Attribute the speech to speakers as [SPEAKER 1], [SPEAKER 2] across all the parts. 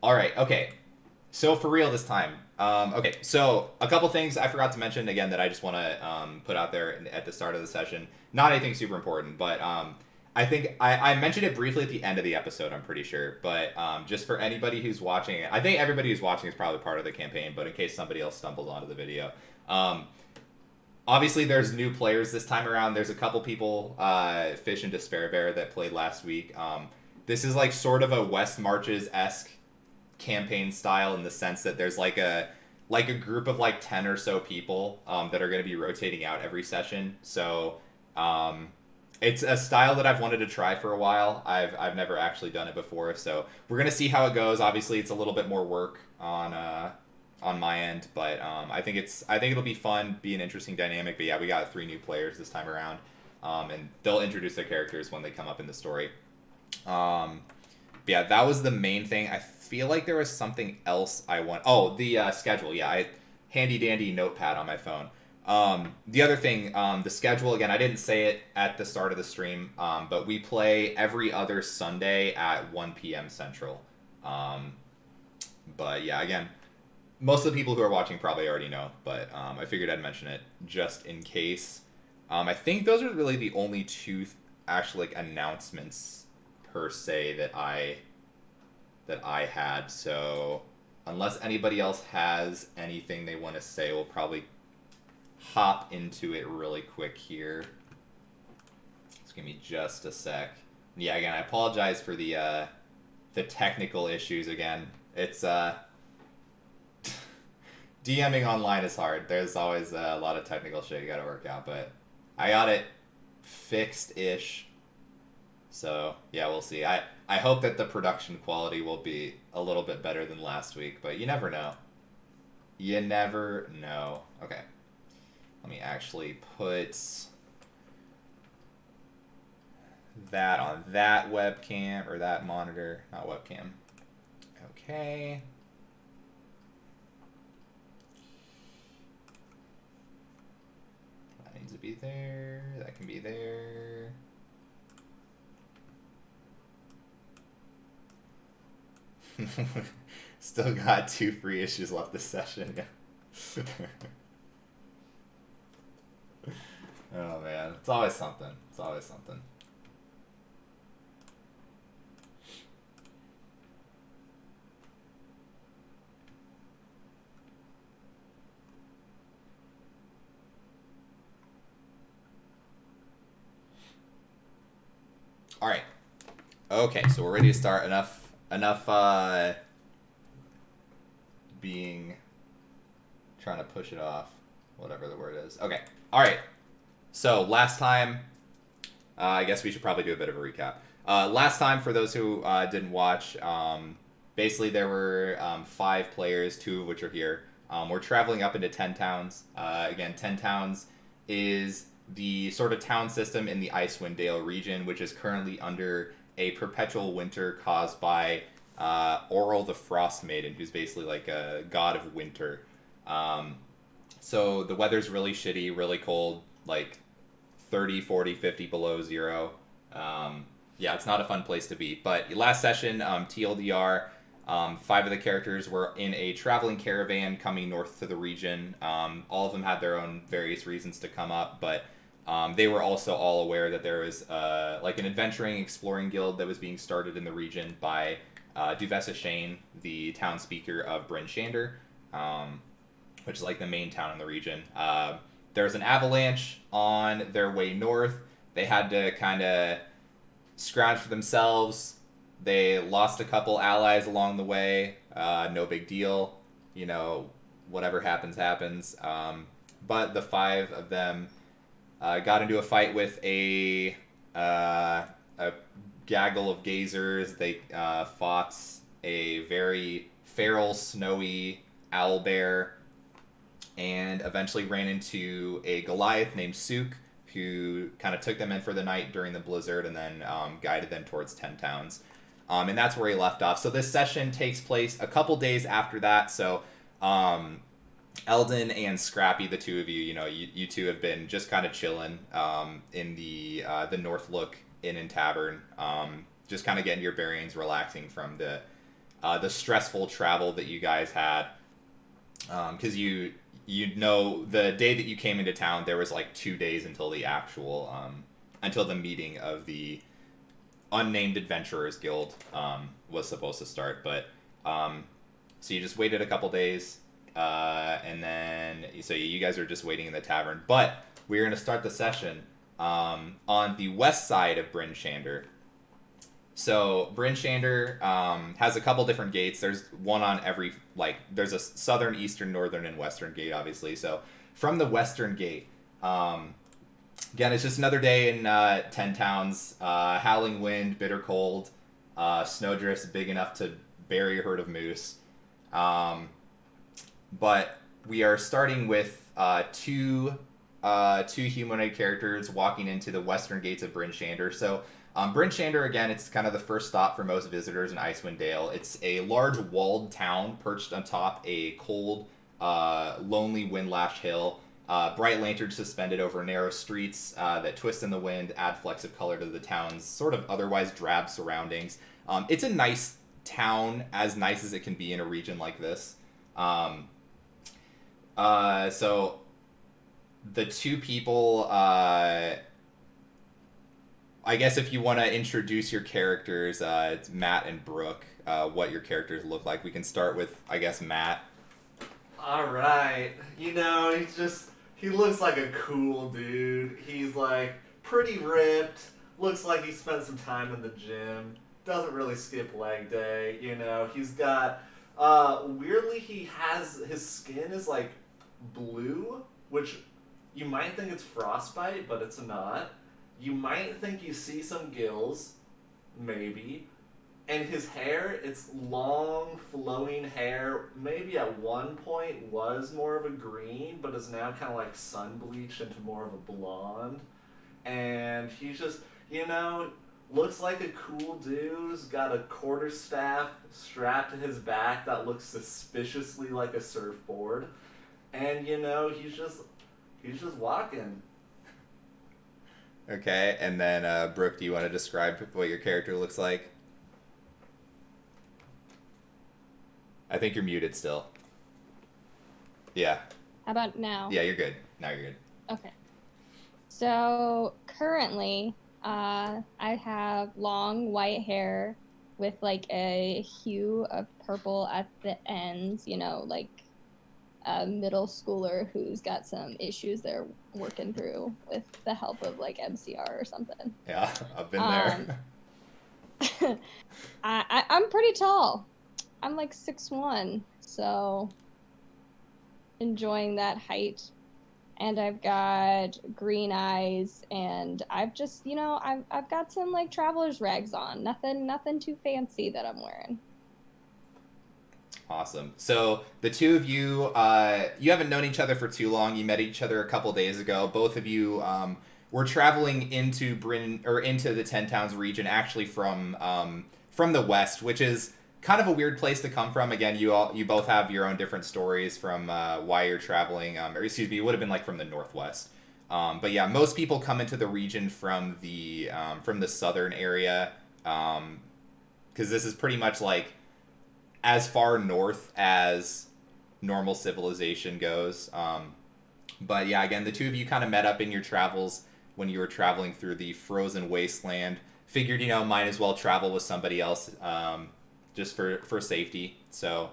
[SPEAKER 1] All right, okay. So for real this time. Okay, so a couple things I forgot to mention again that I just want to put out there at the start of the session. Not anything super important, but I think I mentioned it briefly at the end of the episode, I'm pretty sure. But just for anybody who's watching it, I think everybody who's watching is probably part of the campaign, but in case somebody else stumbles onto the video. Um, Obviously, there's new players this time around. There's a couple people, Fish and Despair Bear, that played last week. This is like sort of a West Marches esque campaign style in the sense that there's like a group of like 10 or so people that are going to be rotating out every session. So it's a style that I've wanted to try for a while. I've never actually done it before, so we're going to see how it goes. Obviously, it's a little bit more work on my end, but I think it'll be fun, be an interesting dynamic. But yeah, we got 3 new players this time around, and they'll introduce their characters when they come up in the story. But yeah, that was the main thing. I feel like there was something else I want. Oh, the schedule. Yeah, I handy dandy notepad on my phone. The other thing, the schedule again. I didn't say it at the start of the stream, but we play every other Sunday at 1 p.m. Central. But yeah, again, most of the people who are watching probably already know, but I figured I'd mention it just in case. I think those are really the only two actual like announcements per se that I had. So unless anybody else has anything they want to say, we'll probably hop into it really quick here. Just give me just a sec. Yeah, again, I apologize for the technical issues again. It's DMing online is hard. There's always a lot of technical shit you gotta work out, but I got it fixed-ish. So, yeah, we'll see. I hope that the production quality will be a little bit better than last week, but you never know. You never know. Okay. Let me actually put that on that webcam, or that monitor, not webcam. Okay. That needs to be there. That can be there. Still got 2 free issues left this session. Oh man, it's always something. It's always something. All right. Okay, so we're ready to start. Enough being trying to push it off, whatever the word is. Okay. All right. So last time, I guess we should probably do a bit of a recap. Last time, for those who didn't watch, basically there were 5 players, 2 of which are here. We're traveling up into 10 towns. Again, 10 towns is the sort of town system in the Icewind Dale region, which is currently under a perpetual winter caused by Oral the Frostmaiden, who's basically like a god of winter. So the weather's really shitty, really cold, like 30, 40, 50 below zero. Yeah, it's not a fun place to be. But last session, TLDR, 5 of the characters were in a traveling caravan coming north to the region. All of them had their own various reasons to come up, but they were also all aware that there was like an adventuring, exploring guild that was being started in the region by Duvessa Shane, the town speaker of Bryn Shander, which is like the main town in the region. There was an avalanche on their way north. They had to kind of scrounge for themselves. They lost a couple allies along the way. No big deal. You know, whatever happens, happens. But the 5 of them got into a fight with a gaggle of gazers. They fought a very feral, snowy owlbear, and eventually ran into a Goliath named Sook, who kind of took them in for the night during the blizzard and then guided them towards 10 towns. And that's where he left off. So this session takes place a couple days after that. So Eldon and Scrappy, the 2 of you, you know, you 2 have been just kind of chilling in the North Look Inn and Tavern, just kind of getting your bearings, relaxing from the the stressful travel that you guys had, because you know the day that you came into town, there was like 2 days until the actual until the meeting of the unnamed adventurers guild was supposed to start. But so you just waited a couple days, and then so you guys are just waiting in the tavern. But we're going to start the session on the west side of Bryn Shander. So Bryn Shander has a couple different gates. There's one on every, like, there's a southern, eastern, northern, and western gate, obviously. So from the western gate, again, it's just another day in 10 towns. Howling wind, bitter cold, snowdrifts big enough to bury a herd of moose. But we are starting with two humanoid characters walking into the western gates of Bryn Shander. So Bryn Shander, again, it's kind of the first stop for most visitors in Icewind Dale. It's a large walled town perched on top a cold, lonely wind-lashed hill. Bright lanterns suspended over narrow streets that twist in the wind, add flecks of color to the town's sort of otherwise drab surroundings. It's a nice town, as nice as it can be in a region like this. So the two people... I guess if you want to introduce your characters, it's Matt and Brooke, what your characters look like. We can start with, I guess, Matt.
[SPEAKER 2] Alright. You know, he looks like a cool dude. He's, like, pretty ripped. Looks like he spent some time in the gym. Doesn't really skip leg day, you know. He's got, weirdly, his skin is, like, blue, which you might think it's frostbite, but it's not. You might think you see some gills, maybe. And his hair, it's long, flowing hair, maybe at one point was more of a green, but is now kind of like sun bleached into more of a blonde. And he's just, you know, looks like a cool dude. He's got a quarterstaff strapped to his back that looks suspiciously like a surfboard. And, you know, he's just walking.
[SPEAKER 1] Okay, and then Brooke, do you want to describe what your character looks like? I think you're muted still. Yeah.
[SPEAKER 3] How about now?
[SPEAKER 1] Yeah, you're good. Now you're good.
[SPEAKER 3] Okay. So currently, I have long white hair with like a hue of purple at the ends, you know, like a middle schooler who's got some issues they're working through with the help of like MCR or something.
[SPEAKER 1] Yeah, I've been there.
[SPEAKER 3] I'm pretty tall. I'm like 6'1", so enjoying that height. And I've got green eyes, and I've just, you know, I've got some like traveler's rags on. Nothing too fancy that I'm wearing.
[SPEAKER 1] Awesome. So the two of you, you haven't known each other for too long. You met each other a couple days ago. Both of you were traveling into into the 10 Towns region, actually from the west, which is kind of a weird place to come from. Again, you both have your own different stories from why you're traveling. Or excuse me, it would have been like from the northwest. But yeah, most people come into the region from the southern area, because this is pretty much like as far north as normal civilization goes. But yeah, again, the two of you kind of met up in your travels when you were traveling through the frozen wasteland. Figured, you know, might as well travel with somebody else, just for safety. So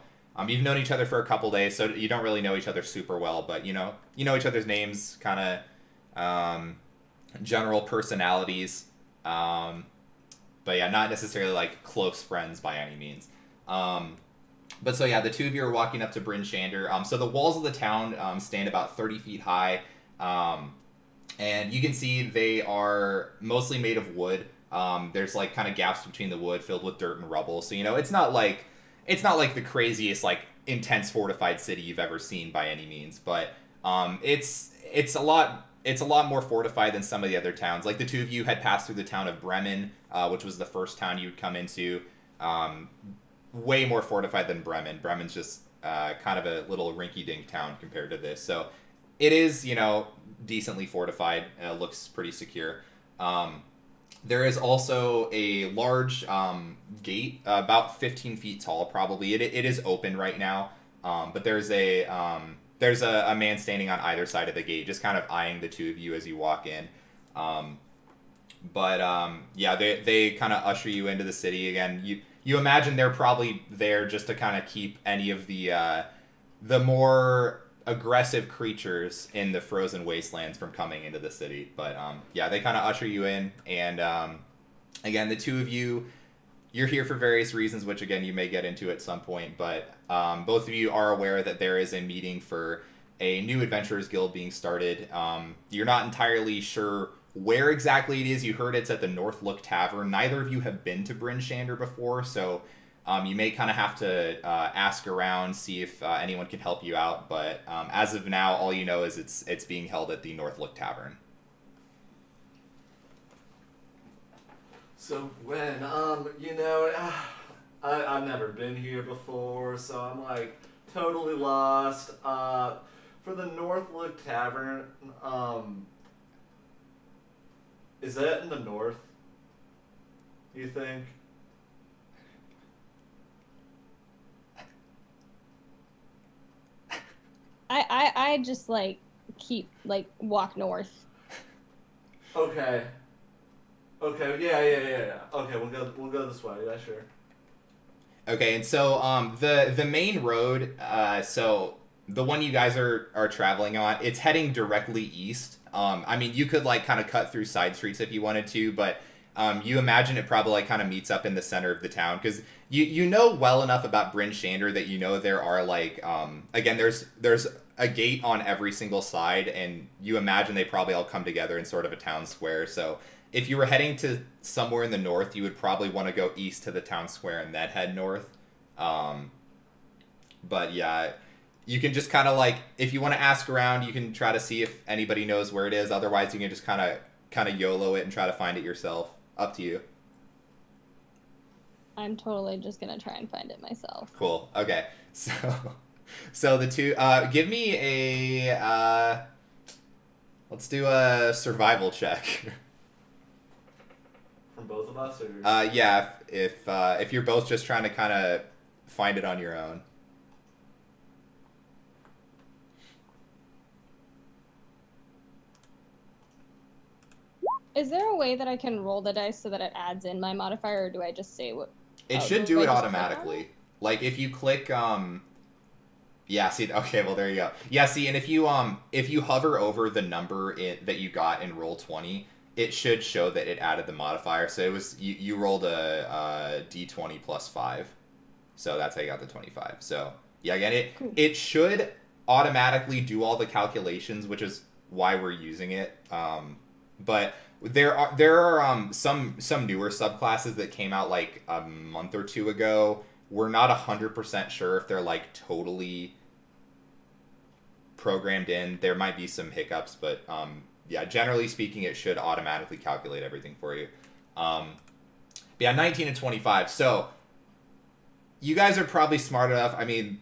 [SPEAKER 1] you've known each other for a couple days, so you don't really know each other super well, but you know each other's names, kind of general personalities. But yeah, not necessarily like close friends by any means. But so yeah, the two of you are walking up to Bryn Shander. So the walls of the town stand about 30 feet high, and you can see they are mostly made of wood. There's like kind of gaps between the wood filled with dirt and rubble. So you know, it's not like the craziest like intense fortified city you've ever seen by any means, but it's a lot more fortified than some of the other towns. Like the two of you had passed through the town of Bremen, which was the first town you'd come into. Way more fortified than Bremen. Bremen's just kind of a little rinky-dink town compared to this. So it is, you know, decently fortified. Looks pretty secure. There is also a large gate, about 15 feet tall, probably. It is open right now, but there's a man standing on either side of the gate, just kind of eyeing the two of you as you walk in. Um, yeah, they kind of usher you into the city again. You imagine they're probably there just to kind of keep any of the more aggressive creatures in the frozen wastelands from coming into the city. But yeah, they kind of usher you in, and again, the two of you, you're here for various reasons, which again you may get into at some point. But both of you are aware that there is a meeting for a new adventurers guild being started. You're not entirely sure where exactly it is. You heard it's at the North Look Tavern. Neither of you have been to Bryn Shander before, so you may kind of have to ask around, see if anyone can help you out. But as of now, all you know is it's being held at the North Look Tavern.
[SPEAKER 2] So when, I've never been here before, so I'm like totally lost. For the North Look Tavern, is that in the north? You think?
[SPEAKER 3] I just like keep like walk north.
[SPEAKER 2] Okay. Okay. Yeah. Okay, we'll go this way. Yeah, sure.
[SPEAKER 1] Okay, and so the main road, so the one you guys are traveling on, it's heading directly east. I mean, you could like kind of cut through side streets if you wanted to, but you imagine it probably like kind of meets up in the center of the town, because you know well enough about Bryn Shander that you know there are like again there's a gate on every single side, and you imagine they probably all come together in sort of a town square. So if you were heading to somewhere in the north, you would probably want to go east to the town square and then head north. But yeah, you can just kind of like, if you want to ask around, you can try to see if anybody knows where it is. Otherwise, you can just kind of YOLO it and try to find it yourself. Up to you.
[SPEAKER 3] I'm totally just gonna try and find it myself.
[SPEAKER 1] Cool. Okay. So the two, give me a let's do a survival check.
[SPEAKER 2] From both of us, or?
[SPEAKER 1] Yeah, if you're both just trying to kind of find it on your own.
[SPEAKER 3] Is there a way that I can roll the dice so that it adds in my modifier, or do I just say what?
[SPEAKER 1] It should do it automatically. Like if you click yeah, see, okay, well there you go. Yeah, see, and if you hover over the number that you got in Roll20, it should show that it added the modifier. So it was you rolled a d20 plus 5. So that's how you got the 25. So, yeah, again, it should automatically do all the calculations, which is why we're using it. But there are some newer subclasses that came out like a month or two ago. We're not 100% sure if they're like totally programmed in. There might be some hiccups, but yeah, generally speaking, it should automatically calculate everything for you. But yeah, 19 and 25. So you guys are probably smart enough. I mean,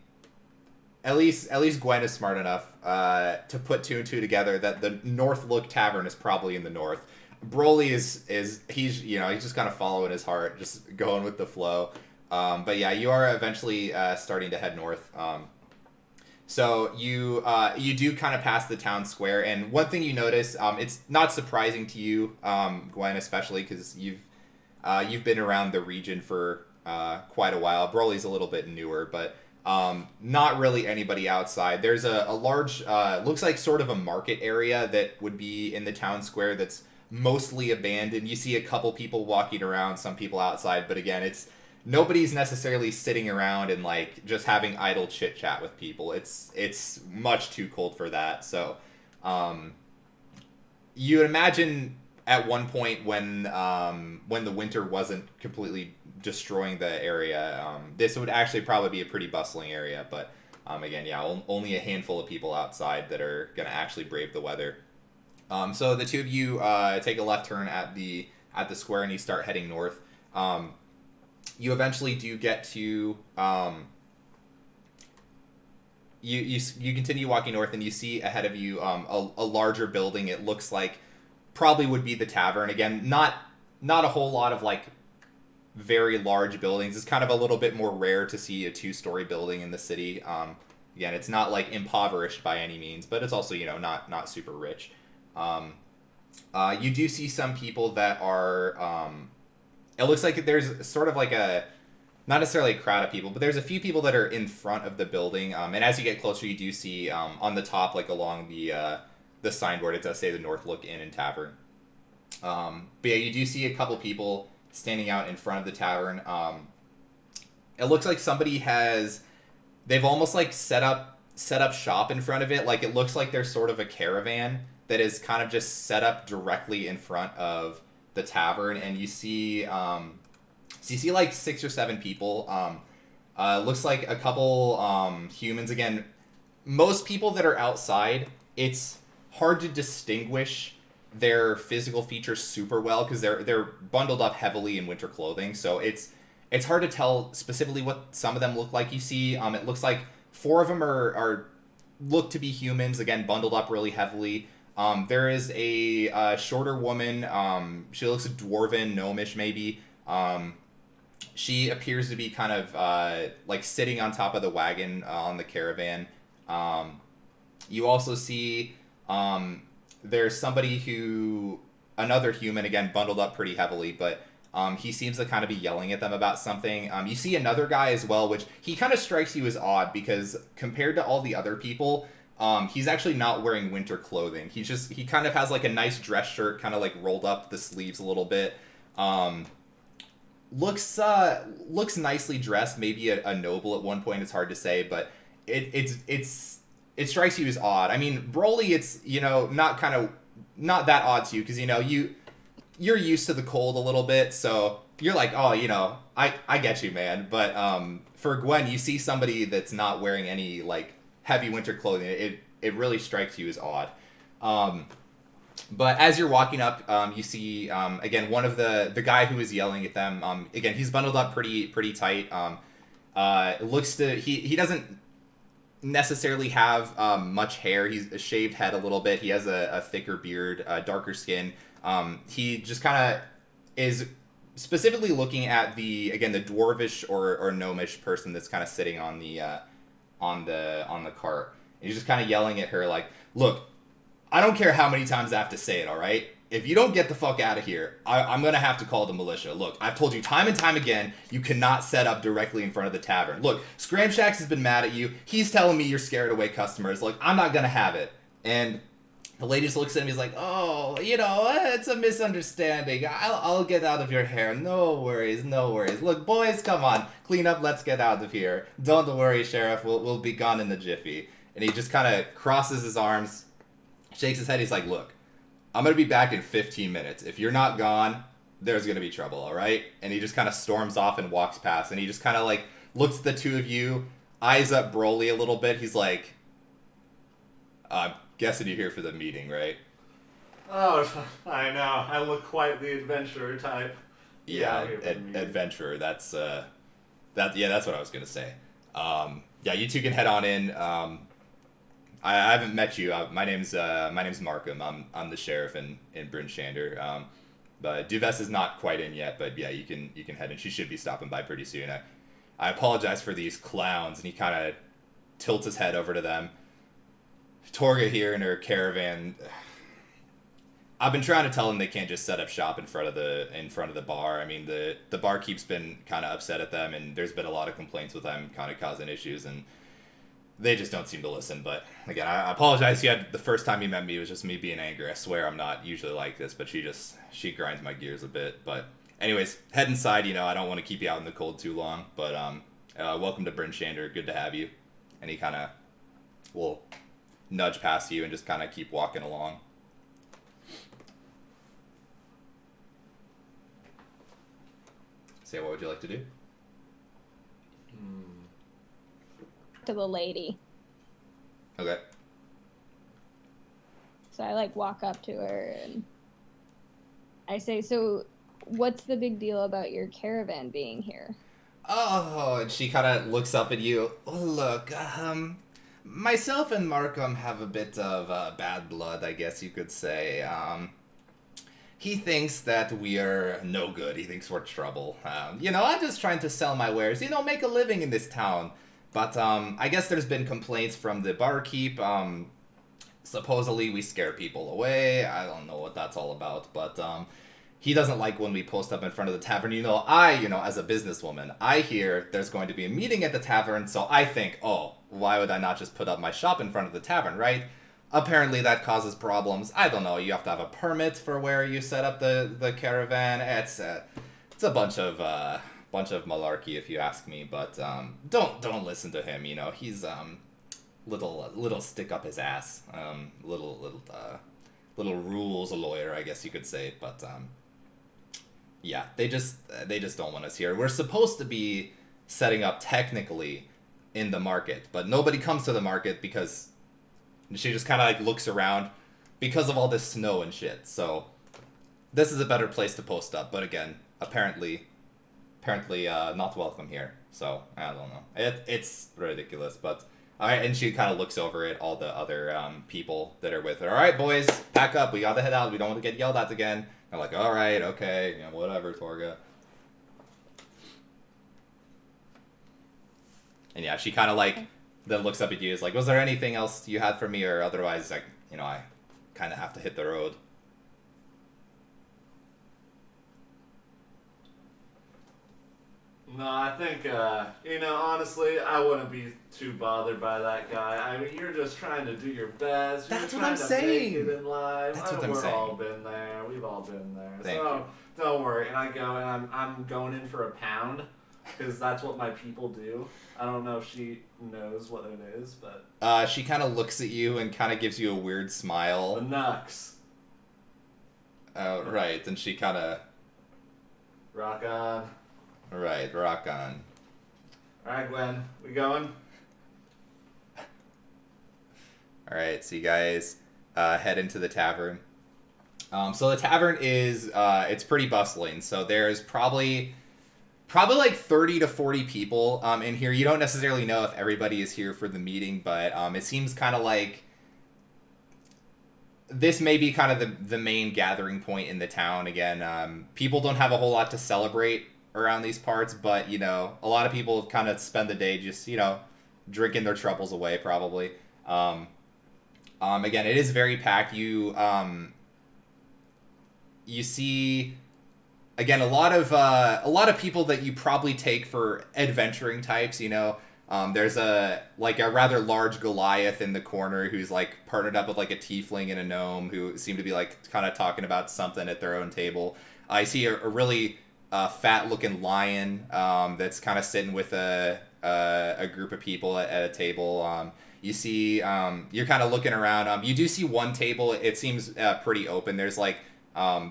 [SPEAKER 1] at least Gwen is smart enough to put two and two together that the North Look Tavern is probably in the north. Broly is he's just kind of following his heart, just going with the flow. But yeah, you are eventually starting to head north. So you do kind of pass the town square, and one thing you notice, it's not surprising to you, Gwen, especially because you've been around the region for quite a while. Broly's a little bit newer, but not really anybody outside. There's a large, looks like sort of a market area that would be in the town square that's mostly abandoned. You see a couple people walking around, some people outside, but again, nobody's necessarily sitting around and like just having idle chit chat with people. It's much too cold for that. So you would imagine at one point when the winter wasn't completely destroying the area, this would actually probably be a pretty bustling area. But again, yeah, only a handful of people outside that are gonna actually brave the weather. So the two of you take a left turn at the square and you start heading north. You eventually do get to you continue walking north, and you see ahead of you a larger building. It looks like probably would be the tavern. Again, not not a whole lot of like very large buildings. It's kind of a little bit more rare to see a 2-story building in the city. Again, it's not like impoverished by any means, but it's also, you know, not super rich. You do see some people that are. It looks like there's sort of like a, not necessarily a crowd of people, but there's a few people that are in front of the building. And as you get closer, you do see on the top, like along the signboard, it does say the Northlook Inn and Tavern. But yeah, you do see a couple people standing out in front of the tavern. It looks like somebody has, they've almost like set up shop in front of it. Like it looks like there's sort of a caravan that is kind of just set up directly in front of the tavern, and you see like 6 or 7 people. Looks like a couple humans. Again, most people that are outside, it's hard to distinguish their physical features super well because they're bundled up heavily in winter clothing, so it's hard to tell specifically what some of them look like. You see, it looks like 4 of them are look to be humans, again bundled up really heavily. There is a shorter woman. She looks dwarven, gnomish maybe. She appears to be kind of like sitting on top of the wagon on the caravan. You also see there's somebody another human, again, bundled up pretty heavily, but he seems to kind of be yelling at them about something. You see another guy as well, which he kind of strikes you as odd because compared to all the other people, he's actually not wearing winter clothing. He kind of has like a nice dress shirt, kind of like rolled up the sleeves a little bit. Looks nicely dressed, maybe a noble at one point. It's hard to say, but it strikes you as odd. I mean, Broly, it's, you know, not that odd to you because, you know, you're used to the cold a little bit, so you're like, oh, you know, I get you, man. But for Gwen, you see somebody that's not wearing any like heavy winter clothing. It really strikes you as odd. But as you're walking up, you see again one of the guy who is yelling at them. Again, he's bundled up pretty tight. He doesn't necessarily have much hair. He's a shaved head a little bit. He has a thicker beard, darker skin. He just kind of is specifically looking at the dwarvish or gnomish person that's kind of sitting on the cart. And he's just kind of yelling at her like, "Look, I don't care how many times I have to say it, all right? If you don't get the fuck out of here, I'm going to have to call the militia. Look, I've told you time and time again, you cannot set up directly in front of the tavern. Look, Scramshax has been mad at you. He's telling me you're scared away customers. Look, I'm not going to have it." And the lady just looks at him. He's like, "Oh, you know, it's a misunderstanding. I'll get out of your hair. No worries, no worries. Look, boys, come on. Clean up. Let's get out of here. Don't worry, Sheriff. We'll be gone in the jiffy." And he just kind of crosses his arms, shakes his head. He's like, "Look, I'm going to be back in 15 minutes. If you're not gone, there's going to be trouble, all right?" And he just kind of storms off and walks past. And he just kind of like looks at the two of you, eyes up Broly a little bit. He's like, "I'm guessing you're here for the meeting, right?"
[SPEAKER 2] Oh, I know. I look quite the adventurer type.
[SPEAKER 1] Yeah, adventurer. That's what I was going to say. Yeah, you two can head on in. I haven't met you. My name's Markham. I'm the sheriff in Bryn Shander. But Duves is not quite in yet. But yeah, you can head in. She should be stopping by pretty soon. I apologize for these clowns. And he kind of tilts his head over to them. Torga here in her caravan. I've been trying to tell them they can't just set up shop in front of the bar. I mean, the barkeep's been kind of upset at them, and there's been a lot of complaints with them, kind of causing issues, and they just don't seem to listen. But again, I apologize. The first time you met me, it was just me being angry. I swear I'm not usually like this, but she grinds my gears a bit. But anyways, head inside. You know, I don't want to keep you out in the cold too long. But welcome to Bryn Shander. Good to have you. And he kind of will nudge past you and just kind of keep walking along. Say, what would you like to do?
[SPEAKER 3] To the lady.
[SPEAKER 1] Okay.
[SPEAKER 3] So I like walk up to her and I say, "So what's the big deal about your caravan being here?"
[SPEAKER 1] Oh, and she kind of looks up at you. "Oh, look, myself and Markham have a bit of bad blood, I guess you could say. he thinks that we are no good. He thinks we're trouble. I'm just trying to sell my wares, make a living in this town. But I guess there's been complaints from the barkeep. Supposedly we scare people away. I don't know what that's all about, but he doesn't like when we post up in front of the tavern. As a businesswoman, I hear there's going to be a meeting at the tavern, so I think, oh, why would I not just put up my shop in front of the tavern, right? Apparently that causes problems. I don't know, you have to have a permit for where you set up the caravan. It's a bunch of malarkey, if you ask me, but don't listen to him, he's little stick up his ass, little rules lawyer, I guess you could say, but yeah, they just don't want us here. We're supposed to be setting up technically in the market, but nobody comes to the market because she just kind of like looks around because of all this snow and shit. So this is a better place to post up, but again, apparently not welcome here. So I don't know. It's ridiculous, but all right. And she kind of looks over at all the other people that are with her. All right, boys, pack up. We got to head out. We don't want to get yelled at again. They're like, all right, okay, whatever, Torga. And yeah, she kind of like then looks up at you. Is like, was there anything else you had for me, or otherwise, like, I kind of have to hit the road.
[SPEAKER 2] No, I think, honestly, I wouldn't be too bothered by that guy. I mean, you're just trying to do your best. You're
[SPEAKER 1] That's what
[SPEAKER 2] trying
[SPEAKER 1] I'm
[SPEAKER 2] to
[SPEAKER 1] saying.
[SPEAKER 2] Make it in life.
[SPEAKER 1] That's what I'm saying.
[SPEAKER 2] We've all been there. We've all been there.
[SPEAKER 1] Thank you.
[SPEAKER 2] Don't worry. And I go, and I'm going in for a pound, because that's what my people do. I don't know if she knows what it is, but...
[SPEAKER 1] she kind of looks at you and kind of gives you a weird smile.
[SPEAKER 2] The Nux.
[SPEAKER 1] Oh, right. And she kind of...
[SPEAKER 2] Rock on.
[SPEAKER 1] Right, rock on.
[SPEAKER 2] Alright, Gwen. We going?
[SPEAKER 1] Alright, so you guys head into the tavern. So the tavern is, it's pretty bustling. So there's probably like 30 to 40 people in here. You don't necessarily know if everybody is here for the meeting, but it seems kind of like this may be kind of the main gathering point in the town. Again, people don't have a whole lot to celebrate around these parts, but a lot of people kind of spend the day just drinking their troubles away, probably. Again, it is very packed. You see, again, a lot of people that you probably take for adventuring types. There's a rather large Goliath in the corner who's like partnered up with like a tiefling and a gnome who seem to be like kind of talking about something at their own table. I see a really fat-looking lion that's kind of sitting with a group of people at a table. You see, you're kind of looking around. You do see one table. It seems pretty open. There's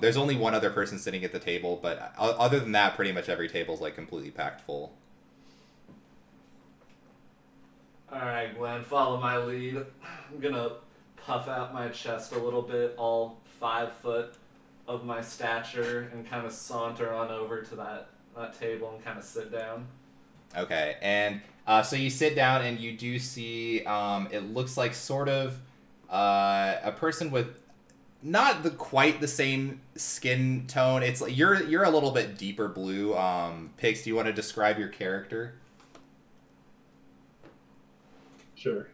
[SPEAKER 1] there's only one other person sitting at the table, but other than that, pretty much every table's like completely packed full.
[SPEAKER 2] Alright, Gwen, follow my lead. I'm gonna puff out my chest a little bit, all 5 foot of my stature, and kind of saunter on over to that table and kind of sit down.
[SPEAKER 1] Okay, and so you sit down and you do see, it looks like sort of a person with not quite the same skin tone. It's like you're a little bit deeper blue. Pix, do you want to describe your character?
[SPEAKER 4] Sure.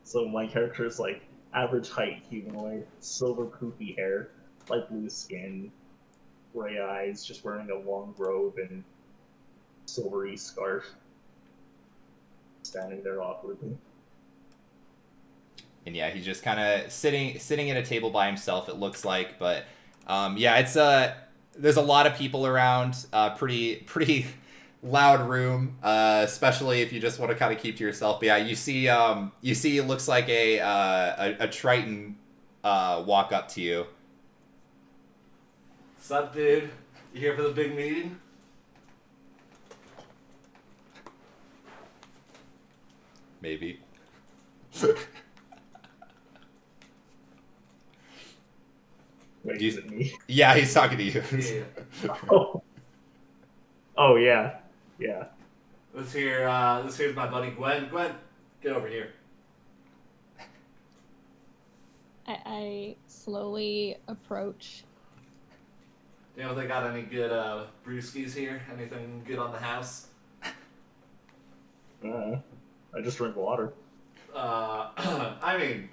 [SPEAKER 4] So my character is like average height humanoid, silver poofy hair, light blue skin, gray eyes, just wearing a long robe and silvery scarf, standing there awkwardly.
[SPEAKER 1] And yeah, he's just kind of sitting at a table by himself, it looks like. But yeah, it's there's a lot of people around. Pretty loud room, especially if you just want to kind of keep to yourself. But yeah, you see it looks like a Triton walk up to you.
[SPEAKER 2] Sup, dude? You here for the big meeting?
[SPEAKER 1] Maybe.
[SPEAKER 4] Wait, is it me?
[SPEAKER 1] Yeah, he's talking to you.
[SPEAKER 2] Yeah.
[SPEAKER 4] Oh yeah. Yeah.
[SPEAKER 2] This here's my buddy Gwen. Gwen, get over here.
[SPEAKER 3] I slowly approach
[SPEAKER 2] You know if they got any good brewskis here? Anything good on the house?
[SPEAKER 4] I just drink water.
[SPEAKER 2] I mean,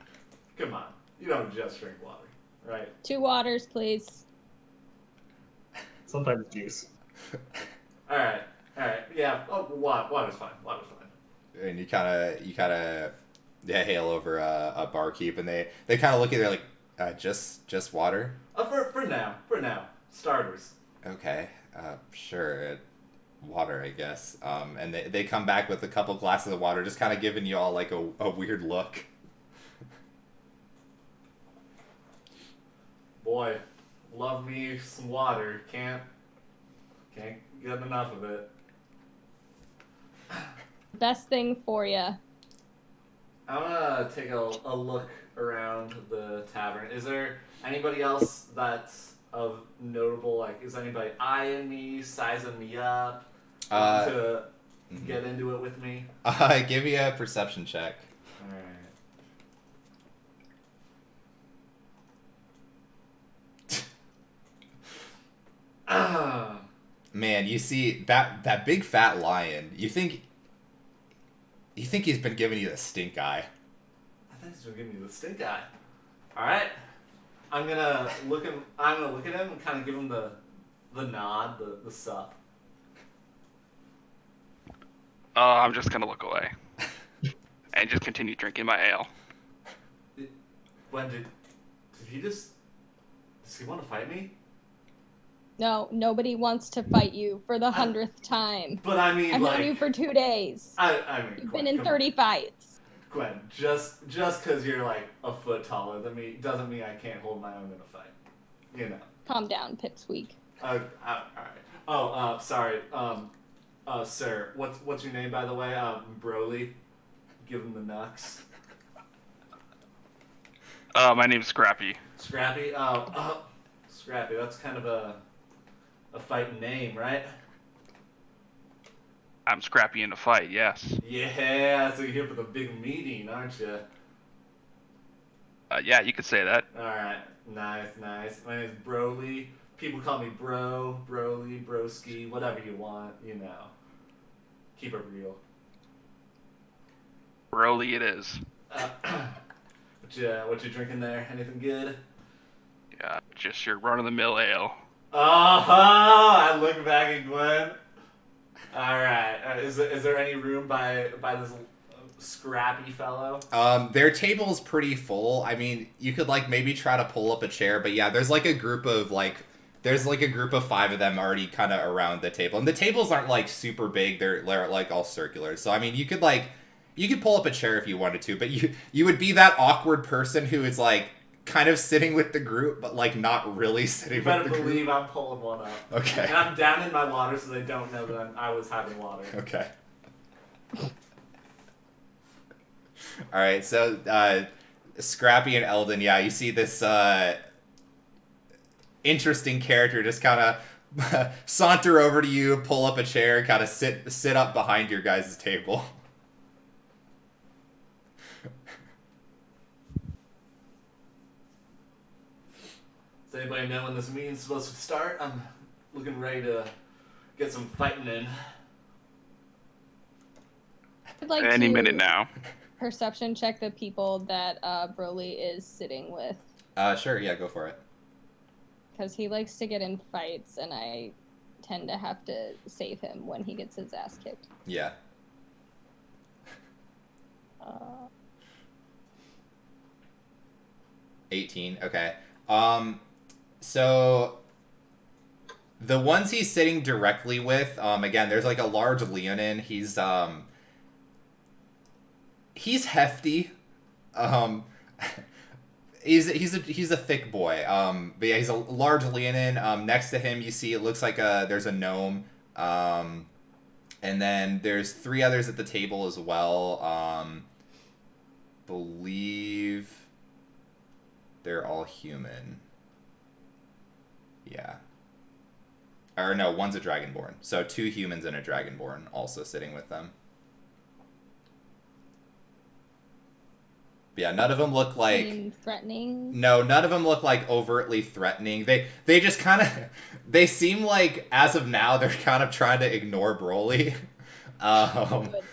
[SPEAKER 2] come on. You don't just drink water, right?
[SPEAKER 3] 2 waters, please.
[SPEAKER 4] Sometimes juice.
[SPEAKER 2] All right. Yeah. Oh, water's fine. Water's fine.
[SPEAKER 1] And you kind of hail over a barkeep, and they kind of look at you like, just water.
[SPEAKER 2] For now, starters.
[SPEAKER 1] Okay, sure, water, I guess. And they come back with a couple glasses of water, just kind of giving you all like a weird look.
[SPEAKER 2] Boy, love me some water. Can't get enough of it.
[SPEAKER 3] Best thing for you.
[SPEAKER 2] I'm gonna take a look around the tavern. Is there anybody else that's of notable? Like, is anybody eyeing me, sizing me up, to get into it with me?
[SPEAKER 1] Give me a perception check.
[SPEAKER 2] All right.
[SPEAKER 1] Man, you see that big fat lion. You think he's been giving you the stink eye.
[SPEAKER 2] I think he's gonna give me the stink eye. All right, I'm gonna look at him and kind of give him the nod, the sup.
[SPEAKER 5] I'm just gonna look away and just continue drinking my ale.
[SPEAKER 2] When did he just? Does he want to fight me?
[SPEAKER 3] No, nobody wants to fight you for the 100th time.
[SPEAKER 2] But I mean,
[SPEAKER 3] I've
[SPEAKER 2] like,
[SPEAKER 3] known you for 2 days.
[SPEAKER 2] I mean,
[SPEAKER 3] You've
[SPEAKER 2] Gwen,
[SPEAKER 3] been in
[SPEAKER 2] come
[SPEAKER 3] 30 fights.
[SPEAKER 2] on. Gwen, just because you're like a foot taller than me doesn't mean I can't hold my own in a fight. You know.
[SPEAKER 3] Calm down, Pipsqueak.
[SPEAKER 2] All right. Oh, sorry. Sir, what's your name, by the way? Broly. Give him the knucks.
[SPEAKER 5] My name's Scrappy.
[SPEAKER 2] Scrappy. Scrappy. That's kind of a fighting name, right?
[SPEAKER 5] I'm Scrappy in a fight, yes.
[SPEAKER 2] Yeah. So you're here for the big meeting, aren't you?
[SPEAKER 5] Yeah, you could say that.
[SPEAKER 2] All right. Nice. My name's Broly. People call me Bro, Broly, Broski, whatever you want. You know. Keep it real.
[SPEAKER 5] Broly it is.
[SPEAKER 2] What you drinking there? Anything good?
[SPEAKER 5] Yeah, just your run-of-the-mill ale.
[SPEAKER 2] I look back at Gwen. All right. Is there any room by this scrappy fellow?
[SPEAKER 1] Their table's pretty full. I mean, you could like maybe try to pull up a chair, but yeah, there's like a group of 5 of them already kind of around the table, and the tables aren't like super big. They're like all circular. So I mean, you could pull up a chair if you wanted to, but you would be that awkward person who is like kind of sitting with the group, but like not really sitting
[SPEAKER 2] You
[SPEAKER 1] with
[SPEAKER 2] better
[SPEAKER 1] the group.
[SPEAKER 2] believe I'm pulling one up.
[SPEAKER 1] Okay.
[SPEAKER 2] And I'm down in my water so they don't know that I was having water.
[SPEAKER 1] Okay. All right, so Scrappy and Eldon, yeah, you see this interesting character just kind of saunter over to you, pull up a chair, and kind of sit up behind your guys' table.
[SPEAKER 2] Does anybody know when this meeting's supposed to start? I'm looking ready to get some fighting in.
[SPEAKER 3] I'd like
[SPEAKER 5] Any
[SPEAKER 3] to
[SPEAKER 5] minute now.
[SPEAKER 3] perception check the people that Broly is sitting with.
[SPEAKER 1] Sure, yeah, go for it.
[SPEAKER 3] Because he likes to get in fights, and I tend to have to save him when he gets his ass kicked.
[SPEAKER 1] Yeah. 18, okay. So the ones he's sitting directly with, again, there's like a large Leonin. He's hefty. He's a thick boy. But yeah, he's a large Leonin. Next to him, you see it looks like there's a gnome. And then there's 3 others at the table as well. Believe they're all human. Yeah. Or no, one's a dragonborn. So 2 humans and a dragonborn also sitting with them. Yeah, none of them look like
[SPEAKER 3] seem threatening.
[SPEAKER 1] no, none of them look like overtly threatening. They just kind of they seem like as of now they're kind of trying to ignore Broly. Um,
[SPEAKER 3] Good.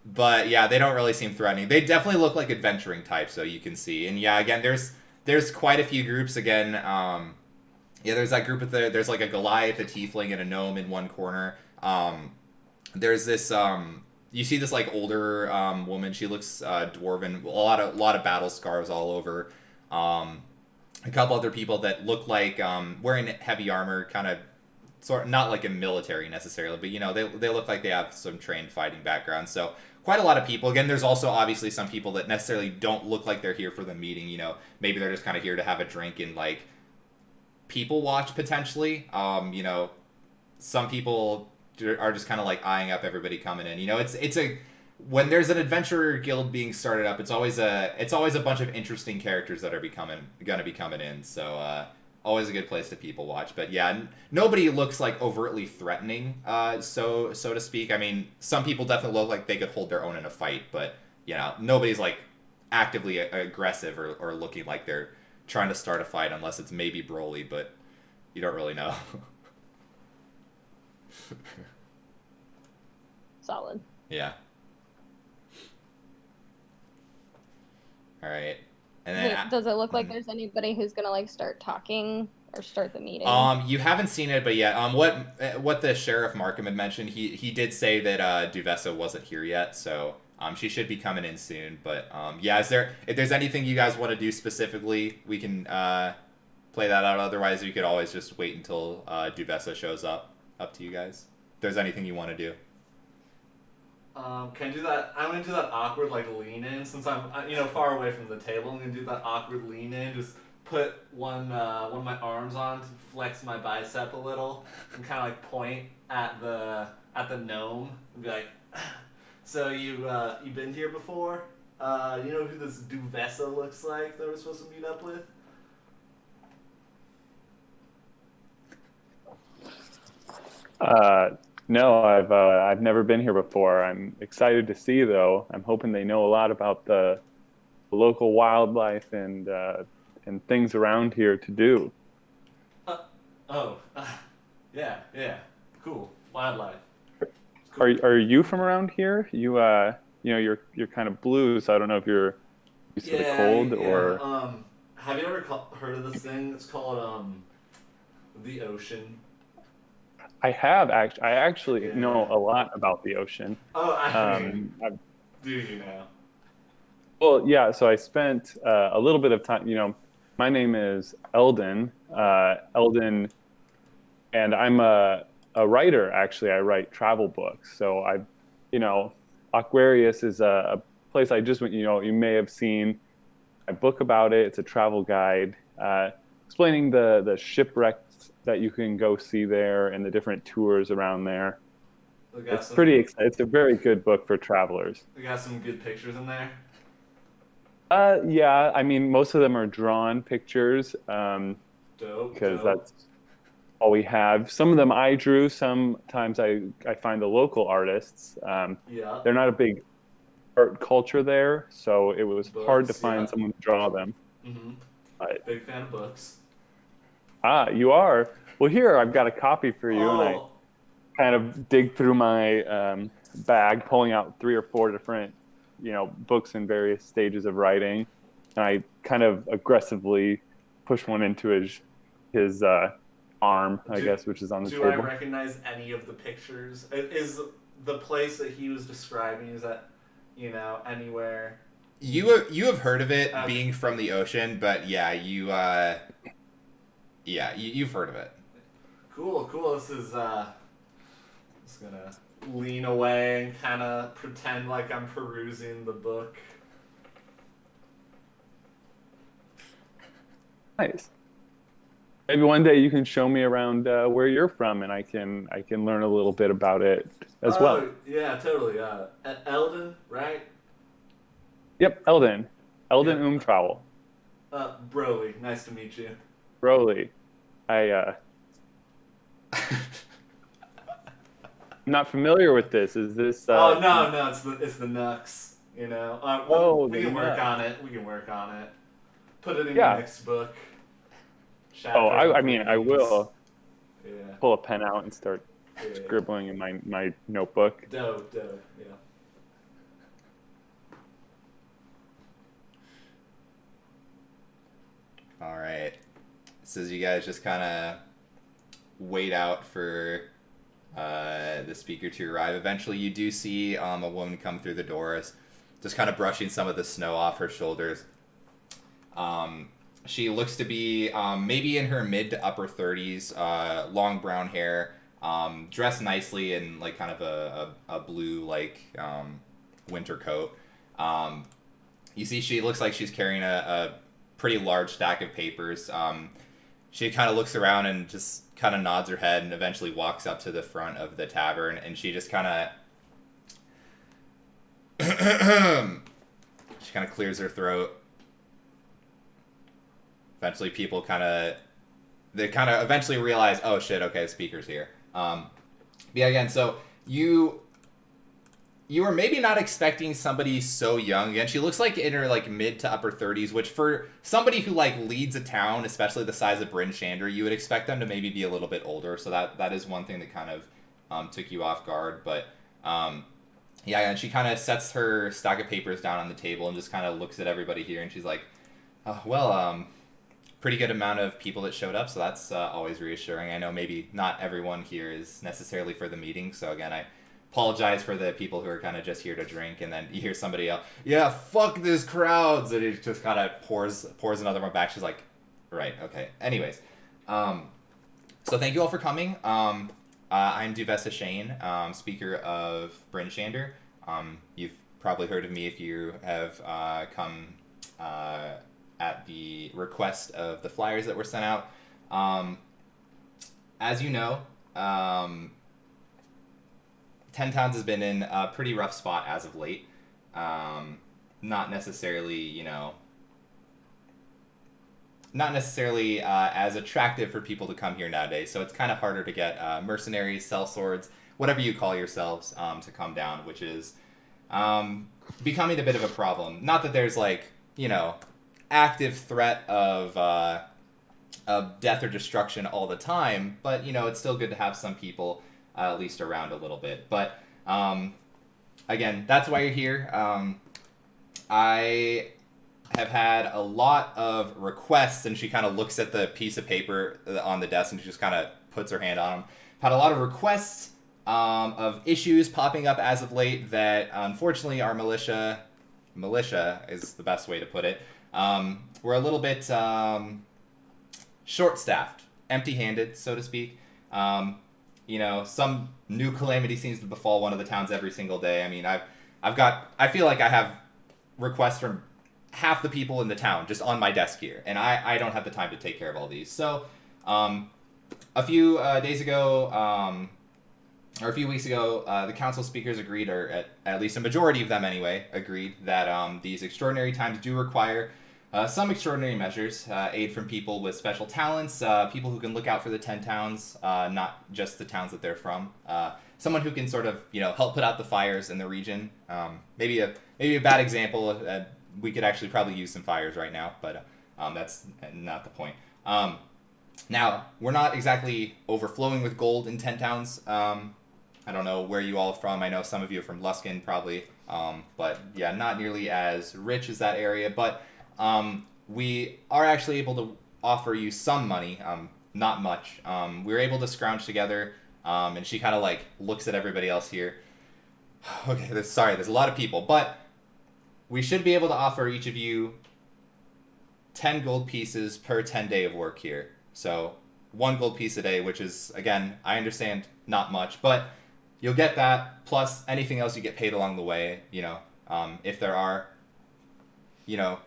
[SPEAKER 1] but yeah, they don't really seem threatening. They definitely look like adventuring types, so you can see. And yeah, again, there's quite a few groups again. Yeah, there's that group there's like a Goliath, a Tiefling, and a gnome in one corner. There's this you see this like older woman. She looks dwarven. A lot of battle scars all over. A couple other people that look like wearing heavy armor, kind of sort of not like a military necessarily, but you know they look like they have some trained fighting background. So quite a lot of people. Again, there's also obviously some people that necessarily don't look like they're here for the meeting. You know, maybe they're just kind of here to have a drink and like people watch potentially. You know, some people are just kind of like eyeing up everybody coming in. You know, it's a when there's an adventurer guild being started up, it's always a bunch of interesting characters that are gonna be coming in. So always a good place to people watch. But yeah, nobody looks like overtly threatening, so to speak. I mean, some people definitely look like they could hold their own in a fight, but you know, nobody's like actively aggressive or looking like they're trying to start a fight unless it's maybe Broly, but you don't really know.
[SPEAKER 3] Solid.
[SPEAKER 1] Yeah. All right. And then
[SPEAKER 3] Does it look like there's anybody who's gonna like start talking or start the meeting?
[SPEAKER 1] you haven't seen it, but yeah, what the sheriff Markham had mentioned, he did say that Duvessa wasn't here yet, so she should be coming in soon. But yeah, if there's anything you guys want to do specifically, we can play that out. Otherwise, you could always just wait until Duvessa shows up. Up to you guys. If there's anything you want to do.
[SPEAKER 2] Can I do that? I'm gonna do that awkward like lean in since I'm far away from the table. I'm gonna do that awkward lean in. Just put one of my arms on to flex my bicep a little and kind of like point at the gnome and be like, "So you been here before? You know who this Duvessa looks like that we're supposed to meet up with?"
[SPEAKER 6] No, I've never been here before. I'm excited to see, though. I'm hoping they know a lot about the local wildlife and things around here to do.
[SPEAKER 2] Yeah, cool. Wildlife. Cool.
[SPEAKER 6] Are you from around here? You're kind of blue, so I don't know if you're used to the cold or.
[SPEAKER 2] Have you ever heard of this thing? It's called the ocean.
[SPEAKER 6] I have actually. I actually know a lot about the ocean.
[SPEAKER 2] Oh, do you now?
[SPEAKER 6] Well, yeah. So I spent a little bit of time. You know, my name is Eldon. Eldon, and I'm a writer. Actually, I write travel books. So Aquarius is a place I just went. You know, you may have seen a book about it. It's a travel guide explaining the shipwrecks that you can go see there and the different tours around there. It's pretty exciting. It's a very good book for travelers.
[SPEAKER 2] We got some good pictures in there.
[SPEAKER 6] Yeah, I mean, most of them are drawn pictures because that's all we have. Some of them I drew. Sometimes I find the local artists. They're not a big art culture there, so it was hard to find someone to draw them.
[SPEAKER 2] Mm-hmm.
[SPEAKER 6] But,
[SPEAKER 2] big fan of books.
[SPEAKER 6] You are? Well, here, I've got a copy for you, and I kind of dig through my bag, pulling out 3 or 4 different, books in various stages of writing, and I kind of aggressively push one into his arm, I guess, which is on the table.
[SPEAKER 2] Do I recognize any of the pictures? Is the place that he was describing, is that, anywhere?
[SPEAKER 1] You have heard of it being from the ocean, but yeah, you've heard of it.
[SPEAKER 2] Cool. This is just gonna lean away and kind of pretend like I'm perusing the book.
[SPEAKER 6] Nice. Maybe one day you can show me around where you're from, and I can learn a little bit about it as well.
[SPEAKER 2] Yeah, totally. Eldon, right?
[SPEAKER 6] Yep, Eldon. Eldon Travel.
[SPEAKER 2] Broly, nice to meet you.
[SPEAKER 6] Broly. I'm not familiar with this. Is this?
[SPEAKER 2] No, it's the Nux. You know, we
[SPEAKER 6] the
[SPEAKER 2] can work
[SPEAKER 6] nut.
[SPEAKER 2] on it. We can work on it. Put it in
[SPEAKER 6] Yeah.
[SPEAKER 2] your next book.
[SPEAKER 6] Oh,
[SPEAKER 2] Chapter
[SPEAKER 6] I mean, I
[SPEAKER 2] readings.
[SPEAKER 6] will
[SPEAKER 2] Yeah.
[SPEAKER 6] pull a pen out and start
[SPEAKER 2] Yeah.
[SPEAKER 6] scribbling in my notebook.
[SPEAKER 2] Dope. Yeah.
[SPEAKER 1] All right. So as you guys just kind of wait out for the speaker to arrive, eventually you do see a woman come through the doors, just kind of brushing some of the snow off her shoulders. She looks to be maybe in her mid to upper 30s, long brown hair, dressed nicely in like kind of a blue like winter coat. You see she looks like she's carrying a pretty large stack of papers. She kind of looks around and just kind of nods her head and eventually walks up to the front of the tavern, and she just kind of she kind of clears her throat. Eventually people kind of eventually realize, oh shit, okay, the speaker's here. Yeah, again, so you were maybe not expecting somebody so young. Again, she looks like in her like mid to upper 30s, which for somebody who like leads a town, especially the size of Bryn Shander, you would expect them to maybe be a little bit older. So that is one thing that kind of took you off guard. But yeah, and she kind of sets her stack of papers down on the table and just kind of looks at everybody here, and she's like, pretty good amount of people that showed up, so that's always reassuring. I know maybe not everyone here is necessarily for the meeting, so again, I apologize for the people who are kind of just here to drink, and then you hear somebody else, yeah, fuck this crowds, and it just kind of pours another one back. She's like, right, okay. Anyways, so thank you all for coming. I'm Duvessa Shane, speaker of Bryn Shander. You've probably heard of me if you have come at the request of the flyers that were sent out. As you know, 10 Towns has been in a pretty rough spot as of late. Not necessarily, as attractive for people to come here nowadays. So it's kind of harder to get mercenaries, sellswords, whatever you call yourselves, to come down, which is becoming a bit of a problem. Not that there's active threat of death or destruction all the time, but it's still good to have some people at least around a little bit. But again, that's why you're here. I have had a lot of requests, and she kind of looks at the piece of paper on the desk and she just kind of puts her hand on them. Had a lot of requests of issues popping up as of late that unfortunately our militia is the best way to put it. We're a little bit short-staffed, empty-handed, so to speak. Some new calamity seems to befall one of the towns every single day. I mean, I feel like I have requests from half the people in the town just on my desk here, and I don't have the time to take care of all these. So, a few days ago, or a few weeks ago, the council speakers agreed, or at least a majority of them anyway, agreed that these extraordinary times do require some extraordinary measures, aid from people with special talents, people who can look out for the 10 towns, not just the towns that they're from. Someone who can sort of, help put out the fires in the region. Maybe a bad example. We could actually probably use some fires right now, but that's not the point. Now, we're not exactly overflowing with gold in 10 towns. I don't know where you all are from. I know some of you are from Luskin, probably. But yeah, not nearly as rich as that area. But we are actually able to offer you some money, not much. We were able to scrounge together, and she kind of looks at everybody else here. Okay, there's a lot of people, but we should be able to offer each of you 10 gold pieces per 10 day of work here. So 1 gold piece a day, which is, again, I understand not much, but you'll get that plus anything else you get paid along the way. If there are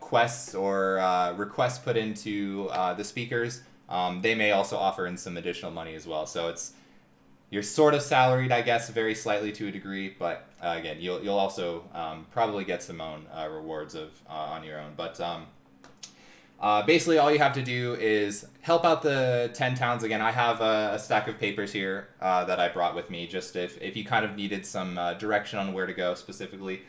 [SPEAKER 1] quests or requests put into the speakers, they may also offer in some additional money as well. So you're sort of salaried, I guess, very slightly to a degree, but again, you'll also probably get some own rewards on your own. But basically, all you have to do is help out the 10 towns. Again, I have a stack of papers here that I brought with me, just if you kind of needed some direction on where to go specifically.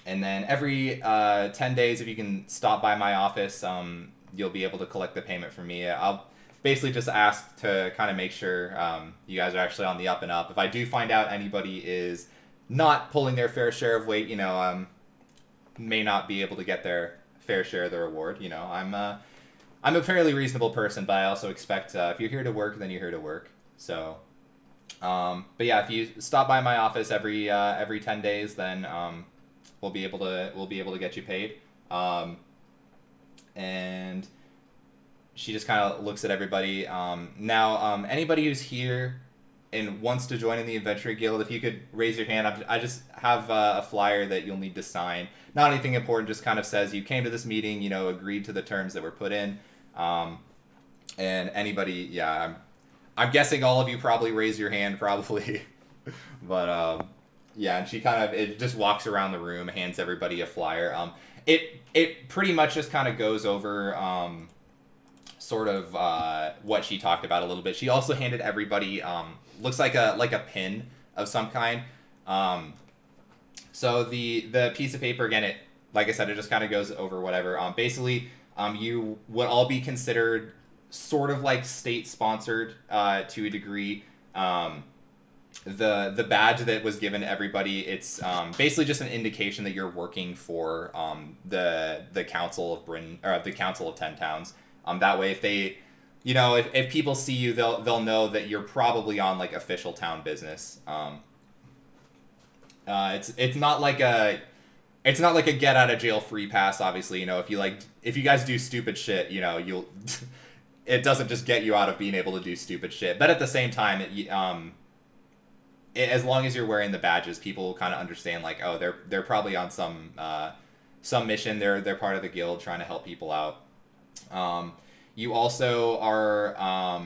[SPEAKER 1] And then every 10 days, if you can stop by my office, you'll be able to collect the payment from me. I'll basically just ask to kind of make sure you guys are actually on the up and up. If I do find out anybody is not pulling their fair share of weight, may not be able to get their fair share of the reward. I'm a fairly reasonable person, but I also expect if you're here to work, then you're here to work. So, but yeah, if you stop by my office every 10 days, then we'll be able to get you paid. And she just kind of looks at everybody. Now, anybody who's here and wants to join in the Adventuring Guild, if you could raise your hand. I just have a flyer that you'll need to sign. Not anything important, just kind of says you came to this meeting, agreed to the terms that were put in. And anybody, yeah, I'm guessing all of you probably raise your hand, probably. But, yeah, and she it just walks around the room, hands everybody a flyer. It pretty much just kind of goes over sort of what she talked about a little bit. She also handed everybody looks like a pin of some kind. So the piece of paper, again, like I said, it just kind of goes over whatever. Basically, you would all be considered sort of like state sponsored to a degree. The badge that was given to everybody, it's basically just an indication that you're working for the Council of Britain, or the Council of 10 Towns. That way, if they, if people see you, they'll know that you're probably on like official town business. It's not like a get out of jail free pass. Obviously, if you guys do stupid shit, you'll it doesn't just get you out of being able to do stupid shit. But at the same time, as long as you're wearing the badges, people kind of understand like, oh, they're probably on some mission. They're part of the guild trying to help people out. You also are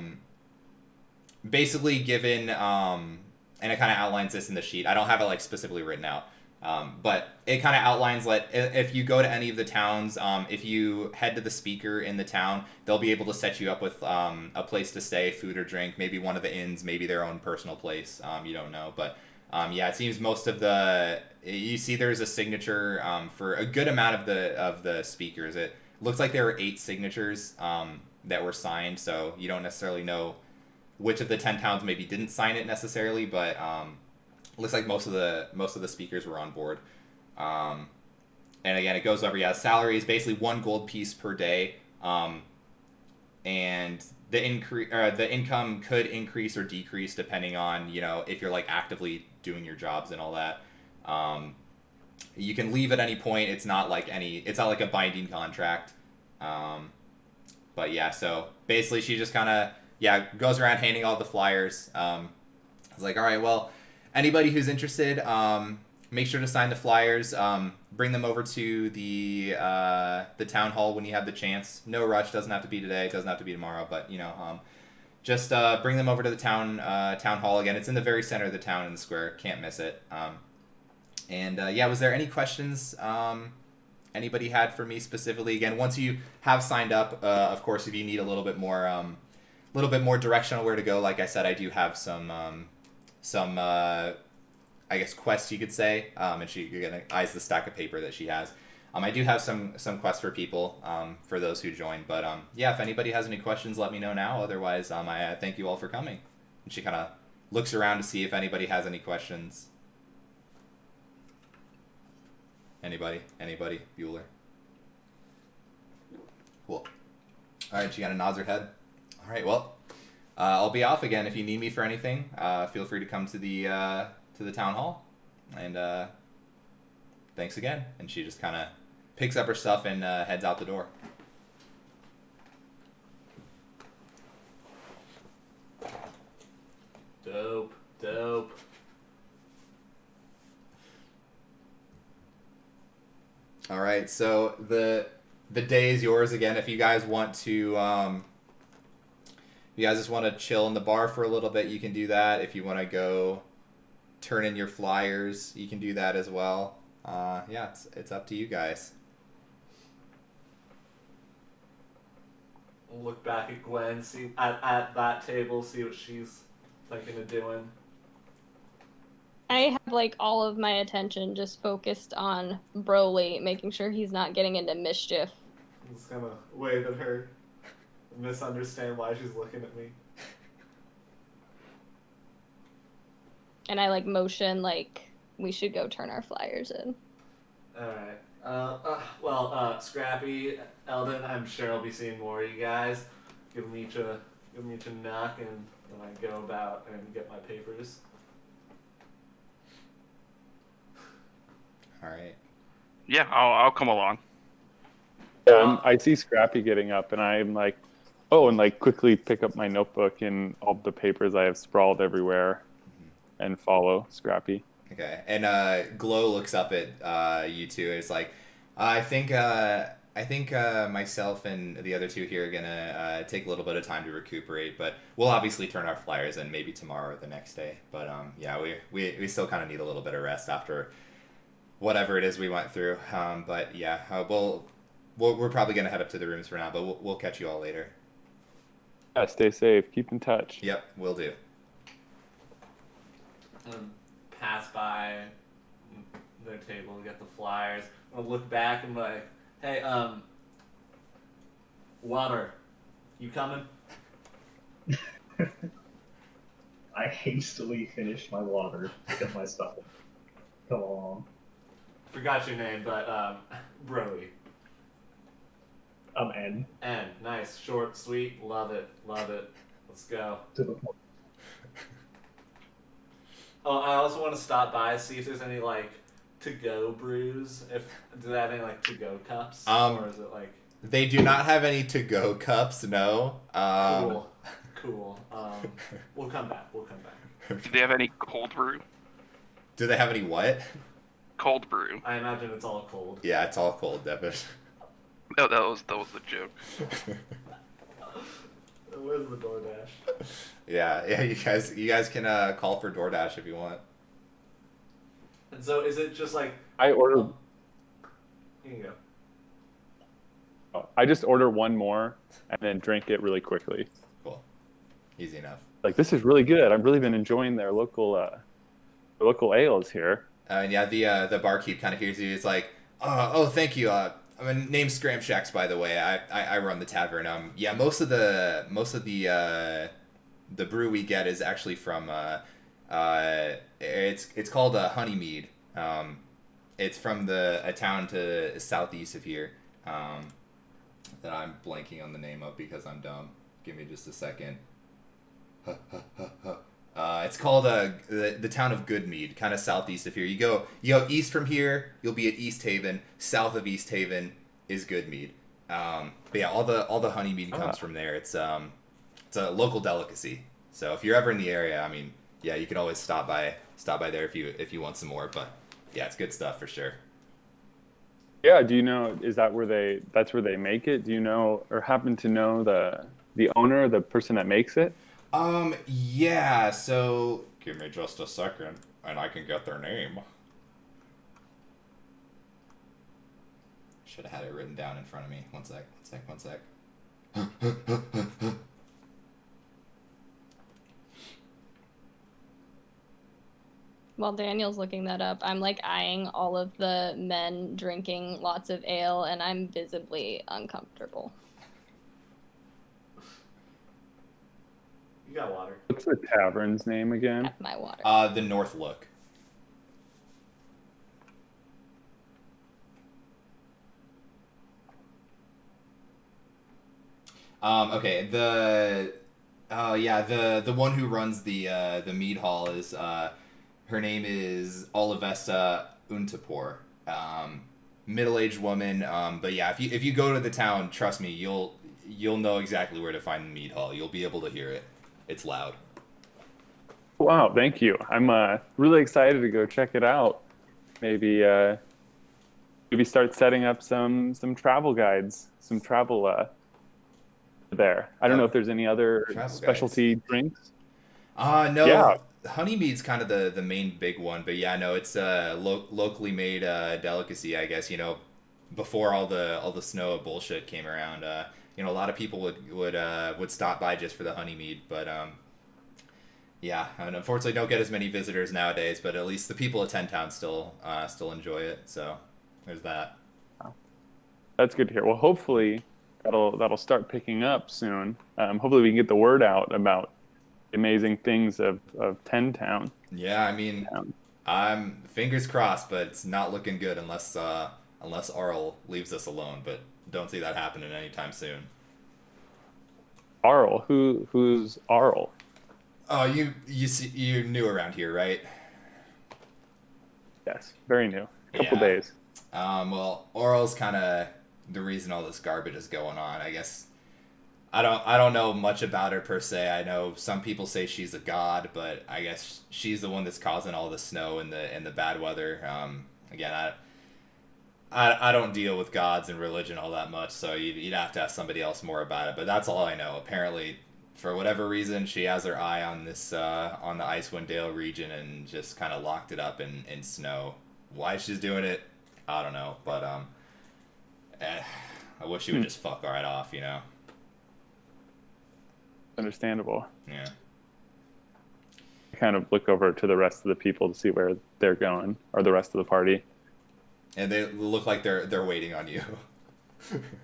[SPEAKER 1] basically given, and it kind of outlines this in the sheet. I don't have it like specifically written out, but it kind of outlines like if you go to any of the towns, if you head to the speaker in the town, they'll be able to set you up with a place to stay, food or drink, maybe one of the inns, maybe their own personal place. You don't know, but yeah, it seems most of you see there's a signature for a good amount of the speakers. It looks like there were 8 signatures that were signed, so you don't necessarily know which of the 10 towns maybe didn't sign it necessarily, but looks like most of the speakers were on board. And again, it goes over. Yeah, salary is basically 1 gold piece per day, and the income could increase or decrease depending on if you're like actively doing your jobs and all that. You can leave at any point. It's not like a binding contract. But yeah, so basically she just kind of goes around handing all the flyers. It's like, all right, well, anybody who's interested, make sure to sign the flyers. Bring them over to the town hall when you have the chance. No rush. Doesn't have to be today. Doesn't have to be tomorrow. But just bring them over to the town hall. Again, it's in the very center of the town in the square. Can't miss it. Was there any questions anybody had for me specifically? Again, once you have signed up, of course, if you need a little bit more direction on where to go, like I said, I do have some I guess quests you could say, and she eyes the stack of paper that she has. I do have some quests for people, for those who join, but yeah, if anybody has any questions, let me know now. Otherwise, I thank you all for coming. And she kind of looks around to see if anybody has any questions. Anybody? Bueller? Cool. All right, she kind of nods her head. All right, well, I'll be off again. If you need me for anything, feel free to come to the town hall. And thanks again. And she just kind of picks up her stuff and heads out the door.
[SPEAKER 2] Dope.
[SPEAKER 1] All right, so the day is yours again. If you guys want to, if you guys just want to chill in the bar for a little bit, you can do that. If you want to go turn in your flyers, you can do that as well. Yeah, it's up to you guys.
[SPEAKER 2] We'll look back at Gwen, see at that table, see what she's thinking of doing.
[SPEAKER 3] I have like all of my attention just focused on Broly, making sure he's not getting into mischief.
[SPEAKER 2] I'm just gonna wave at her, misunderstand why she's looking at me.
[SPEAKER 3] And I like motion like we should go turn our flyers in.
[SPEAKER 2] Alright. Scrappy, Eldon, I'm sure I'll be seeing more of you guys. Give them each a knock, and then I go about and get my papers.
[SPEAKER 1] All right.
[SPEAKER 5] Yeah, I'll come along.
[SPEAKER 6] Yeah, I see Scrappy getting up, and I'm like, oh, and like quickly pick up my notebook and all the papers I have sprawled everywhere, and follow Scrappy.
[SPEAKER 1] Okay. And Glow looks up at you two. And it's like, I think myself and the other two here are gonna take a little bit of time to recuperate, but we'll obviously turn our flyers in maybe tomorrow or the next day. But yeah, we still kind of need a little bit of rest after whatever it is we went through. But yeah, we're probably gonna head up to the rooms for now, but we'll catch you all later.
[SPEAKER 6] Yeah, stay safe. Keep in touch.
[SPEAKER 1] Yep, we'll do.
[SPEAKER 2] Pass by their table, get the flyers. I'll look back and be like, hey, Water, you coming?
[SPEAKER 4] I hastily finished my water to get my stuff. Come along.
[SPEAKER 2] Forgot your name, but Broly.
[SPEAKER 4] N.
[SPEAKER 2] N. Nice, short, sweet, love it. Let's go.
[SPEAKER 4] To the point.
[SPEAKER 2] Oh, I also want to stop by, see if there's any like to-go brews. Do they have any like to-go cups, or is it like?
[SPEAKER 1] They do not have any to-go cups. No.
[SPEAKER 2] Cool. We'll come back.
[SPEAKER 5] Do they have any cold brew?
[SPEAKER 1] Do they have any what?
[SPEAKER 5] Cold brew.
[SPEAKER 2] I imagine it's all cold.
[SPEAKER 1] Yeah, it's all cold, Devin.
[SPEAKER 5] No, that was the joke.
[SPEAKER 2] Where's the DoorDash?
[SPEAKER 1] Yeah. You guys can call for DoorDash if you want.
[SPEAKER 2] And so, is it just like
[SPEAKER 6] I order.
[SPEAKER 2] Here you go.
[SPEAKER 6] I just order one more and then drink it really quickly.
[SPEAKER 1] Cool. Easy enough.
[SPEAKER 6] Like, this is really good. I've really been enjoying their local ales here.
[SPEAKER 1] And yeah, the barkeep kind of hears you. It's like, oh, thank you. My name's Scramshax, by the way. I run the tavern. Yeah, most of the brew we get is actually from it's called Honeymead. It's from a town to southeast of here. That I'm blanking on the name of because I'm dumb. Give me just a second. It's called the town of Goodmead, kind of southeast of here. You go east from here, you'll be at East Haven. South of East Haven is Goodmead. But yeah, all the honeymead comes from there. It's a local delicacy. So if you're ever in the area, I mean, yeah, you can always stop by there if you want some more. But yeah, it's good stuff for sure.
[SPEAKER 6] Yeah, do you know? Is that that's where they make it? Do you know or happen to know the owner, the person that makes it?
[SPEAKER 1] Yeah, so give me just a second and I can get their name. Should have had it written down in front of me. One sec.
[SPEAKER 3] While Daniel's looking that up, I'm like eyeing all of the men drinking lots of ale, and I'm visibly uncomfortable.
[SPEAKER 2] You got water.
[SPEAKER 6] What's the tavern's name again?
[SPEAKER 3] That's my water.
[SPEAKER 1] The North Look. Okay, the one who runs the mead hall is her name is Olivesta Untapor. Middle-aged woman, but yeah, if you go to the town, trust me, you'll know exactly where to find the mead hall. You'll be able to hear it. It's loud.
[SPEAKER 6] Wow, thank you. I'm really excited to go check it out. Maybe start setting up some travel guides, some travel there. I don't know if there's any other specialty drinks.
[SPEAKER 1] No.
[SPEAKER 6] Yeah.
[SPEAKER 1] Honeymead's kind of the main big one, but yeah, no, it's locally made delicacy, I guess. Before all the snow bullshit came around, a lot of people would stop by just for the honeymead, but Yeah, and unfortunately don't get as many visitors nowadays, but at least the people of Ten Town still enjoy it. So there's that.
[SPEAKER 6] That's good to hear. Well, hopefully that'll start picking up soon. Hopefully we can get the word out about the amazing things of Ten Town.
[SPEAKER 1] Yeah, I mean,
[SPEAKER 6] Um,
[SPEAKER 1] I'm fingers crossed, but it's not looking good unless Arl leaves us alone. But don't see that happening anytime soon.
[SPEAKER 6] Arl, who's Arl?
[SPEAKER 1] Oh, you're new around here, right?
[SPEAKER 6] Yes, very new. Couple
[SPEAKER 1] Yeah.
[SPEAKER 6] days.
[SPEAKER 1] Well, Oral's kind of the reason all this garbage is going on. I guess I don't know much about her per se. I know some people say she's a god, but I guess she's the one that's causing all the snow and the bad weather. Again, I don't deal with gods and religion all that much, so you'd have to ask somebody else more about it. But that's all I know. Apparently, for whatever reason, she has her eye on this on the Icewind Dale region and just kind of locked it up in snow. Why she's doing it, I don't know. But I wish she would just fuck right off, you know.
[SPEAKER 6] Understandable.
[SPEAKER 1] Yeah.
[SPEAKER 6] I kind of look over to the rest of the people to see where they're going, or the rest of the party.
[SPEAKER 1] And they look like they're waiting on you.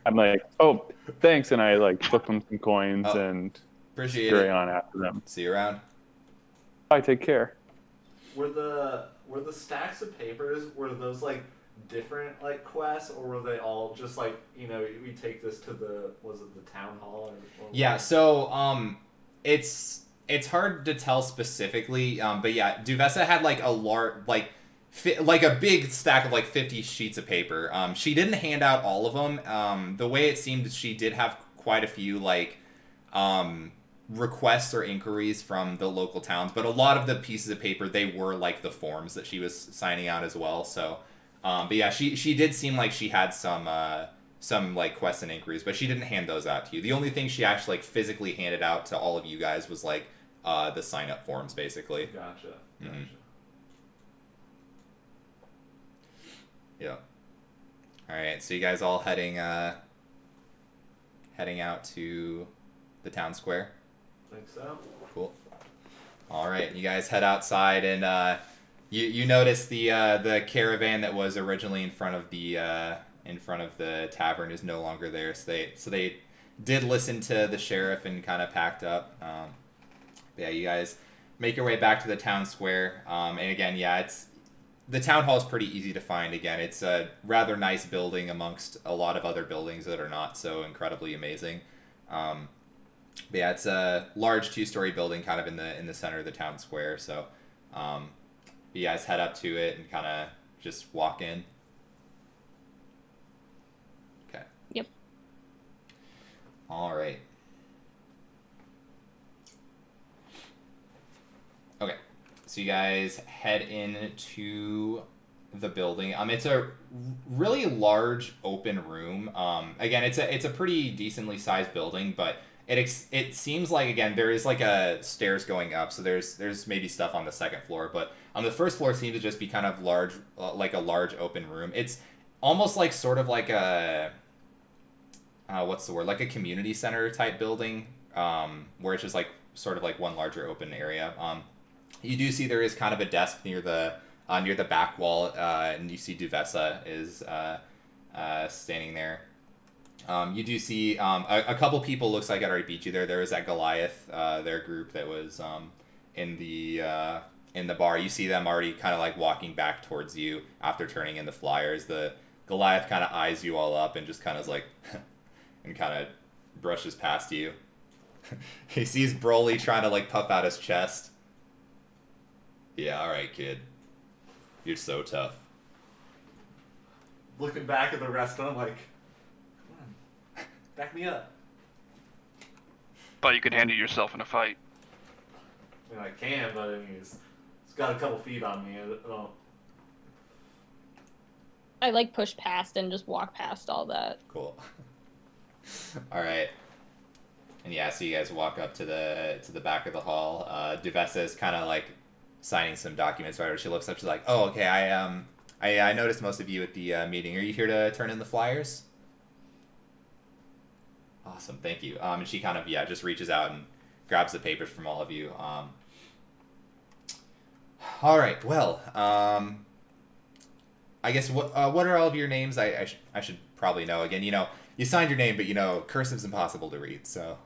[SPEAKER 6] I'm like, oh, thanks, and I like flip them some coins
[SPEAKER 1] Oh,
[SPEAKER 6] and
[SPEAKER 1] Appreciate
[SPEAKER 6] scurry
[SPEAKER 1] it.
[SPEAKER 6] on after them.
[SPEAKER 1] See you around.
[SPEAKER 6] Bye, take care.
[SPEAKER 2] Were the stacks of papers, were those like different like quests, or were they all just like, you know, we take this to the town hall or
[SPEAKER 1] Yeah, so it's hard to tell specifically, but yeah, Duvessa had like a like a big stack of like 50 sheets of paper. She didn't hand out all of them. The way it seemed, she did have quite a few like requests or inquiries from the local towns, but a lot of the pieces of paper, they were like the forms that she was signing out as well. So, but yeah, she did seem like she had some like quests and inquiries, but she didn't hand those out to you. The only thing she actually like physically handed out to all of you guys was like the sign up forms, basically.
[SPEAKER 2] Gotcha.
[SPEAKER 1] Mhm. Yeah. All right, so you guys all heading out to the town square.
[SPEAKER 2] Think so.
[SPEAKER 1] Cool. All right, you guys head outside, and you notice the caravan that was originally in front of the tavern is no longer there. So they did listen to the sheriff and kind of packed up. Yeah, you guys make your way back to the town square, and again, yeah, the town hall is pretty easy to find. Again, it's a rather nice building amongst a lot of other buildings that are not so incredibly amazing. But yeah, it's a large 2-story building kind of in the center of the town square. So you guys head up to it and kind of just walk in. Okay.
[SPEAKER 3] Yep.
[SPEAKER 1] All right. Okay. So you guys head into the building. It's a really large open room. Again, it's a pretty decently sized building, but it seems like, again, there is like a stairs going up, so there's maybe stuff on the second floor, but on the first floor seems to just be kind of large, like a large open room. It's almost like sort of like a what's the word, like a community center type building, where it's just like sort of like one larger open area. You do see there is kind of a desk near the back wall, and you see Duvessa is standing there. You do see a couple people, looks like, had already beat you there. There was that Goliath, their group that was in the bar. You see them already kind of like walking back towards you after turning in the flyers. The Goliath kind of eyes you all up and just kind of like and kind of brushes past you. He sees Broly trying to like puff out his chest. Yeah, all right, kid. You're so tough.
[SPEAKER 2] Looking back at the rest of them, like, come on, back me up.
[SPEAKER 5] But you could handle yourself in a fight.
[SPEAKER 2] I mean, I can, but I mean, he's got a couple feet on me. I don't.
[SPEAKER 3] I like push past and just walk past all that.
[SPEAKER 1] Cool. All right. And yeah, so you guys walk up to the back of the hall. Duvessa is kind of like signing some documents. Right? She looks up. She's like, "Oh, okay. I noticed most of you at the meeting. Are you here to turn in the flyers?" Awesome, thank you. And she kind of just reaches out and grabs the papers from all of you. All right. Well, I guess what are all of your names? I should probably know. Again, you signed your name, but cursive's impossible to read. So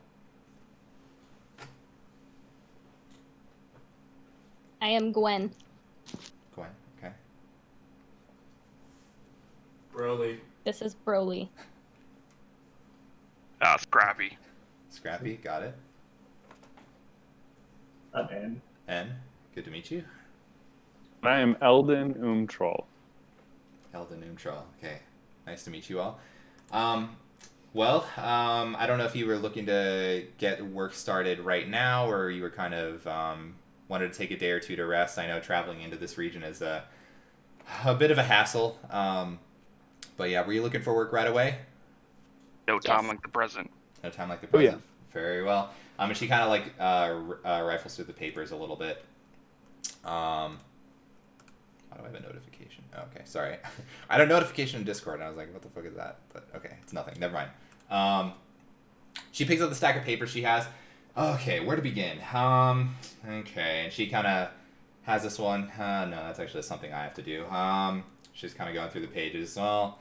[SPEAKER 3] I am Gwen.
[SPEAKER 1] Gwen. Okay.
[SPEAKER 2] Broly.
[SPEAKER 3] This is Broly.
[SPEAKER 5] Scrappy.
[SPEAKER 1] Scrappy. Got it.
[SPEAKER 4] I'm in.
[SPEAKER 1] N. Good to meet you.
[SPEAKER 6] I am Eldon Umtroll.
[SPEAKER 1] Eldon Neutral. Okay. Nice to meet you all. I don't know if you were looking to get work started right now, or you were kind of wanted to take a day or two to rest. I know traveling into this region is a bit of a hassle. But yeah, were you looking for work right away?
[SPEAKER 5] No time
[SPEAKER 3] Yes.
[SPEAKER 5] like the present.
[SPEAKER 1] No time like the
[SPEAKER 6] Oh, yeah.
[SPEAKER 1] present. Very well. And she kind of rifles through the papers a little bit. Why do I have a notification? Oh, okay, sorry. I had a notification in Discord, and I was like, what the fuck is that? But okay, it's nothing. Never mind. She picks up the stack of papers she has. Okay, where to begin? Okay, and she kind of has this one. No, that's actually something I have to do. She's kind of going through the pages. Well,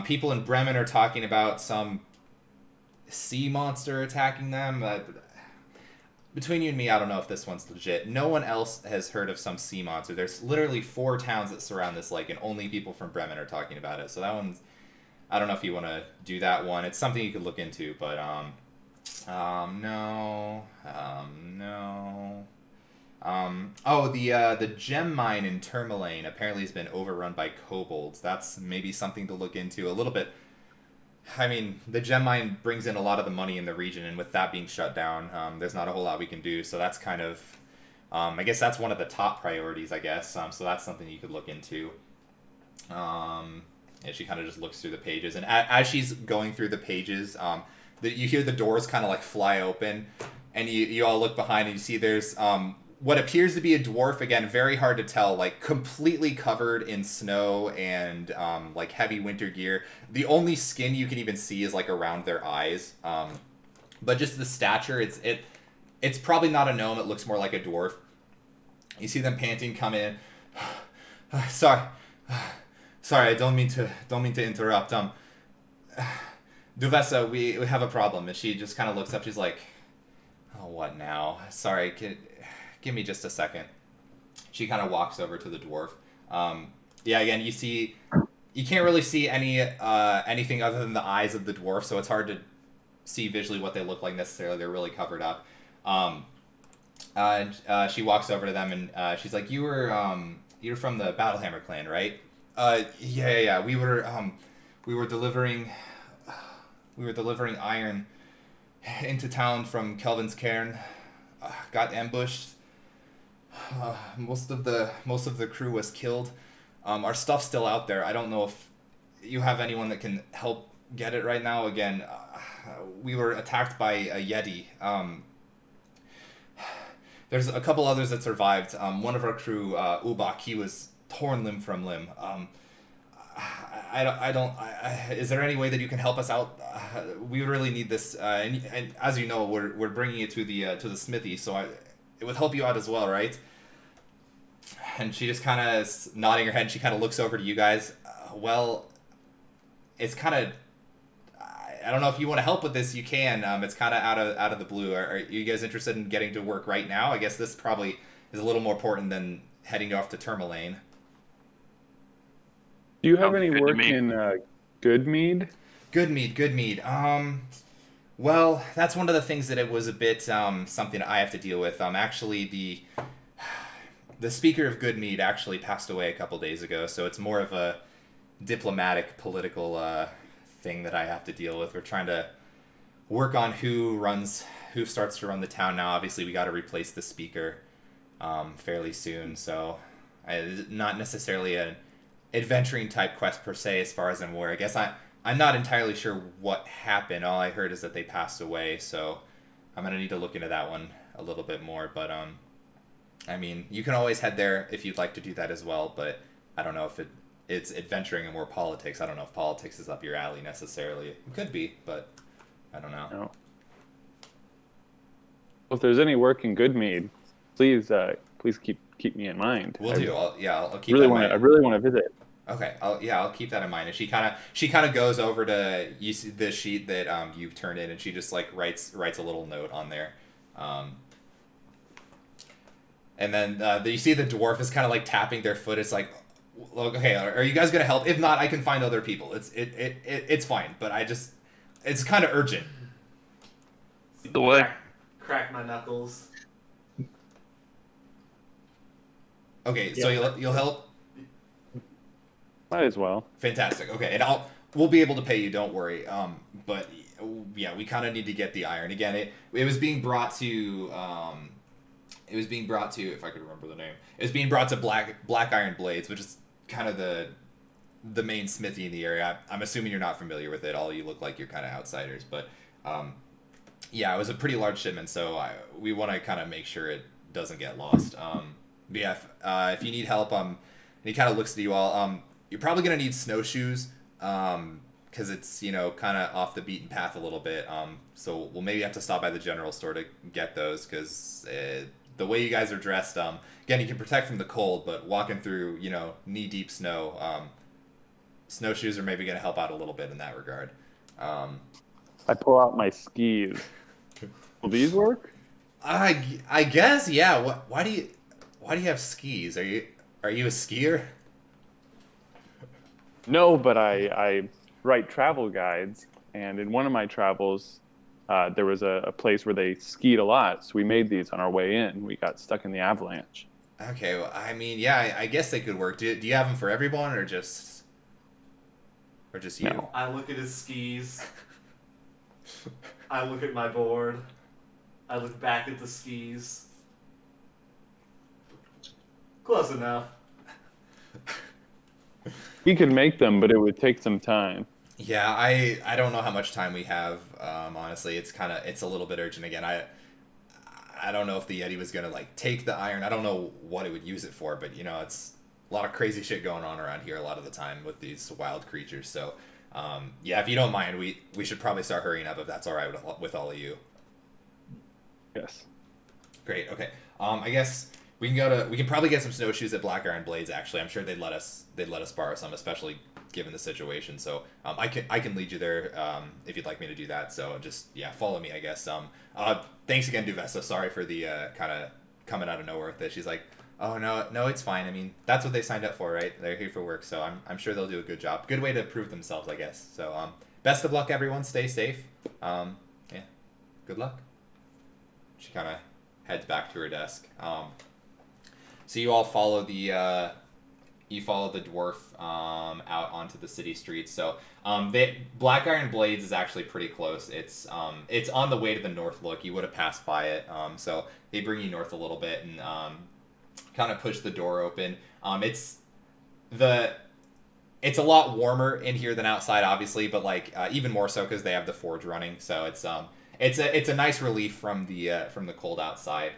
[SPEAKER 1] people in Bremen are talking about some sea monster attacking them. Between you and me, I don't know if this one's legit. No one else has heard of some sea monster. There's literally 4 towns that surround this lake, and only people from Bremen are talking about it. So that one's... I don't know if you want to do that one. It's something you could look into, but, no. The gem mine in Tourmaline apparently has been overrun by kobolds. That's maybe something to look into a little bit. I mean, the gem mine brings in a lot of the money in the region, and with that being shut down, there's not a whole lot we can do. So that's kind of, I guess that's one of the top priorities, I guess. So that's something you could look into. And she kind of just looks through the pages, and as she's going through the pages, you hear the doors kind of like fly open, and you all look behind, and you see there's what appears to be a dwarf, again, very hard to tell, like completely covered in snow and like heavy winter gear. The only skin you can even see is like around their eyes. But just the stature, it's probably not a gnome. It looks more like a dwarf. You see them panting, come in. Sorry, I don't mean to interrupt. Duvessa, we have a problem. And she just kind of looks up. She's like, oh, what now? Sorry, give me just a second. She kind of walks over to the dwarf. Again, you can't really see anything other than the eyes of the dwarf, so it's hard to see visually what they look like necessarily. They're really covered up. She walks over to them, and she's like, you're from the Battlehammer clan, right? Yeah. We were delivering iron into town from Kelvin's cairn. Got ambushed. Most of the crew was killed. Our stuff's still out there. I don't know if you have anyone that can help get it right now. Again, we were attacked by a Yeti. There's a couple others that survived. One of our crew, Ubak, he was torn limb from limb. Is there any way that you can help us out? We really need this. And as you know, we're bringing it to the smithy, so it would help you out as well, right? And she just kind of nodding her head. She kind of looks over to you guys. It's kind of... I don't know if you want to help with this. You can. It's kind of out of the blue. Are you guys interested in getting to work right now? I guess this probably is a little more important than heading off to Tourmaline.
[SPEAKER 6] Do you have
[SPEAKER 5] Sounds
[SPEAKER 6] any
[SPEAKER 5] good to
[SPEAKER 6] work
[SPEAKER 5] me.
[SPEAKER 6] in Goodmead?
[SPEAKER 1] Goodmead. Well, that's one of the things that it was a bit something I have to deal with. Actually, the speaker of Goodmead actually passed away a couple days ago, so it's more of a diplomatic, political thing that I have to deal with. We're trying to work on who starts to run the town now. Obviously, we got to replace the speaker fairly soon, so not necessarily an adventuring type quest per se, as far as I'm aware. I guess I'm not entirely sure what happened. All I heard is that they passed away, so I'm gonna need to look into that one a little bit more. But I mean, you can always head there if you'd like to do that as well. But I don't know if it's adventuring and more politics. I don't know if politics is up your alley necessarily. It could be, but I don't know.
[SPEAKER 6] No. Well, if there's any work in Goodmead, please keep keep me in mind.
[SPEAKER 1] We'll do. I'll keep
[SPEAKER 6] really
[SPEAKER 1] that in
[SPEAKER 6] want
[SPEAKER 1] mind.
[SPEAKER 6] to. I really want to visit.
[SPEAKER 1] Okay, I'll keep that in mind. And she kind of goes over to you see the sheet that you've turned in, and she just like writes a little note on there, and then you see the dwarf is kind of like tapping their foot. It's like, okay, are you guys gonna help? If not, I can find other people. It's fine, but it's kind of urgent.
[SPEAKER 5] The way.
[SPEAKER 2] Crack my knuckles.
[SPEAKER 1] Okay, so you'll help.
[SPEAKER 6] Might as well.
[SPEAKER 1] Fantastic. Okay, and we'll be able to pay you. Don't worry. But yeah, we kind of need to get the iron again. It was being brought to if I could remember the name. It was being brought to Black Iron Blades, which is kind of the main smithy in the area. I'm assuming you're not familiar with it. All you look like you're kind of outsiders, but yeah, it was a pretty large shipment, so we want to kind of make sure it doesn't get lost. But yeah, if you need help, and he kind of looks at you all. You're probably gonna need snowshoes, because it's kind of off the beaten path a little bit. So we'll maybe have to stop by the general store to get those, because the way you guys are dressed, again, you can protect from the cold, but walking through knee deep snow, snowshoes are maybe gonna help out a little bit in that regard.
[SPEAKER 6] I pull out my skis. Will these work?
[SPEAKER 1] I guess, yeah. Why do you have skis? Are you a skier?
[SPEAKER 6] No, but I write travel guides, and in one of my travels, there was a place where they skied a lot, so we made these on our way in. We got stuck in the avalanche.
[SPEAKER 1] Okay, well, I mean, yeah, I guess they could work. Do you have them for everyone, or just you?
[SPEAKER 6] No.
[SPEAKER 2] I look at his skis. I look at my board. I look back at the skis. Close enough.
[SPEAKER 6] He could make them, but it would take some time.
[SPEAKER 1] Yeah, I don't know how much time we have. Honestly, it's a little bit urgent again. I don't know if the Yeti was gonna like take the iron. I don't know what it would use it for, but it's a lot of crazy shit going on around here a lot of the time with these wild creatures. So yeah, if you don't mind, we should probably start hurrying up if that's all right with all of you.
[SPEAKER 6] Yes.
[SPEAKER 1] Great. Okay. I guess we can probably get some snowshoes at Black Iron Blades. Actually, I'm sure they'd let us borrow some, especially given the situation. So I can lead you there if you'd like me to do that. So just follow me, I guess. Thanks again, Duvessa. Sorry for the kind of coming out of nowhere with this. She's like, oh no, it's fine. I mean, that's what they signed up for, right? They're here for work, so I'm sure they'll do a good job. Good way to prove themselves, I guess. So best of luck, everyone. Stay safe. Yeah, good luck. She kind of heads back to her desk. So you all follow the dwarf out onto the city streets. So Black Iron Blades is actually pretty close. It's on the way to the north. Look, you would have passed by it. So they bring you north a little bit and kind of push the door open. It's a lot warmer in here than outside, obviously, but like even more so because they have the forge running. So it's a nice relief from the cold outside.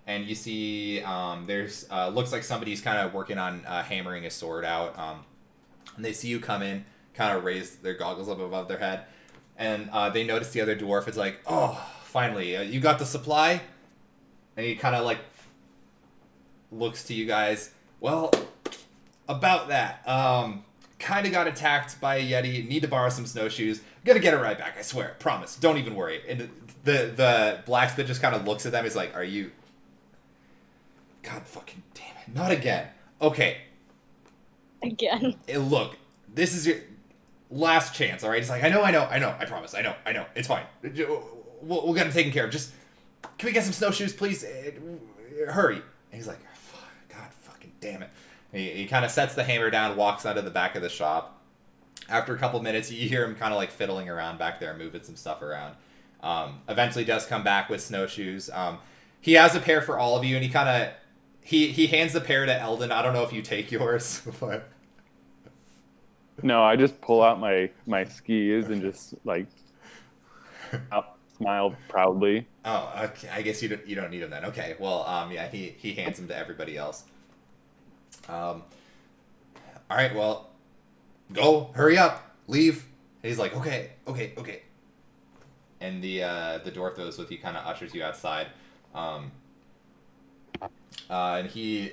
[SPEAKER 1] And you see there's looks like somebody's kind of working on hammering a sword out. And they see you come in, kind of raise their goggles up above their head, and they notice the other dwarf is like, oh, finally, you got the supply? And he kind of like looks to you guys. Well, about that. Kind of got attacked by a Yeti. Need to borrow some snowshoes. Gonna get it right back, I swear. Promise. Don't even worry. And the blacksmith just kind of looks at them. He's like, are you... God fucking damn it. Not again. Okay.
[SPEAKER 3] Again.
[SPEAKER 1] Look, this is your last chance, all right? It's like, I know. I promise. I know. It's fine. We'll get them taken care of. Just, can we get some snowshoes, please? Hurry. And he's like, God fucking damn it. He kind of sets the hammer down, walks out of the back of the shop. After a couple minutes, you hear him kind of like fiddling around back there, moving some stuff around. Eventually does come back with snowshoes. He has a pair for all of you, and he kind of... He hands the pair to Eldon. I don't know if you take yours, but...
[SPEAKER 6] No, I just pull out my skis and just like smile proudly.
[SPEAKER 1] Oh, okay. I guess you don't need them then. Okay. Well, yeah, he hands them to everybody else. All right. Well, go. Hurry up. Leave. And he's like, okay. And the dwarf that was with you kind of ushers you outside. And he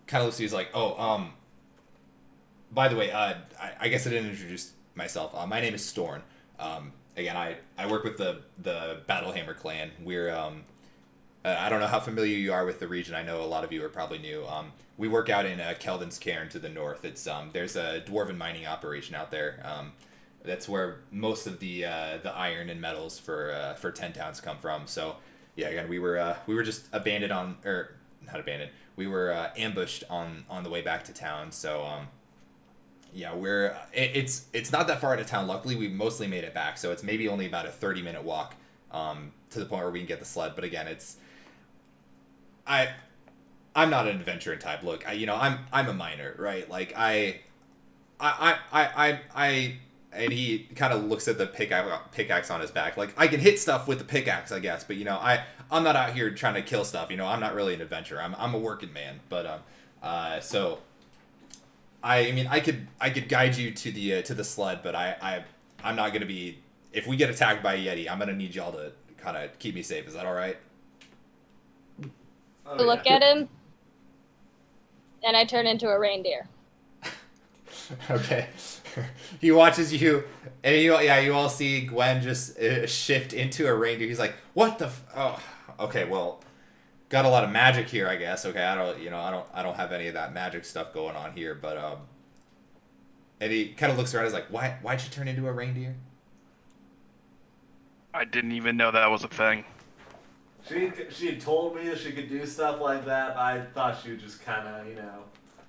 [SPEAKER 1] kind of looks at you, he's like, oh, by the way, I guess I didn't introduce myself. My name is Storn. Again, I work with the Battlehammer clan. We're I don't know how familiar you are with the region. I know a lot of you are probably new. We work out in Kelvin's Cairn to the north. It's there's a dwarven mining operation out there. That's where most of the iron and metals for 10 towns come from. So yeah, again, we were just abandoned on, or not abandoned. We were ambushed on the way back to town. So yeah, it's not that far out of town. Luckily, we mostly made it back. So it's maybe only about a 30-minute walk to the point where we can get the sled. But again, I'm not an adventuring type. Look, I'm a miner, right? Like and he kind of looks at the pickaxe on his back. Like, I can hit stuff with the pickaxe, I guess, but I'm not out here trying to kill stuff. I'm not really an adventurer. I'm a working man. But so I mean, I could guide you to the sled, but I'm not gonna be. If we get attacked by a Yeti, I'm gonna need y'all to kind of keep me safe. Is that all right?
[SPEAKER 2] Oh,
[SPEAKER 3] To look at him, and I turn into a reindeer.
[SPEAKER 1] Okay. He watches you, and you all see Gwen just shift into a reindeer. He's like, "What the? Oh, okay. Well, got a lot of magic here, I guess. Okay, I don't have any of that magic stuff going on here, but and he kind of looks around. He's like, why'd you turn into a reindeer?
[SPEAKER 5] I didn't even know that was a thing.
[SPEAKER 2] She had told me that she could do stuff like that. I thought she was just kind of,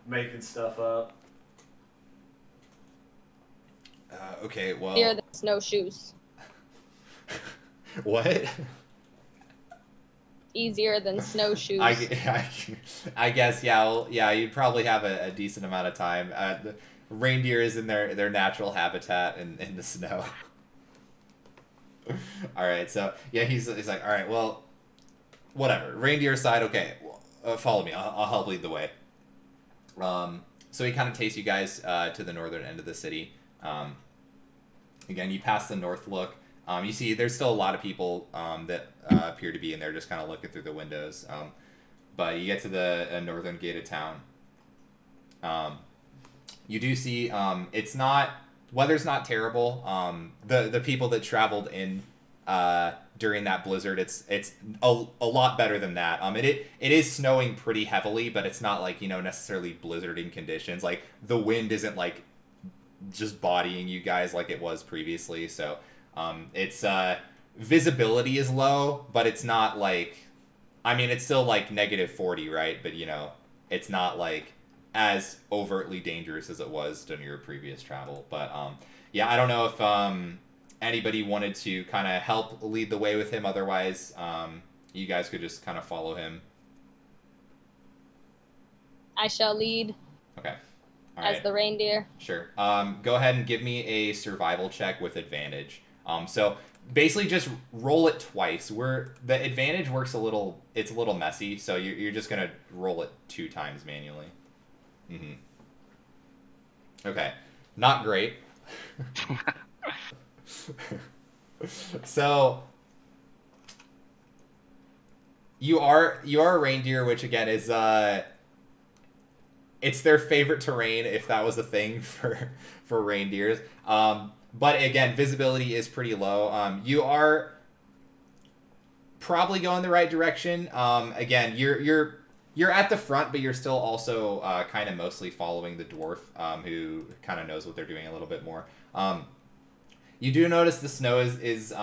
[SPEAKER 2] making stuff up.
[SPEAKER 1] Okay, well.
[SPEAKER 3] Easier than snowshoes.
[SPEAKER 1] What?
[SPEAKER 3] Easier than snowshoes.
[SPEAKER 1] I guess, yeah. Well, yeah, you'd probably have a decent amount of time. The reindeer is in their natural habitat in the snow. All right, so yeah, he's like, all right, well, whatever. Reindeer side, okay. Follow me. I'll help lead the way. So he kind of takes you guys to the northern end of the city. Again, you pass the North Look. You see there's still a lot of people that appear to be in there just kind of looking through the windows. But you get to the northern gate of town. You do see weather's not terrible. The people that traveled in during that blizzard, it's a lot better than that. It is snowing pretty heavily, but it's not like necessarily blizzarding conditions. Like the wind isn't like just bodying you guys like it was previously. So it's visibility is low, but it's not like, I mean, it's still like -40, right? But it's not like as overtly dangerous as it was during your previous travel. But yeah, I don't know if anybody wanted to kind of help lead the way with him. Otherwise, you guys could just kind of follow him.
[SPEAKER 3] I shall lead.
[SPEAKER 1] Okay. All
[SPEAKER 3] as
[SPEAKER 1] right.
[SPEAKER 3] the reindeer.
[SPEAKER 1] Sure. Go ahead and give me a survival check with advantage. So basically just roll it twice. The advantage works it's a little messy, so you're just gonna roll it 2 times manually. Mm-hmm. Okay. Not great. So you are a reindeer, which again is it's their favorite terrain, if that was a thing for reindeers. But again, visibility is pretty low. You are probably going the right direction. Again, you're at the front, but you're still also kind of mostly following the dwarf, who kind of knows what they're doing a little bit more. You do notice the snow is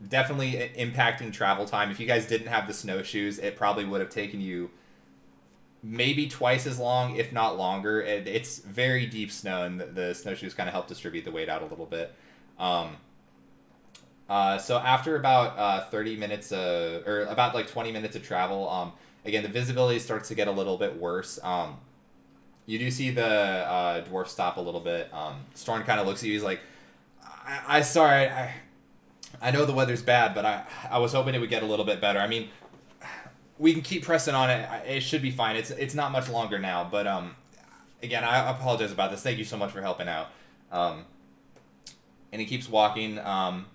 [SPEAKER 1] definitely impacting travel time. If you guys didn't have the snowshoes, it probably would have taken you maybe twice as long, if not longer. It's very deep snow, and the snowshoes kind of help distribute the weight out a little bit. So after about 30 minutes, or about like 20 minutes of travel, again, the visibility starts to get a little bit worse. You do see the dwarf stop a little bit. Storm kind of looks at you. He's like, sorry, I know the weather's bad, but I was hoping it would get a little bit better. I mean, we can keep pressing on it. It should be fine. It's not much longer now, but again, I apologize about this. Thank you so much for helping out. And he keeps walking. And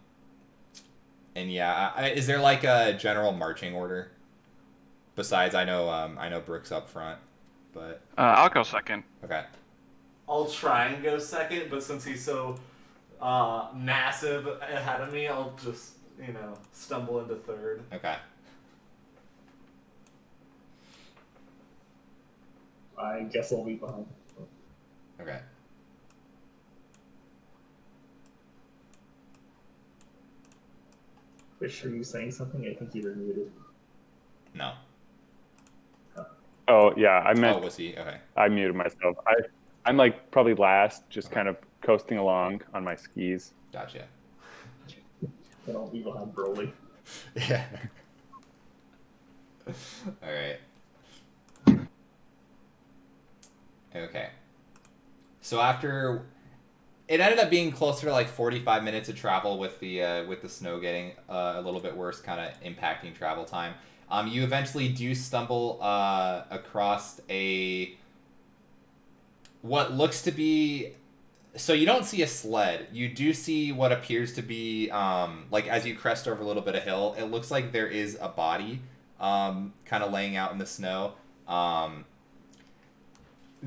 [SPEAKER 1] yeah, is there like a general marching order? Besides, I know Brooks up front, but
[SPEAKER 5] I'll go second.
[SPEAKER 1] okay.
[SPEAKER 2] I'll try and go second, but since he's so massive ahead of me, I'll just, stumble into third.
[SPEAKER 1] Okay.
[SPEAKER 4] I guess I'll be behind.
[SPEAKER 1] Okay.
[SPEAKER 4] Fish, are you saying something? I think you were muted.
[SPEAKER 1] No.
[SPEAKER 6] Oh yeah, I
[SPEAKER 1] Oh,
[SPEAKER 6] meant
[SPEAKER 1] was he? Okay.
[SPEAKER 6] I muted myself. I'm like probably last, just kind of coasting along on my skis.
[SPEAKER 1] Gotcha.
[SPEAKER 4] Then I'll be behind Broly.
[SPEAKER 1] Yeah. All right. Okay. So after it ended up being closer to like 45 minutes of travel with the snow getting a little bit worse, kind of impacting travel time. You eventually do stumble across what looks to be. So you don't see a sled. You do see what appears to be like as you crest over a little bit of hill. It looks like there is a body kind of laying out in the snow.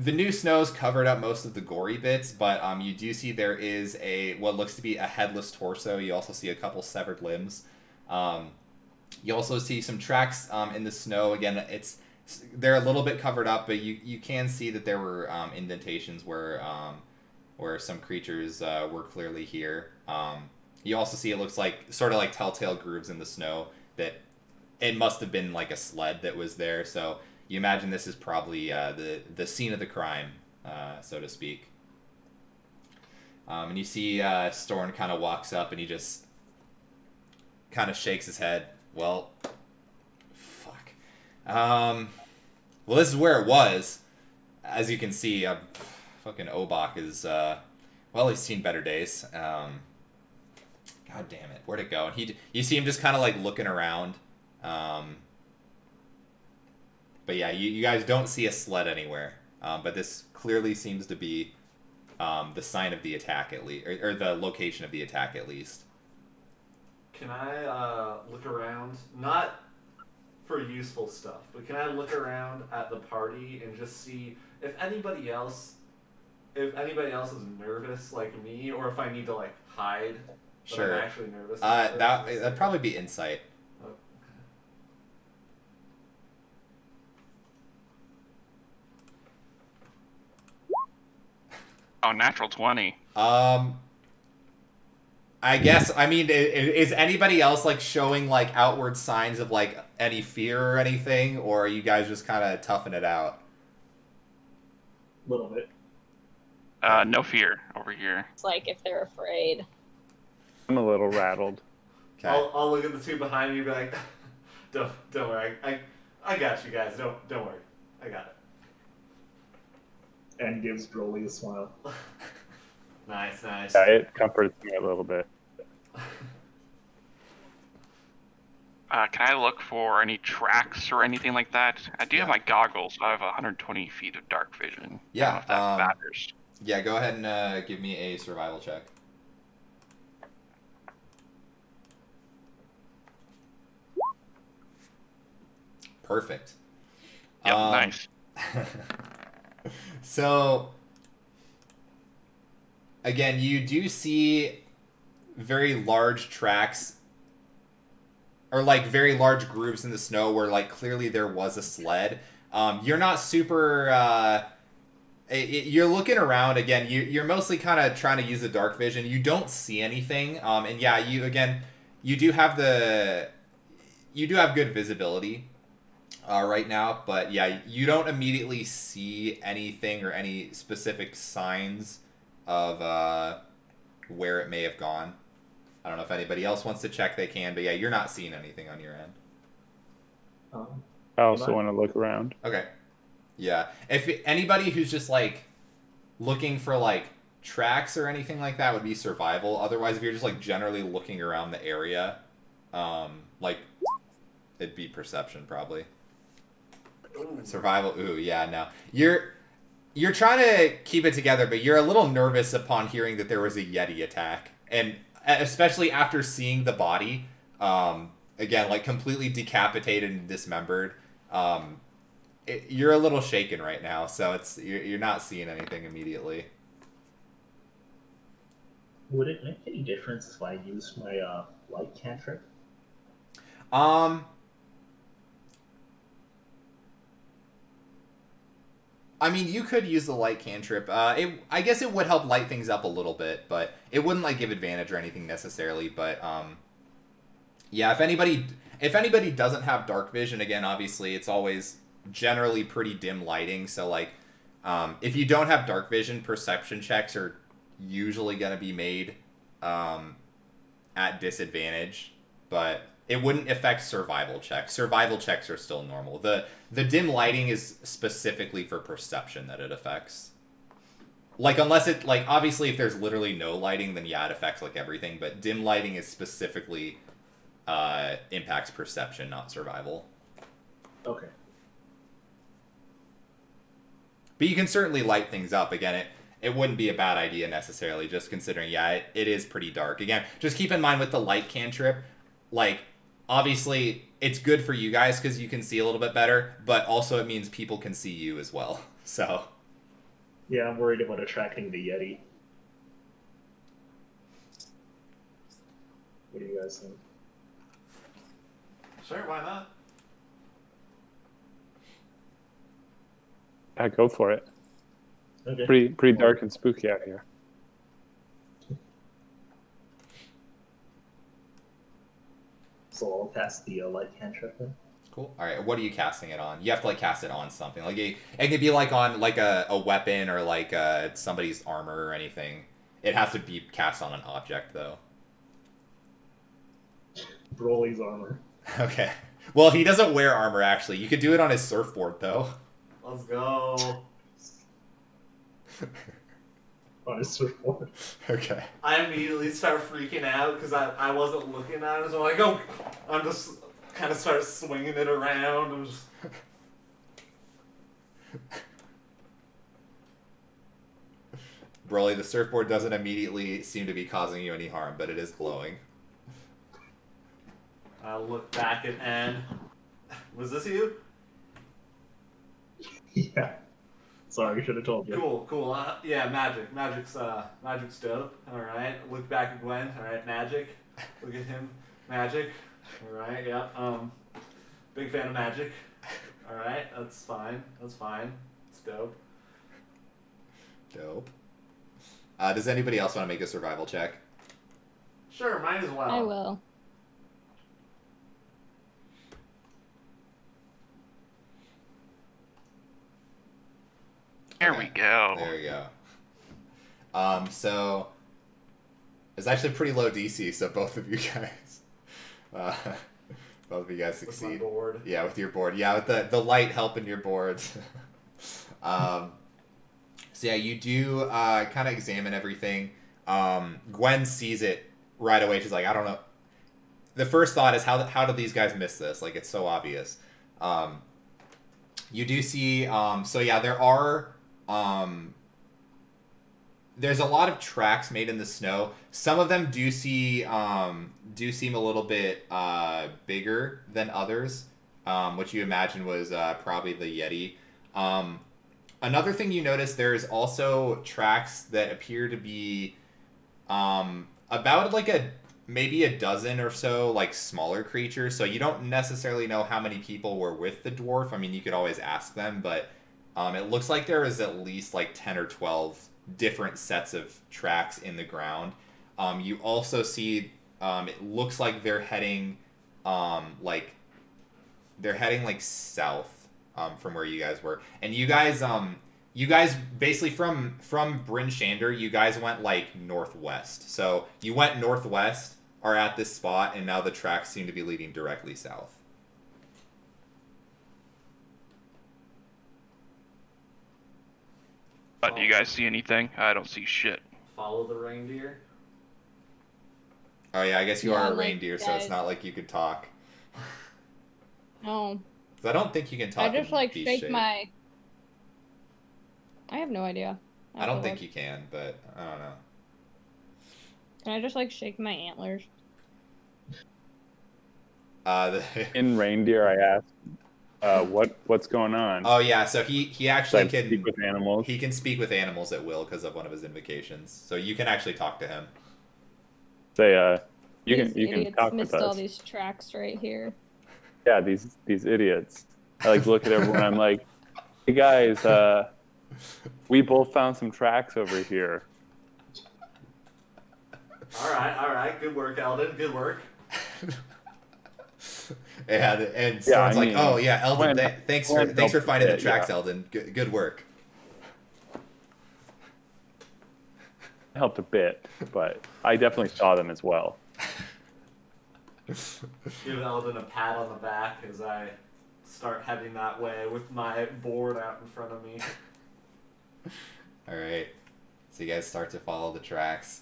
[SPEAKER 1] The new snow's covered up most of the gory bits, but you do see there is what looks to be a headless torso. You also see a couple severed limbs. You also see some tracks in the snow. Again, they're a little bit covered up, but you can see that there were indentations where some creatures were clearly here. You also see it looks like sort of like telltale grooves in the snow that it must have been like a sled that was there. So you imagine this is probably the scene of the crime, so to speak. And you see Storn kind of walks up and he just kind of shakes his head. Well, fuck. Well, this is where it was. As you can see, fucking Obak is, well, he's seen better days. God damn it. Where'd it go? And you see him just kind of like looking around. But yeah, you guys don't see a sled anywhere. But this clearly seems to be the sign of the attack at least, or the location of the attack at least.
[SPEAKER 2] Can I look around? Not for useful stuff, but can I look around at the party and just see if anybody else is nervous like me, or if I need to like hide that
[SPEAKER 1] Sure.
[SPEAKER 2] I'm actually nervous?
[SPEAKER 1] That'd probably be insight.
[SPEAKER 2] Oh,
[SPEAKER 5] Oh, natural 20.
[SPEAKER 1] I guess, I mean, is anybody else like showing like outward signs of like any fear or anything, or are you guys just kind of toughing it out?
[SPEAKER 4] A little bit.
[SPEAKER 5] No fear over here.
[SPEAKER 3] It's like if they're afraid.
[SPEAKER 6] I'm a little rattled.
[SPEAKER 1] Okay.
[SPEAKER 2] I'll look at the two behind me and be like, don't worry, I got you guys. Don't worry, I got it.
[SPEAKER 4] And gives Broly a smile.
[SPEAKER 2] Nice.
[SPEAKER 6] Yeah, it comforts me a little bit.
[SPEAKER 5] Can I look for any tracks or anything like that? I do have my goggles. So I have 120 feet of dark vision.
[SPEAKER 1] Yeah,
[SPEAKER 5] I don't know if that matters.
[SPEAKER 1] Yeah, go ahead and give me a survival check. Perfect.
[SPEAKER 5] Yep, nice.
[SPEAKER 1] So, again, you do see very large tracks, or like very large grooves in the snow where like clearly there was a sled. You're not super... you're looking around again. You're mostly kind of trying to use the dark vision. You don't see anything. And yeah, you do have good visibility right now. But yeah, you don't immediately see anything or any specific signs of where it may have gone. I don't know if anybody else wants to check. They can. But yeah, you're not seeing anything on your end.
[SPEAKER 6] I also want to look around.
[SPEAKER 1] Okay. Yeah. If anybody who's just like looking for like tracks or anything like that would be survival. Otherwise, if you're just like generally looking around the area, like it'd be perception probably.
[SPEAKER 2] Ooh.
[SPEAKER 1] Survival. Ooh, yeah, no. You're trying to keep it together, but you're a little nervous upon hearing that there was a Yeti attack, and especially after seeing the body, again, like completely decapitated and dismembered. You're a little shaken right now, so you're not seeing anything immediately.
[SPEAKER 4] Would it make any difference if I used my light cantrip?
[SPEAKER 1] Um, I mean, you could use the light cantrip. I guess it would help light things up a little bit, but it wouldn't like give advantage or anything necessarily. But yeah, if anybody doesn't have dark vision, again, obviously it's always generally pretty dim lighting. So like, if you don't have dark vision, perception checks are usually going to be made at disadvantage, but it wouldn't affect survival checks. Survival checks are still normal. The dim lighting is specifically for perception that it affects. Like, unless it, like, obviously if there's literally no lighting, then yeah, it affects, like, everything, but dim lighting is specifically impacts perception, not survival.
[SPEAKER 4] Okay.
[SPEAKER 1] But you can certainly light things up. Again, it wouldn't be a bad idea necessarily, just considering, yeah, it is pretty dark. Again, just keep in mind with the light cantrip, like, obviously it's good for you guys because you can see a little bit better, but also it means people can see you as well. So
[SPEAKER 4] Yeah, I'm worried about attracting the Yeti. What do you guys think?
[SPEAKER 2] Sure, why not?
[SPEAKER 6] Yeah, go for it.
[SPEAKER 4] Okay.
[SPEAKER 6] Pretty dark and spooky out here.
[SPEAKER 4] So I'll cast the light cantrip then.
[SPEAKER 1] cool. All right, what are you casting it on? You have to like cast it on something. Like it could be like on like a weapon or like somebody's armor or anything. It has to be cast on an object though.
[SPEAKER 4] Broly's armor.
[SPEAKER 1] Okay. Well, he doesn't wear armor actually. You could do it on his surfboard though.
[SPEAKER 2] Let's go.
[SPEAKER 4] On his surfboard.
[SPEAKER 1] Okay.
[SPEAKER 2] I immediately start freaking out because I wasn't looking at it, so I'm like, oh, I'm just kind of start swinging it around. I'm just...
[SPEAKER 1] Broly, the surfboard doesn't immediately seem to be causing you any harm, but it is glowing.
[SPEAKER 2] I look back at Anne. Was this you?
[SPEAKER 4] Yeah. Sorry, should have told you.
[SPEAKER 2] Cool. Yeah, Magic's dope. All right. Look back at Gwen. All right, Magic. Look at him, Magic. All right, yeah. Big fan of Magic. All right, that's fine. It's dope.
[SPEAKER 1] Dope. Does anybody else want to make a survival check?
[SPEAKER 2] Sure, might as well.
[SPEAKER 3] I will.
[SPEAKER 5] There we go.
[SPEAKER 1] There we go. So it's actually pretty low DC, so both of you guys, both of you guys
[SPEAKER 2] With my
[SPEAKER 1] succeed.
[SPEAKER 2] board.
[SPEAKER 1] Yeah, with your board. Yeah, with the light helping your board. So yeah, you do kind of examine everything. Gwen sees it right away. She's like, I don't know. The first thought is how do these guys miss this? Like, it's so obvious. You do see. So yeah, there are. There's a lot of tracks made in the snow. Some of them do seem a little bit bigger than others, which you imagine was probably the Yeti. Another thing you notice, there's also tracks that appear to be about like maybe a dozen or so like smaller creatures. So you don't necessarily know how many people were with the dwarf. I mean, you could always ask them, but it looks like there is at least like 10 or 12 different sets of tracks in the ground. You also see it looks like they're heading like south from where you guys were. And you guys basically from Bryn Shander, you guys went like northwest. So you went northwest, are at this spot, and now the tracks seem to be leading directly south.
[SPEAKER 5] Do you guys see anything? I don't see shit.
[SPEAKER 2] Follow the reindeer.
[SPEAKER 1] Oh yeah, I guess you
[SPEAKER 3] Yeah,
[SPEAKER 1] are a
[SPEAKER 3] like,
[SPEAKER 1] reindeer, so it's
[SPEAKER 3] guys.
[SPEAKER 1] not like you could talk.
[SPEAKER 3] No.
[SPEAKER 1] 'Cause I don't think you can talk.
[SPEAKER 3] I just
[SPEAKER 1] in
[SPEAKER 3] like
[SPEAKER 1] beast
[SPEAKER 3] shake
[SPEAKER 1] shape.
[SPEAKER 3] my. I have no idea.
[SPEAKER 1] I don't think you can, but I don't know.
[SPEAKER 3] Can I just like shake my antlers?
[SPEAKER 1] The,
[SPEAKER 6] In reindeer, I asked, What's going on?
[SPEAKER 1] Oh yeah, so he actually
[SPEAKER 6] Should I speak with animals?
[SPEAKER 1] He can speak with animals at will because of one of his invocations. So you can actually talk to him.
[SPEAKER 6] Say, you
[SPEAKER 3] These
[SPEAKER 6] can
[SPEAKER 3] idiots
[SPEAKER 6] talk
[SPEAKER 3] missed
[SPEAKER 6] with
[SPEAKER 3] all
[SPEAKER 6] us.
[SPEAKER 3] these tracks right here.
[SPEAKER 6] Yeah, these idiots. I like look at everyone. I'm like, hey guys, we both found some tracks over here.
[SPEAKER 2] All right. Good work, Eldon. Good work.
[SPEAKER 1] Yeah, and Storm's like, oh yeah, Eldon, thanks for finding the tracks,
[SPEAKER 6] yeah.
[SPEAKER 1] Eldon. Good work.
[SPEAKER 6] It helped a bit, but I definitely saw them as well.
[SPEAKER 2] Give Eldon a pat on the back as I start heading that way with my board out in front of me.
[SPEAKER 1] All right, so you guys start to follow the tracks,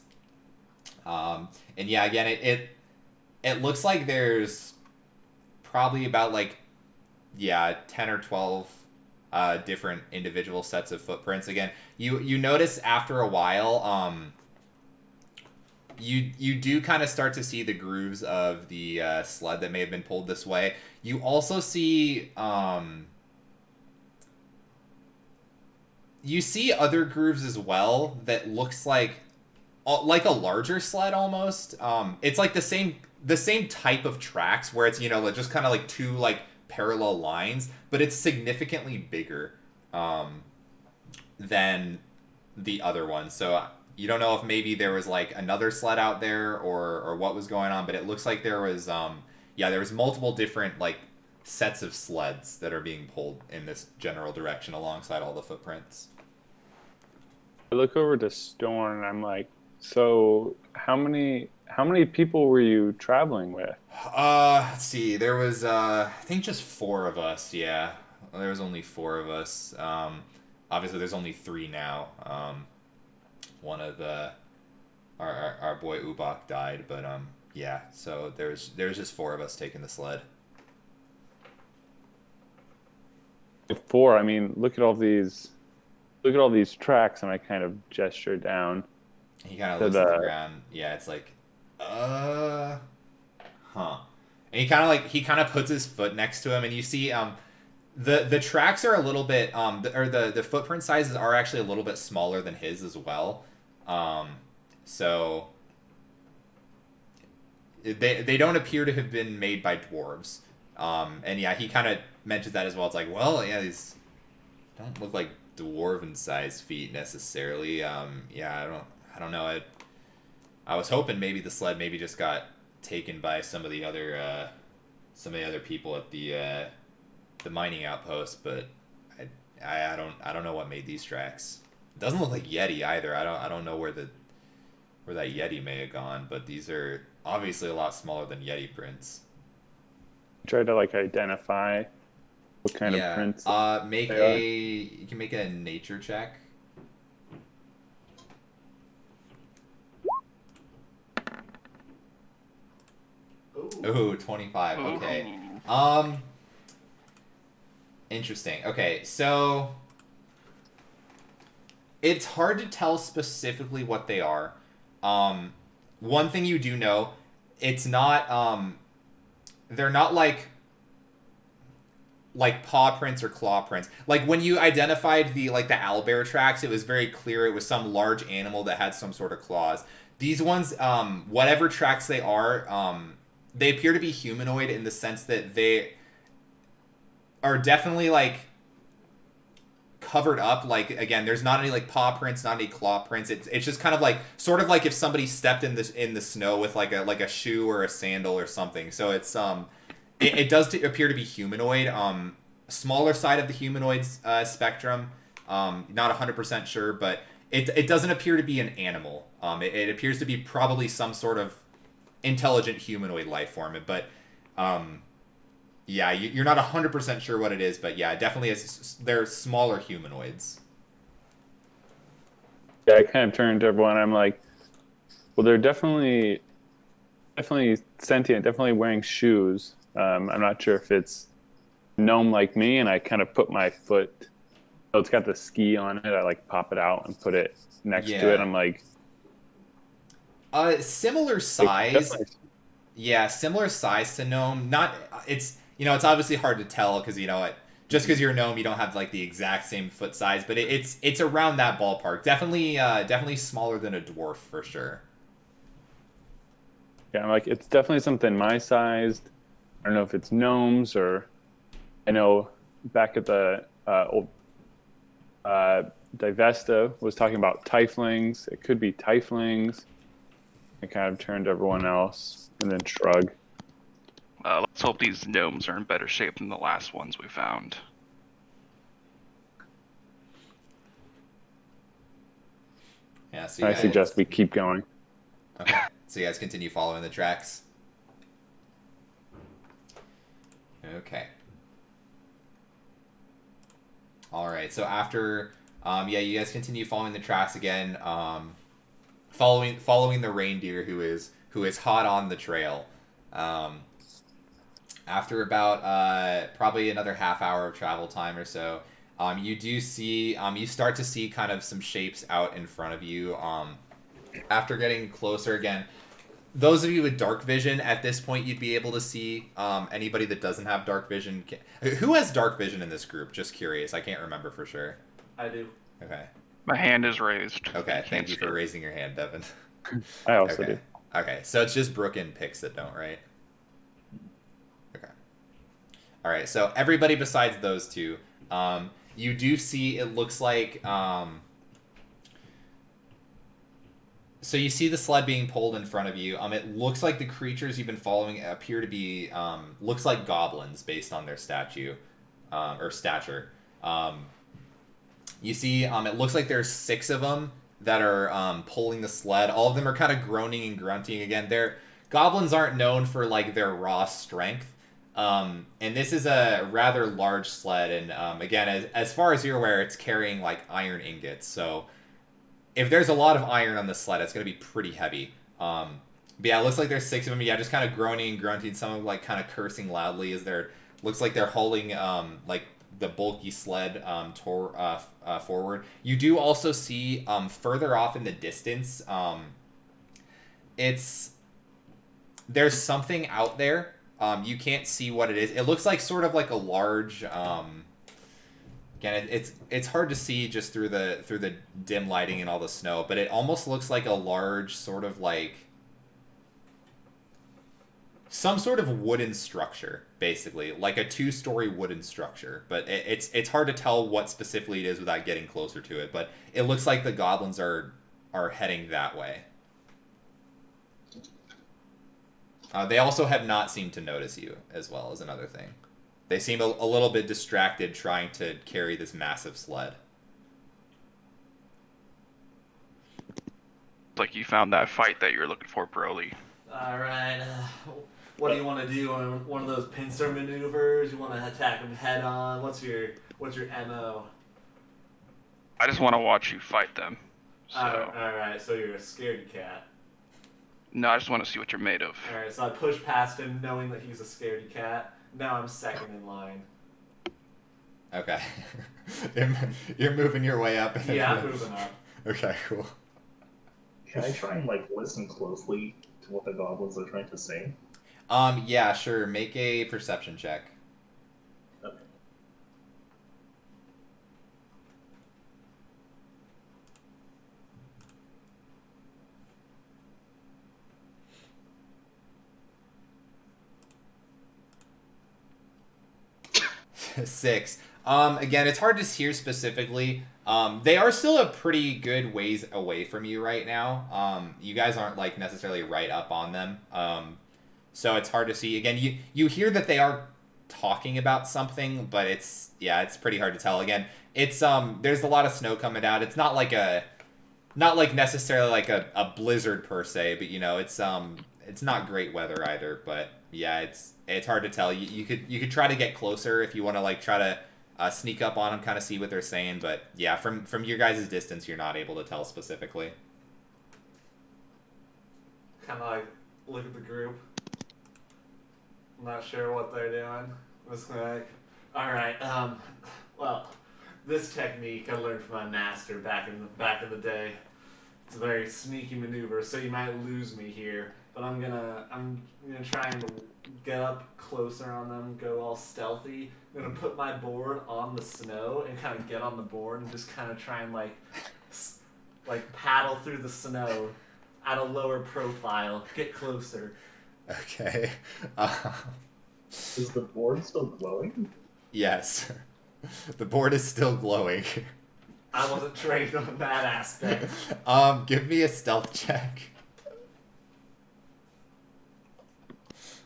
[SPEAKER 1] and yeah, again, it looks like there's probably about 10 or 12 different individual sets of footprints. Again, you notice after a while, you do kind of start to see the grooves of the sled that may have been pulled this way. You also see you see other grooves as well that looks like a larger sled almost. It's like the same type of tracks where it's just kind of like two parallel lines, but it's significantly bigger than the other one. So you don't know if maybe there was another sled out there or what was going on, but it looks like there was there was multiple different sets of sleds that are being pulled in this general direction alongside all the footprints.
[SPEAKER 6] I look over to Storm and I'm like, so how many people were you traveling with?
[SPEAKER 1] Let's see. There was I think just 4 of us. Yeah, there was only 4 of us. Obviously there's only 3 now. One of our boy Ubak died, but yeah. So there's just 4 of us taking the sled.
[SPEAKER 6] 4. I mean, look at all these tracks, and I kind of gesture down.
[SPEAKER 1] He kind of looks at the ground. Yeah, it's like, huh. And he kind of puts his foot next to him, and you see the tracks are a little bit the footprint sizes are actually a little bit smaller than his as well. So they don't appear to have been made by dwarves. And yeah, he kind of mentions that as well. It's like, well, yeah, these don't look like dwarven sized feet necessarily. Yeah, I don't know. I was hoping maybe the sled maybe just got taken by some of the other people at the mining outpost, but I don't know what made these tracks. It doesn't look like Yeti either. I don't know where that Yeti may have gone, but these are obviously a lot smaller than Yeti prints.
[SPEAKER 6] Try to identify what kind of prints.
[SPEAKER 1] You can make a nature check. Ooh, 25. Okay. Interesting. Okay, so it's hard to tell specifically what they are. One thing you do know, it's not they're not like paw prints or claw prints. Like when you identified the owlbear tracks, it was very clear it was some large animal that had some sort of claws. These ones, whatever tracks they are, they appear to be humanoid in the sense that they are definitely covered up. Again, there's not any paw prints, not any claw prints. It's just kind of sort of if somebody stepped in the snow with a shoe or a sandal or something. So it's it does appear to be humanoid. Smaller side of the humanoids spectrum. Not 100% sure, but it doesn't appear to be an animal. It appears to be probably some sort of intelligent humanoid life form. But yeah, you're not 100% sure what it is, but yeah, definitely they're smaller humanoids.
[SPEAKER 6] Yeah, I kind of turned to everyone. I'm like, well, they're definitely sentient, definitely wearing shoes. I'm not sure if it's gnome like me, and I kind of put my foot. So it's got the ski on it. I pop it out and put it next to it. I'm like,
[SPEAKER 1] similar size. Yeah, similar size to gnome. Not it's obviously hard to tell because just because you're a gnome, you don't have like the exact same foot size, but it's around that ballpark. Definitely smaller than a dwarf for sure.
[SPEAKER 6] Yeah, I'm like, it's definitely something my sized. I don't know if it's gnomes or I know back at the old Divesta was talking about tieflings. It could be tieflings. I kind of turned to everyone else and then shrug.
[SPEAKER 5] Let's hope these gnomes are in better shape than the last ones we found.
[SPEAKER 1] Yeah, so
[SPEAKER 6] I suggest we keep going.
[SPEAKER 1] Okay. So you guys continue following the tracks. Okay. All right. So after, you guys continue following the tracks again. Following the reindeer who is hot on the trail. After about probably another half hour of travel time or so, you do see you start to see kind of some shapes out in front of you. After getting closer again, those of you with dark vision at this point, you'd be able to see. Anybody that doesn't have dark vision, who has dark vision in this group? Just curious. I can't remember for sure.
[SPEAKER 2] I do.
[SPEAKER 1] Okay.
[SPEAKER 5] My hand is raised.
[SPEAKER 1] Okay. Thank you for raising your hand, Devin.
[SPEAKER 6] I also
[SPEAKER 1] Okay.
[SPEAKER 6] do.
[SPEAKER 1] Okay. So it's just Brooke and Pix that don't, right? Okay. All right. So everybody besides those two, you do see. It looks like. So you see the sled being pulled in front of you. It looks like the creatures you've been following appear to be looks like goblins based on their stature. You see, it looks like there's 6 of them that are pulling the sled. All of them are kind of groaning and grunting again. Goblins aren't known for like their raw strength. And this is a rather large sled, and again, as far as you're aware, it's carrying like iron ingots. So if there's a lot of iron on the sled, it's going to be pretty heavy. But yeah, it looks like there's 6 of them. Yeah, just kind of groaning and grunting. Some of them like kind of cursing loudly as looks like they're hauling like the bulky sled forward. You do also see further off in the distance. There's something out there. You can't see what it is. It looks like sort of like a large. Again, it's hard to see just through the dim lighting and all the snow, but it almost looks like a large sort of like some sort of wooden structure, basically, like a 2-story wooden structure. But it's hard to tell what specifically it is without getting closer to it. But it looks like the goblins are heading that way. They also have not seemed to notice you, as well as another thing. They seem a little bit distracted trying to carry this massive sled.
[SPEAKER 5] Like you found that fight that you were looking for, Broly.
[SPEAKER 2] All right. What do you want to do on one of those pincer maneuvers? You want to attack them head on? What's your MO?
[SPEAKER 5] I just want to watch you fight them. So.
[SPEAKER 2] All right. So you're a scaredy cat.
[SPEAKER 5] No, I just want to see what you're made of.
[SPEAKER 2] All right. So I push past him, knowing that he's a scaredy cat. Now I'm second in line.
[SPEAKER 1] Okay. You're moving your way up.
[SPEAKER 2] Yeah, I'm moving up.
[SPEAKER 1] Okay, cool.
[SPEAKER 4] Can I try and like listen closely to what the goblins are trying to say?
[SPEAKER 1] Yeah, sure. Make a perception check.
[SPEAKER 4] Okay.
[SPEAKER 1] Six. Again, it's hard to hear specifically. They are still a pretty good ways away from you right now. You guys aren't like necessarily right up on them. So it's hard to see. Again, you hear that they are talking about something, but it's pretty hard to tell. Again, it's there's a lot of snow coming out. It's not like necessarily like a blizzard per se, but it's not great weather either. But yeah, it's hard to tell. You could try to get closer if you want to like try to sneak up on them, kind of see what they're saying. But yeah, from your guys' distance, you're not able to tell specifically.
[SPEAKER 2] Kind of like look at the group. I'm not sure what they're doing. Just like, all right. Well, this technique I learned from my master back in the day. It's a very sneaky maneuver, so you might lose me here. but I'm gonna try and get up closer on them, go all stealthy. I'm gonna put my board on the snow and kind of get on the board and just kind of try and like paddle through the snow at a lower profile, get closer.
[SPEAKER 1] Okay.
[SPEAKER 4] Is the board still glowing?
[SPEAKER 1] Yes. The board is still glowing.
[SPEAKER 2] I wasn't trained on that aspect.
[SPEAKER 1] Give me a stealth check.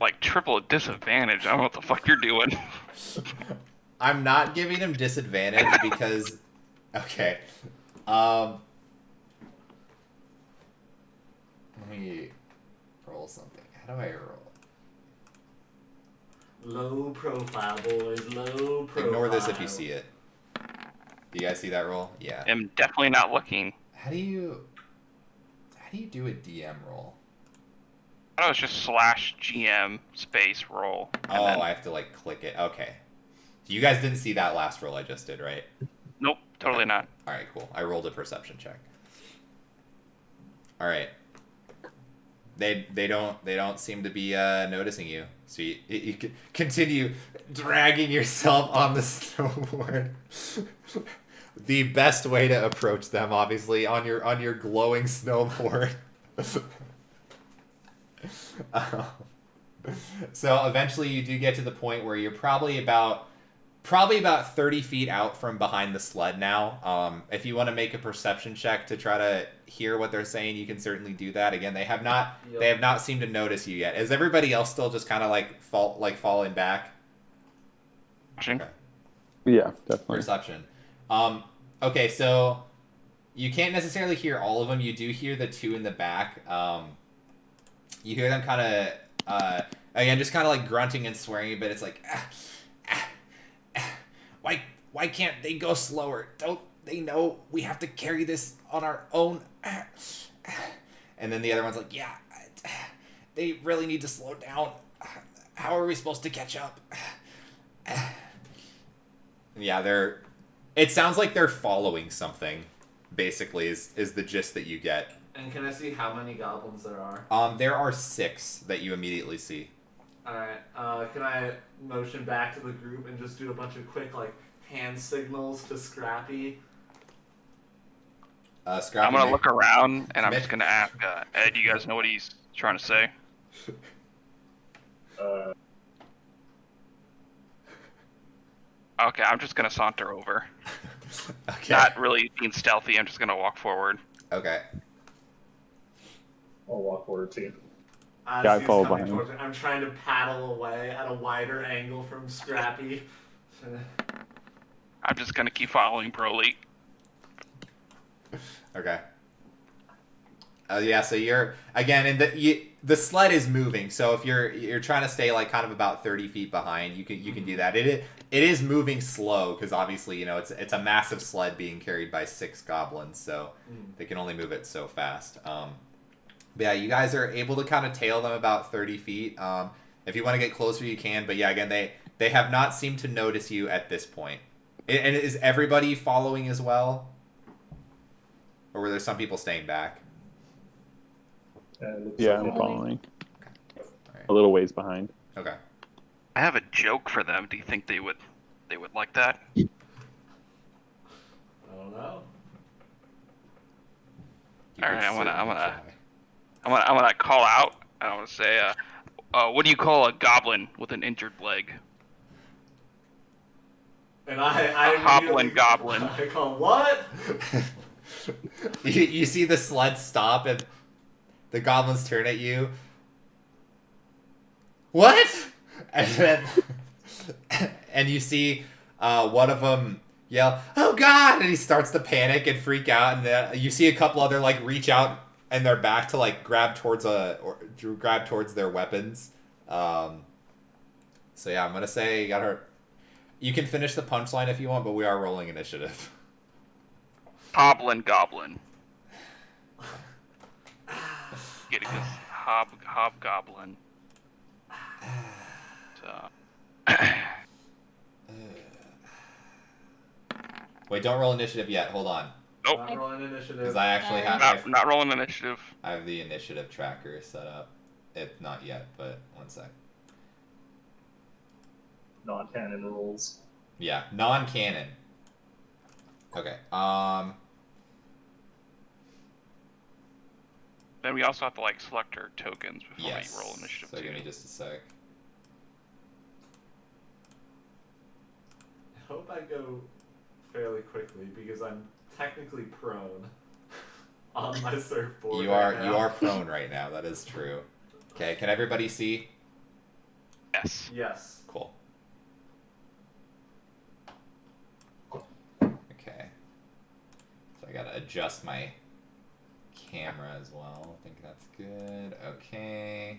[SPEAKER 5] Like triple disadvantage. I don't know what the fuck you're doing.
[SPEAKER 1] I'm not giving him disadvantage because... Okay. Let me roll something. How do I roll?
[SPEAKER 2] Low profile, boys. Low profile.
[SPEAKER 1] Ignore this if you see it. Do you guys see that roll? Yeah.
[SPEAKER 5] I'm definitely not looking.
[SPEAKER 1] How do you do a DM roll?
[SPEAKER 5] I know it's just /GM space roll.
[SPEAKER 1] Oh, I have to like click it. Okay. So you guys didn't see that last roll I just did, right?
[SPEAKER 5] Nope, totally not.
[SPEAKER 1] All right, cool. I rolled a perception check. All right. They don't seem to be noticing you. So you can continue dragging yourself on the snowboard. The best way to approach them, obviously, on your glowing snowboard. So eventually you do get to the point where you're probably about 30 feet out from behind the sled now. If you want to make a perception check to try to hear what they're saying, you can certainly do that. Again, they have not seemed to notice you yet. Is everybody else still just kind of falling back?
[SPEAKER 5] Okay.
[SPEAKER 6] Yeah, definitely.
[SPEAKER 1] Perception. Okay, so you can't necessarily hear all of them. You do hear the two in the back. You hear them kind of, again, just kind of like grunting and swearing, but it's like, why can't they go slower? Don't they know we have to carry this on our own? And then the other one's like, yeah, they really need to slow down. How are we supposed to catch up? Yeah, it sounds like they're following something, basically, is the gist that you get.
[SPEAKER 2] And can I see how many goblins there are?
[SPEAKER 1] There are 6 that you immediately see.
[SPEAKER 2] Alright, can I motion back to the group and just do a bunch of quick, like, hand signals to Scrappy?
[SPEAKER 1] Scrappy,
[SPEAKER 5] I'm gonna look around and I'm just gonna ask Ed. You guys know what he's trying to say? Okay, I'm just gonna saunter over.
[SPEAKER 1] Okay.
[SPEAKER 5] Not really being stealthy. I'm just gonna walk forward.
[SPEAKER 1] Okay.
[SPEAKER 4] I'll walk forward too.
[SPEAKER 2] As
[SPEAKER 6] Yeah, I
[SPEAKER 2] he's
[SPEAKER 6] follow
[SPEAKER 2] coming
[SPEAKER 6] behind.
[SPEAKER 2] towards me, I'm trying to paddle away at a wider angle from Scrappy.
[SPEAKER 5] I'm just gonna keep following Broly.
[SPEAKER 1] Okay. Yeah, so you're again, and the sled is moving. So if you're trying to stay like kind of about 30 feet behind, you can do that. It is moving slow because obviously it's a massive sled being carried by 6 goblins, so they can only move it so fast. But yeah, you guys are able to kind of tail them about 30 feet. If you want to get closer, you can. But yeah, again, they have not seemed to notice you at this point. And is everybody following as well? Or were there some people staying back?
[SPEAKER 6] Yeah, I'm following. A little ways behind.
[SPEAKER 1] Okay.
[SPEAKER 5] I have a joke for them. Do you think they would like that?
[SPEAKER 2] I don't know.
[SPEAKER 5] All right, I'm gonna call out. I want to say, what do you call a goblin with an injured leg?
[SPEAKER 2] And I
[SPEAKER 5] Hoblin goblin.
[SPEAKER 2] I call what?
[SPEAKER 1] You see the sled stop and the goblins turn at you. What? And then and you see one of them yell, "Oh God!" and he starts to panic and freak out. And then you see a couple other like reach out and they're back to like grab towards their weapons. So yeah, I'm gonna say you can finish the punchline if you want, but we are rolling initiative.
[SPEAKER 5] Hoblin goblin. Get it? Hobgoblin. So.
[SPEAKER 1] Wait, don't roll initiative yet. Hold on,
[SPEAKER 5] Nope.
[SPEAKER 2] Not rolling initiative.
[SPEAKER 1] because I actually have
[SPEAKER 5] Not rolling initiative.
[SPEAKER 1] I have the initiative tracker set up. not yet, but one sec.
[SPEAKER 4] Non-canon rules.
[SPEAKER 1] Yeah, non-canon. Okay.
[SPEAKER 5] Then we also have to like select our tokens before
[SPEAKER 1] Yes.
[SPEAKER 5] we roll initiative.
[SPEAKER 1] So give me just a sec.
[SPEAKER 2] I hope I go fairly quickly because I'm technically prone on my surfboard.
[SPEAKER 1] You are prone right now. That is true. Okay. Can everybody see?
[SPEAKER 5] Yes.
[SPEAKER 2] Yes.
[SPEAKER 1] Cool. Okay. So I gotta adjust my camera as well. I think that's good. Okay.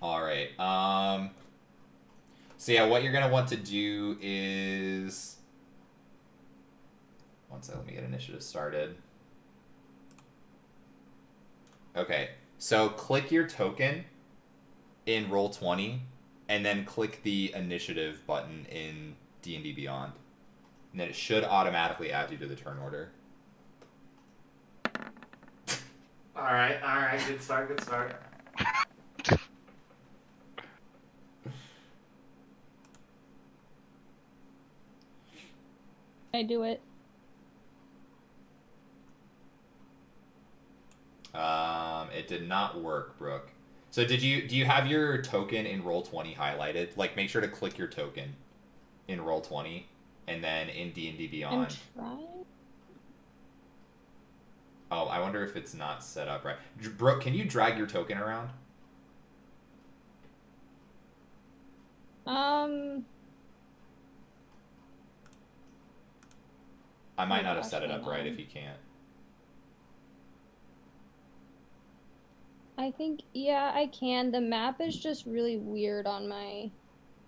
[SPEAKER 1] All right. So yeah, what you're gonna want to do is one second. Let me get initiative started. Okay. So click your token in Roll20, and then click the initiative button in D&D Beyond, and then it should automatically add you to the turn order.
[SPEAKER 2] All right. Good start.
[SPEAKER 3] I do it.
[SPEAKER 1] It did not work, Brooke. So do you have your token in Roll20 highlighted? Like, make sure to click your token in Roll20, and then in D&D
[SPEAKER 3] I'm
[SPEAKER 1] Beyond.
[SPEAKER 3] trying.
[SPEAKER 1] Oh, I wonder if it's not set up right. Brooke, can you drag your token around? I might not have set it up right if you can't.
[SPEAKER 3] I think, yeah, I can. The map is just really weird on my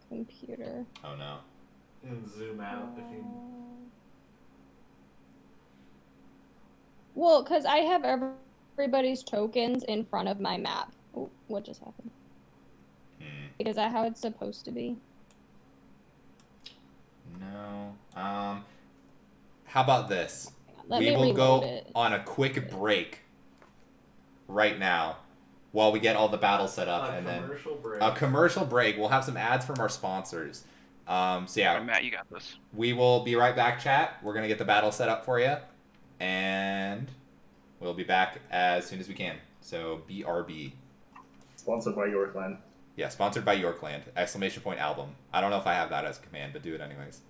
[SPEAKER 3] computer.
[SPEAKER 1] Oh no.
[SPEAKER 2] And zoom out if you.
[SPEAKER 3] Well, because I have everybody's tokens in front of my map. Oh, what just happened? Is that how it's supposed to be?
[SPEAKER 1] No. How about this?
[SPEAKER 3] Let
[SPEAKER 1] We
[SPEAKER 3] me
[SPEAKER 1] will go
[SPEAKER 3] reload it.
[SPEAKER 1] on a quick break right now while we get all the battles set up, and then
[SPEAKER 2] Break.
[SPEAKER 1] a commercial break. We'll have some ads from our sponsors. So yeah,
[SPEAKER 5] Matt, you got this.
[SPEAKER 1] we will be right back, chat. We're gonna get the battle set up for you, and we'll be back as soon as we can. So BRB.
[SPEAKER 4] Sponsored by Yorkland.
[SPEAKER 1] Yeah, sponsored by Yorkland! ! Album. I don't know if I have that as a command, but do it anyways.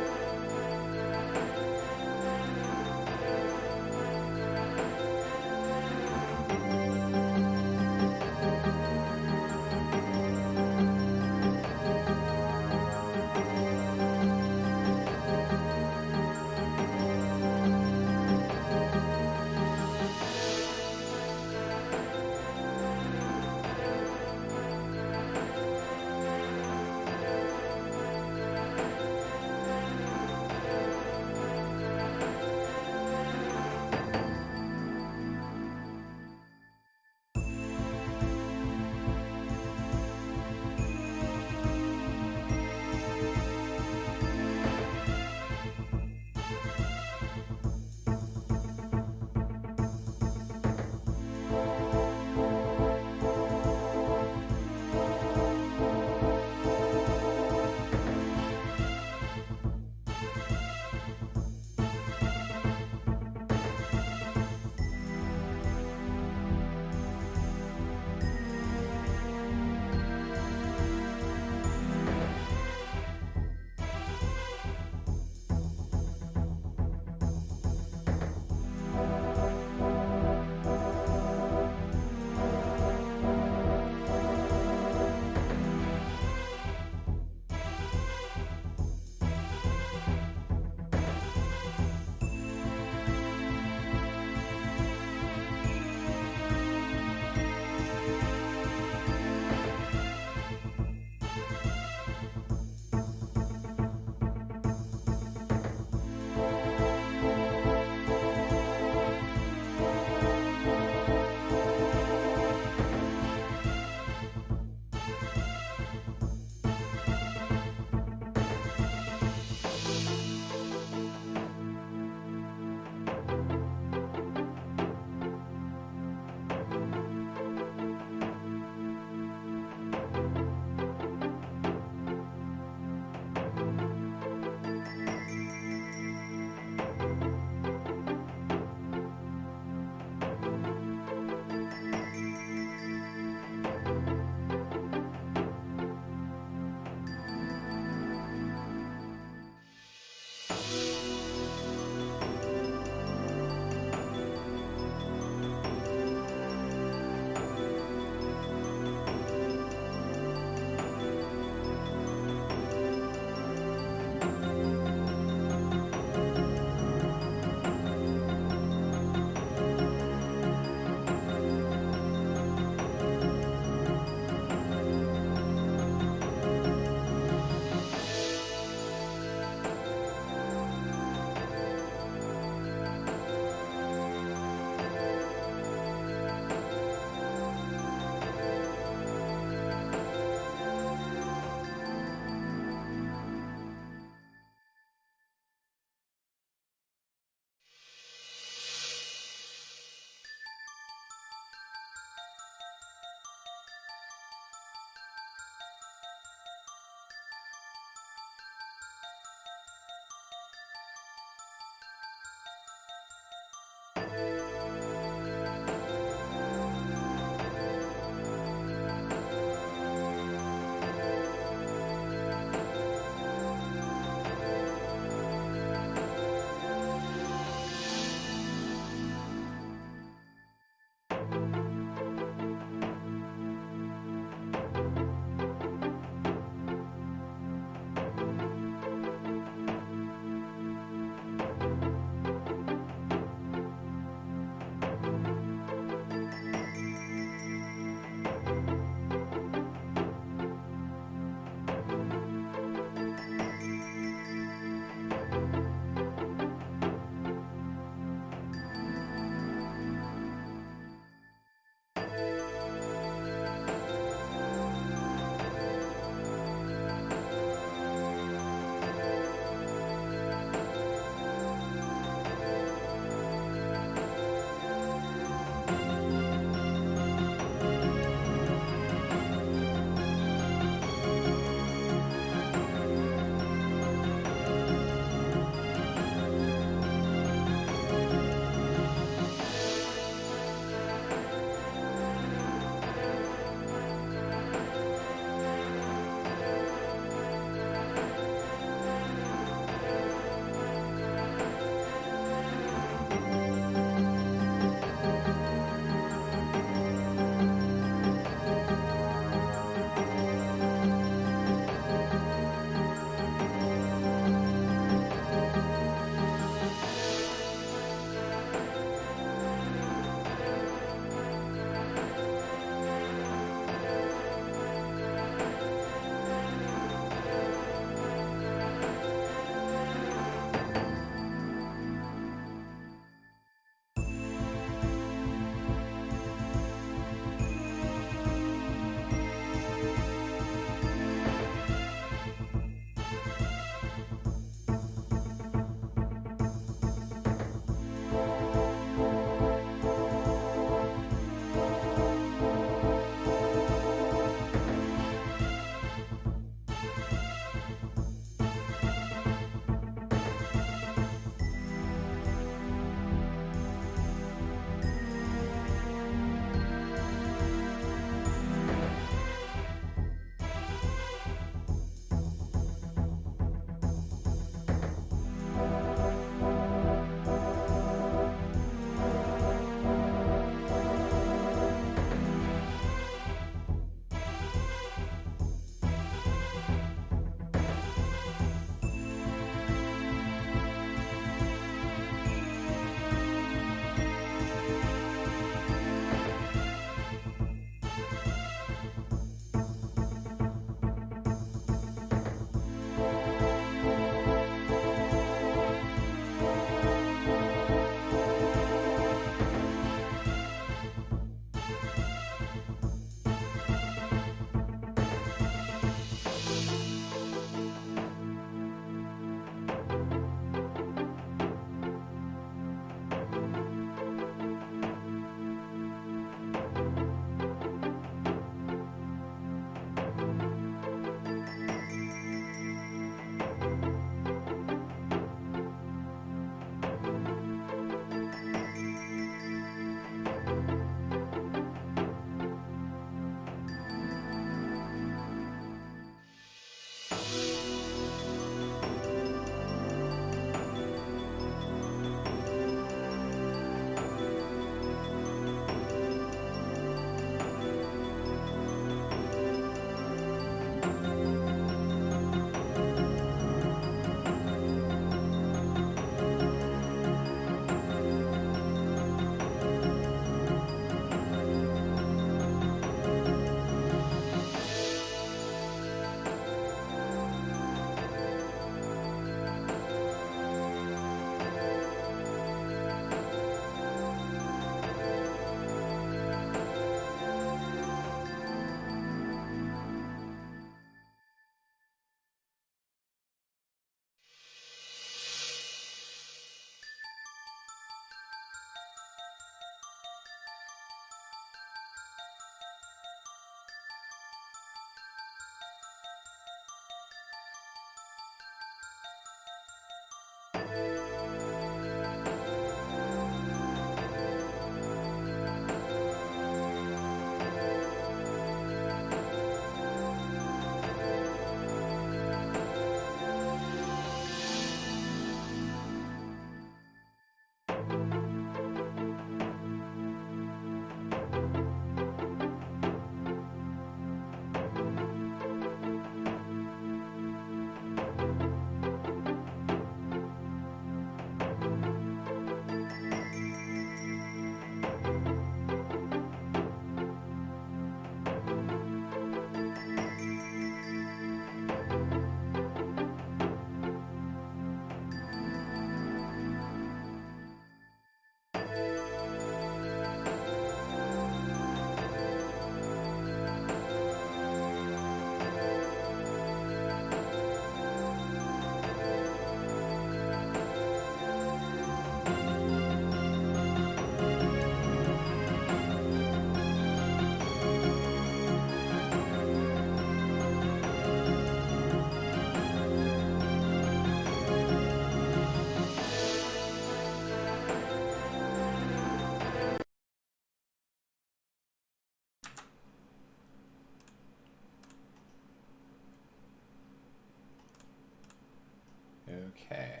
[SPEAKER 1] Okay.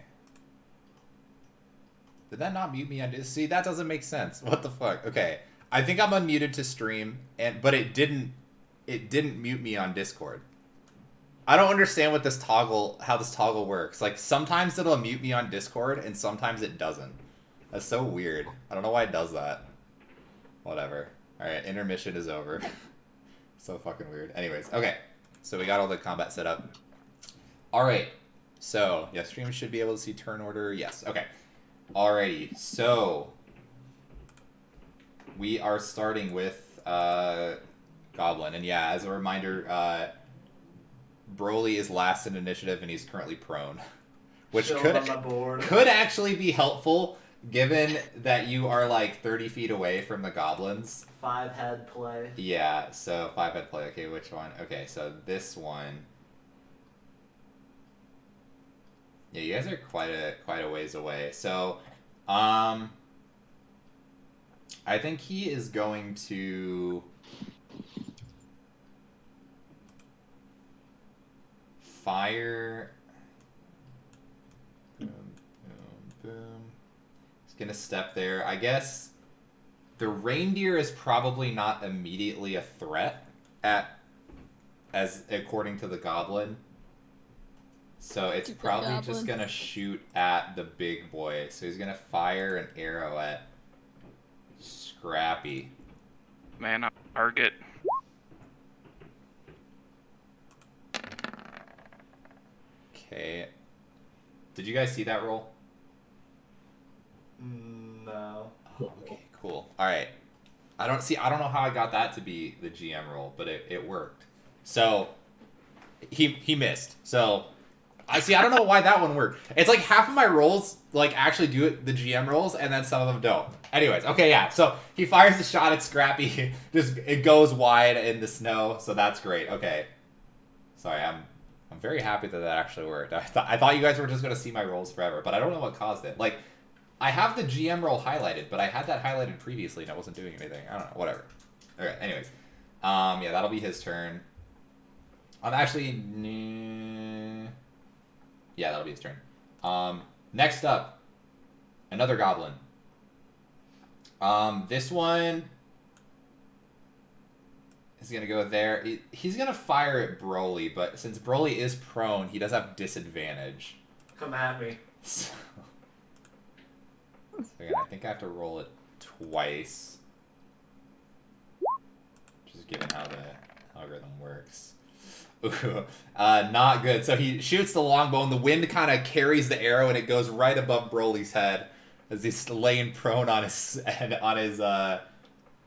[SPEAKER 1] Did that not mute me on Discord? See, that doesn't make sense. What the fuck? Okay. I think I'm unmuted to stream, but it didn't mute me on Discord. I don't understand what how this toggle works. Like, sometimes it'll mute me on Discord, and sometimes it doesn't. That's so weird. I don't know why it does that. Whatever. Alright, intermission is over. So fucking weird. Anyways, okay. So we got all the combat set up. Alright. So, yeah, stream should be able to see turn order. Yes, okay. Alrighty, so we are starting with Goblin. And yeah, as a reminder, Broly is last in initiative and he's currently prone. Which could actually be helpful given that you are like 30 feet away from the goblins.
[SPEAKER 2] 5-head play.
[SPEAKER 1] Yeah, so 5-head play. Okay, which one? Okay, so this one. Yeah, you guys are quite a ways away. So, I think he is going to fire. Boom, boom, boom. He's gonna step there. I guess the reindeer is probably not immediately a threat as according to the goblin. So it's probably just gonna shoot at the big boy. So he's gonna fire an arrow at Scrappy.
[SPEAKER 5] Man, target.
[SPEAKER 1] Okay. Did you guys see that roll?
[SPEAKER 2] No.
[SPEAKER 1] Oh, okay, cool. Alright. I don't know how I got that to be the GM roll, but it worked. So he missed. So I don't know why that one worked. It's like half of my rolls like actually do it the GM rolls, and then some of them don't. Anyways, okay, yeah. So he fires the shot at Scrappy. Just it goes wide in the snow, so that's great. Okay. Sorry, I'm very happy that actually worked. I thought you guys were just gonna see my rolls forever, but I don't know what caused it. Like, I have the GM roll highlighted, but I had that highlighted previously and I wasn't doing anything. I don't know. Whatever. Okay. Anyways, yeah, that'll be his turn. Yeah, that'll be his turn. Next up, another goblin. This one is gonna go there. He's gonna fire at Broly, but since Broly is prone, he does have disadvantage.
[SPEAKER 2] Come at me.
[SPEAKER 1] So, again, I think I have to roll it twice. Just given how the algorithm works. Ooh, not good. So he shoots the longbow, and the wind kind of carries the arrow, and it goes right above Broly's head as he's laying prone on his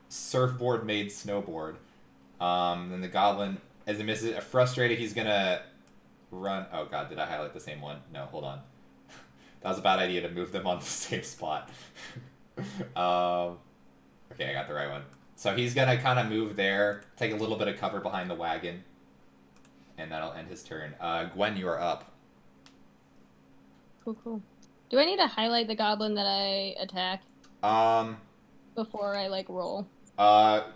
[SPEAKER 1] surfboard-made snowboard. Then the goblin, as he misses, frustrated, he's gonna run. Oh god, did I highlight the same one? No, hold on. That was a bad idea to move them on the same spot. Okay, I got the right one. So he's gonna kind of move there, take a little bit of cover behind the wagon. And that'll end his turn. Gwen, you are up.
[SPEAKER 3] Cool. Do I need to highlight the goblin that I attack? Before I, like, roll?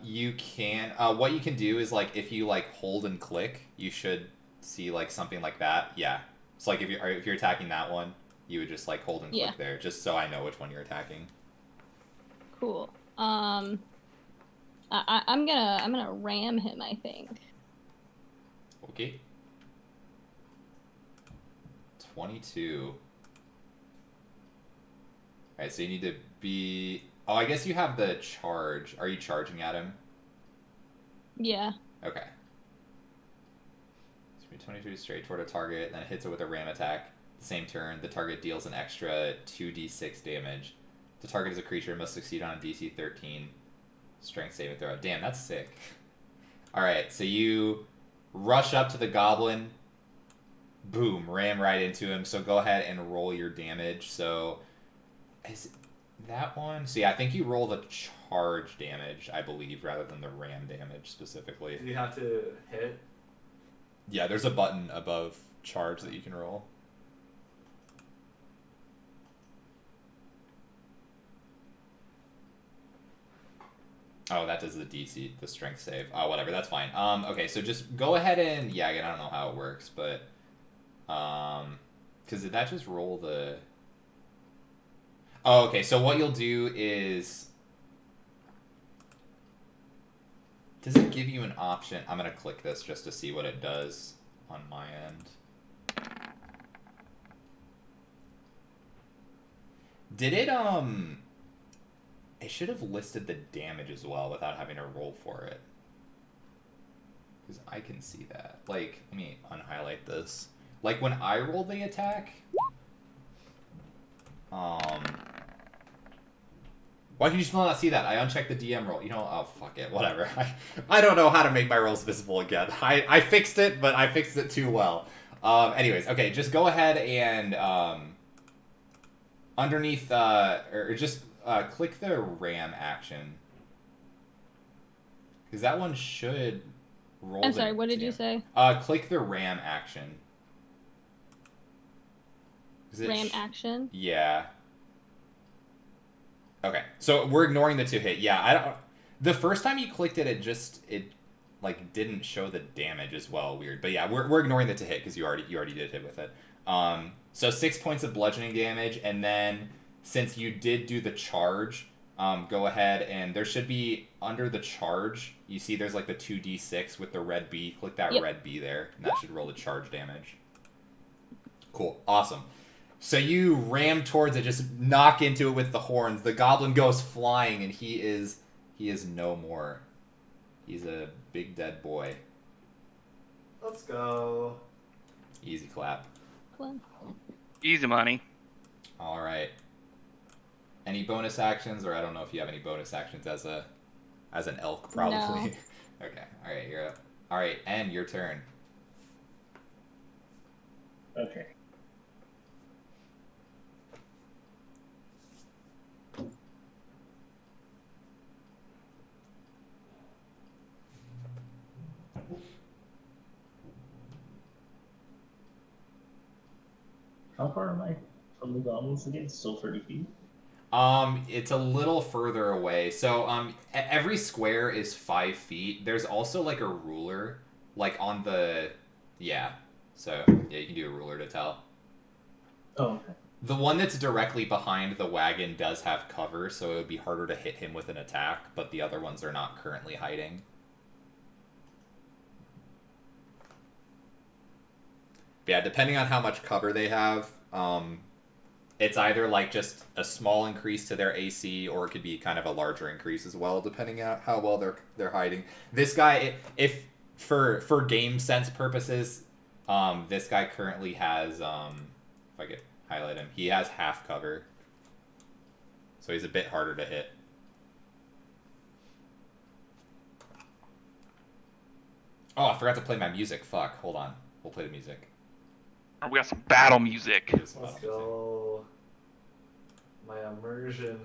[SPEAKER 1] You can. What you can do is, like, if you, like, hold and click, you should see, like, something like that. Yeah. So, like, if you're attacking that one, you would just, like, hold and click there, just so I know which one you're attacking.
[SPEAKER 3] Cool. I'm gonna ram him, I think.
[SPEAKER 1] Okay. 22. Alright, so you need to be... Oh, I guess you have the charge. Are you charging at him?
[SPEAKER 3] Yeah.
[SPEAKER 1] Okay. So 22 straight toward a target, then it hits it with a ram attack. The same turn, the target deals an extra 2d6 damage. The target is a creature and must succeed on a DC 13 strength saving throw. Damn, that's sick. Alright, so you rush up to the goblin. Boom, ram right into him. So go ahead and roll your damage. So is that one? So yeah, I think you roll the charge damage, I believe, rather than the ram damage specifically.
[SPEAKER 2] Do you have to hit?
[SPEAKER 1] Yeah, there's a button above charge that you can roll. Oh, that does the DC, the strength save. Oh, whatever, that's fine. Okay, so just go ahead and... Yeah, again, I don't know how it works, but... Because did that just roll the... Oh, okay. So what you'll do is... Does it give you an option? I'm going to click this just to see what it does on my end. Did it, It should have listed the damage as well without having to roll for it. Because I can see that. Like, let me unhighlight this. Like, when I roll the attack... Why can you still not see that? I unchecked the DM roll. You know, oh, fuck it. Whatever. I don't know how to make my rolls visible again. I fixed it, but I fixed it too well. Anyways, okay, just go ahead and, underneath, or just, click the ram action. Because that one should roll
[SPEAKER 3] I'm sorry, what did you say?
[SPEAKER 1] Click the ram action.
[SPEAKER 3] Ram action?
[SPEAKER 1] Yeah. Okay, so we're ignoring the 2 hit. Yeah, I don't. The first time you clicked it, it like didn't show the damage as well. Weird, but yeah, we're ignoring the 2 hit because you already did hit with it. So 6 points of bludgeoning damage, and then since you did do the charge, go ahead and there should be under the charge. You see, there's like the 2d6 with the red B. Click that red B there, and that should roll the charge damage. Cool, awesome. So you ram towards it, just knock into it with the horns. The goblin goes flying, and he is no more. He's a big dead boy.
[SPEAKER 2] Let's go.
[SPEAKER 1] Easy clap.
[SPEAKER 5] Easy money.
[SPEAKER 1] All right. Any bonus actions, or I don't know if you have any bonus actions as an elk, probably.
[SPEAKER 3] No.
[SPEAKER 1] Okay. All right, you're up. All right, N, your turn.
[SPEAKER 4] Okay. How far am I from the goblins again? Still 30 feet?
[SPEAKER 1] It's a little further away. So, every square is 5 feet. There's also, like, a ruler, like, on the... Yeah. So, yeah, you can do a ruler to tell.
[SPEAKER 4] Oh, okay.
[SPEAKER 1] The one that's directly behind the wagon does have cover, so it would be harder to hit him with an attack, but the other ones are not currently hiding. But yeah, depending on how much cover they have, it's either like just a small increase to their AC, or it could be kind of a larger increase as well, depending on how well they're hiding. This guy, if for game sense purposes, this guy currently has, if I could highlight him, he has half cover, so he's a bit harder to hit. Oh, I forgot to play my music. Fuck. Hold on. We'll play the music.
[SPEAKER 5] We got some battle music.
[SPEAKER 2] Let's go. My immersion.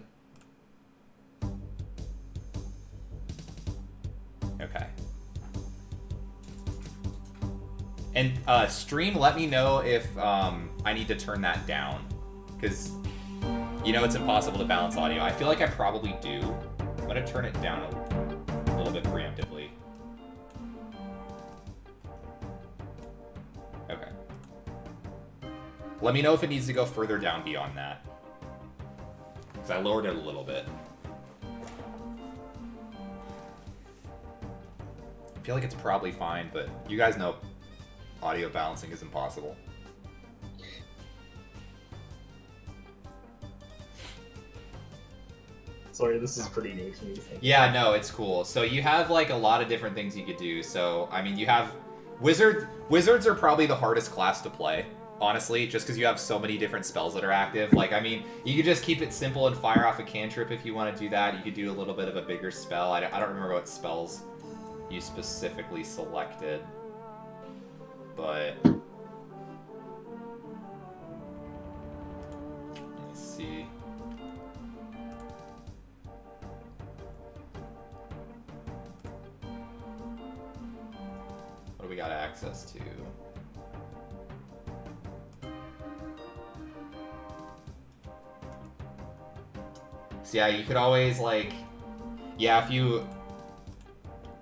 [SPEAKER 1] Okay. And stream, let me know if I need to turn that down, because you know it's impossible to balance audio. I feel like I probably do. I'm gonna turn it down a little bit preemptively. Okay. Let me know if it needs to go further down beyond that, because I lowered it a little bit. I feel like it's probably fine, but you guys know audio balancing is impossible.
[SPEAKER 4] Sorry, this is pretty new to me.
[SPEAKER 1] Yeah, no, it's cool. So you have like a lot of different things you could do. So, I mean, you have wizards are probably the hardest class to play, honestly, just because you have so many different spells that are active. Like, I mean, you could just keep it simple and fire off a cantrip if you want to do that. You could do a little bit of a bigger spell. I don't remember what spells you specifically selected, but let me see. What do we got access to? So yeah, you could always like, yeah, if you,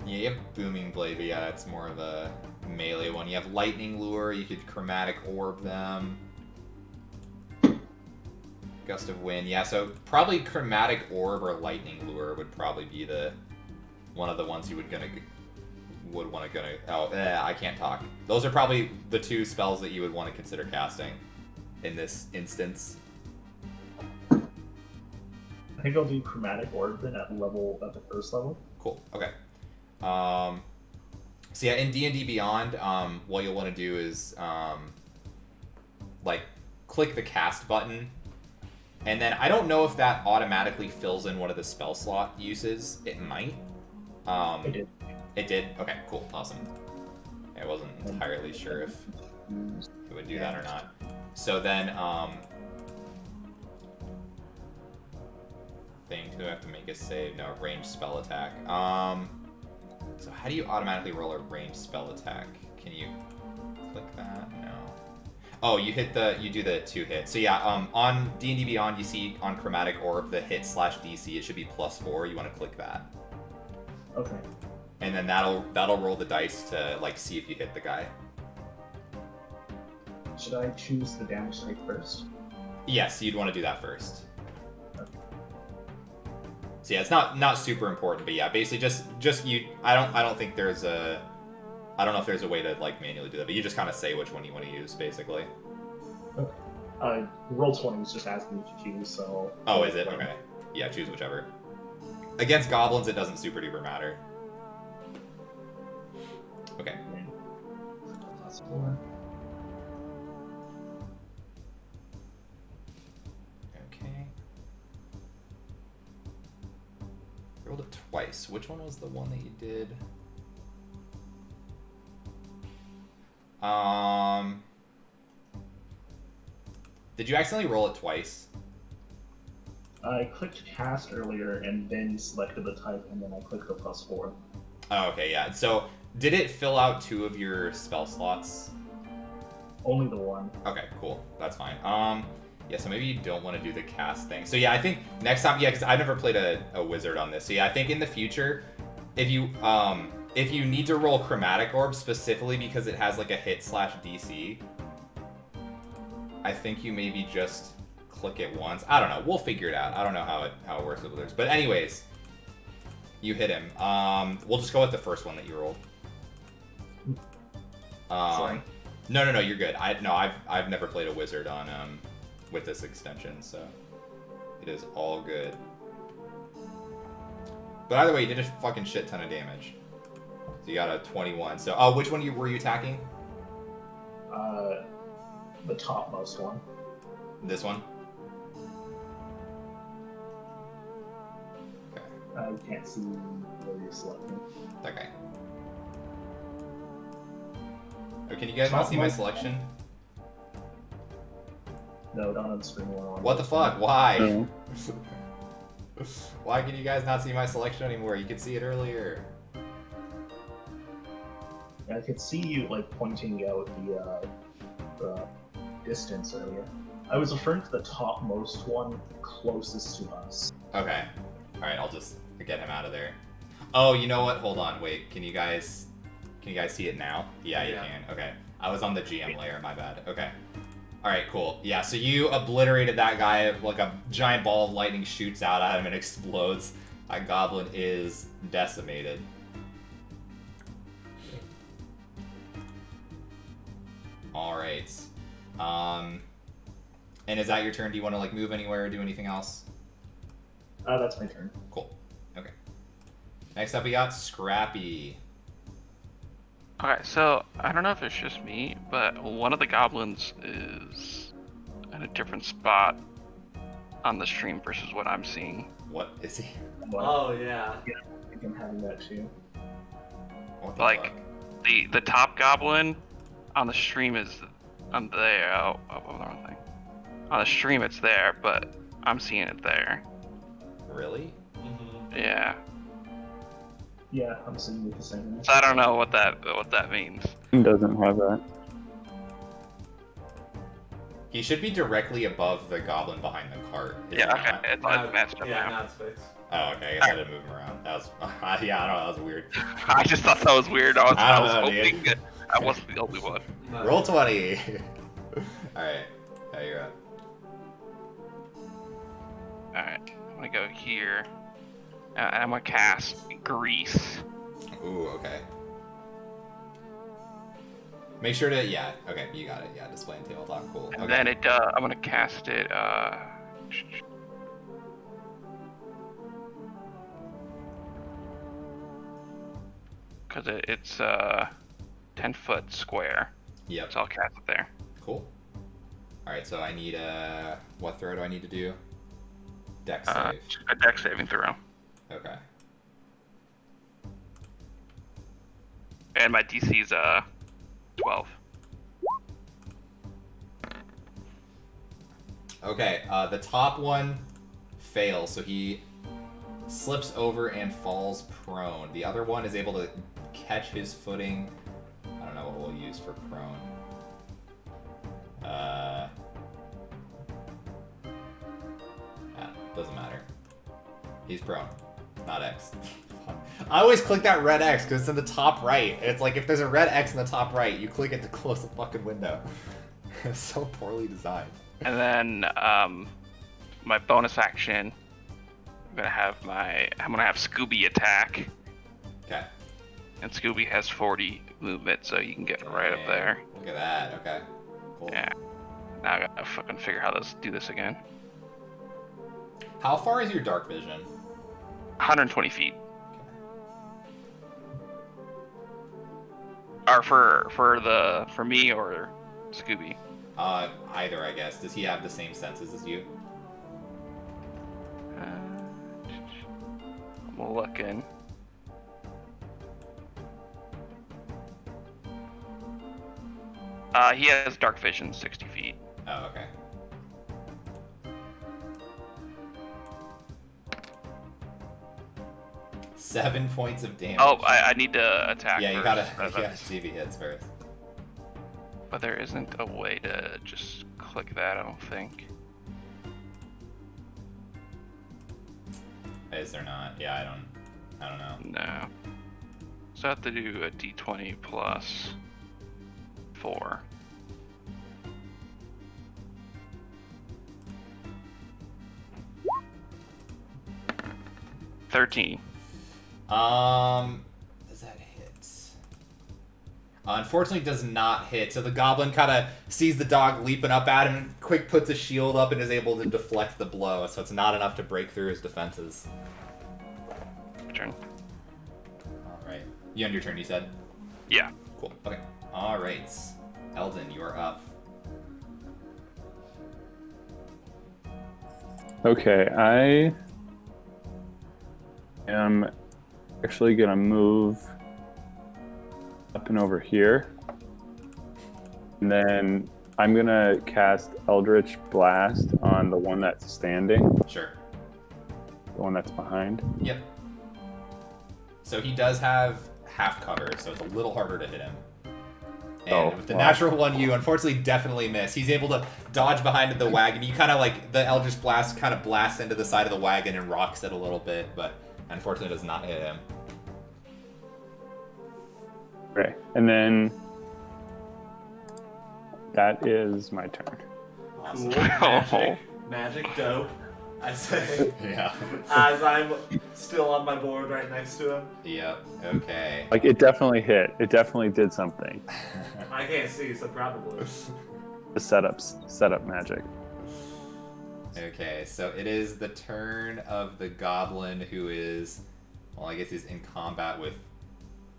[SPEAKER 1] yeah, you have Booming Blade, but yeah, that's more of a melee one. You have Lightning Lure, you could Chromatic Orb them. Gust of wind. Yeah, so probably chromatic orb or lightning lure would probably be one of the ones you would want to I can't talk. Those are probably the two spells that you would want to consider casting in this instance.
[SPEAKER 4] I think I'll do Chromatic Orb then at the first level.
[SPEAKER 1] Cool. Okay. So yeah, in D&D Beyond, what you'll want to do is like click the cast button, and then I don't know if that automatically fills in one of the spell slot uses. It might.
[SPEAKER 4] It did.
[SPEAKER 1] It did? Okay, cool, awesome. I wasn't entirely sure if it would do that or not. So then, thing to have to make a save. No, ranged spell attack. So how do you automatically roll a ranged spell attack? Can you click that? No. Oh, you do the 2 hit. So yeah, on D&D Beyond, you see on Chromatic Orb the hit /DC. It should be +4. You want to click that.
[SPEAKER 4] Okay.
[SPEAKER 1] And then that'll roll the dice to like see if you hit the guy.
[SPEAKER 4] Should I choose the damage type first?
[SPEAKER 1] Yes, you'd want to do that first. So yeah, it's not super important, but yeah, basically just you. I don't think there's a. I don't know if there's a way to like manually do that, but you just kind of say which one you want to use, basically.
[SPEAKER 4] Okay. Roll20 was just asking me to choose, so.
[SPEAKER 1] Oh, is it? Okay. Yeah, choose whichever. Against goblins, it doesn't super duper matter. Okay. Okay. Rolled it twice. Which one was the one that you did? Did you accidentally roll it twice?
[SPEAKER 4] I clicked cast earlier and then selected the type, and then I clicked the +4.
[SPEAKER 1] Oh, okay, yeah. So, did it fill out 2 of your spell slots?
[SPEAKER 4] Only the one.
[SPEAKER 1] Okay, cool. That's fine. Yeah, so maybe you don't want to do the cast thing. So yeah, I think next time, yeah, because I've never played a wizard on this. So yeah, I think in the future, if you need to roll Chromatic Orb specifically because it has like a hit /DC, I think you maybe just click it once. I don't know. We'll figure it out. I don't know how it works with others. But anyways, you hit him. We'll just go with the first one that you rolled.
[SPEAKER 4] Sorry.
[SPEAKER 1] No, you're good. I've never played a wizard on with this extension, so it is all good. But either way, you did a fucking shit ton of damage. So you got a 21. So which one were you attacking?
[SPEAKER 4] The topmost one.
[SPEAKER 1] This one? Okay.
[SPEAKER 4] I can't see where you're selecting.
[SPEAKER 1] That guy. Oh, can you guys not see my selection?
[SPEAKER 4] No, not on the screen.
[SPEAKER 1] What the fuck? Why?
[SPEAKER 6] No.
[SPEAKER 1] Why can you guys not see my selection anymore? You could see it earlier.
[SPEAKER 4] I could see you like pointing out the distance earlier. I was referring to the topmost one closest to us.
[SPEAKER 1] Okay. Alright, I'll just get him out of there. Oh, you know what? Hold on, wait. Can you guys see it now? Yeah, you can. Okay. I was on the GM layer, my bad. Okay. Alright, cool. Yeah, so you obliterated that guy, like a giant ball of lightning shoots out at him and explodes. That goblin is decimated. Alright. And is that your turn? Do you want to like move anywhere or do anything else?
[SPEAKER 4] That's my turn.
[SPEAKER 1] Cool. Okay. Next up we got Scrappy.
[SPEAKER 5] Okay, so I don't know if it's just me, but one of the goblins is in a different spot on the stream versus what I'm seeing.
[SPEAKER 1] What is he?
[SPEAKER 2] Oh yeah.
[SPEAKER 4] I think I'm having that too.
[SPEAKER 1] What the
[SPEAKER 5] Like,
[SPEAKER 1] fuck?
[SPEAKER 5] the top goblin on the stream is on there. Oh, the wrong thing. On the stream it's there, but I'm seeing it there.
[SPEAKER 1] Really?
[SPEAKER 2] Mm-hmm.
[SPEAKER 5] Yeah.
[SPEAKER 4] Yeah, I'm seeing it the same way.
[SPEAKER 5] So I don't know what that means.
[SPEAKER 6] It doesn't have that.
[SPEAKER 1] He should be directly above the goblin behind the cart. is
[SPEAKER 5] Yeah,
[SPEAKER 1] he not?
[SPEAKER 5] okay. It's matched up
[SPEAKER 2] Yeah,
[SPEAKER 5] now.
[SPEAKER 2] now it's fixed.
[SPEAKER 1] Oh, okay. I guess I didn't move him around. That was, yeah, I don't know. That was weird.
[SPEAKER 5] I just thought that was weird. I
[SPEAKER 1] I don't
[SPEAKER 5] was
[SPEAKER 1] know,
[SPEAKER 5] hoping
[SPEAKER 1] dude.
[SPEAKER 5] I wasn't the only one.
[SPEAKER 2] No.
[SPEAKER 1] Roll 20. All right. Yeah, you're up.
[SPEAKER 5] Alright, I'm gonna go here. And I'm gonna cast Grease.
[SPEAKER 1] Ooh, okay. Make sure to, yeah, okay, you got it. Yeah, display and tabletop, cool.
[SPEAKER 5] And
[SPEAKER 1] Okay.
[SPEAKER 5] then I'm gonna cast it, because it's 10-foot square.
[SPEAKER 1] Yep.
[SPEAKER 5] So I'll cast it there.
[SPEAKER 1] Cool. Alright, so I need what throw do I need to do? Dex save.
[SPEAKER 5] A dex saving throw.
[SPEAKER 1] Okay.
[SPEAKER 5] And my DC's 12.
[SPEAKER 1] Okay, the top one fails, so he slips over and falls prone. The other one is able to catch his footing. I don't know what we'll use for prone. Doesn't matter. He's prone, not X. I always click that red X because it's in the top right. It's like if there's a red X in the top right, you click it to close the fucking window. It's so poorly designed.
[SPEAKER 5] And then my bonus action, I'm gonna have Scooby attack.
[SPEAKER 1] Okay.
[SPEAKER 5] And Scooby has 40 movement, so you can get right up there.
[SPEAKER 1] Look at that. Okay. Cool.
[SPEAKER 5] Yeah. Now I gotta fucking figure how to do this again.
[SPEAKER 1] How far is your dark vision?
[SPEAKER 5] 120 feet. Or for me or Scooby?
[SPEAKER 1] Either, I guess. Does he have the same senses as you?
[SPEAKER 5] I'm looking. He has dark vision, 60 feet.
[SPEAKER 1] Oh, okay. Seven points of damage.
[SPEAKER 5] Oh, I need to attack.
[SPEAKER 1] Yeah, you
[SPEAKER 5] first.
[SPEAKER 1] gotta see if he hits first.
[SPEAKER 5] But there isn't a way to just click that, I don't think.
[SPEAKER 1] Is there not? Yeah, I don't know.
[SPEAKER 5] No. So I have to do a d20 plus 4. $13.
[SPEAKER 1] Does that hit? Unfortunately, does not hit. So the goblin kind of sees the dog leaping up at him, and quick puts a shield up and is able to deflect the blow. So it's not enough to break through his defenses.
[SPEAKER 5] Turn.
[SPEAKER 1] All right. You end your turn, you said?
[SPEAKER 5] Yeah.
[SPEAKER 1] Cool. Okay. All right. Eldon, you are up.
[SPEAKER 6] Okay, I am actually gonna move up and over here. And then I'm gonna cast Eldritch Blast on the one that's standing,
[SPEAKER 1] Sure.
[SPEAKER 6] the one that's behind.
[SPEAKER 1] Yep. So he does have half cover, so it's a little harder to hit him. And with the natural one, you unfortunately definitely miss. He's able to dodge behind the wagon. You kind of like, the Eldritch Blast kind of blasts into the side of the wagon and rocks it a little bit, but unfortunately does not hit him.
[SPEAKER 6] Okay, and then that is my turn.
[SPEAKER 1] Awesome.
[SPEAKER 2] Cool. Magic dope. I say.
[SPEAKER 1] Yeah.
[SPEAKER 2] As I'm still on my board right next to him.
[SPEAKER 1] Yep. Okay.
[SPEAKER 6] Like, it definitely hit. It definitely did something.
[SPEAKER 2] I can't see, so probably.
[SPEAKER 6] The setup magic.
[SPEAKER 1] Okay, so it is the turn of the goblin who is, well, I guess he's in combat with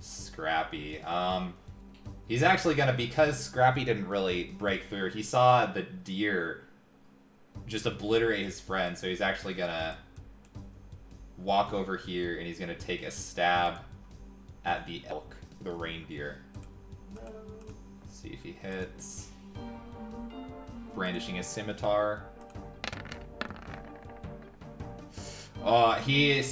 [SPEAKER 1] Scrappy. He's actually gonna, because Scrappy didn't really break through, he saw the deer just obliterate his friend, so he's actually gonna walk over here and he's gonna take a stab at the elk, the reindeer. See if he hits. Brandishing his scimitar. He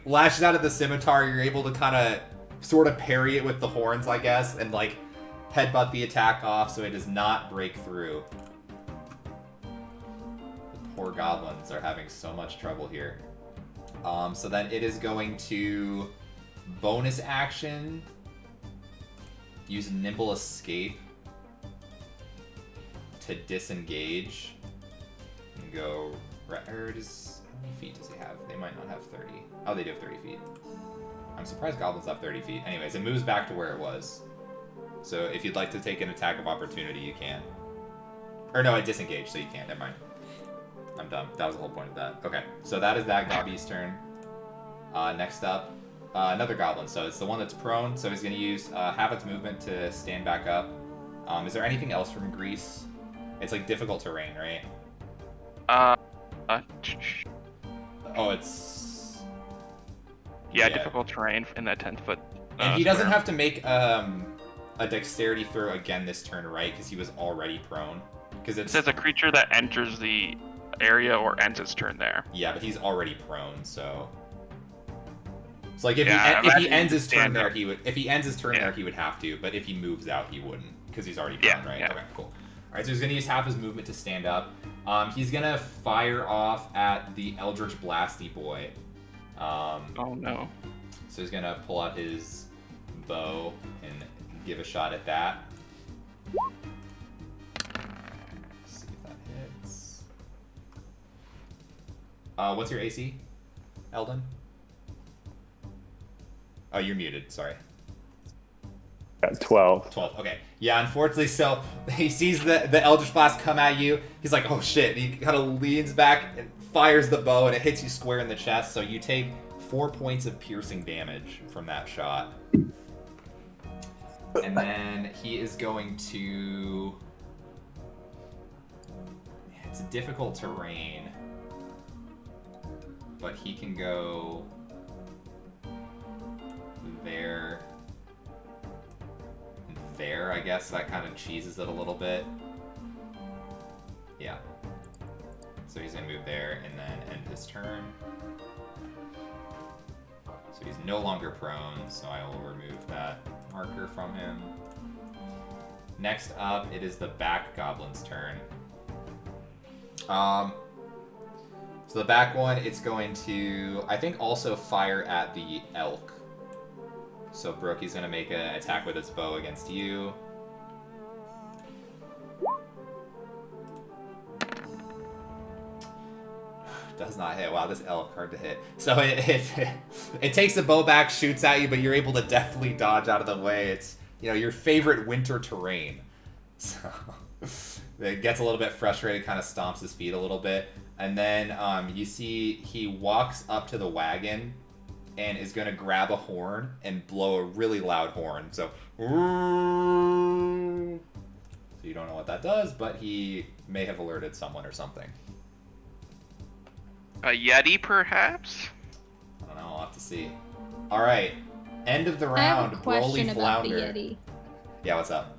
[SPEAKER 1] lashes out at the scimitar. You're able to kind of sort of parry it with the horns, I guess, and like headbutt the attack off so it does not break through. The poor goblins are having so much trouble here. So then it is going to bonus action, use Nimble Escape to disengage and go Or does, how many feet does he have? They might not have 30. Oh, they do have 30 feet. I'm surprised goblins have 30 feet. Anyways, it moves back to where it was. So if you'd like to take an attack of opportunity, you can. Or no, it disengaged, so you can't. Never mind. I'm dumb. That was the whole point of that. Okay, so that is that Gobby's turn. Next up, another goblin. So it's the one that's prone. So he's going to use half its movement to stand back up. Is there anything else from Greece? It's like difficult terrain, right? Oh, it's...
[SPEAKER 5] Yeah, difficult terrain in that 10-foot.
[SPEAKER 1] And he doesn't have to make a dexterity throw again this turn, right? Because he was already prone. Because
[SPEAKER 5] it says a creature that enters the area or ends its turn there.
[SPEAKER 1] Yeah, but he's already prone, so. It's like if he ends his turn there, he would. If he ends his turn there, he would have to. But if he moves out, he wouldn't, because he's already prone, right?
[SPEAKER 5] Yeah.
[SPEAKER 1] Okay, cool. All right, so he's gonna use half his movement to stand up. He's gonna fire off at the Eldritch Blasty boy.
[SPEAKER 5] Oh no.
[SPEAKER 1] So he's gonna pull out his bow and give a shot at that. See if that hits. What's your AC, Eldon? Oh, you're muted. Sorry.
[SPEAKER 6] 12.
[SPEAKER 1] 12. Okay. Yeah, unfortunately, so he sees the Eldritch Blast come at you. He's like, oh shit. He kind of leans back and fires the bow, and it hits you square in the chest. So you take 4 points of piercing damage from that shot. And then he is going to... It's a difficult terrain. But he can go... there... and there, I guess. That kind of cheeses it a little bit. Yeah. So he's going to move there and then end his turn. So he's no longer prone, so I will remove that marker from him. Next up, it is the back goblin's turn. So the back one, it's going to, I think, also fire at the elk. So Brooky's going to make an attack with its bow against you. Does not hit. Wow, this elk hard to hit. So it takes the bow back, shoots at you, but you're able to deftly dodge out of the way. It's, you know, your favorite winter terrain. So it gets a little bit frustrated, kind of stomps his feet a little bit, and then you see he walks up to the wagon and is going to grab a horn and blow a really loud horn. So you don't know what that does, but he may have alerted someone or something.
[SPEAKER 5] A Yeti, perhaps?
[SPEAKER 1] I don't know. I'll have to see. All right. End of the round.
[SPEAKER 3] I have a question
[SPEAKER 1] Broly
[SPEAKER 3] about
[SPEAKER 1] Flounder.
[SPEAKER 3] the Yeti.
[SPEAKER 1] Yeah, what's up?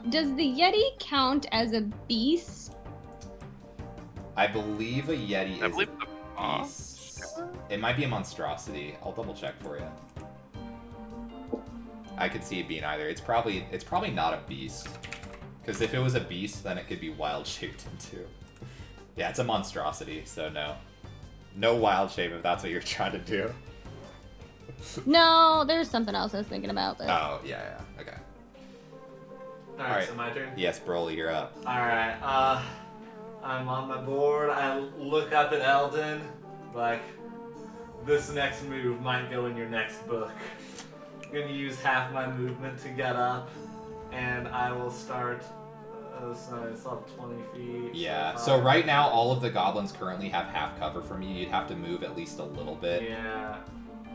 [SPEAKER 3] Does the Yeti count as a beast?
[SPEAKER 1] I believe a Yeti
[SPEAKER 5] I
[SPEAKER 1] is
[SPEAKER 5] believe
[SPEAKER 1] a beast. It might be a monstrosity. I'll double check for you. I could see it being either. It's probably not a beast. Because if it was a beast, then it could be wild shaped into. Yeah, it's a monstrosity, so no. No wild shape if that's what you're trying to do.
[SPEAKER 3] No, there's something else I was thinking about. But...
[SPEAKER 1] Oh, yeah, okay.
[SPEAKER 2] Alright, so my turn?
[SPEAKER 1] Yes, Broly, you're up.
[SPEAKER 2] Alright, I'm on my board. I look up at Eldon, like, this next move might go in your next book. I'm gonna use half my movement to get up, and I will start... so I still have 20 feet.
[SPEAKER 1] Yeah, so right now all of the goblins currently have half cover from you. You'd have to move at least a little bit.
[SPEAKER 2] Yeah.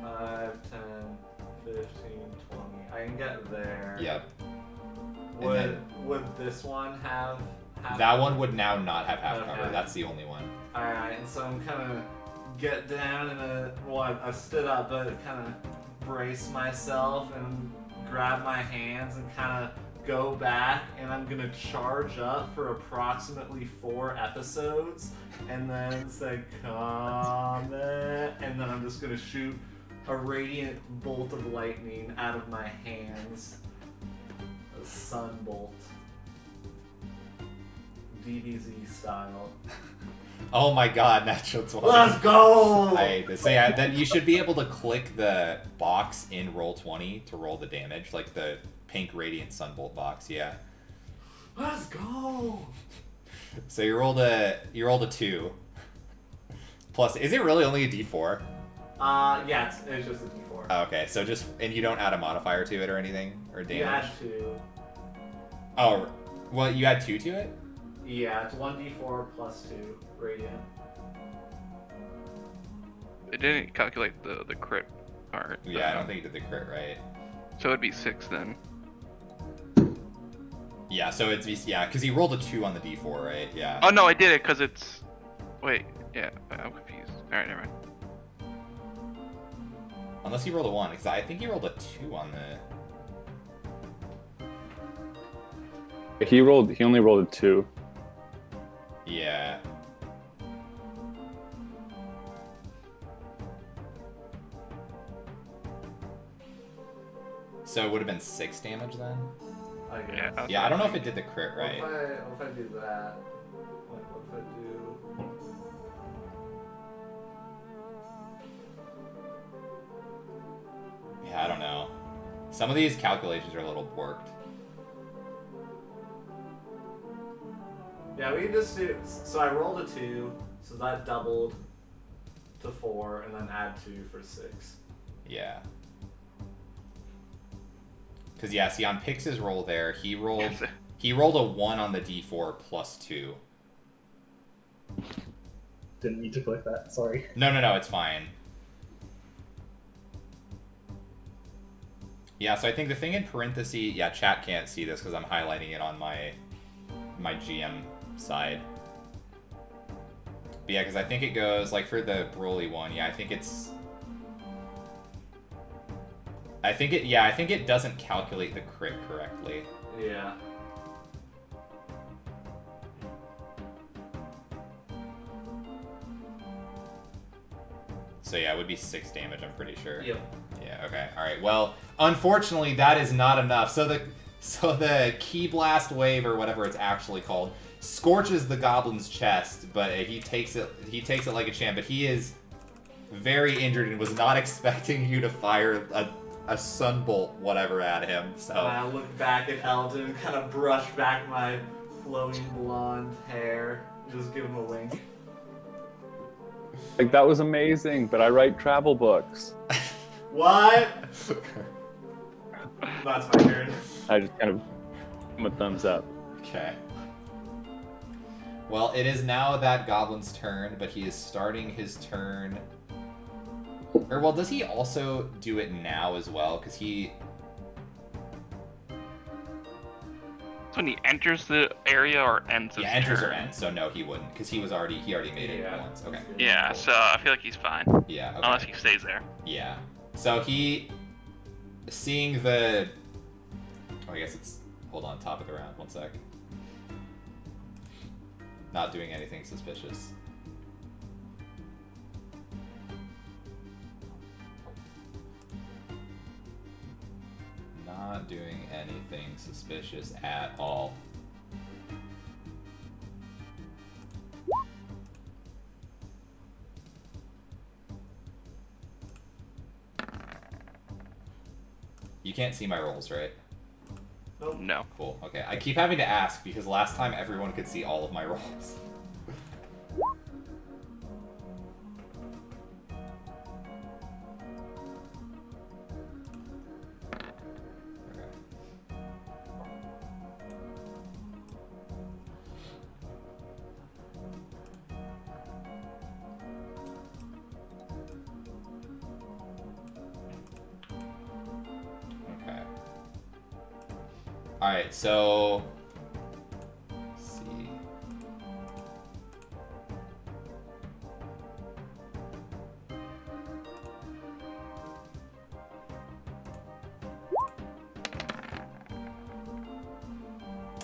[SPEAKER 2] 5, 10, 15, 20. I can get there.
[SPEAKER 1] Yep.
[SPEAKER 2] Would this one have half
[SPEAKER 1] That one would now not have half
[SPEAKER 2] Okay.
[SPEAKER 1] cover. That's the only one.
[SPEAKER 2] Alright, and so I'm kind of get down and I stood up, but kind of brace myself and grab my hands and kind of go back, and I'm gonna charge up for approximately 4 episodes, and then say comment, and then I'm just gonna shoot a radiant bolt of lightning out of my hands. A sun bolt. DBZ style.
[SPEAKER 1] Oh my god, natural 20.
[SPEAKER 2] Let's go!
[SPEAKER 1] I hate this. So yeah, then you should be able to click the box in Roll20 to roll the damage, like the pink radiant sunbolt box, yeah.
[SPEAKER 2] Let's go!
[SPEAKER 1] So you rolled a 2. Plus, is it really only a d4?
[SPEAKER 2] Yeah, it's just a d4.
[SPEAKER 1] Oh, okay, so just, and you don't add a modifier to it or anything? Or damage?
[SPEAKER 2] You add 2.
[SPEAKER 1] Oh, well, you add 2 to it?
[SPEAKER 2] Yeah, it's 1d4 plus 2 radiant.
[SPEAKER 5] It didn't calculate the crit part.
[SPEAKER 1] Yeah, I don't think you did the crit right.
[SPEAKER 5] So it'd be 6 then.
[SPEAKER 1] Yeah, so it's, yeah, because he rolled a 2 on the d4, right? Yeah.
[SPEAKER 5] Oh no, I did it because it's. Wait, yeah, I'm confused. Alright, never mind.
[SPEAKER 1] Unless he rolled a 1, because I think he rolled a 2 on the...
[SPEAKER 6] He only rolled a 2.
[SPEAKER 1] Yeah. So it would have been 6 damage then?
[SPEAKER 2] I guess.
[SPEAKER 5] Yeah.
[SPEAKER 1] Yeah, I don't know if it did the crit right.
[SPEAKER 2] What if I do that? Like, what if I do...
[SPEAKER 1] Yeah, I don't know. Some of these calculations are a little borked.
[SPEAKER 2] Yeah, we can just do... So I rolled a 2, so that doubled to 4, and then add 2 for 6.
[SPEAKER 1] Yeah. Because, yeah, see, on Pix's roll there, he rolled a 1 on the d4 plus 2.
[SPEAKER 4] Didn't mean to click that, sorry.
[SPEAKER 1] No, it's fine. Yeah, so I think the thing in parentheses... Yeah, chat can't see this because I'm highlighting it on my GM side. But yeah, because I think it goes, like, for the Broly one, yeah, I think it doesn't calculate the crit correctly.
[SPEAKER 2] Yeah.
[SPEAKER 1] So yeah, it would be 6 damage, I'm pretty sure.
[SPEAKER 2] Yep.
[SPEAKER 1] Yeah, okay. Alright, well, unfortunately that is not enough. So the Ki Blast Wave, or whatever it's actually called, scorches the goblin's chest, but he takes it like a champ, but he is very injured and was not expecting you to fire a sunbolt whatever at him. So
[SPEAKER 2] I look back at Eldon, kind of brush back my flowing blonde hair, just give him a wink.
[SPEAKER 6] Like, that was amazing, but I write travel books.
[SPEAKER 2] What? That's my turn.
[SPEAKER 6] I just kind of give him a thumbs up.
[SPEAKER 1] okay. Well, it is now that goblin's turn, but he is starting his turn. Or, well, does he also do it now as well? Because he...
[SPEAKER 5] When he enters the area or ends his
[SPEAKER 1] Yeah, enters
[SPEAKER 5] turn?
[SPEAKER 1] or ends, so no, he wouldn't, because he already made it
[SPEAKER 2] Yeah.
[SPEAKER 1] once. Okay.
[SPEAKER 5] Yeah,
[SPEAKER 1] Cool.
[SPEAKER 5] so I feel like he's fine.
[SPEAKER 1] Yeah, okay.
[SPEAKER 5] Unless he stays there.
[SPEAKER 1] Yeah. So he, seeing the... Oh, I guess it's... Hold on, top of the round, 1 sec. Not doing anything suspicious. Not doing anything suspicious at all. You can't see my rolls, right?
[SPEAKER 2] Nope.
[SPEAKER 5] No.
[SPEAKER 1] Cool, okay. I keep having to ask because last time everyone could see all of my rolls. Alright, so... Let's see.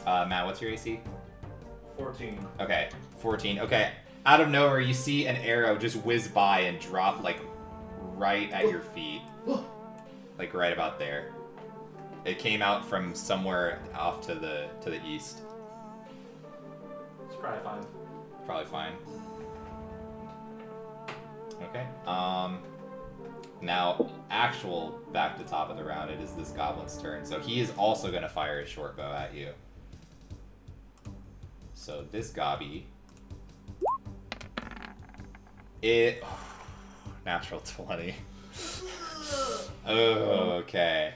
[SPEAKER 1] Matt, what's your AC?
[SPEAKER 2] 14.
[SPEAKER 1] Okay, 14. Okay, out of nowhere, you see an arrow just whiz by and drop, like, right at your feet. Like, right about there. It came out from somewhere off to the east.
[SPEAKER 2] It's probably fine.
[SPEAKER 1] Probably fine. Okay. Now, actual back to top of the round, it is this goblin's turn. So he is also going to fire a short bow at you. So this gobby, it natural 20. Oh, okay.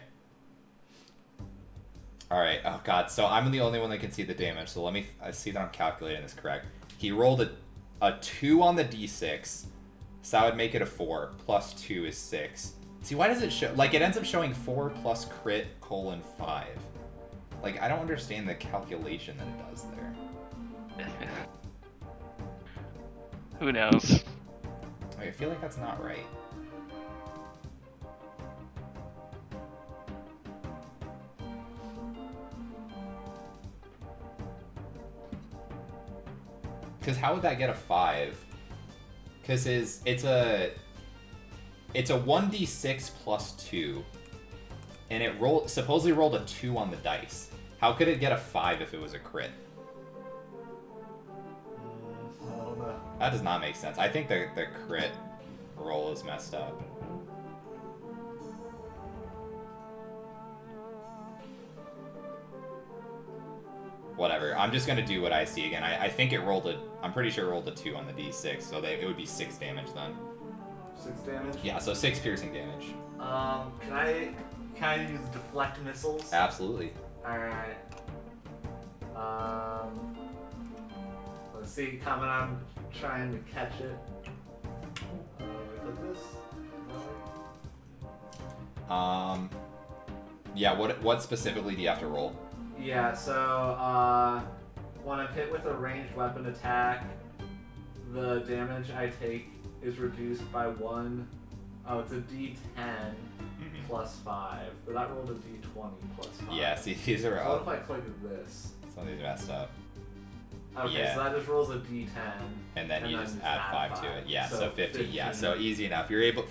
[SPEAKER 1] All right. Oh god. So I'm the only one that can see the damage. So let me see that I'm calculating this correct. He rolled a 2 on the d6, so that would make it a 4. Plus 2 is 6. See, why does it show? Like, it ends up showing 4 plus crit : 5. Like, I don't understand the calculation that it does there.
[SPEAKER 5] Who knows?
[SPEAKER 1] Wait, I feel like that's not right. Because how would that get a 5? Because it's a 1d6 plus 2, and it supposedly rolled a 2 on the dice. How could it get a 5 if it was a crit?
[SPEAKER 2] I don't know.
[SPEAKER 1] That does not make sense. I think the crit roll is messed up. Whatever. I'm just gonna do what I see again. I think it rolled I'm pretty sure it rolled a 2 on the d6, so it would be 6 damage then.
[SPEAKER 2] 6 damage?
[SPEAKER 1] Yeah, so 6 piercing damage.
[SPEAKER 2] Can I use deflect missiles?
[SPEAKER 1] Absolutely.
[SPEAKER 2] Alright. Let's see, coming, I'm trying to catch it. Like this?
[SPEAKER 1] Yeah, what specifically do you have to roll?
[SPEAKER 2] Yeah, so, when I'm hit with a ranged weapon attack, the damage I take is reduced by 1. Oh, it's a d10 plus 5. But that rolled a d20 plus 5.
[SPEAKER 1] Yeah, see, these are
[SPEAKER 2] So what
[SPEAKER 1] up.
[SPEAKER 2] if I click this?
[SPEAKER 1] Some of these are messed up.
[SPEAKER 2] Okay,
[SPEAKER 1] Yeah.
[SPEAKER 2] so that just rolls a d10.
[SPEAKER 1] And then you just add 5 to it. Yeah,
[SPEAKER 2] So
[SPEAKER 1] so 15. Yeah,
[SPEAKER 2] 15.
[SPEAKER 1] so easy enough. You're able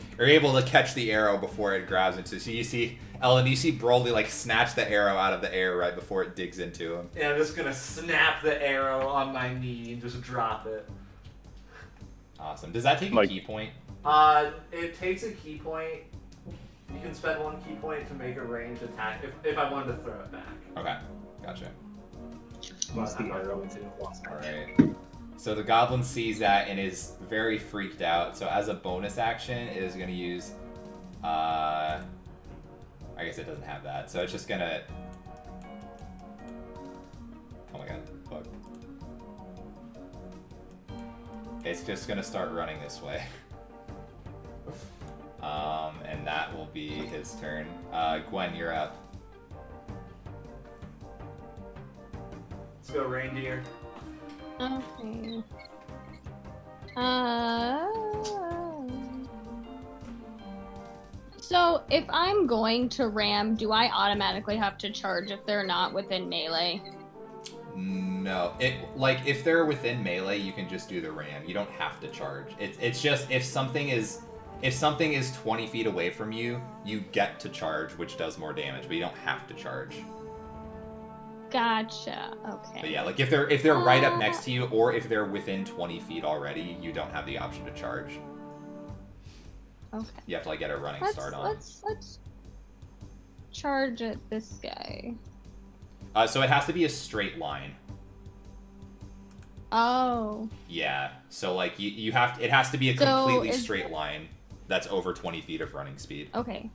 [SPEAKER 1] to catch the arrow before it grabs into. So you see Ellen, you see Broly like snatch the arrow out of the air right before it digs into him.
[SPEAKER 2] Yeah, I'm just gonna snap the arrow on my knee and just drop it.
[SPEAKER 1] Awesome. Does that take a
[SPEAKER 6] Like-
[SPEAKER 1] key point?
[SPEAKER 2] It takes a key point. You can spend 1 key point to make a ranged attack if I wanted to throw it back.
[SPEAKER 1] Okay, gotcha.
[SPEAKER 4] Use the arrow into the lost
[SPEAKER 1] All
[SPEAKER 4] match.
[SPEAKER 1] right. So the goblin sees that and is very freaked out. So as a bonus action, it is going to use. I guess it doesn't have that. So it's just gonna. Oh my god! Fuck. It's just gonna start running this way. And that will be his turn. Gwen, you're up.
[SPEAKER 2] Let's go reindeer.
[SPEAKER 3] Okay. So if I'm going to ram, do I automatically have to charge if they're not within melee?
[SPEAKER 1] No, if they're within melee, you can just do the ram. You don't have to charge. It's just if something is 20 feet away from you, you get to charge, which does more damage, but you don't have to charge.
[SPEAKER 3] Gotcha. Okay.
[SPEAKER 1] But yeah, like if they're right up next to you, or if they're within 20 feet already, you don't have the option to charge.
[SPEAKER 3] Okay.
[SPEAKER 1] You have to like get a running start on.
[SPEAKER 3] Let's charge at this guy.
[SPEAKER 1] So it has to be a straight line.
[SPEAKER 3] Oh.
[SPEAKER 1] Yeah. So like it has to be a
[SPEAKER 3] So
[SPEAKER 1] completely
[SPEAKER 3] is-
[SPEAKER 1] straight line that's over 20 feet of running speed.
[SPEAKER 3] Okay.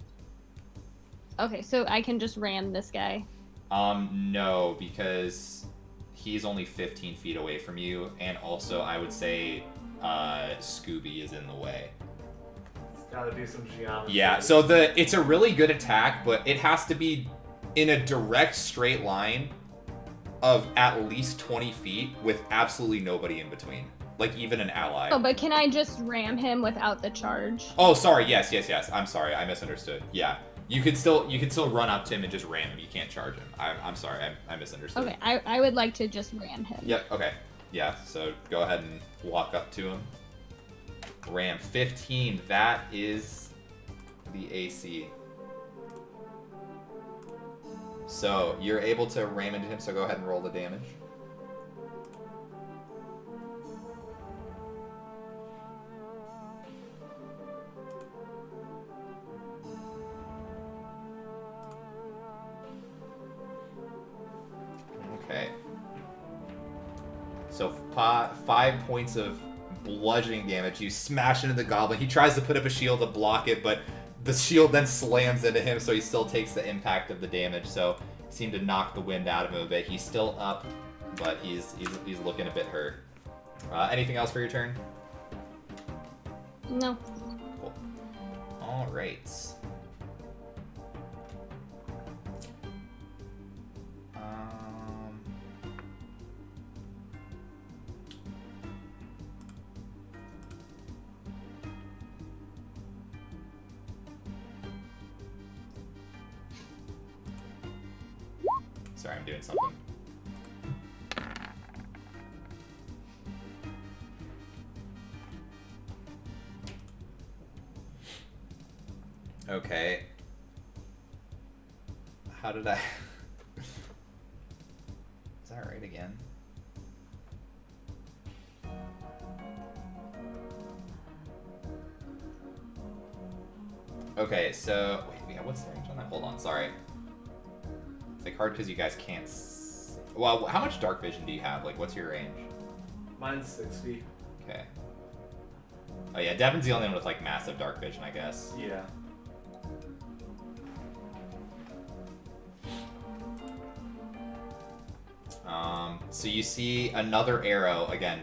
[SPEAKER 3] Okay, so I can just ram this guy.
[SPEAKER 1] No, because he's only 15 feet away from you, and also I would say Scooby is in the way.
[SPEAKER 2] It's gotta do some geometry.
[SPEAKER 1] Yeah, so it's a really good attack, but it has to be in a direct straight line of at least 20 feet with absolutely nobody in between. Like even an ally.
[SPEAKER 3] Oh, but can I just ram him without the charge?
[SPEAKER 1] Oh, sorry. Yes. I'm sorry. I misunderstood. Yeah. You could still run up to him and just ram him. You can't charge him. I'm sorry. I misunderstood.
[SPEAKER 3] Okay, I would like to just ram him.
[SPEAKER 1] Yep. Okay. Yeah. So go ahead and walk up to him. Ram 15. That is the AC. So you're able to ram into him. So go ahead and roll the damage. Okay. So 5 points of bludgeoning damage. You smash into the goblin. He tries to put up a shield to block it, but the shield then slams into him, so he still takes the impact of the damage. So seemed to knock the wind out of him a bit. He's still up, but he's looking a bit hurt. Anything else for your turn?
[SPEAKER 3] No.
[SPEAKER 1] Cool. All right. Sorry, I'm doing something. Okay. How did I... Is that right again? Okay, so... Wait, yeah, what's the range on that? Hold on, sorry. It's like hard because you guys can't... Well, how much dark vision do you have? Like, what's your range?
[SPEAKER 2] Mine's 60.
[SPEAKER 1] Okay. Oh yeah, Devin's the only one with like massive dark vision, I guess.
[SPEAKER 2] Yeah.
[SPEAKER 1] So you see another arrow, again,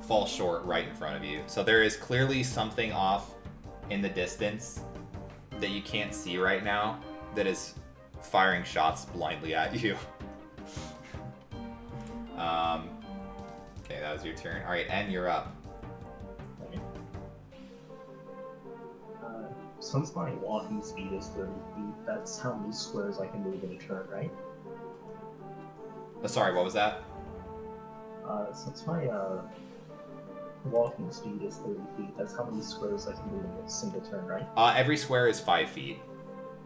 [SPEAKER 1] fall short right in front of you. So there is clearly something off in the distance that you can't see right now that is firing shots blindly at you. Okay, that was your turn. Alright, N, you're up.
[SPEAKER 4] Okay. Since my walking speed is 30 feet, that's how many squares I can move in a turn, right?
[SPEAKER 1] Sorry, what was that?
[SPEAKER 4] Since my walking speed is 30 feet, that's how many squares I can move in a single turn, right?
[SPEAKER 1] Every square is 5 feet.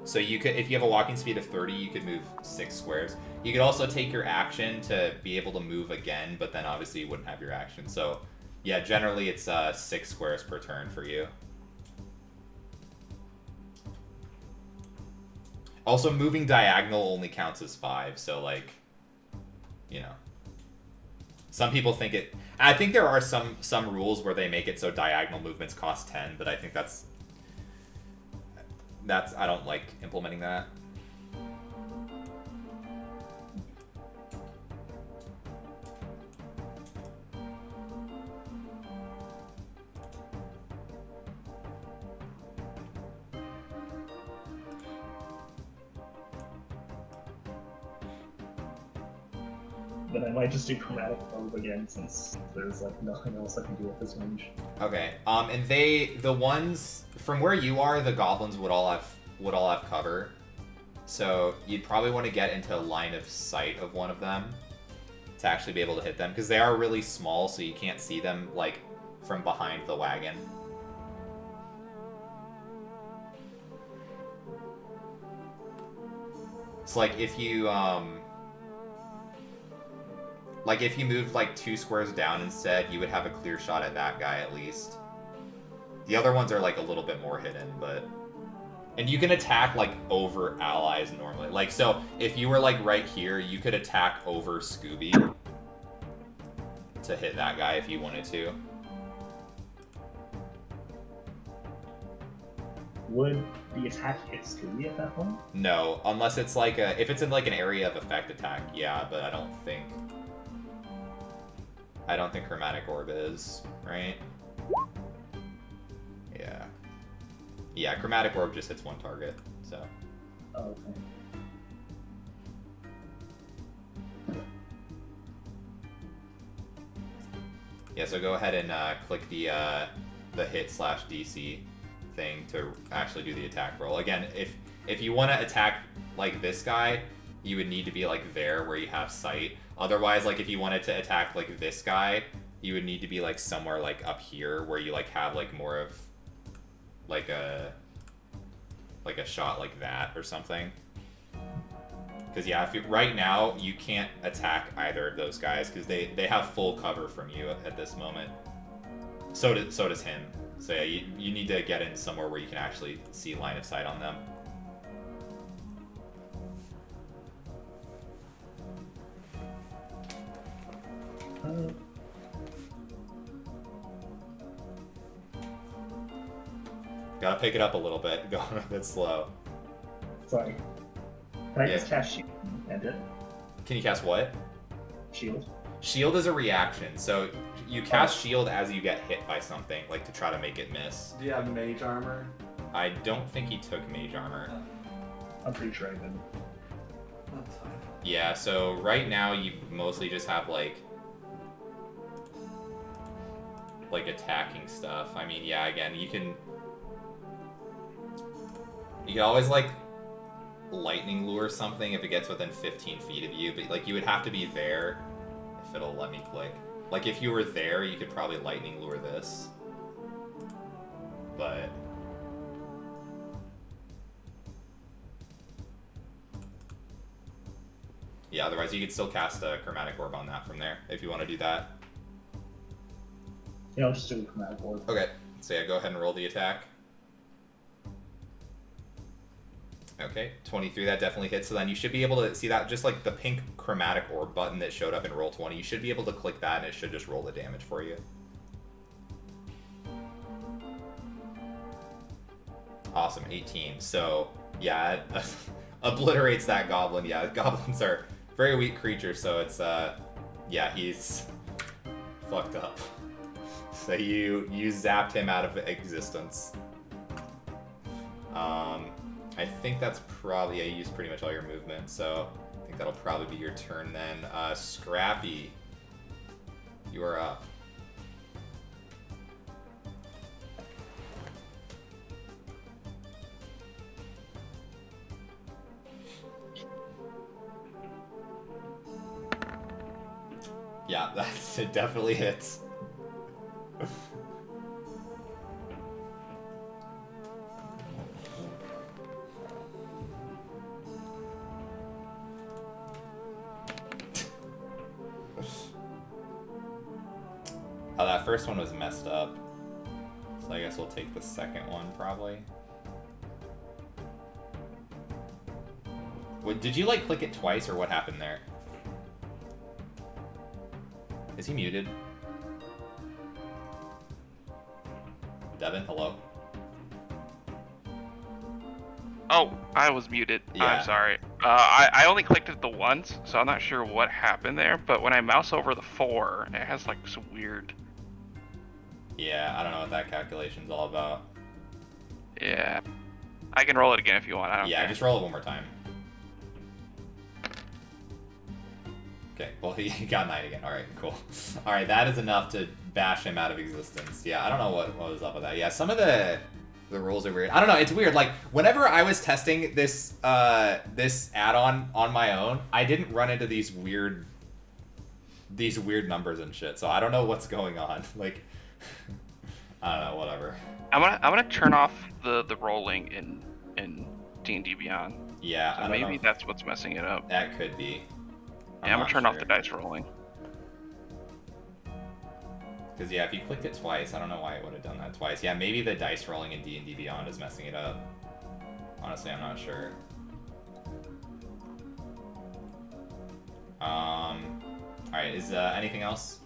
[SPEAKER 1] So you could, if you have a walking speed of 30, you could move 6 squares. You could also take your action to be able to move again, but then obviously you wouldn't have your action. So yeah, generally it's 6 squares per turn for you. Also, moving diagonal only counts as 5, so like, you know. Some people think it... I think there are some rules where they make it so diagonal movements cost 10, but I think that's... I don't like implementing that.
[SPEAKER 4] Then I might just do chromatic orb again, since there's like nothing else I can do with this range.
[SPEAKER 1] Okay. And the ones from where you are, the goblins would all have cover. So you'd probably want to get into line of sight of one of them to actually be able to hit them, because they are really small, so you can't see them like from behind the wagon. It's like if you moved like 2 squares down instead, you would have a clear shot at that guy at least. The other ones are like a little bit more hidden, but... And you can attack like over allies normally. Like, so if you were like right here, you could attack over Scooby to hit that guy if you wanted to.
[SPEAKER 4] Would the attack hit Scooby at that point?
[SPEAKER 1] No, unless it's like if it's in like an area of effect attack, yeah, but I don't think Chromatic Orb is, right? Yeah. Yeah, Chromatic Orb just hits one target, so.
[SPEAKER 4] Oh, okay.
[SPEAKER 1] Yeah, so go ahead and click the hit/DC thing to actually do the attack roll. Again, if you want to attack like this guy, you would need to be like there where you have sight. Otherwise, like if you wanted to attack like this guy, you would need to be like somewhere like up here where you like have like more of like a shot like that or something. Because yeah, right now you can't attack either of those guys because they have full cover from you at this moment. So does him. So yeah, you need to get in somewhere where you can actually see line of sight on them. Gotta pick it up a little bit. Going a bit slow.
[SPEAKER 4] Sorry. Can I
[SPEAKER 1] Yeah.
[SPEAKER 4] just cast shield and end it?
[SPEAKER 1] Can you cast what?
[SPEAKER 4] Shield.
[SPEAKER 1] Shield is a reaction, so you cast shield as you get hit by something, like to try to make it miss.
[SPEAKER 2] Do you have mage armor?
[SPEAKER 1] I don't think he took mage armor.
[SPEAKER 4] I'm pretty sure I did.
[SPEAKER 2] That's fine.
[SPEAKER 1] Yeah, so right now you mostly just have like attacking stuff. I mean, yeah, again, you can always like lightning lure something if it gets within 15 feet of you, but like you would have to be there if it'll let me click. Like if you were there, you could probably lightning lure this. But yeah, otherwise you could still cast a chromatic orb on that from there if you want to do that.
[SPEAKER 4] Yeah, I'll just do a chromatic orb.
[SPEAKER 1] Okay, so yeah, go ahead and roll the attack. Okay, 23, that definitely hits. So then you should be able to see that, just like the pink chromatic orb button that showed up in Roll20, you should be able to click that and it should just roll the damage for you. Awesome, 18. So, yeah, it obliterates that goblin. Yeah, goblins are very weak creatures, so it's, yeah, he's fucked up. So you zapped him out of existence. I think that's probably, yeah, you used pretty much all your movement, so I think that'll probably be your turn then. Scrappy, you are up. Yeah, it definitely hits. Oh, that first one was messed up. So I guess we'll take the second one, probably. What, did you, like, click it twice, or what happened there? Is he muted? Devin, hello?
[SPEAKER 5] Oh, I was muted.
[SPEAKER 1] Yeah.
[SPEAKER 5] I'm sorry. I only clicked it the once, so I'm not sure what happened there. But when I mouse over the 4, it has like some weird.
[SPEAKER 1] Yeah, I don't know what that calculation's all about.
[SPEAKER 5] Yeah. I can roll it again if you want. I don't
[SPEAKER 1] Yeah,
[SPEAKER 5] care.
[SPEAKER 1] just roll it one more time. Okay, well, he got 9 again. Alright, cool. Alright, that is enough to bash him out of existence. Yeah, I don't know what was up with that. Yeah, some of the rules are weird. I don't know, it's weird. Like, whenever I was testing this this add-on on my own, I didn't run into these weird numbers and shit, so I don't know what's going on. Like, I don't know, whatever.
[SPEAKER 5] I'm gonna turn off the rolling in D&D Beyond.
[SPEAKER 1] Yeah,
[SPEAKER 5] So
[SPEAKER 1] I don't
[SPEAKER 5] maybe
[SPEAKER 1] know.
[SPEAKER 5] that's what's messing it up.
[SPEAKER 1] That could be.
[SPEAKER 5] Yeah, I'm gonna
[SPEAKER 1] not
[SPEAKER 5] turn off
[SPEAKER 1] sure.
[SPEAKER 5] the dice rolling.
[SPEAKER 1] Because, yeah, if you clicked it twice, I don't know why it would have done that twice. Yeah, maybe the dice rolling in D&D Beyond is messing it up. Honestly, I'm not sure. Alright, is anything else?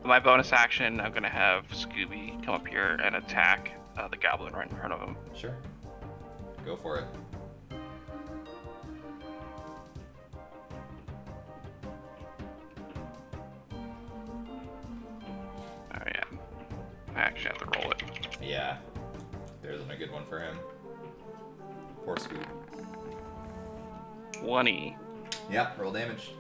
[SPEAKER 5] My bonus action, I'm gonna have Scooby come up here and attack the goblin right in front of him.
[SPEAKER 1] Sure. Go for it.
[SPEAKER 5] Oh yeah. I actually have to roll it.
[SPEAKER 1] Yeah. There isn't a good one for him. Poor Scoop.
[SPEAKER 5] 20.
[SPEAKER 1] Yep, roll damage.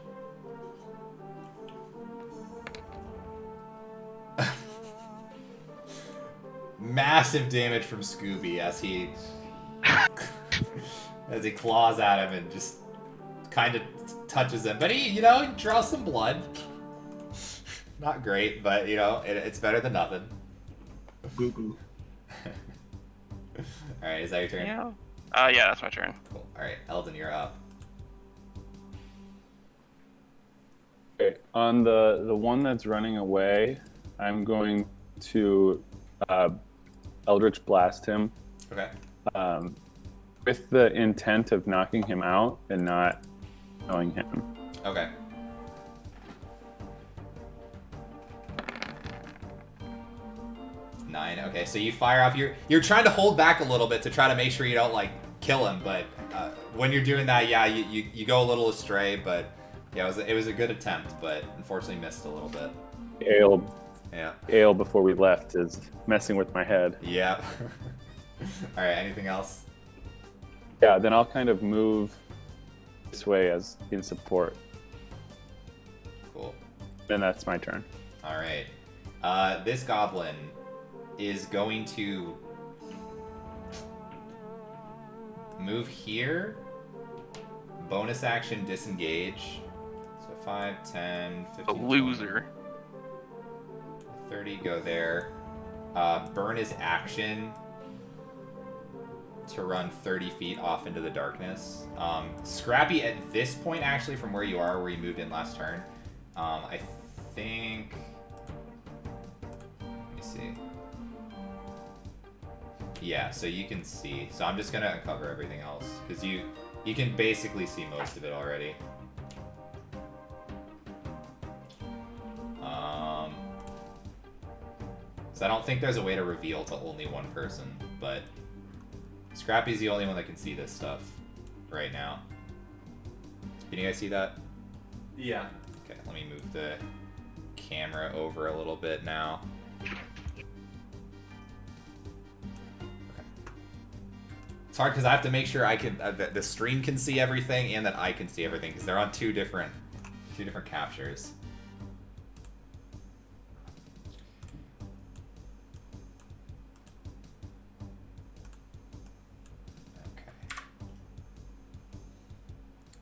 [SPEAKER 1] Massive damage from Scooby as he claws at him and just kind of touches him. But he, he draws some blood. Not great, but it's better than nothing.
[SPEAKER 4] Boo boo.
[SPEAKER 1] All right, is that your turn?
[SPEAKER 5] Yeah. Yeah, that's my turn.
[SPEAKER 1] Cool. All right, Eldon, you're up.
[SPEAKER 6] Okay, on the one that's running away, I'm going to Eldritch Blast him
[SPEAKER 1] Okay.
[SPEAKER 6] with the intent of knocking him out and not knowing him.
[SPEAKER 1] Okay. 9. Okay, so you fire off. You're trying to hold back a little bit to try to make sure you don't like kill him, but when you're doing that, yeah, you go a little astray. But yeah, it was a good attempt, but unfortunately missed a little bit.
[SPEAKER 6] Ale before we left is messing with my head.
[SPEAKER 1] Yeah. All right. Anything else?
[SPEAKER 6] Yeah, then I'll kind of move this way as in support.
[SPEAKER 1] Cool.
[SPEAKER 6] Then that's my turn.
[SPEAKER 1] All right. This goblin is going to move here. Bonus action disengage. So 5, 10, 15,
[SPEAKER 5] A loser.
[SPEAKER 1] 30 go there. Burn his action to run 30 feet off into the darkness. Scrappy, at this point, actually, from where you are, where you moved in last turn, I think... Let me see. Yeah, so you can see. So I'm just going to uncover everything else, because you can basically see most of it already. So I don't think there's a way to reveal to only one person, but Scrappy's the only one that can see this stuff right now. Can you guys see that?
[SPEAKER 2] Yeah.
[SPEAKER 1] Okay, let me move the camera over a little bit now. Okay. It's hard because I have to make sure I can the stream can see everything and that I can see everything because they're on two different captures.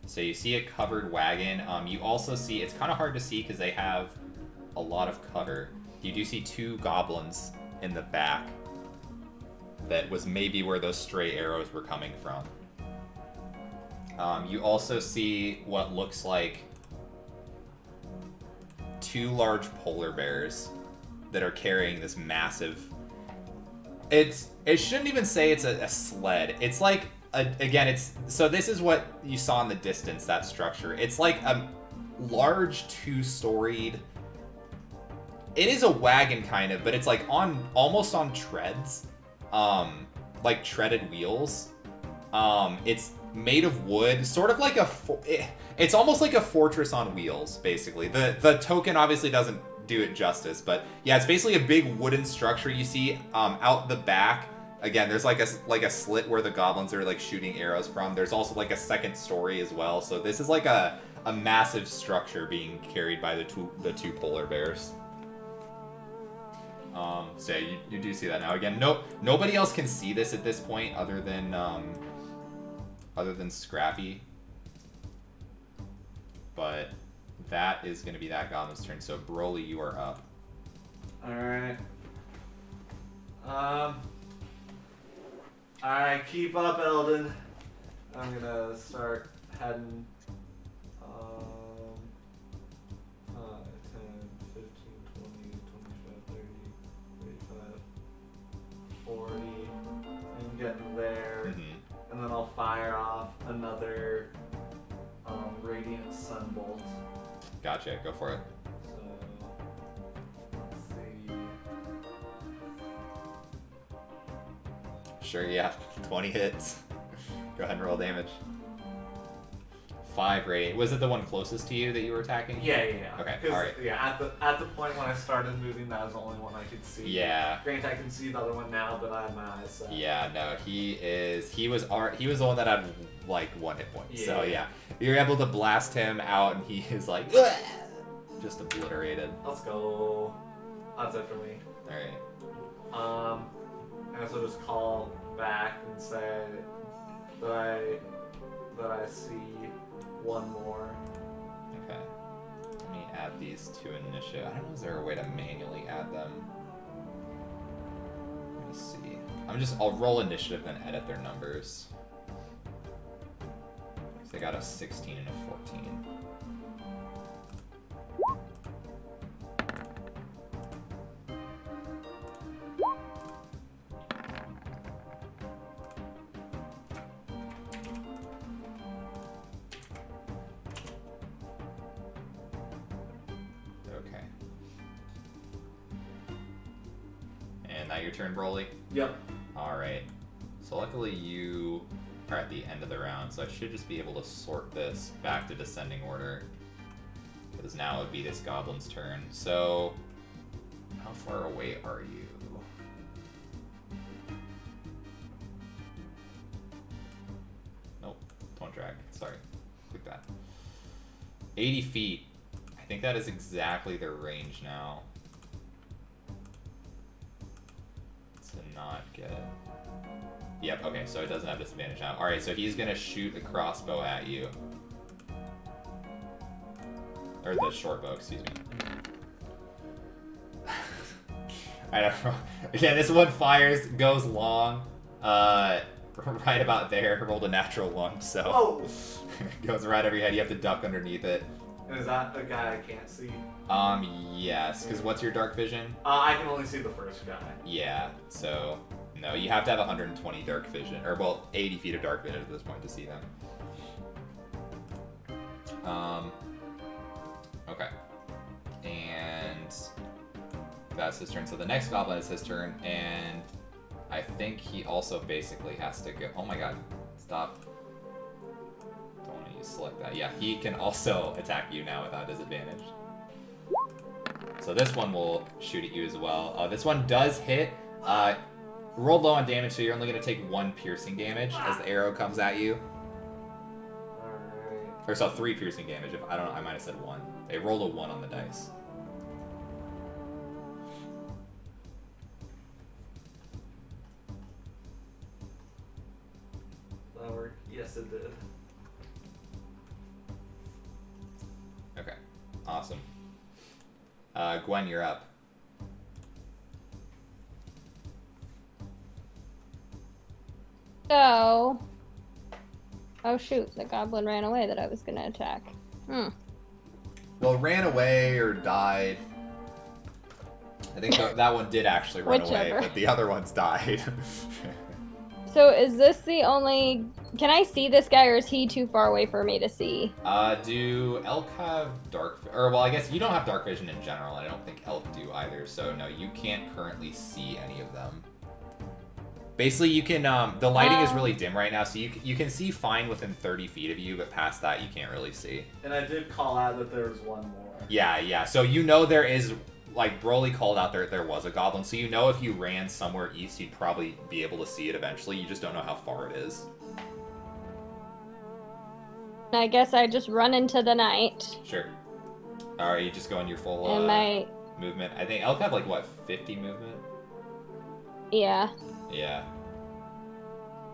[SPEAKER 1] So you see a covered wagon. You also see, it's kind of hard to see because they have a lot of cover. You do see 2 goblins in the back. That was maybe where those stray arrows were coming from. You also see what looks like 2 large polar bears that are carrying this massive... It shouldn't even say it's a sled. It's like... Again, so this is what you saw in the distance, that structure. It's like a large 2-storied... It is a wagon, kind of, but it's like almost on treads. Like treaded wheels. It's made of wood, sort of like it's almost like a fortress on wheels, basically. The token obviously doesn't do it justice, but yeah, it's basically a big wooden structure you see out the back. Again, there's like a slit where the goblins are like shooting arrows from. There's also like a second story as well. So this is like a massive structure being carried by the two polar bears. So yeah, you do see that now. Again, nobody else can see this at this point other than Scrappy. But that is going to be that goblin's turn. So Broly, you are up.
[SPEAKER 2] All right. Alright, keep up, Eldon. I'm gonna start heading 5, 10, 15, 20, 25, 30, 35, 40. I'm getting there.
[SPEAKER 1] Mm-hmm.
[SPEAKER 2] And then I'll fire off another Radiant Sunbolt.
[SPEAKER 1] Gotcha, go for it. Sure, yeah. 20 hits. Go ahead and roll damage. 5 radiant. Was it the one closest to you that you were attacking?
[SPEAKER 2] Yeah.
[SPEAKER 1] Okay, alright.
[SPEAKER 2] Yeah, at the point when I started moving, that was the only one I could see.
[SPEAKER 1] Yeah.
[SPEAKER 2] Granted, I can see the other one now, but I have my eyes set.
[SPEAKER 1] Yeah, no, he was the one that had like 1 hit point.
[SPEAKER 2] Yeah.
[SPEAKER 1] So yeah, you're able to blast him out, and he is like "Ugh!" Just obliterated.
[SPEAKER 2] Let's go. That's it for me.
[SPEAKER 1] All right.
[SPEAKER 2] I guess I'll just call back and say that I see one more.
[SPEAKER 1] Okay. Let me add these to initiative. I don't know, is there a way to manually add them? Let me see. I'll roll initiative then edit their numbers. So I got a 16 and a 14. that your turn, Broly?
[SPEAKER 2] Yep.
[SPEAKER 1] Alright. So luckily you are at the end of the round, so I should just be able to sort this back to descending order. Because now it would be this goblin's turn. So, how far away are you? Nope, don't drag. Sorry. Click that. 80 feet. I think that is exactly their range now. To not get... Yep, okay, so it doesn't have disadvantage now. Alright, so he's gonna shoot a crossbow at you. Or the short bow, excuse me. I don't know. Again, this one fires, goes long. Right about there. Rolled a natural 1, so...
[SPEAKER 2] Whoa!
[SPEAKER 1] Goes right over your head. You have to duck underneath it.
[SPEAKER 2] And is that a guy I can't see?
[SPEAKER 1] Yes. Because what's your dark vision?
[SPEAKER 2] I can only see the first guy.
[SPEAKER 1] Yeah, so... No, you have to have 120 dark vision. Or, well, 80 feet of dark vision at this point to see them. Okay. And... That's his turn. So the next goblin is his turn, and... I think he also basically has to go... Oh my god. Stop. Don't want to select that. Yeah, he can also attack you now without disadvantage. So this one will shoot at you as well. This one does hit. Rolled low on damage, so you're only going to take 1 piercing damage as the arrow comes at you.
[SPEAKER 2] Alright.
[SPEAKER 1] Or so 3 piercing damage. If I don't know, I might have said 1. They rolled a 1 on the dice.
[SPEAKER 2] That worked. Yes, it did.
[SPEAKER 1] Okay. Awesome. Gwen, you're up.
[SPEAKER 3] So, oh shoot, the goblin ran away that I was gonna attack.
[SPEAKER 1] Well, ran away or died. I think that one did actually run away,
[SPEAKER 3] Whichever.
[SPEAKER 1] but the other ones died.
[SPEAKER 3] So is this the only... Can I see this guy, or is he too far away for me to see?
[SPEAKER 1] Do elk have dark... Or, well, I guess you don't have dark vision in general, and I don't think elk do either, so no, you can't currently see any of them. Basically, you can... the lighting is really dim right now, so you can see fine within 30 feet of you, but past that, you can't really see.
[SPEAKER 2] And I did call out that there was one more.
[SPEAKER 1] Yeah, so you know there is... Like, Broly called out there was a goblin, so you know if you ran somewhere east, you'd probably be able to see it eventually. You just don't know how far it is.
[SPEAKER 3] I guess I just run into the night.
[SPEAKER 1] Sure. Alright, you just go in your full
[SPEAKER 3] And my...
[SPEAKER 1] movement. I think elk have, like, what, 50 movement?
[SPEAKER 3] Yeah.
[SPEAKER 1] Yeah.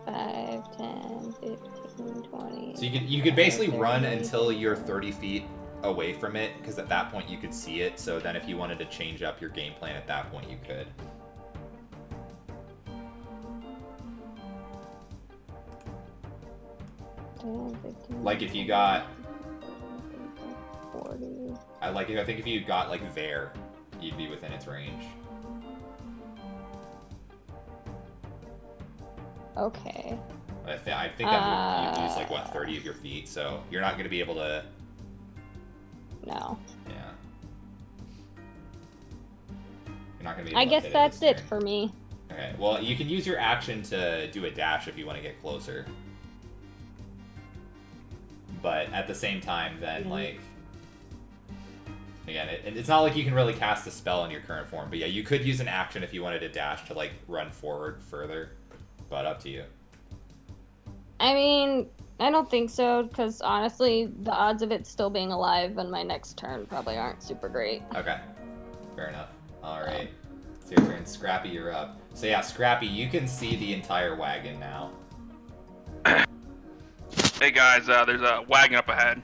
[SPEAKER 3] 5, 10, 15, 20...
[SPEAKER 1] So you could basically run until you're 30 feet away from it, because at that point you could see it, so then if you wanted to change up your game plan at that point, you could. Like if you got...
[SPEAKER 3] 40...
[SPEAKER 1] I think if you got, like, there, you'd be within its range.
[SPEAKER 3] Okay.
[SPEAKER 1] I think that you'd lose, like, what, 30 of your feet, so you're not going to be able to...
[SPEAKER 3] No.
[SPEAKER 1] Yeah. You're not going to be able
[SPEAKER 3] I
[SPEAKER 1] to
[SPEAKER 3] guess
[SPEAKER 1] hit
[SPEAKER 3] that's
[SPEAKER 1] this
[SPEAKER 3] it
[SPEAKER 1] turn.
[SPEAKER 3] for me.
[SPEAKER 1] Okay, well, you can use your action to do a dash if you want to get closer. But at the same time, then, like... Again, it's not like you can really cast a spell in your current form, but yeah, you could use an action if you wanted to dash to, like, run forward further. But up to you.
[SPEAKER 3] I mean, I don't think so, because honestly, the odds of it still being alive on my next turn probably aren't super great.
[SPEAKER 1] Okay. Fair enough. Alright. It's your turn. Scrappy, you're up. So yeah, Scrappy, you can see the entire wagon now.
[SPEAKER 5] Hey guys, there's a wagon up ahead.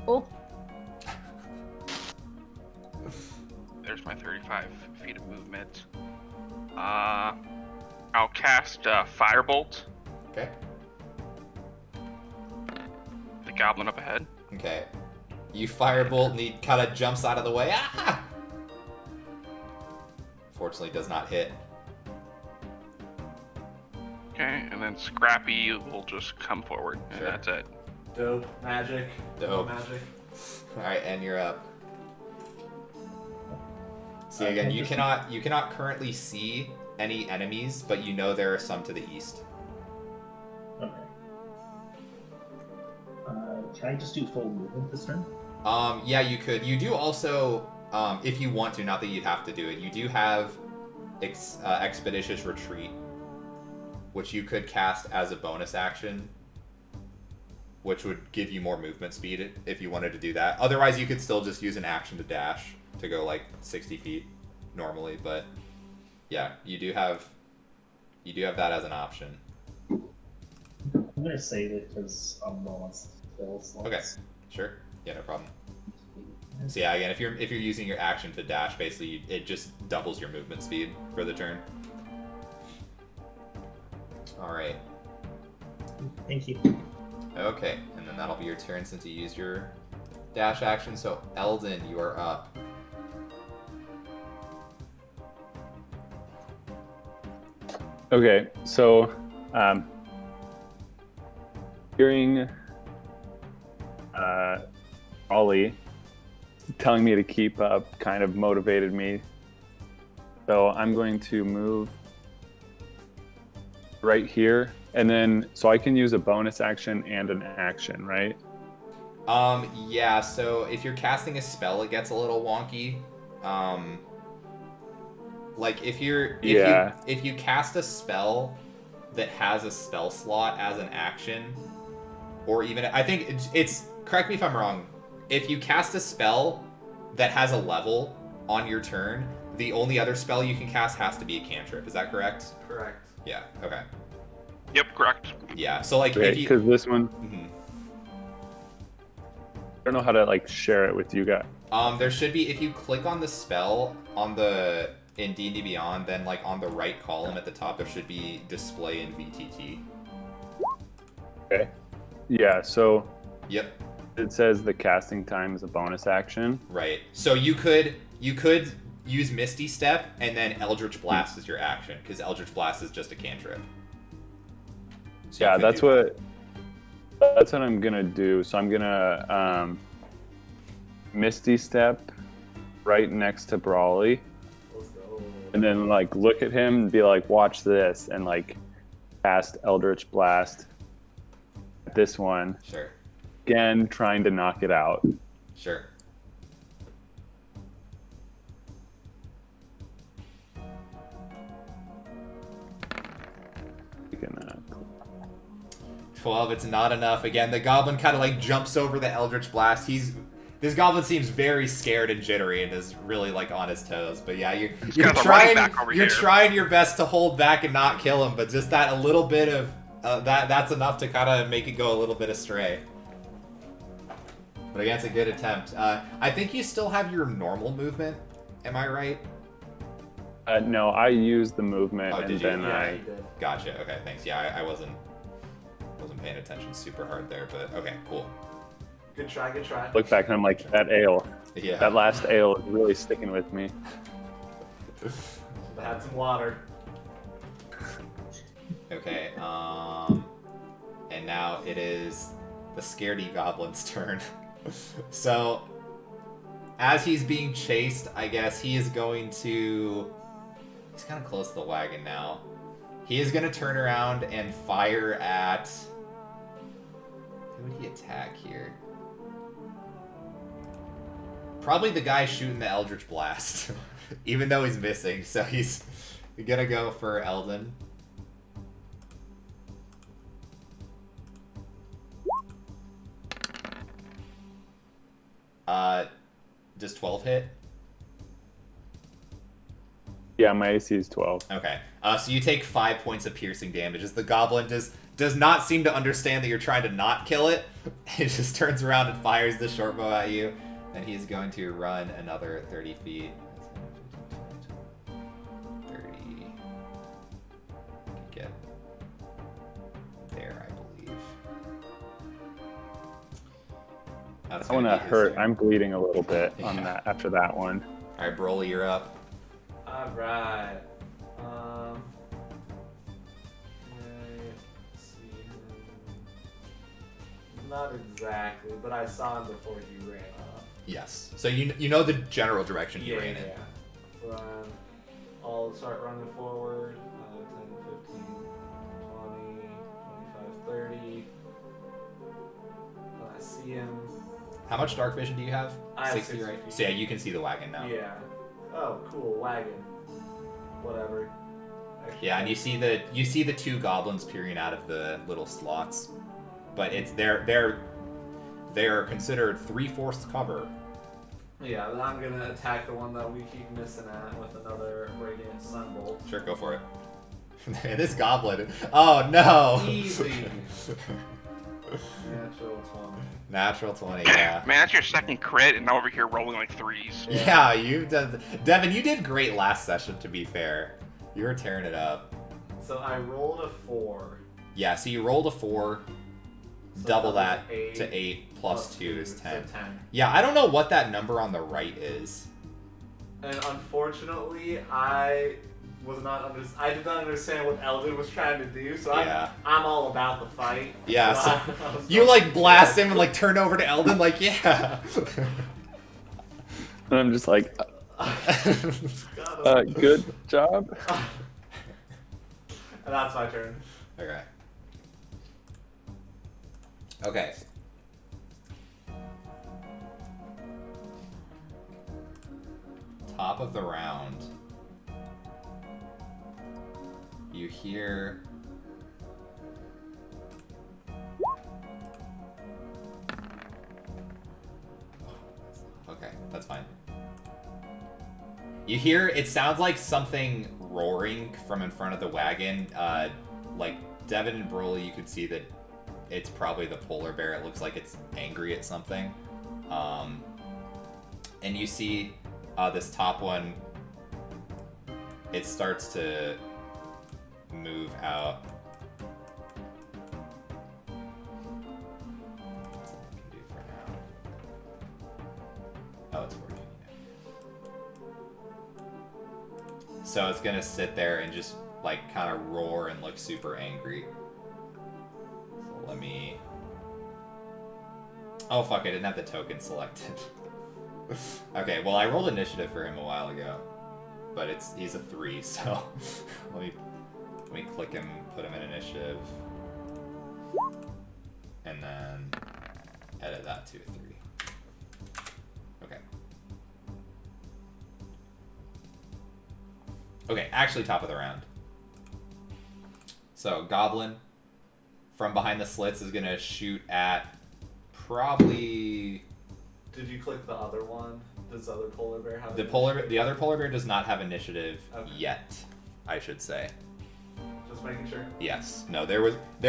[SPEAKER 3] Cool.
[SPEAKER 5] There's my 35 feet of movement. I'll cast Firebolt.
[SPEAKER 1] Okay.
[SPEAKER 5] The goblin up ahead.
[SPEAKER 1] Okay. You firebolt and he kind of jumps out of the way. Ah! Fortunately, does not hit.
[SPEAKER 5] Okay, and then Scrappy will just come forward, and
[SPEAKER 1] Sure.
[SPEAKER 5] that's it.
[SPEAKER 2] Dope. Magic.
[SPEAKER 1] Dope.
[SPEAKER 2] Magic.
[SPEAKER 1] Alright, and you're up. See again, you cannot currently see any enemies, but you know there are some to the east.
[SPEAKER 4] Okay. Can I just do full movement this turn?
[SPEAKER 1] Yeah, you could. You do also, if you want to, not that you'd have to do it, you do have Expeditious Retreat, which you could cast as a bonus action, which would give you more movement speed if you wanted to do that. Otherwise, you could still just use an action to dash to go like 60 feet normally, but yeah, you do have that as an option.
[SPEAKER 4] I'm gonna save it because I'm low on spell slots.
[SPEAKER 1] Okay, sure. Yeah, no problem. So yeah, again, if you're using your action to dash, basically it just doubles your movement speed for the turn. All right.
[SPEAKER 4] Thank you.
[SPEAKER 1] Okay, and then that'll be your turn since you used your dash action. So Eldon, you are up.
[SPEAKER 6] Okay, so hearing Ollie telling me to keep up kind of motivated me. So I'm going to move right here, and then so I can use a bonus action and an action, right?
[SPEAKER 1] Yeah, so if you're casting a spell, it gets a little wonky. Like if you cast a spell that has a spell slot as an action, or even I think it's correct me if I'm wrong. If you cast a spell that has a level on your turn, the only other spell you can cast has to be a cantrip. Is that correct?
[SPEAKER 2] Correct.
[SPEAKER 1] Yeah. Okay.
[SPEAKER 5] Yep, correct.
[SPEAKER 1] Yeah. So like
[SPEAKER 6] Okay,
[SPEAKER 1] if you
[SPEAKER 6] because this one,
[SPEAKER 1] Mhm.
[SPEAKER 6] I don't know how to like share it with you guys.
[SPEAKER 1] There should be, if you click on the spell in D&D Beyond, then like on the right column at the top there should be display in VTT.
[SPEAKER 6] Okay. Yeah. So
[SPEAKER 1] Yep.
[SPEAKER 6] it says the casting time is a bonus action.
[SPEAKER 1] Right. So you could use Misty Step and then Eldritch Blast as your action, because Eldritch Blast is just a cantrip. So you
[SPEAKER 6] Yeah,
[SPEAKER 1] could
[SPEAKER 6] that's
[SPEAKER 1] do that.
[SPEAKER 6] that's what I'm gonna do. So I'm gonna Misty Step right next to Brawley,
[SPEAKER 2] Let's go.
[SPEAKER 6] and then like look at him and be like, "Watch this," and like cast Eldritch Blast at this one
[SPEAKER 1] Sure.
[SPEAKER 6] again, trying to knock it out.
[SPEAKER 1] Sure.
[SPEAKER 6] You can,
[SPEAKER 1] 12, it's not enough. Again, the goblin kind of like jumps over the Eldritch Blast. This goblin seems very scared and jittery and is really like on his toes. But yeah, you're
[SPEAKER 5] got the running back over here.
[SPEAKER 1] trying your best to hold back and not kill him, but just that a little bit of that's enough to kind of make it go a little bit astray. But again, it's a good attempt. I think you still have your normal movement. Am I right?
[SPEAKER 6] no, I used the movement,
[SPEAKER 1] Oh,
[SPEAKER 6] and
[SPEAKER 1] did you?
[SPEAKER 6] then
[SPEAKER 1] Yeah.
[SPEAKER 6] I
[SPEAKER 2] You did.
[SPEAKER 1] Gotcha. Okay, thanks. Yeah, I wasn't paying attention super hard there, but okay, cool.
[SPEAKER 2] Good try, good try.
[SPEAKER 6] look back and I'm like, that ale,
[SPEAKER 1] Yeah.
[SPEAKER 6] that last ale is really sticking with me.
[SPEAKER 2] I had some water.
[SPEAKER 1] Okay, and now it is the scaredy goblin's turn. So, as he's being chased, I guess he is going to... He's kind of close to the wagon now. He is going to turn around and fire at... Who would he attack here? Probably the guy shooting the Eldritch Blast, even though he's missing. So he's going to go for Eldon. Does 12 hit?
[SPEAKER 6] Yeah, my AC is 12.
[SPEAKER 1] Okay. So you take 5 points of piercing damage as the goblin does not seem to understand that you're trying to not kill it. It just turns around and fires the short bow at you. And he's going to run another 30 feet. 30. Get there, I believe. That's
[SPEAKER 6] I
[SPEAKER 1] gonna
[SPEAKER 6] want to
[SPEAKER 1] be his
[SPEAKER 6] hurt.
[SPEAKER 1] turn.
[SPEAKER 6] I'm bleeding a little bit on
[SPEAKER 1] Yeah.
[SPEAKER 6] that after that one.
[SPEAKER 1] All right, Broly, you're up.
[SPEAKER 2] Alright. Let's see. Not exactly, but I saw him before he ran off.
[SPEAKER 1] Yes. So you know the general direction he
[SPEAKER 2] Yeah,
[SPEAKER 1] ran in.
[SPEAKER 2] yeah. So then I'll start running forward. 5, 10, 15, 20, 25, 30. I see him.
[SPEAKER 1] How much dark vision do you have?
[SPEAKER 2] I have
[SPEAKER 1] 60,
[SPEAKER 2] 60
[SPEAKER 1] right?
[SPEAKER 2] feet.
[SPEAKER 1] So yeah, you can see the wagon now.
[SPEAKER 2] Yeah. Oh, cool. Wagon. Whatever. Actually,
[SPEAKER 1] Yeah, and you see the two goblins peering out of the little slots, but it's they're considered 3/4 cover.
[SPEAKER 2] Yeah, then I'm gonna attack the one that we keep missing at with another radiant sunbolt.
[SPEAKER 1] Sure, go for it. And this goblin. Oh no!
[SPEAKER 2] Easy. Natural 20.
[SPEAKER 1] Natural 20. Yeah.
[SPEAKER 5] Man, that's your second crit, and over here rolling like 3s.
[SPEAKER 1] Yeah, you've done. Devin, you did great last session. To be fair, you were tearing it up.
[SPEAKER 2] So I rolled a 4.
[SPEAKER 1] Yeah. So you rolled a 4.
[SPEAKER 2] So
[SPEAKER 1] Double
[SPEAKER 2] that
[SPEAKER 1] that
[SPEAKER 2] was
[SPEAKER 1] to 8 plus 2 is 10.
[SPEAKER 2] So 10.
[SPEAKER 1] Yeah, I don't know what that number on the right is.
[SPEAKER 2] And unfortunately, I did not understand what Eldon was trying to do, so
[SPEAKER 1] Yeah.
[SPEAKER 2] I'm all about the fight.
[SPEAKER 1] Yeah, so
[SPEAKER 2] I was
[SPEAKER 1] you like blast him and like turn over to Eldon like, yeah.
[SPEAKER 6] And I'm just like,
[SPEAKER 2] Got him.
[SPEAKER 6] good job.
[SPEAKER 2] And that's my turn.
[SPEAKER 1] Okay. Okay. Top of the round. You hear okay, that's fine. You hear it sounds like something roaring from in front of the wagon. Like Devin and Broly, you could see that it's probably the polar bear. It looks like it's angry at something. And you see this top one, it starts to move out. That's all I can do for now. Oh, it's 14. Yeah. So it's gonna sit there and just like kind of roar and look super angry. So let me. Oh fuck! I didn't have the token selected. Okay, well I rolled initiative for him a while ago, but he's a 3, so let me click him, put him in initiative, and then edit that to a 3. Okay. Okay, actually top of the round. So Goblin from behind the slits is gonna shoot at probably.
[SPEAKER 2] Did you click the other one? Does the other polar bear have
[SPEAKER 1] The other polar bear does not have initiative yet, I should say.
[SPEAKER 2] Just making sure.
[SPEAKER 1] Yes. No, there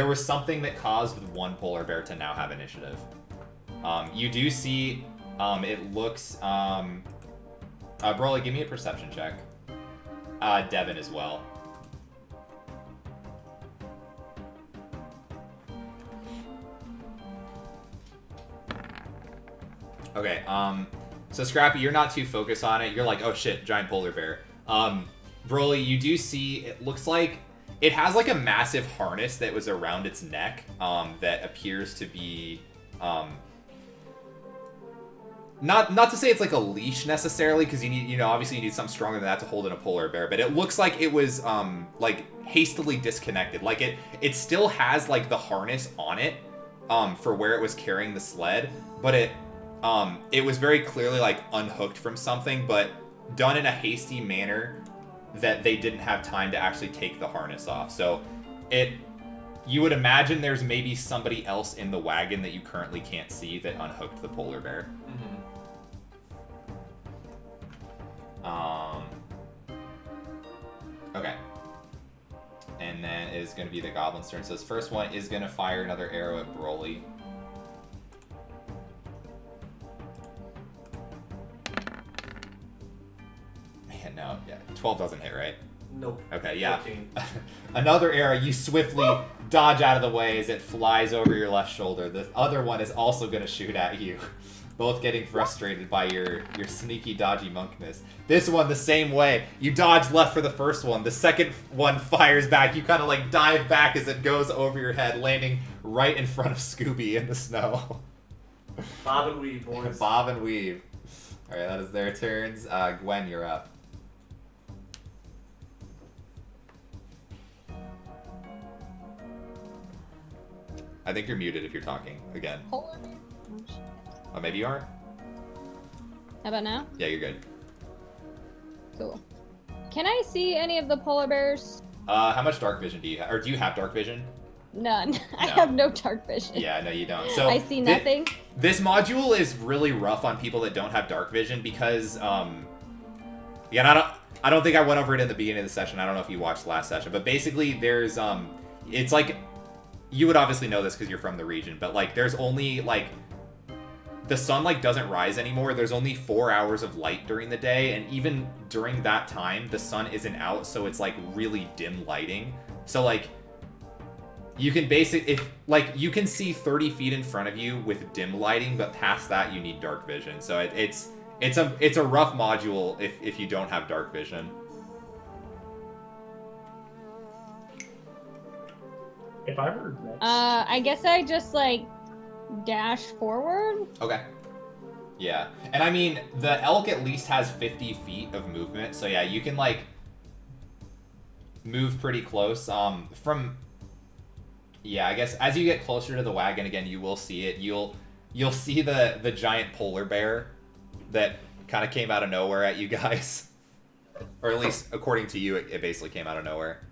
[SPEAKER 1] was something that caused one polar bear to now have initiative. You do see it looks Broly, give me a perception check. Devin as well. Okay, so Scrappy, you're not too focused on it. You're like, oh shit, giant polar bear. Broly, you do see, it looks like, it has like a massive harness that was around its neck, that appears to be, not to say it's like a leash necessarily, because you need, obviously you need something stronger than that to hold in a polar bear, but it looks like it was, like, hastily disconnected. Like, it still has, like, the harness on it, for where it was carrying the sled, but it was very clearly like unhooked from something, but done in a hasty manner that they didn't have time to actually take the harness off. So you would imagine there's maybe somebody else in the wagon that you currently can't see that unhooked the polar bear. Okay. And then it is going to be the goblin's turn. So this first one is going to fire another arrow at Broly. No, yeah, 12 doesn't hit, right?
[SPEAKER 2] Nope.
[SPEAKER 1] Okay, yeah.
[SPEAKER 2] 14.
[SPEAKER 1] Another arrow, you swiftly dodge out of the way as it flies over your left shoulder. The other one is also going to shoot at you, both getting frustrated by your sneaky, dodgy monkness. This one, the same way. You dodge left for the first one. The second one fires back. You kind of like dive back as it goes over your head, landing right in front of Scooby in the snow.
[SPEAKER 2] Bob and weave, boys.
[SPEAKER 1] Bob and weave. All right, that is their turns. Gwen, you're up. I think you're muted if you're talking again.
[SPEAKER 3] Polar bear? Oh, shit.
[SPEAKER 1] Oh, maybe you are?
[SPEAKER 3] How about now?
[SPEAKER 1] Yeah, you're good.
[SPEAKER 3] Cool. Can I see any of the polar bears?
[SPEAKER 1] How much dark vision do you have? Or do you have dark vision?
[SPEAKER 3] None. I
[SPEAKER 1] No.
[SPEAKER 3] have no dark vision.
[SPEAKER 1] Yeah, no, you don't. So
[SPEAKER 3] I see nothing.
[SPEAKER 1] This module is really rough on people that don't have dark vision because, yeah, and I don't think I went over it in the beginning of the session. I don't know if you watched the last session, but basically there's, it's like, you would obviously know this because you're from the region, but like, there's only like, the sun like doesn't rise anymore. There's only 4 hours of light during the day, and even during that time, the sun isn't out, so it's like really dim lighting. So like, you can you can see 30 feet in front of you with dim lighting, but past that you need dark vision. So it's a rough module if you don't have dark vision.
[SPEAKER 4] If I were next,
[SPEAKER 3] I guess I just like dash forward.
[SPEAKER 1] Okay. Yeah, and I mean the elk at least has 50 feet of movement, so yeah, you can like move pretty close. Yeah, I guess as you get closer to the wagon again, you will see it. You'll see the giant polar bear that kind of came out of nowhere at you guys. Or at least according to you, it basically came out of nowhere.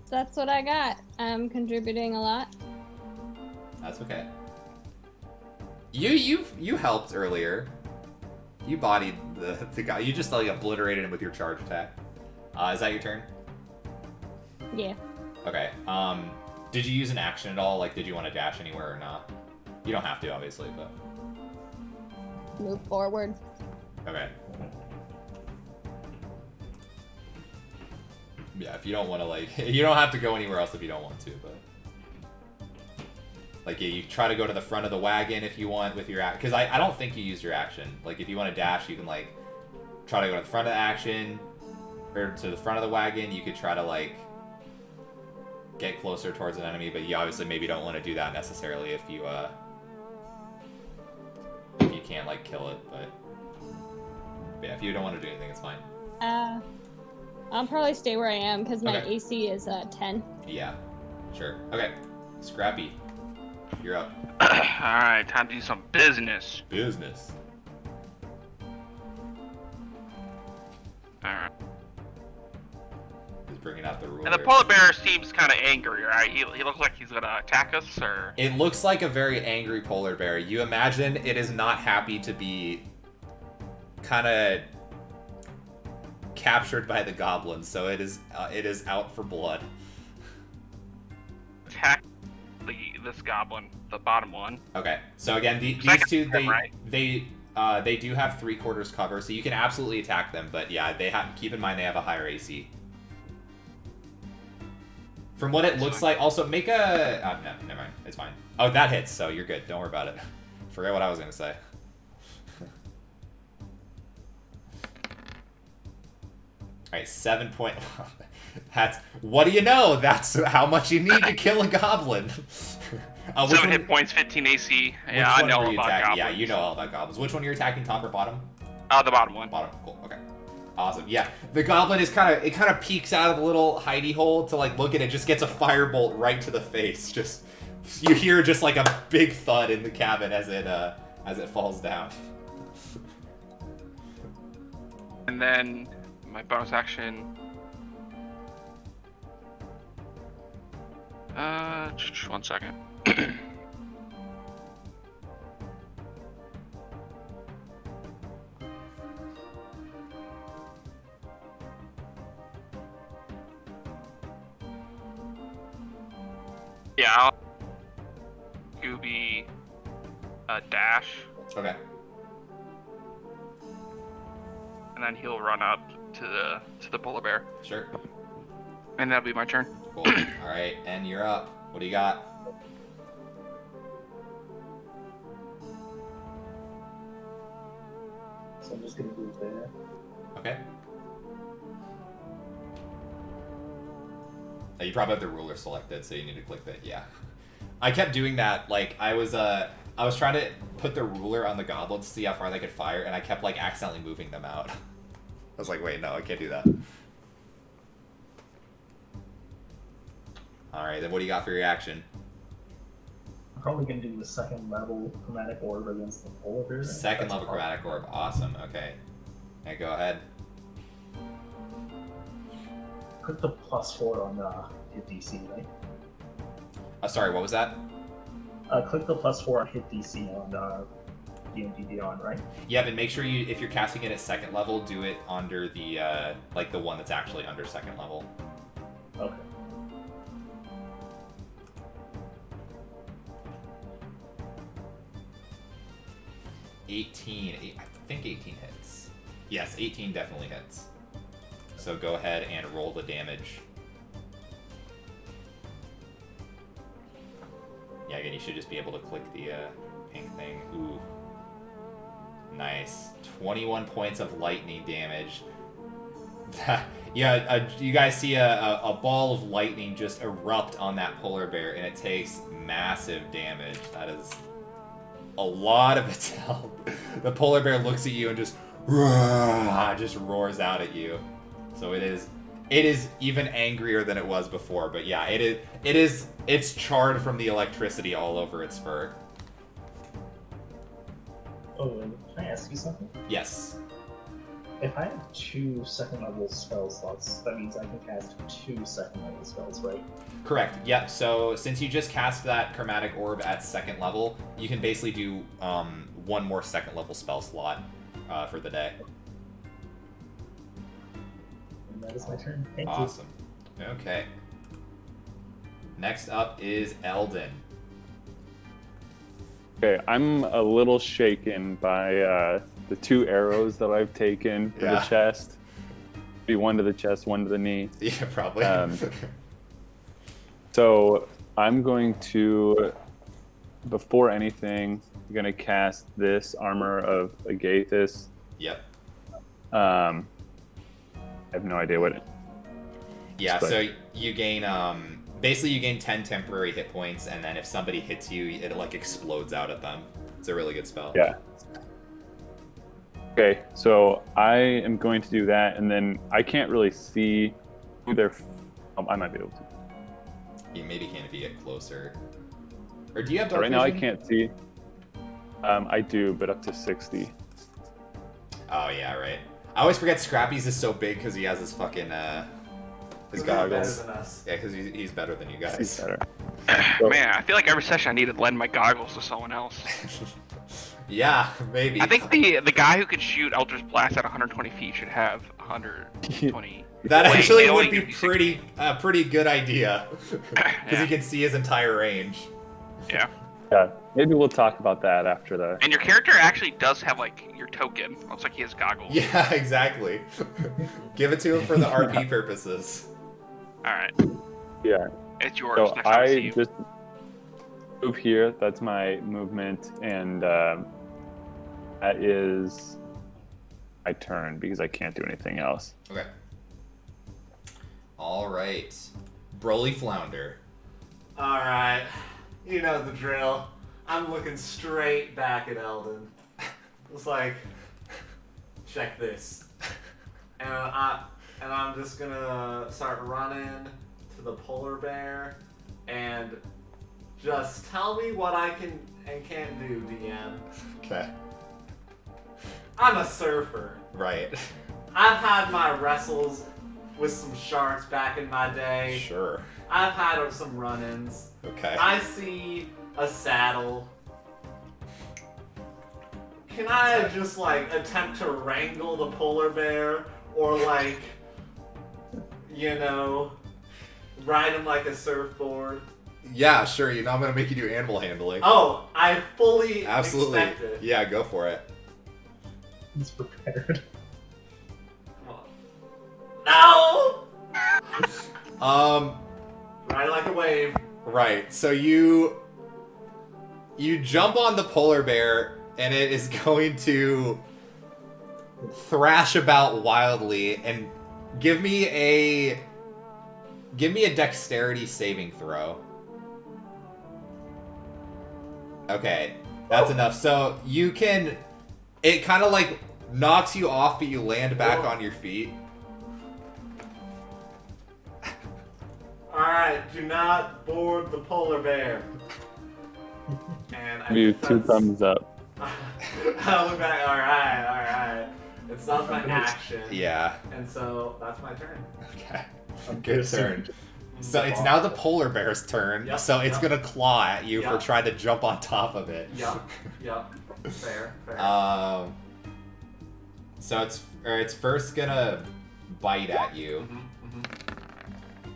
[SPEAKER 3] That's what I got. I'm contributing a lot.
[SPEAKER 1] That's okay. You helped earlier. You bodied the guy. You just like obliterated him with your charge attack. Is that your turn?
[SPEAKER 3] Yeah.
[SPEAKER 1] Okay. Did you use an action at all? Like, did you want to dash anywhere or not? You don't have to, obviously, but.
[SPEAKER 3] Move forward.
[SPEAKER 1] Okay. Yeah, if you don't want to, like, you don't have to go anywhere else if you don't want to, but. Like, yeah, you try to go to the front of the wagon if you want with your action. Because I don't think you used your action. Like, if you want to dash, you can, like, try to go to the front of the action. Or to the front of the wagon. You could try to, like, get closer towards an enemy. But you obviously maybe don't want to do that necessarily if you can't, like, kill it. But yeah, if you don't want to do anything, it's fine.
[SPEAKER 3] I'll probably stay where I am because my
[SPEAKER 1] Okay.
[SPEAKER 3] AC is 10.
[SPEAKER 1] Yeah, sure. Okay, Scrappy, you're up.
[SPEAKER 5] Alright, time to do some business.
[SPEAKER 1] Business.
[SPEAKER 5] Alright.
[SPEAKER 1] He's bringing out the ruler.
[SPEAKER 5] And the polar bear seems kind of angry, right? He looks like he's gonna attack us, or?
[SPEAKER 1] It looks like a very angry polar bear. You imagine it is not happy to be kind of captured by the goblins, so it is out for blood.
[SPEAKER 5] Attack this goblin, the bottom one.
[SPEAKER 1] Okay, so again, these two, they do have 3/4 cover, so you can absolutely attack them. But yeah, keep in mind they have a higher AC. From what it looks like, also make a. No, never mind. It's fine. Oh, that hits, so you're good. Don't worry about it. Forget what I was gonna say. All right, 7 point. That's what do you know? That's how much you need to kill a goblin.
[SPEAKER 5] 7 hit points, 15 AC. Yeah, I know all about goblins.
[SPEAKER 1] Yeah, you know all about goblins. Which one are you attacking, top or bottom?
[SPEAKER 5] The bottom one.
[SPEAKER 1] Bottom. Cool. Okay. Awesome. Yeah, the goblin is kind of peeks out of the little hidey hole to like look at it. Just gets a firebolt right to the face. Just you hear just like a big thud in the cabin as it falls down.
[SPEAKER 5] And then my bonus action. Just 1 second. Yeah, I'll Scooby dash,
[SPEAKER 1] Okay.
[SPEAKER 5] and then he'll run up to the polar bear,
[SPEAKER 1] Sure.
[SPEAKER 5] and that'll be my turn.
[SPEAKER 1] Cool. All right, and you're up. What do you got?
[SPEAKER 4] so I'm just gonna move there.
[SPEAKER 1] Okay. You probably have the ruler selected, so you need to click that. Yeah. I kept doing that. Like I was trying to put the ruler on the goblins to see how far they could fire, and I kept like accidentally moving them out. I was like, wait, no, I can't do that. All right, then what do you got for your action?
[SPEAKER 4] I'm probably gonna do the second level chromatic orb against the polar bear.
[SPEAKER 1] Second
[SPEAKER 4] That's
[SPEAKER 1] level chromatic orb. Awesome. Okay. Okay, go ahead.
[SPEAKER 4] Put the +4 on hit DC, right?
[SPEAKER 1] Sorry, what was that?
[SPEAKER 4] Click the +4 on hit DC on D&D Beyond, right?
[SPEAKER 1] Yeah, but make sure if you're casting it at second level, do it under the like the one that's actually under second level.
[SPEAKER 4] Okay.
[SPEAKER 1] I think 18 hits. Yes, 18 definitely hits. So go ahead and roll the damage. Yeah, again, you should just be able to click the pink thing. Ooh. Nice. 21 points of lightning damage. Yeah, you guys see a ball of lightning just erupt on that polar bear, and it takes massive damage. That is a lot of its health. The polar bear looks at you and just roars out at you. So it is even angrier than it was before. But yeah, it's charred from the electricity all over its fur.
[SPEAKER 4] Oh, and can I ask you something?
[SPEAKER 1] Yes.
[SPEAKER 4] If I have 2 second level spell slots, that means I can cast 2 second level spells, right?
[SPEAKER 1] Correct. Yep. So since you just cast that chromatic orb at second level, you can basically do one more second level spell slot for the day.
[SPEAKER 4] And that is my turn. Thank you.
[SPEAKER 1] Awesome. Okay. Next up is Eldon.
[SPEAKER 6] Okay, I'm a little shaken by the 2 arrows that I've taken for the chest. Be one to the chest, one to the knee.
[SPEAKER 1] Yeah, probably.
[SPEAKER 6] So I'm going to, before anything, I'm going to cast this Armor of Agathis.
[SPEAKER 1] Yep.
[SPEAKER 6] I have no idea what it is.
[SPEAKER 1] Yeah, so you gain basically you gain 10 temporary hit points, and then if somebody hits you, it like explodes out at them. It's a really good spell.
[SPEAKER 6] Yeah. Okay, so I am going to do that, and then I can't really see who they're. I might be able to.
[SPEAKER 1] You maybe can if you get closer. Or do you have dark
[SPEAKER 6] Right now I
[SPEAKER 1] vision?
[SPEAKER 6] can't see. I do, but up to 60.
[SPEAKER 1] Oh yeah, right. I always forget Scrappy's is so big because he has his fucking his
[SPEAKER 2] He's
[SPEAKER 1] goggles.
[SPEAKER 2] better than us.
[SPEAKER 1] Yeah, because he's better than you
[SPEAKER 6] He's
[SPEAKER 1] guys.
[SPEAKER 6] better.
[SPEAKER 5] Man, I feel like every session I need to lend my goggles to someone else.
[SPEAKER 1] Yeah, maybe.
[SPEAKER 5] I think the guy who can shoot Eldritch Blast at 120 feet should have 120.
[SPEAKER 1] That
[SPEAKER 5] Wait,
[SPEAKER 1] actually
[SPEAKER 5] they only
[SPEAKER 1] would be
[SPEAKER 5] give you 60.
[SPEAKER 1] pretty good idea because
[SPEAKER 5] Yeah.
[SPEAKER 1] he can see his entire range.
[SPEAKER 5] Yeah.
[SPEAKER 6] Yeah, maybe we'll talk about that after the.
[SPEAKER 5] And your character actually does have like your token. Looks like he has goggles.
[SPEAKER 1] Yeah, exactly. Give it to him for the RP purposes.
[SPEAKER 5] All right.
[SPEAKER 6] Yeah.
[SPEAKER 5] It's yours.
[SPEAKER 6] So
[SPEAKER 5] Next time I see
[SPEAKER 6] I
[SPEAKER 5] you.
[SPEAKER 6] just move here. That's my movement, and that is my turn because I can't do anything else.
[SPEAKER 1] Okay. All right. Broly Flounder.
[SPEAKER 2] All right, you know the drill. I'm looking straight back at Eldon. It's like, check this, and I'm just gonna start running to the polar bear, and just tell me what I can and can't do, DM.
[SPEAKER 1] Okay.
[SPEAKER 2] I'm a surfer.
[SPEAKER 1] Right.
[SPEAKER 2] I've had my wrestles with some sharks back in my day.
[SPEAKER 1] Sure.
[SPEAKER 2] I've had some run-ins.
[SPEAKER 1] Okay.
[SPEAKER 2] I see a saddle. Can I just like attempt to wrangle the polar bear or like, you know, ride him like a surfboard?
[SPEAKER 1] Yeah, sure. You know I'm gonna make you do animal handling.
[SPEAKER 2] Oh, I fully
[SPEAKER 1] Absolutely.
[SPEAKER 2] expect it.
[SPEAKER 1] Yeah, go for it.
[SPEAKER 4] He's prepared.
[SPEAKER 2] No!
[SPEAKER 1] Um.
[SPEAKER 2] Ride like a wave.
[SPEAKER 1] Right. So you jump on the polar bear, and it is going to thrash about wildly. And give me a dexterity saving throw. Okay, that's enough. So you can. It kind of like knocks you off, but you land back on your feet.
[SPEAKER 2] Alright, Alright, do not board the polar bear. And I
[SPEAKER 6] You
[SPEAKER 2] think
[SPEAKER 6] two
[SPEAKER 2] that's-
[SPEAKER 6] thumbs up.
[SPEAKER 2] I look back, alright. It's not my action.
[SPEAKER 1] Yeah.
[SPEAKER 2] And so that's my turn.
[SPEAKER 1] Okay.
[SPEAKER 4] I'm
[SPEAKER 1] Good
[SPEAKER 4] guessing
[SPEAKER 1] turn. So it's now the polar bear's turn.
[SPEAKER 2] Yep,
[SPEAKER 1] So it's
[SPEAKER 2] yep.
[SPEAKER 1] gonna claw at you for
[SPEAKER 2] Yep.
[SPEAKER 1] trying to jump on top of it.
[SPEAKER 2] Yup. Fair.
[SPEAKER 1] So it's first gonna bite at you.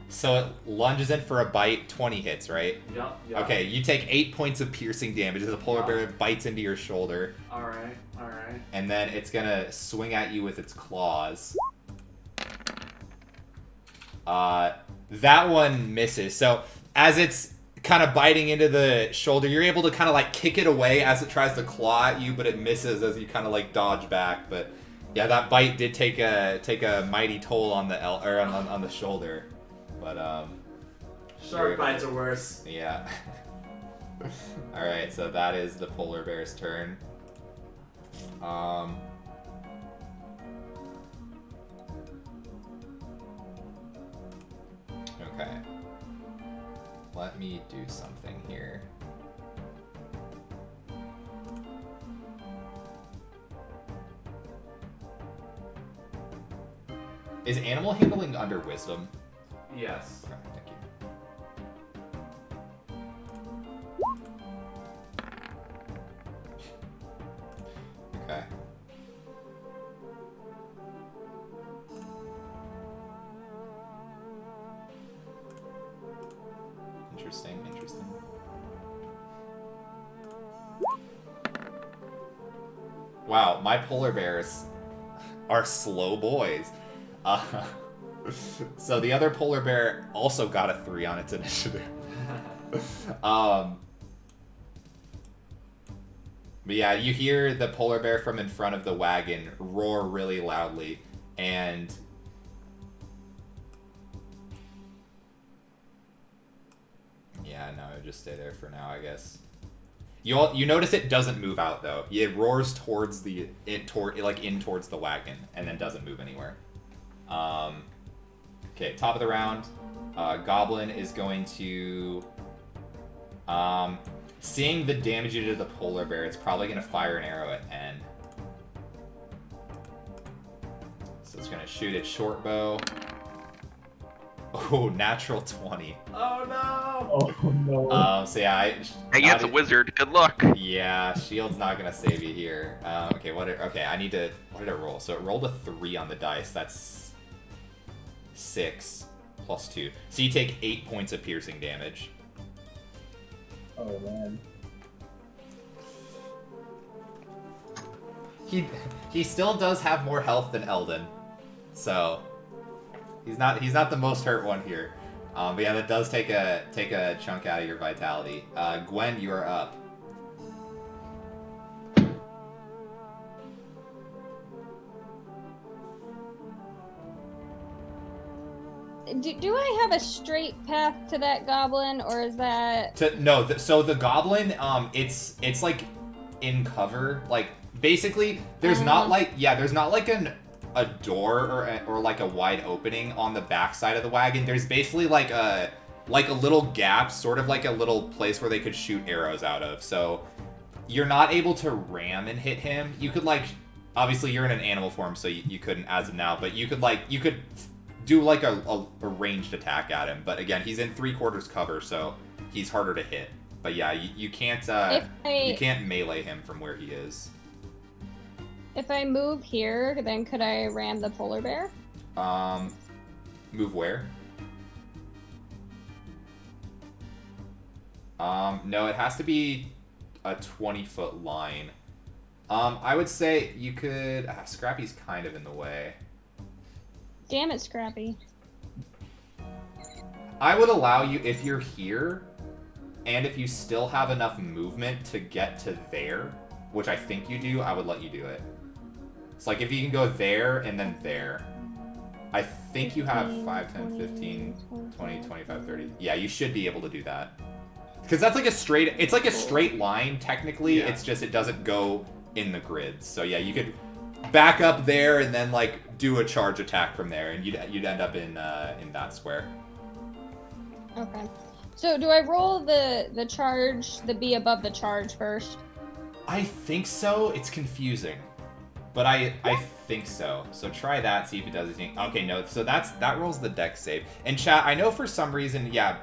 [SPEAKER 1] So it lunges in for a bite. 20 hits, right?
[SPEAKER 2] Yup.
[SPEAKER 1] Okay, you take 8 points of piercing damage as the polar
[SPEAKER 2] Wow.
[SPEAKER 1] bear bites into your shoulder,
[SPEAKER 2] Alright.
[SPEAKER 1] and then it's gonna swing at you with its claws. That one misses. So as it's kind of biting into the shoulder, you're able to kind of like kick it away as it tries to claw at you, but it misses as you kind of like dodge back. But yeah, that bite did take a mighty toll on the on the shoulder. But
[SPEAKER 2] Shark bites are worse.
[SPEAKER 1] yeah. All right, so that is the polar bear's turn. Okay. Let me do something here. Is animal handling under wisdom?
[SPEAKER 2] Yes.
[SPEAKER 1] Okay, thank you. Okay. Interesting. Wow, my polar bears are slow boys. So the other polar bear also got a 3 on its initiative. But yeah, you hear the polar bear from in front of the wagon roar really loudly, and yeah, no, just stay there for now, I guess. You notice it doesn't move out though. It roars towards in towards the wagon and then doesn't move anywhere. Okay, top of the round. Goblin is going to seeing the damage you did to the polar bear, it's probably going to fire an arrow at N. So it's going to shoot its short bow. Oh, natural 20.
[SPEAKER 2] Oh no!
[SPEAKER 4] Oh no.
[SPEAKER 1] So yeah,
[SPEAKER 5] Hey, it's a wizard. Good luck.
[SPEAKER 1] Yeah, shield's not gonna save you here. Okay, what did it roll? So it rolled a 3 on the dice. That's 6 plus 2. So you take 8 points of piercing damage.
[SPEAKER 4] Oh man.
[SPEAKER 1] He still does have more health than Eldon, so he's not the most hurt one here. But yeah, that does take a chunk out of your vitality. Gwen, you are up.
[SPEAKER 3] Do I have a straight path to that goblin, or is that...
[SPEAKER 1] So the goblin, it's like in cover. Like basically, there's not like a door or like a wide opening on the back side of the wagon. There's basically like a little gap, sort of like a little place where they could shoot arrows out of. So you're not able to ram and hit him. You could obviously you're in an animal form, so you couldn't as of now, but you could do like a ranged attack at him. But again, he's in 3/4 cover, so he's harder to hit. But yeah, you can't you can't melee him from where he is.
[SPEAKER 3] If I move here, then could I ram the polar bear?
[SPEAKER 1] Move where? No, it has to be a 20-foot line. I would say you could... Scrappy's kind of in the way.
[SPEAKER 3] Damn it, Scrappy.
[SPEAKER 1] I would allow you, if you're here, and if you still have enough movement to get to there, which I think you do, I would let you do it. It's like if you can go there and then there. I think you have 5, 10, 15, 20, 25, 30. Yeah, you should be able to do that. Because that's like it's like a straight line, technically.
[SPEAKER 2] Yeah.
[SPEAKER 1] It's just it doesn't go in the grid. So yeah, you could back up there and then like do a charge attack from there, and you'd end up in that square.
[SPEAKER 3] Okay. So do I roll the charge, the B above the charge first?
[SPEAKER 1] I think so. It's confusing, but I think so. So try that. See if it does anything. Okay, no. So that rolls the dex save. And chat, I know for some reason, yeah,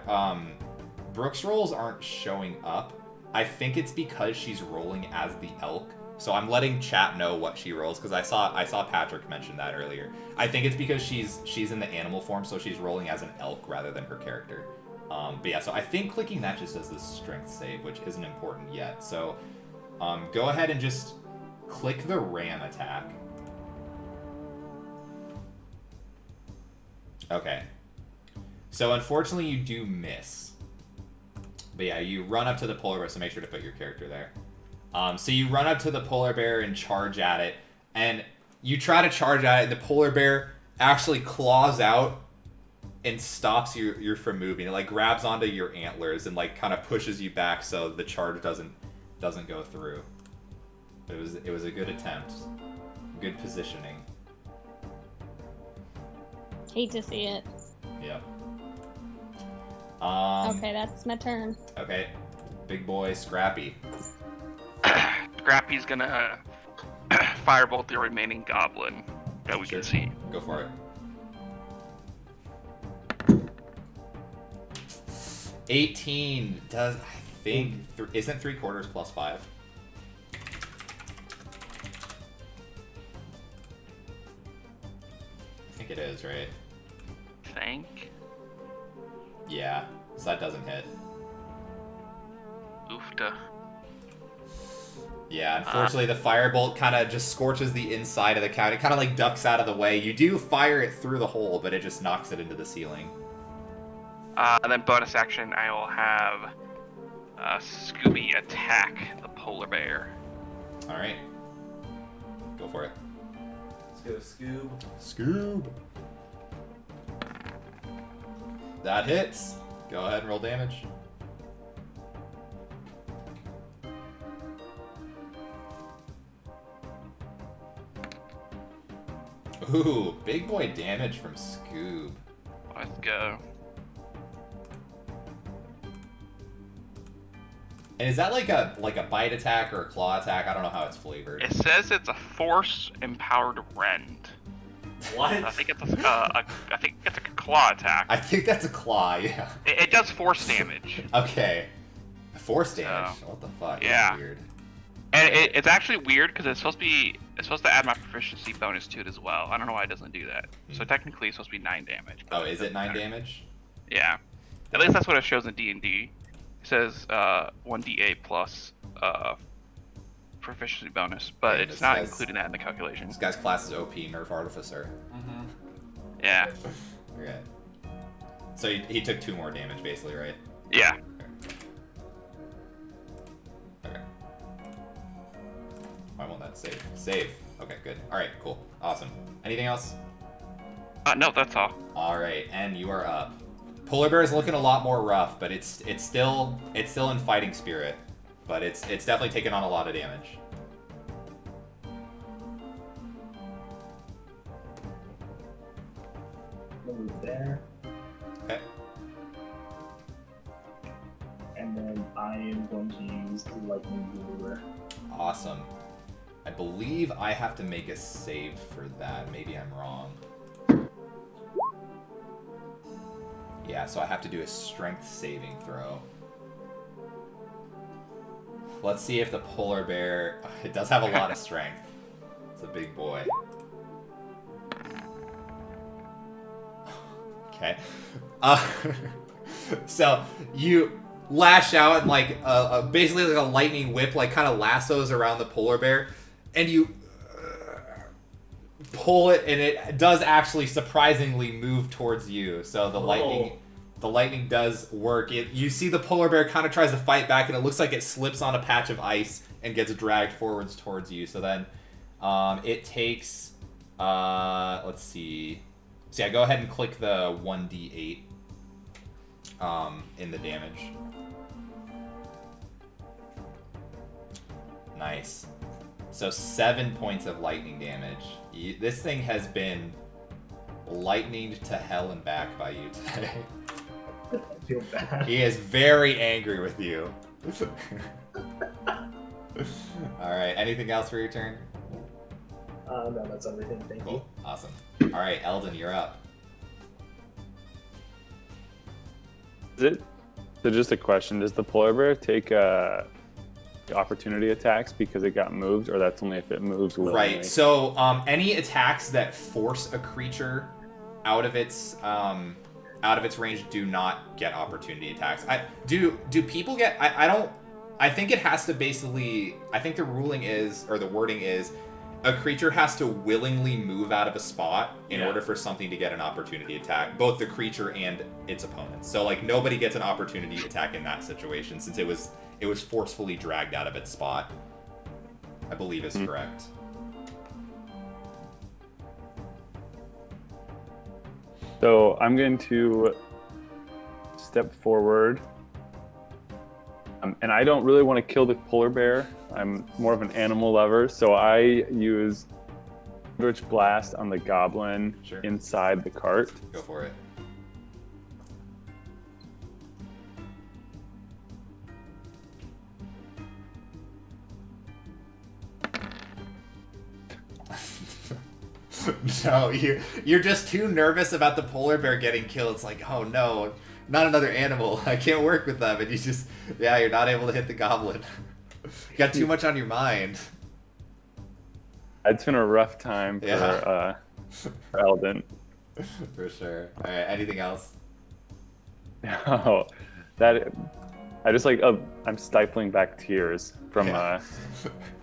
[SPEAKER 1] Brooke's rolls aren't showing up. I think it's because she's rolling as the elk. So I'm letting chat know what she rolls because I saw Patrick mention that earlier. I think it's because she's in the animal form, so she's rolling as an elk rather than her character. But yeah, so I think clicking that just does the strength save, which isn't important yet. So go ahead and just click the ram attack. Okay. So unfortunately you do miss. But yeah, you run up to the polar bear, so make sure to put your character there. So you run up to the polar bear and charge at it, and you try to charge at it, and the polar bear actually claws out and stops you from moving. It like grabs onto your antlers and like kind of pushes you back so the charge doesn't go through. But it was a good attempt. Good positioning.
[SPEAKER 3] Hate to see it.
[SPEAKER 1] Yep.
[SPEAKER 3] Okay, that's my turn.
[SPEAKER 1] Okay. Big boy Scrappy.
[SPEAKER 5] Scrappy's gonna firebolt the remaining goblin that we
[SPEAKER 1] Sure.
[SPEAKER 5] can see.
[SPEAKER 1] Go for it. 18 does, I think, isn't 3/4 plus 5? I think it is, right?
[SPEAKER 5] Think.
[SPEAKER 1] Yeah, so that doesn't hit.
[SPEAKER 5] Oofta.
[SPEAKER 1] Yeah, unfortunately the firebolt kind of just scorches the inside of the cat. It kind of like ducks out of the way. You do fire it through the hole, but it just knocks it into the ceiling.
[SPEAKER 5] And then bonus action, I will have Scooby attack the polar bear.
[SPEAKER 1] All right, go for it.
[SPEAKER 2] Let's go, Scoob.
[SPEAKER 1] Scoob. That hits. Go ahead and roll damage. Ooh, big boy damage from Scoob.
[SPEAKER 5] Let's go.
[SPEAKER 1] And is that like a bite attack or a claw attack? I don't know how it's flavored.
[SPEAKER 5] It says it's a force empowered rend.
[SPEAKER 2] What?
[SPEAKER 5] I think it's a claw attack.
[SPEAKER 1] I think that's a claw, yeah.
[SPEAKER 5] It does force damage.
[SPEAKER 1] Okay. Force damage.
[SPEAKER 5] So,
[SPEAKER 1] What the fuck?
[SPEAKER 5] yeah.
[SPEAKER 1] That's weird.
[SPEAKER 5] And it's actually weird because it's supposed to add my proficiency bonus to it as well. I don't know why it doesn't do that. So technically it's supposed to be 9 damage.
[SPEAKER 1] Oh, is it 9 damage?
[SPEAKER 5] Yeah. At least that's what it shows in D&D. It says 1d8 plus proficiency bonus, but
[SPEAKER 1] Okay,
[SPEAKER 5] it's
[SPEAKER 1] this
[SPEAKER 5] not
[SPEAKER 1] guy's-
[SPEAKER 5] including that in the calculation.
[SPEAKER 1] This guy's class is OP, Nerf Artificer.
[SPEAKER 2] Mm-hmm.
[SPEAKER 5] Yeah.
[SPEAKER 1] Okay. So he took 2 more damage, basically, right?
[SPEAKER 5] Yeah.
[SPEAKER 1] Okay. Why won't that save? Save. Okay, good. Alright, cool. Awesome. Anything else?
[SPEAKER 5] No, that's all.
[SPEAKER 1] Alright, and you are up. Polar bear is looking a lot more rough, but it's still in fighting spirit. But it's definitely taken on a lot of damage.
[SPEAKER 4] Move there,
[SPEAKER 1] Okay.
[SPEAKER 4] and then I am going to use the lightning lure.
[SPEAKER 1] Awesome. I believe I have to make a save for that. Maybe I'm wrong. Yeah, so I have to do a strength saving throw. Let's see if the polar bear... It does have a lot of strength. It's a big boy. Okay. So you lash out and like basically like a lightning whip like kind of lassos around the polar bear, and you pull it, and it does actually surprisingly move towards you. So the lightning does work. You see the polar bear kind of tries to fight back, and it looks like it slips on a patch of ice and gets dragged forwards towards you. So then it takes let's see. So yeah, go ahead and click the 1d8 in the damage. Nice. So 7 points of lightning damage. This thing has been lightninged to hell and back by you today.
[SPEAKER 4] I feel bad.
[SPEAKER 1] He is very angry with you. Alright, anything else for your turn?
[SPEAKER 4] No, that's everything. Thank you.
[SPEAKER 1] Cool. Awesome. Alright, Eldon, you're up.
[SPEAKER 6] Is it? So just a question: does the polar bear take opportunity attacks because it got moved, or that's only if it moves willingly?
[SPEAKER 1] Right. So any attacks that force a creature out of its range do not get opportunity attacks. Do people get? I don't. I think it has to basically. I think the ruling is, or the wording is, a creature has to willingly move out of a spot in order for something to get an opportunity attack, both the creature and its opponents. So like nobody gets an opportunity attack in that situation since it was forcefully dragged out of its spot. I believe is correct.
[SPEAKER 6] So I'm going to step forward. And I don't really want to kill the polar bear. I'm more of an animal lover, so I use Eldritch Blast on the goblin inside the cart.
[SPEAKER 1] Go for it. No, you're just too nervous about the polar bear getting killed. It's like, oh no, not another animal. I can't work with them. And you just, you're not able to hit the goblin. You got too much on your mind.
[SPEAKER 6] It's been a rough time for Eldon.
[SPEAKER 1] For sure. All right, anything else?
[SPEAKER 6] No, I just like I'm stifling back tears from a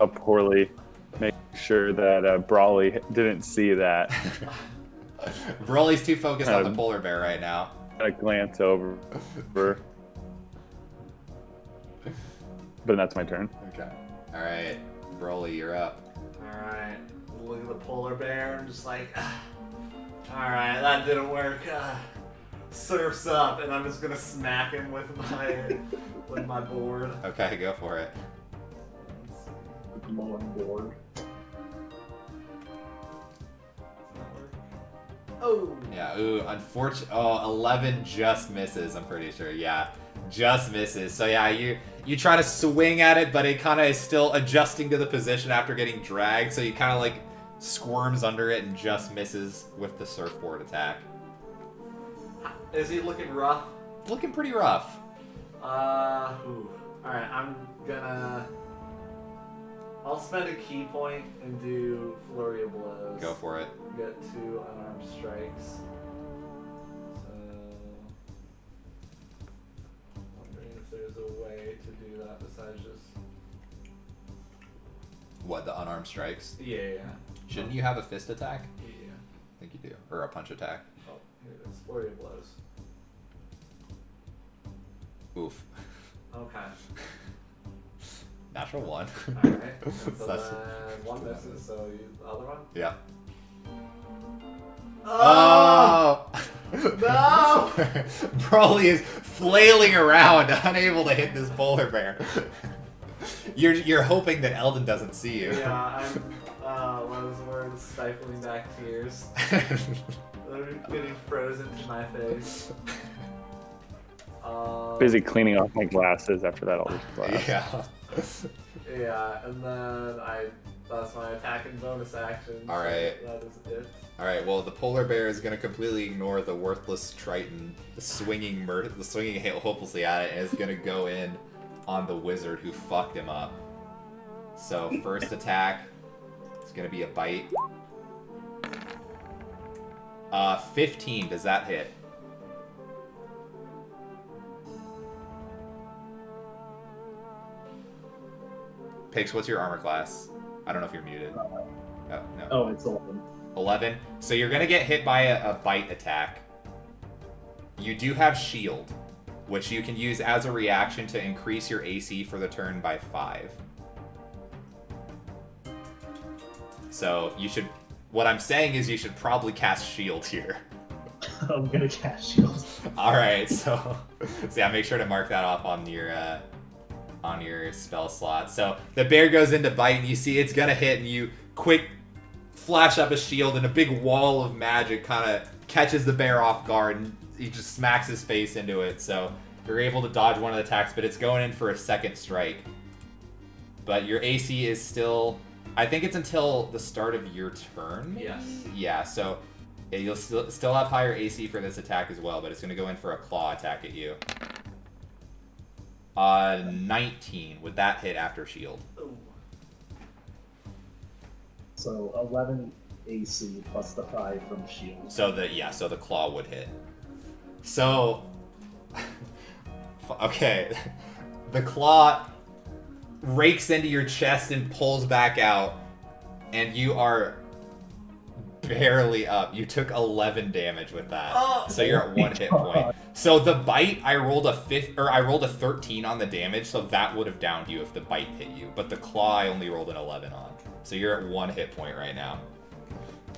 [SPEAKER 6] poorly making sure that Brawley didn't see that.
[SPEAKER 1] Brawley's too focused on the polar bear right now.
[SPEAKER 6] I glance over. But that's my turn.
[SPEAKER 1] Okay. All right, Brawley, you're up.
[SPEAKER 2] Alright, look at the polar bear and just like, alright, that didn't work. Surf's up, and I'm just gonna smack him with my board.
[SPEAKER 1] Okay, go for it.
[SPEAKER 4] I'm on board.
[SPEAKER 2] Oh!
[SPEAKER 1] Yeah, ooh, unfortunate. Oh, 11 just misses, I'm pretty sure. Yeah, just misses. So yeah, you try to swing at it, but it kind of is still adjusting to the position after getting dragged, so you kind of like squirms under it and just misses with the surfboard attack.
[SPEAKER 2] Is he looking rough?
[SPEAKER 1] Looking pretty rough.
[SPEAKER 2] Alright, I'll spend a key point and do Flurry of Blows.
[SPEAKER 1] Go for it.
[SPEAKER 2] Get 2 unarmed strikes. So, wondering if there's a way to do that besides just...
[SPEAKER 1] What, the unarmed strikes?
[SPEAKER 2] Yeah.
[SPEAKER 1] Shouldn't you have a fist attack?
[SPEAKER 2] Yeah.
[SPEAKER 1] I think you do. Or a punch attack.
[SPEAKER 2] Oh, here it is. Flurry of Blows.
[SPEAKER 1] Oof.
[SPEAKER 2] Okay.
[SPEAKER 1] Natural 1.
[SPEAKER 2] Alright. So
[SPEAKER 1] That's-
[SPEAKER 2] then 1 misses, so the other one?
[SPEAKER 1] Yeah.
[SPEAKER 2] Oh!
[SPEAKER 1] No! Brawley is flailing around, unable to hit this polar bear. You're hoping that Eldon doesn't see you.
[SPEAKER 2] Yeah, I'm, what was the word? Stifling back tears. They're getting frozen to my face.
[SPEAKER 6] Busy cleaning off my glasses after that Eldritch Blast.
[SPEAKER 1] Yeah.
[SPEAKER 2] Yeah, and then that's my attack and bonus action.
[SPEAKER 1] All right.
[SPEAKER 2] So that is it.
[SPEAKER 1] Alright, well, the polar bear is going to completely ignore the worthless Triton swinging hopelessly at it, and is going to go in on the wizard who fucked him up. So, first attack is going to be a bite. 15, does that hit? Pix, what's your armor class? I don't know if you're muted. Oh, no.
[SPEAKER 4] Oh, it's 11.
[SPEAKER 1] 11. So you're going to get hit by a bite attack. You do have shield, which you can use as a reaction to increase your AC for the turn by 5. So you should... What I'm saying is you should probably cast shield here.
[SPEAKER 4] I'm gonna cast shield.
[SPEAKER 1] Alright, so yeah, make sure to mark that off on your spell slot. So the bear goes into bite, and you see it's gonna hit, and you quick flash up a shield, and a big wall of magic kind of catches the bear off guard and he just smacks his face into it. So you're able to dodge one of the attacks, but it's going in for a second strike. But your AC is still, I think it's until the start of your turn. Maybe?
[SPEAKER 2] Yes.
[SPEAKER 1] Yeah. So yeah, you'll still have higher AC for this attack as well, but it's going to go in for a claw attack at you. 19. Would that hit after shield?
[SPEAKER 2] Ooh.
[SPEAKER 4] So 11 AC plus the 5 from shield.
[SPEAKER 1] So the claw would hit. So okay, the claw rakes into your chest and pulls back out, and you are barely up. You took 11 damage with that.
[SPEAKER 2] Oh.
[SPEAKER 1] So you're at 1 hit point. So the bite, I rolled a 13 on the damage, so that would have downed you if the bite hit you. But the claw I only rolled an 11 on. So you're at 1 hit point right now.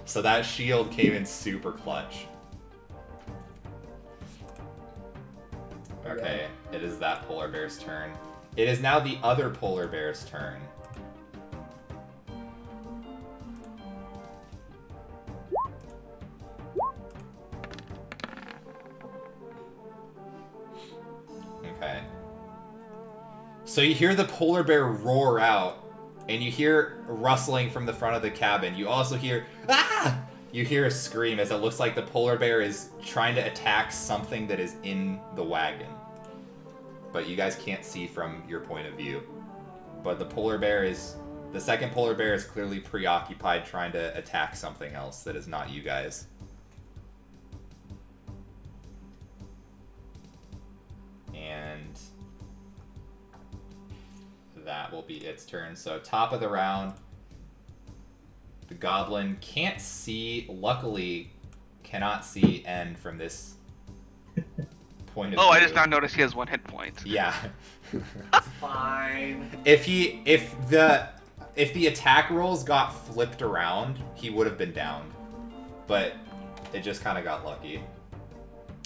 [SPEAKER 1] So that shield came in super clutch. Okay, it is that polar bear's turn. It is now the other polar bear's turn. Okay. So you hear the polar bear roar out, and you hear rustling from the front of the cabin. You also hear, ah! You hear a scream as it looks like the polar bear is trying to attack something that is in the wagon. But you guys can't see from your point of view. But the second polar bear is clearly preoccupied trying to attack something else that is not you guys. And that will be its turn. So top of the round, the goblin can't see, luckily cannot see N from this point of view.
[SPEAKER 5] Oh, I just now noticed he has 1 hit point.
[SPEAKER 1] Yeah.
[SPEAKER 2] Fine.
[SPEAKER 1] If the attack rolls got flipped around, he would have been downed. But it just kind of got lucky.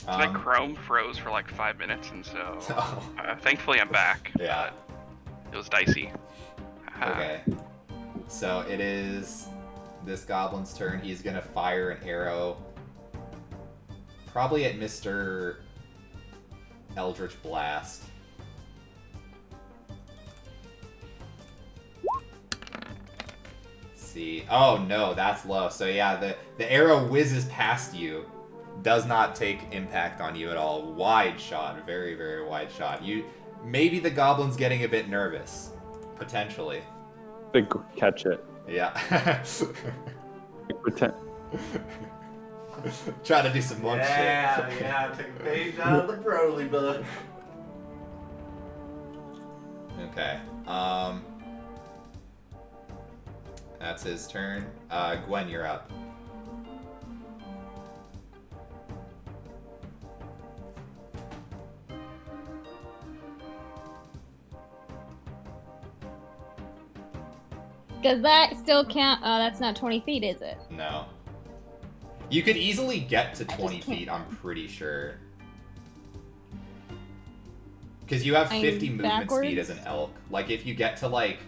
[SPEAKER 5] So my Chrome froze for like 5 minutes, and so
[SPEAKER 1] Oh.
[SPEAKER 5] thankfully I'm back.
[SPEAKER 1] Yeah.
[SPEAKER 5] It was dicey.
[SPEAKER 1] Okay. So it is this goblin's turn. He's gonna fire an arrow, probably at Mr. Eldritch Blast. Let's see. Oh no, that's low. So yeah, the arrow whizzes past you, does not take impact on you at all. Wide shot, very, very wide shot. Maybe the goblin's getting a bit nervous, potentially.
[SPEAKER 6] They catch it.
[SPEAKER 1] Yeah.
[SPEAKER 6] Pretend.
[SPEAKER 1] Try to do some monk shit.
[SPEAKER 2] Yeah, take a page out of the Broly book.
[SPEAKER 1] Okay. That's his turn. Gwen, you're up.
[SPEAKER 3] Does that still count? Oh, that's not 20 feet, is it?
[SPEAKER 1] No. You could easily get to
[SPEAKER 3] I just
[SPEAKER 1] 20
[SPEAKER 3] can't-
[SPEAKER 1] feet, I'm pretty sure. Because you have
[SPEAKER 3] I'm
[SPEAKER 1] 50 movement
[SPEAKER 3] backwards?
[SPEAKER 1] speed as an elk. Like, if you get to, like,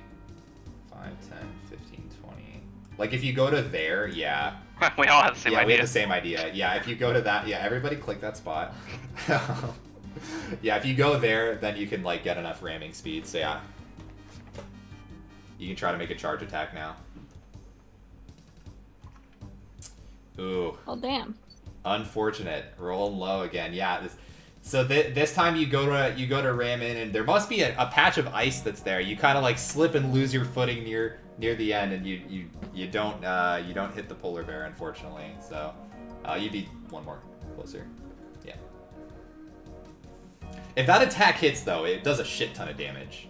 [SPEAKER 1] 5, 10, 15, 20... Like, if you go to there, yeah.
[SPEAKER 5] We all have the same
[SPEAKER 1] Yeah, we
[SPEAKER 5] idea.
[SPEAKER 1] have the same idea. Yeah, if you go to that... Yeah, everybody click that spot. Yeah, if you go there, then you can, like, get enough ramming speed. So, yeah. You can try to make a charge attack now. Ooh.
[SPEAKER 3] Oh, damn.
[SPEAKER 1] Unfortunate. Rolling low again. Yeah. This time you go to ram in, and there must be a patch of ice that's there. You kind of like slip and lose your footing near the end, and you don't hit the polar bear, unfortunately. So you'd be one more closer. Yeah. If that attack hits though, it does a shit ton of damage.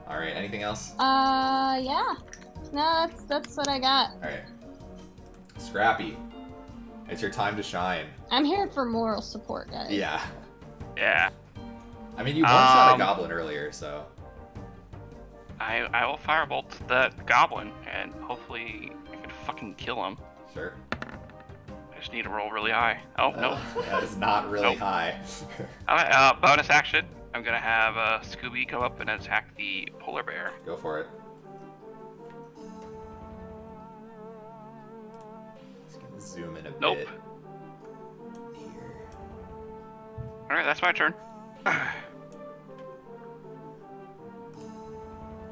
[SPEAKER 1] All right. Anything else?
[SPEAKER 3] Yeah. No, that's what I got.
[SPEAKER 1] All right. Scrappy. It's your time to shine.
[SPEAKER 3] I'm here for moral support, guys.
[SPEAKER 1] Yeah.
[SPEAKER 5] Yeah.
[SPEAKER 1] I mean, you one-shot a goblin earlier, so...
[SPEAKER 5] I will firebolt the goblin, and hopefully I can fucking kill him.
[SPEAKER 1] Sure.
[SPEAKER 5] I just need to roll really high. Oh, no.
[SPEAKER 1] That is not really
[SPEAKER 5] Nope.
[SPEAKER 1] high.
[SPEAKER 5] Alright, bonus action. I'm gonna have Scooby come up and attack the polar bear.
[SPEAKER 1] Go for it. Just zoom in a
[SPEAKER 5] Nope.
[SPEAKER 1] bit. Here.
[SPEAKER 5] All right, that's my turn.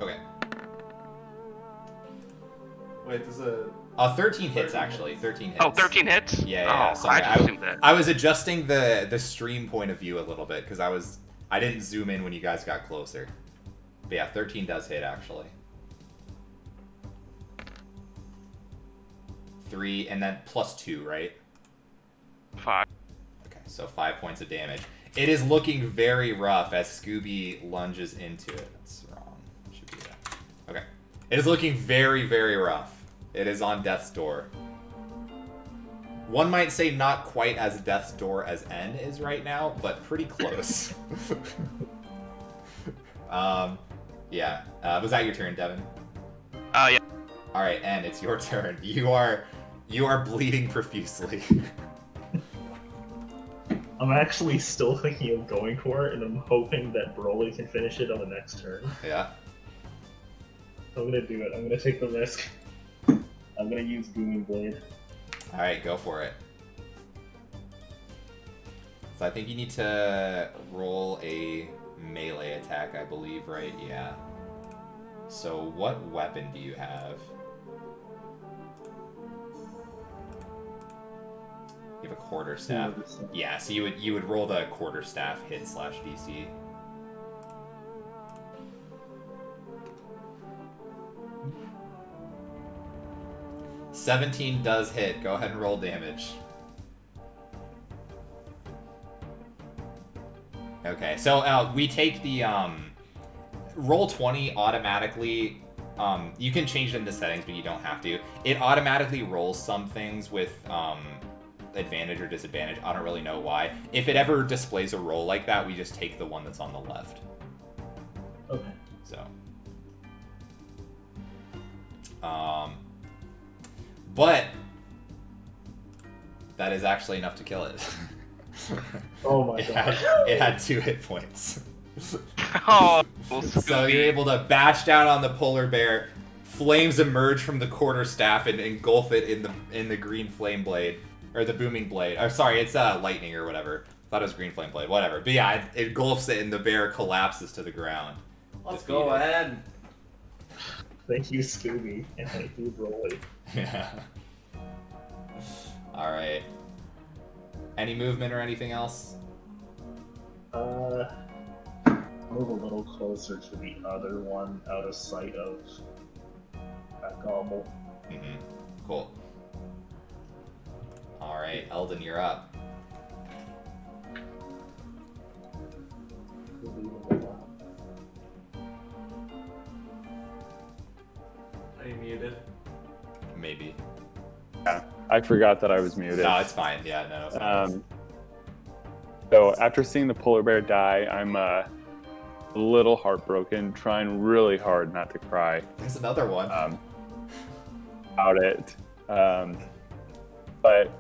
[SPEAKER 1] Okay.
[SPEAKER 2] Wait, there's a.
[SPEAKER 1] 13 hits
[SPEAKER 2] 13
[SPEAKER 1] actually.
[SPEAKER 2] hits.
[SPEAKER 1] 13 hits.
[SPEAKER 5] Oh, 13 hits?
[SPEAKER 1] Yeah.
[SPEAKER 5] Oh,
[SPEAKER 1] Sorry,
[SPEAKER 5] I just assumed that.
[SPEAKER 1] I was adjusting the stream point of view a little bit because I didn't zoom in when you guys got closer. But yeah, 13 does hit actually. 3 and then +2, right?
[SPEAKER 5] 5.
[SPEAKER 1] Okay, so 5 points of damage. It is looking very rough as Scooby lunges into it. That's wrong. Should be that. Okay. It is looking very, very rough. It is on death's door. One might say not quite as death's door as N is right now, but pretty close. Yeah. Was that your turn, Devin?
[SPEAKER 5] Yeah.
[SPEAKER 1] All right, N, it's your turn. You are bleeding profusely.
[SPEAKER 4] I'm actually still thinking of going for it, and I'm hoping that Broly can finish it on the next turn.
[SPEAKER 1] Yeah.
[SPEAKER 4] I'm gonna do it. I'm gonna take the risk. I'm gonna use Booming Blade.
[SPEAKER 1] All right, go for it. So I think you need to roll a melee attack, I believe, right? Yeah. So what weapon do you have? You have a quarterstaff. Yeah, so you would roll the quarterstaff hit /DC. $17 does hit. Go ahead and roll damage. Okay, so we take the roll 20 automatically. You can change it in the settings, but you don't have to. It automatically rolls some things with advantage or disadvantage. I don't really know why. If it ever displays a roll like that, we just take the one that's on the left.
[SPEAKER 4] Okay.
[SPEAKER 1] So, but that is actually enough to kill it.
[SPEAKER 4] Oh my god.
[SPEAKER 1] It had 2 hit points.
[SPEAKER 5] Oh,
[SPEAKER 1] So you're able to bash down on the polar bear. Flames emerge from the quarterstaff and engulf it in the green flame blade, or the booming blade. Or sorry, it's lightning or whatever. Thought it was green flame blade, whatever. But yeah, it engulfs it and the bear collapses to the ground.
[SPEAKER 2] Let's go ahead.
[SPEAKER 4] Thank you, Scooby, and thank you, Broly.
[SPEAKER 1] Yeah. All right. Any movement or anything else?
[SPEAKER 4] Move a little closer to the other one, out of sight of that gobble.
[SPEAKER 1] Mm-hmm. Cool. All right, Eldon, you're up.
[SPEAKER 2] Are you muted?
[SPEAKER 1] Maybe.
[SPEAKER 6] Yeah, I forgot that I was muted.
[SPEAKER 1] No, it's fine. Yeah, no.
[SPEAKER 6] So after seeing the polar bear die, I'm a little heartbroken, trying really hard not to cry
[SPEAKER 1] There's another one.
[SPEAKER 6] about it. But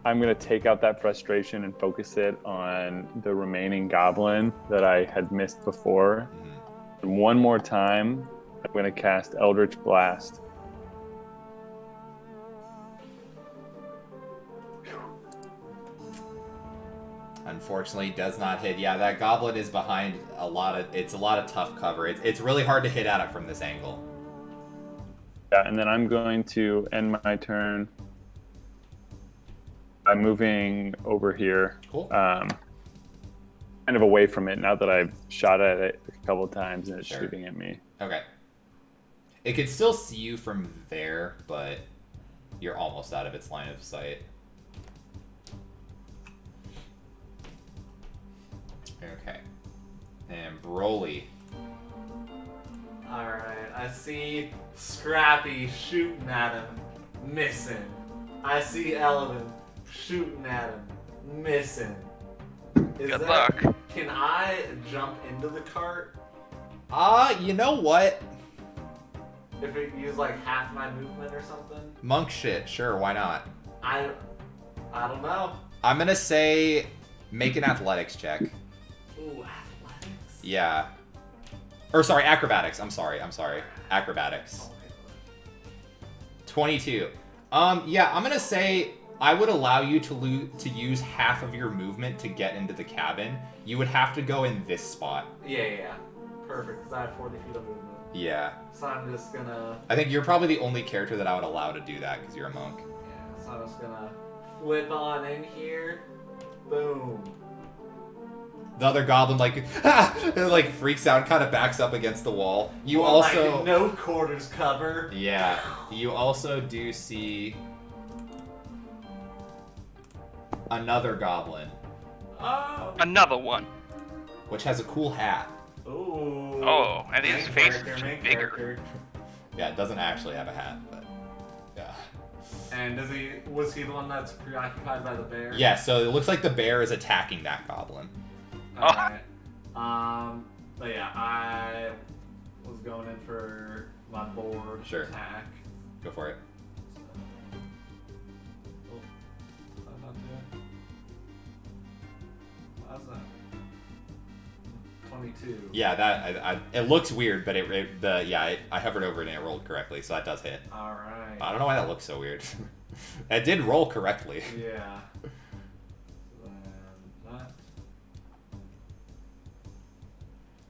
[SPEAKER 6] I'm going to take out that frustration and focus it on the remaining goblin that I had missed before.
[SPEAKER 1] Mhm.
[SPEAKER 6] And one more time, I'm going to cast Eldritch Blast.
[SPEAKER 1] Unfortunately, does not hit. Yeah, that goblin is behind a lot of tough cover. It's really hard to hit at it from this angle.
[SPEAKER 6] Yeah, and then I'm going to end my turn by moving over here.
[SPEAKER 1] Cool.
[SPEAKER 6] Kind of away from it now that I've shot at it a couple times and it's
[SPEAKER 1] Sure.
[SPEAKER 6] shooting at me.
[SPEAKER 1] Okay. It could still see you from there, but you're almost out of its line of sight. Okay. And Broly.
[SPEAKER 2] Alright, I see Scrappy shooting at him, missing. I see Eldon shooting at him, missing.
[SPEAKER 5] Good luck.
[SPEAKER 2] Can I jump into the cart
[SPEAKER 1] You know what?
[SPEAKER 2] if it used like half my movement or something?
[SPEAKER 1] Monk shit, sure, why not?
[SPEAKER 2] I don't know.
[SPEAKER 1] I'm gonna say make an athletics check.
[SPEAKER 2] Ooh, athletics.
[SPEAKER 1] Yeah. Or sorry, acrobatics. I'm sorry. Acrobatics.
[SPEAKER 2] Okay.
[SPEAKER 1] 22. Yeah, I'm gonna say I would allow you to use half of your movement to get into the cabin. You would have to go in this spot.
[SPEAKER 2] Yeah. Perfect, because I have 40 feet of movement.
[SPEAKER 1] Yeah.
[SPEAKER 2] So I'm just gonna...
[SPEAKER 1] I think you're probably the only character that I would allow to do that because you're a monk.
[SPEAKER 2] Yeah, so I'm just gonna flip on in here. Boom.
[SPEAKER 1] The other goblin like freaks out and kind of backs up against the wall. You
[SPEAKER 2] More
[SPEAKER 1] also
[SPEAKER 2] like no quarters cover.
[SPEAKER 1] Yeah. You also do see another goblin,
[SPEAKER 2] Oh.
[SPEAKER 5] Another one.
[SPEAKER 1] which has a cool hat.
[SPEAKER 2] Ooh.
[SPEAKER 5] Oh, and his
[SPEAKER 2] Main
[SPEAKER 5] face
[SPEAKER 2] character,
[SPEAKER 5] is
[SPEAKER 2] main
[SPEAKER 5] bigger.
[SPEAKER 2] character.
[SPEAKER 1] Yeah, it doesn't actually have a hat, but yeah.
[SPEAKER 2] And was he the one that's preoccupied by the bear?
[SPEAKER 1] Yeah, so it looks like the bear is attacking that goblin.
[SPEAKER 2] Alright. But yeah, I was going in for my board
[SPEAKER 1] Sure.
[SPEAKER 2] attack.
[SPEAKER 1] Go for it.
[SPEAKER 2] Oh, I'm not doing. How's that? 22.
[SPEAKER 1] Yeah, that it looks weird, but I hovered over it and it rolled correctly, so that does hit.
[SPEAKER 2] Alright.
[SPEAKER 1] I don't know why that looks so weird. It did roll correctly.
[SPEAKER 2] Yeah. Then that.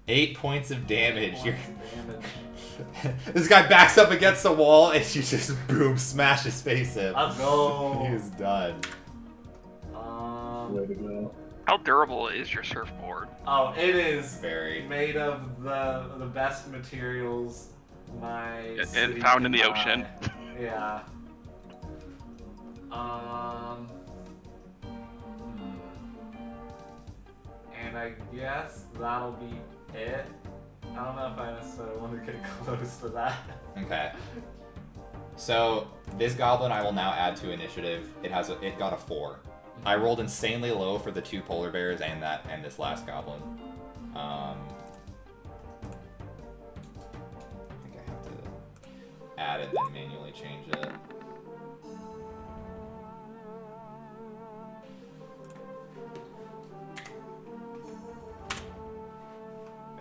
[SPEAKER 1] 8 points of damage.
[SPEAKER 2] Points of damage.
[SPEAKER 1] This guy backs up against the wall and you just boom smash his face in.
[SPEAKER 2] Let's go.
[SPEAKER 1] He's done.
[SPEAKER 4] Way to go.
[SPEAKER 5] How durable is your surfboard?
[SPEAKER 2] Oh, it is
[SPEAKER 1] Very.
[SPEAKER 2] made of the best materials
[SPEAKER 5] And
[SPEAKER 2] city
[SPEAKER 5] found in
[SPEAKER 2] can
[SPEAKER 5] the
[SPEAKER 2] buy.
[SPEAKER 5] ocean.
[SPEAKER 2] Yeah. And I guess that'll be it. I don't know if I necessarily want to get close to that.
[SPEAKER 1] Okay. So this goblin I will now add to initiative. It got a 4. I rolled insanely low for the 2 polar bears and this last goblin. I think I have to add it then manually change it.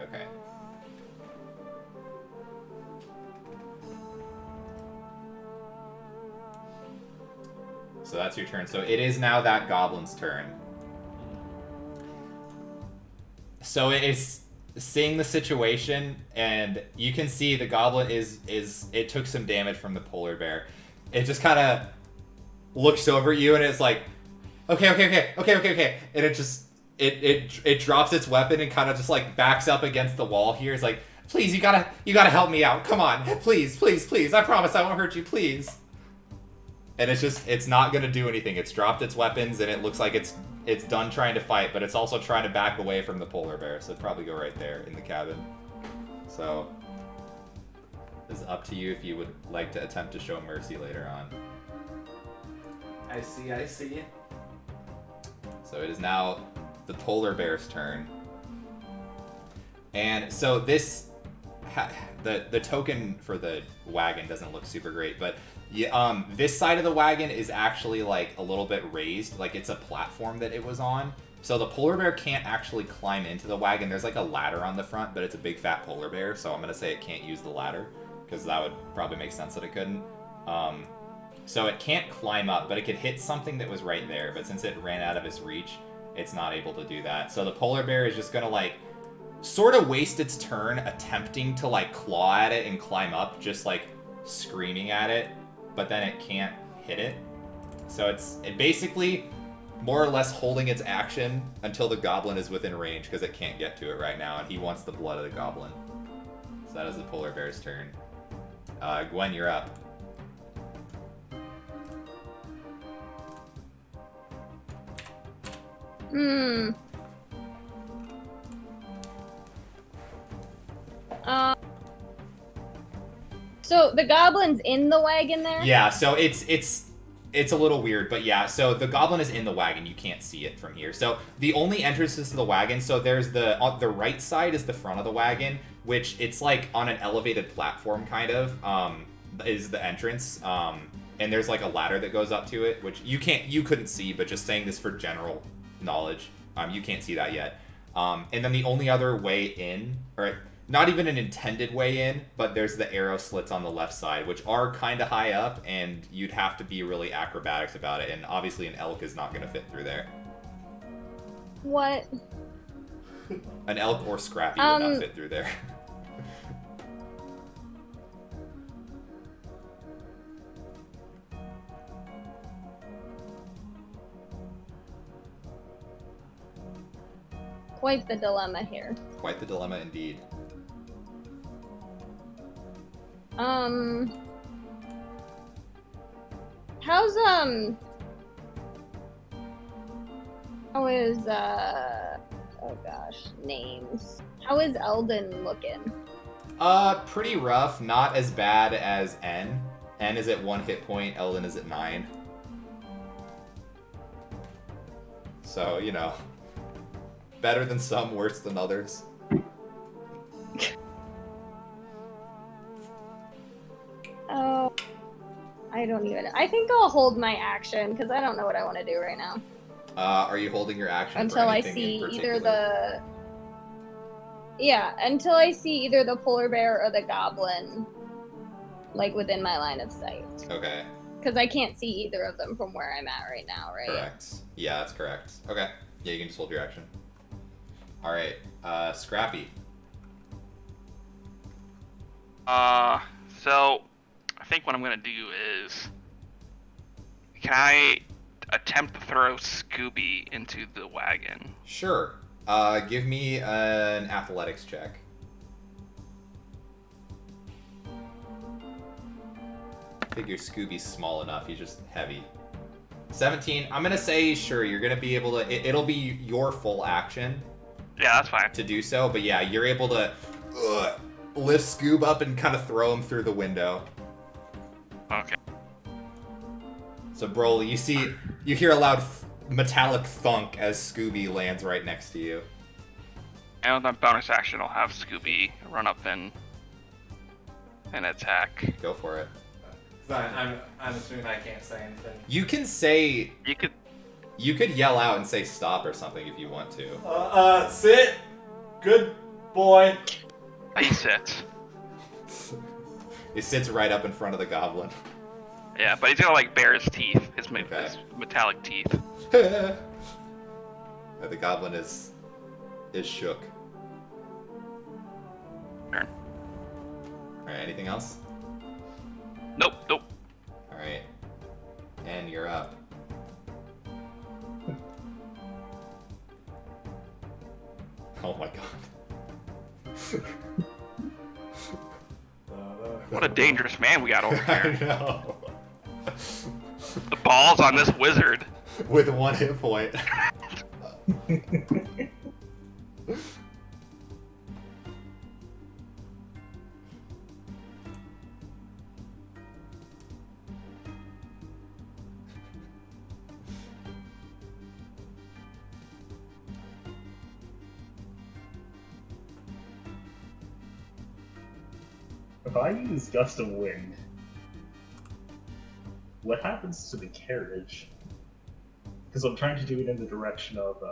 [SPEAKER 1] Okay. So that's your turn. So it is now that goblin's turn. So it is seeing the situation, and you can see the goblin it took some damage from the polar bear. It just kind of looks over at you, and it's like, okay, and it drops its weapon and kind of just like backs up against the wall here. It's like, please, you gotta help me out. Come on, please. I promise I won't hurt you, please. And it's not gonna do anything. It's dropped its weapons, and it looks like it's done trying to fight, but it's also trying to back away from the polar bear. So it'd probably go right there in the cabin. So it's up to you if you would like to attempt to show mercy later on.
[SPEAKER 2] I see.
[SPEAKER 1] So it is now the polar bear's turn. And so this the token for the wagon doesn't look super great, but this side of the wagon is actually like a little bit raised, like it's a platform that it was on. So the polar bear can't actually climb into the wagon. There's like a ladder on the front, but it's a big fat polar bear, so I'm gonna say it can't use the ladder, because that would probably make sense that it couldn't. So it can't climb up, but it could hit something that was right there, but since it ran out of its reach, it's not able to do that. So the polar bear is just gonna like sort of waste its turn attempting to like claw at it and climb up, just like screaming at it, but then it can't hit it. So it basically more or less holding its action until the goblin is within range, because it can't get to it right now, and he wants the blood of the goblin. So that is the polar bear's turn. Gwen, you're up.
[SPEAKER 3] So the goblin's in the wagon there?
[SPEAKER 1] Yeah, so it's a little weird, but yeah, so the goblin is in the wagon. You can't see it from here. So the only entrances to the wagon, so there's on the right side is the front of the wagon, which it's like on an elevated platform kind of, is the entrance. And there's like a ladder that goes up to it, which you couldn't see, but just saying this for general knowledge, you can't see that yet. And then the only other way in, or not even an intended way in, but there's the arrow slits on the left side, which are kind of high up, and you'd have to be really acrobatics about it, and obviously an elk is not going to fit through there.
[SPEAKER 3] What?
[SPEAKER 1] An elk or Scrappy would not fit through there.
[SPEAKER 3] Quite the dilemma here.
[SPEAKER 1] Quite the dilemma indeed.
[SPEAKER 3] How's how is oh gosh, names. How is Eldon looking?
[SPEAKER 1] Pretty rough. Not as bad as N. N is at 1 hit point. Eldon is at 9. So, you know, better than some, worse than others.
[SPEAKER 3] Oh, I don't even. I think I'll hold my action because I don't know what I want to do right now.
[SPEAKER 1] Are you holding your action
[SPEAKER 3] Until
[SPEAKER 1] for
[SPEAKER 3] I
[SPEAKER 1] anything
[SPEAKER 3] see
[SPEAKER 1] in particular?
[SPEAKER 3] either the. Yeah, until I see either the polar bear or the goblin, like within my line of sight.
[SPEAKER 1] Okay.
[SPEAKER 3] Because I can't see either of them from where I'm at right now, right?
[SPEAKER 1] Correct. Yeah, that's correct. Okay. Yeah, you can just hold your action. All right. Scrappy.
[SPEAKER 5] So I think what I'm gonna do is, can I attempt to throw Scooby into the wagon?
[SPEAKER 1] Sure. Give me an athletics check. I figure Scooby's small enough. He's just heavy. 17. I'm gonna say sure. You're gonna be able to. It'll be your full action.
[SPEAKER 5] Yeah, that's fine.
[SPEAKER 1] To do so, but yeah, you're able to lift Scoob up and kind of throw him through the window.
[SPEAKER 5] Okay.
[SPEAKER 1] So Broly, you hear a loud metallic thunk as Scooby lands right next to you.
[SPEAKER 5] And with that bonus action, I'll have Scooby run up and attack.
[SPEAKER 1] Go for it.
[SPEAKER 2] I'm assuming I can't say anything.
[SPEAKER 1] You can say.
[SPEAKER 5] You could.
[SPEAKER 1] You could yell out and say stop or something if you want to.
[SPEAKER 2] Sit. Good boy.
[SPEAKER 5] He sits.
[SPEAKER 1] It sits right up in front of the goblin.
[SPEAKER 5] Yeah, but he's got like bear's teeth. His metallic teeth.
[SPEAKER 1] The goblin is shook.
[SPEAKER 5] Turn.
[SPEAKER 1] Alright, anything else?
[SPEAKER 5] Nope.
[SPEAKER 1] Alright. And you're up. Oh my god.
[SPEAKER 5] What a dangerous man we got over
[SPEAKER 1] I
[SPEAKER 5] here.
[SPEAKER 1] know.
[SPEAKER 5] The balls on this wizard.
[SPEAKER 1] With 1 hit point.
[SPEAKER 4] If I use Gust of Wind, what happens to the carriage? Because I'm trying to do it in the direction of,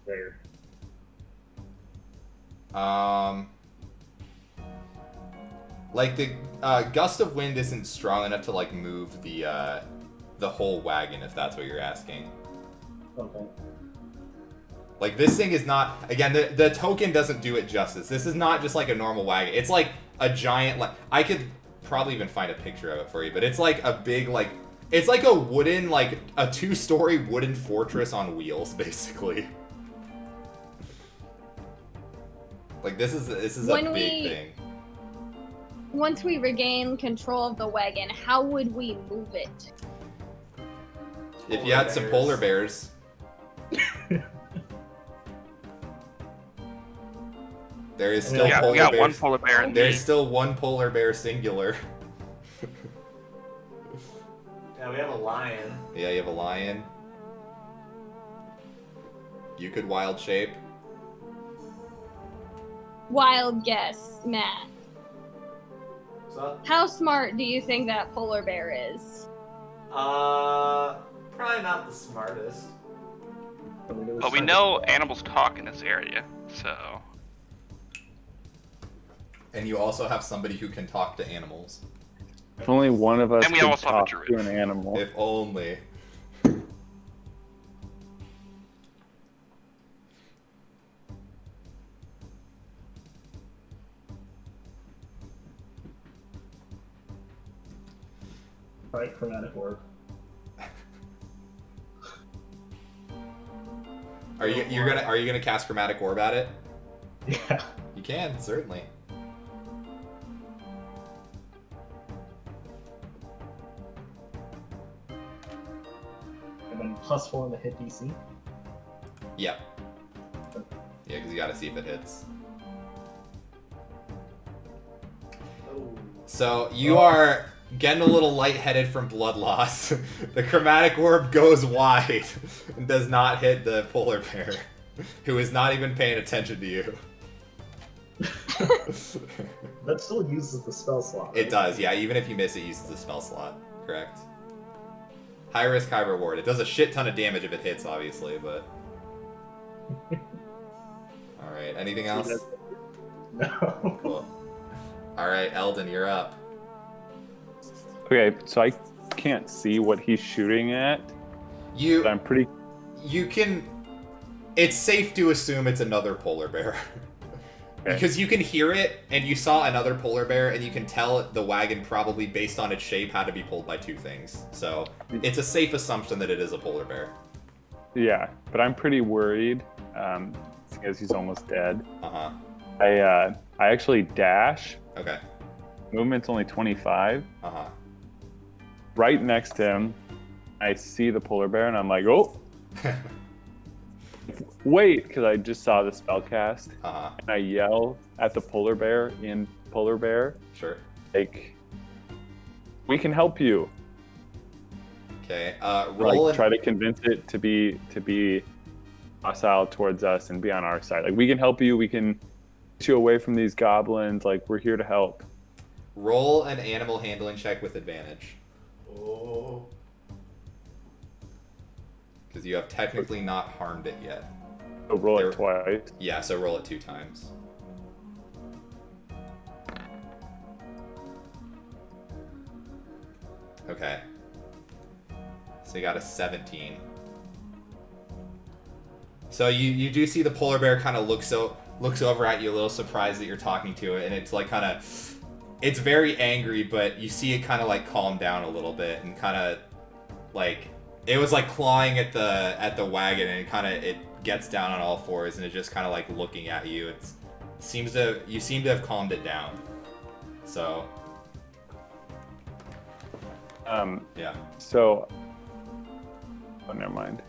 [SPEAKER 4] there.
[SPEAKER 1] Like the gust of wind isn't strong enough to like move the whole wagon, if that's what you're asking.
[SPEAKER 4] Okay.
[SPEAKER 1] Like this thing is not, again, the token doesn't do it justice. This is not just like a normal wagon. It's like a giant, like, I could probably even find a picture of it for you, but it's like a big, like, it's like a wooden, like a 2-story wooden fortress on wheels, basically. Like this is a big thing.
[SPEAKER 3] Once we regain control of the wagon, how would we move it?
[SPEAKER 1] If you had some polar bears. There is still
[SPEAKER 5] we got
[SPEAKER 1] bears.
[SPEAKER 5] one polar bear in
[SPEAKER 1] There's
[SPEAKER 5] the...
[SPEAKER 1] still one polar bear singular.
[SPEAKER 2] Yeah, we have a lion.
[SPEAKER 1] Yeah, you have a lion. You could wild shape.
[SPEAKER 3] Wild guess, Matt.
[SPEAKER 2] What's up?
[SPEAKER 3] How smart do you think that polar bear is?
[SPEAKER 2] Probably not the smartest.
[SPEAKER 5] But we know animals talk in this area, so...
[SPEAKER 1] And you also have somebody who can talk to animals.
[SPEAKER 6] If only one of us
[SPEAKER 5] And we
[SPEAKER 6] could
[SPEAKER 5] also have a
[SPEAKER 6] talk
[SPEAKER 5] druid.
[SPEAKER 6] to an animal.
[SPEAKER 1] If only.
[SPEAKER 4] Right, chromatic orb.
[SPEAKER 1] Are you gonna cast Chromatic Orb at it?
[SPEAKER 4] Yeah.
[SPEAKER 1] You can, certainly.
[SPEAKER 4] And then +4 on the hit DC.
[SPEAKER 1] Yep. Yeah, because you gotta see if it hits.
[SPEAKER 2] Oh.
[SPEAKER 1] So you are getting a little lightheaded from blood loss. The Chromatic Orb goes wide and does not hit the polar bear, who is not even paying attention to you.
[SPEAKER 4] That still uses the spell slot.
[SPEAKER 1] It
[SPEAKER 4] right?
[SPEAKER 1] does, yeah. Even if you miss, it uses the spell slot. Correct. High risk, high reward. It does a shit ton of damage if it hits, obviously, but. All right. Anything else?
[SPEAKER 4] No.
[SPEAKER 1] Cool. All right, Eldon, you're up.
[SPEAKER 6] Okay, so I can't see what he's shooting at, but I'm pretty.
[SPEAKER 1] You can. It's safe to assume it's another polar bear.
[SPEAKER 6] Okay.
[SPEAKER 1] Because you can hear it, and you saw another polar bear, and you can tell the wagon probably, based on its shape, had to be pulled by two things. So it's a safe assumption that it is a polar bear.
[SPEAKER 6] Yeah, but I'm pretty worried because he's almost dead.
[SPEAKER 1] Uh-huh.
[SPEAKER 6] I actually dash.
[SPEAKER 1] Okay.
[SPEAKER 6] Movement's only 25.
[SPEAKER 1] Uh-huh.
[SPEAKER 6] Right next to him, I see the polar bear, and I'm like, oh, wait, because I just saw the spell cast.
[SPEAKER 1] Uh-huh.
[SPEAKER 6] And I yell at the polar bear in polar bear,
[SPEAKER 1] Sure.
[SPEAKER 6] like, we can help you.
[SPEAKER 1] Okay. Roll
[SPEAKER 6] Like, try to convince it to be hostile towards us and be on our side. Like, we can help you. We can get you away from these goblins. Like, we're here to help.
[SPEAKER 1] roll an animal handling check with advantage.
[SPEAKER 2] Oh.
[SPEAKER 1] Because you have technically not harmed it yet.
[SPEAKER 6] So roll
[SPEAKER 1] There-
[SPEAKER 6] it twice.
[SPEAKER 1] Yeah, so roll it 2 times. Okay. So you got a 17. So you do see the polar bear kind of looks over at you a little surprised that you're talking to it, and it's like kind of, it's very angry, but you see it kind of like calm down a little bit and kind of like, it was like clawing at the wagon, and it gets down on all fours, and it's just kind of like looking at you. You seem to have calmed it down. So yeah.
[SPEAKER 6] So, oh, never mind.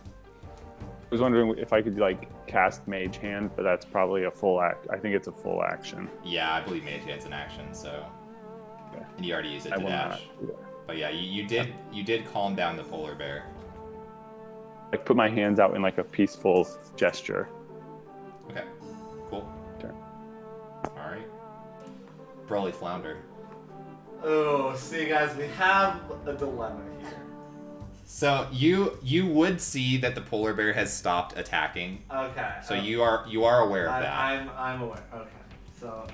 [SPEAKER 6] I was wondering if I could like cast Mage Hand, but that's probably a full act. I think it's a full action.
[SPEAKER 1] Yeah, I believe Mage Hand's an action, so.
[SPEAKER 6] Okay.
[SPEAKER 1] And you already used it
[SPEAKER 6] I
[SPEAKER 1] to
[SPEAKER 6] will not
[SPEAKER 1] dash.
[SPEAKER 6] do that.
[SPEAKER 1] But yeah, you did calm down the polar bear.
[SPEAKER 6] Like put my hands out in like a peaceful gesture.
[SPEAKER 1] Okay. Cool.
[SPEAKER 6] Turn.
[SPEAKER 1] Alright. Broly Flounder.
[SPEAKER 2] Oh, see, guys, we have a dilemma here.
[SPEAKER 1] So you would see that the polar bear has stopped attacking.
[SPEAKER 2] Okay.
[SPEAKER 1] So you are aware of that.
[SPEAKER 2] I'm aware. Okay. So,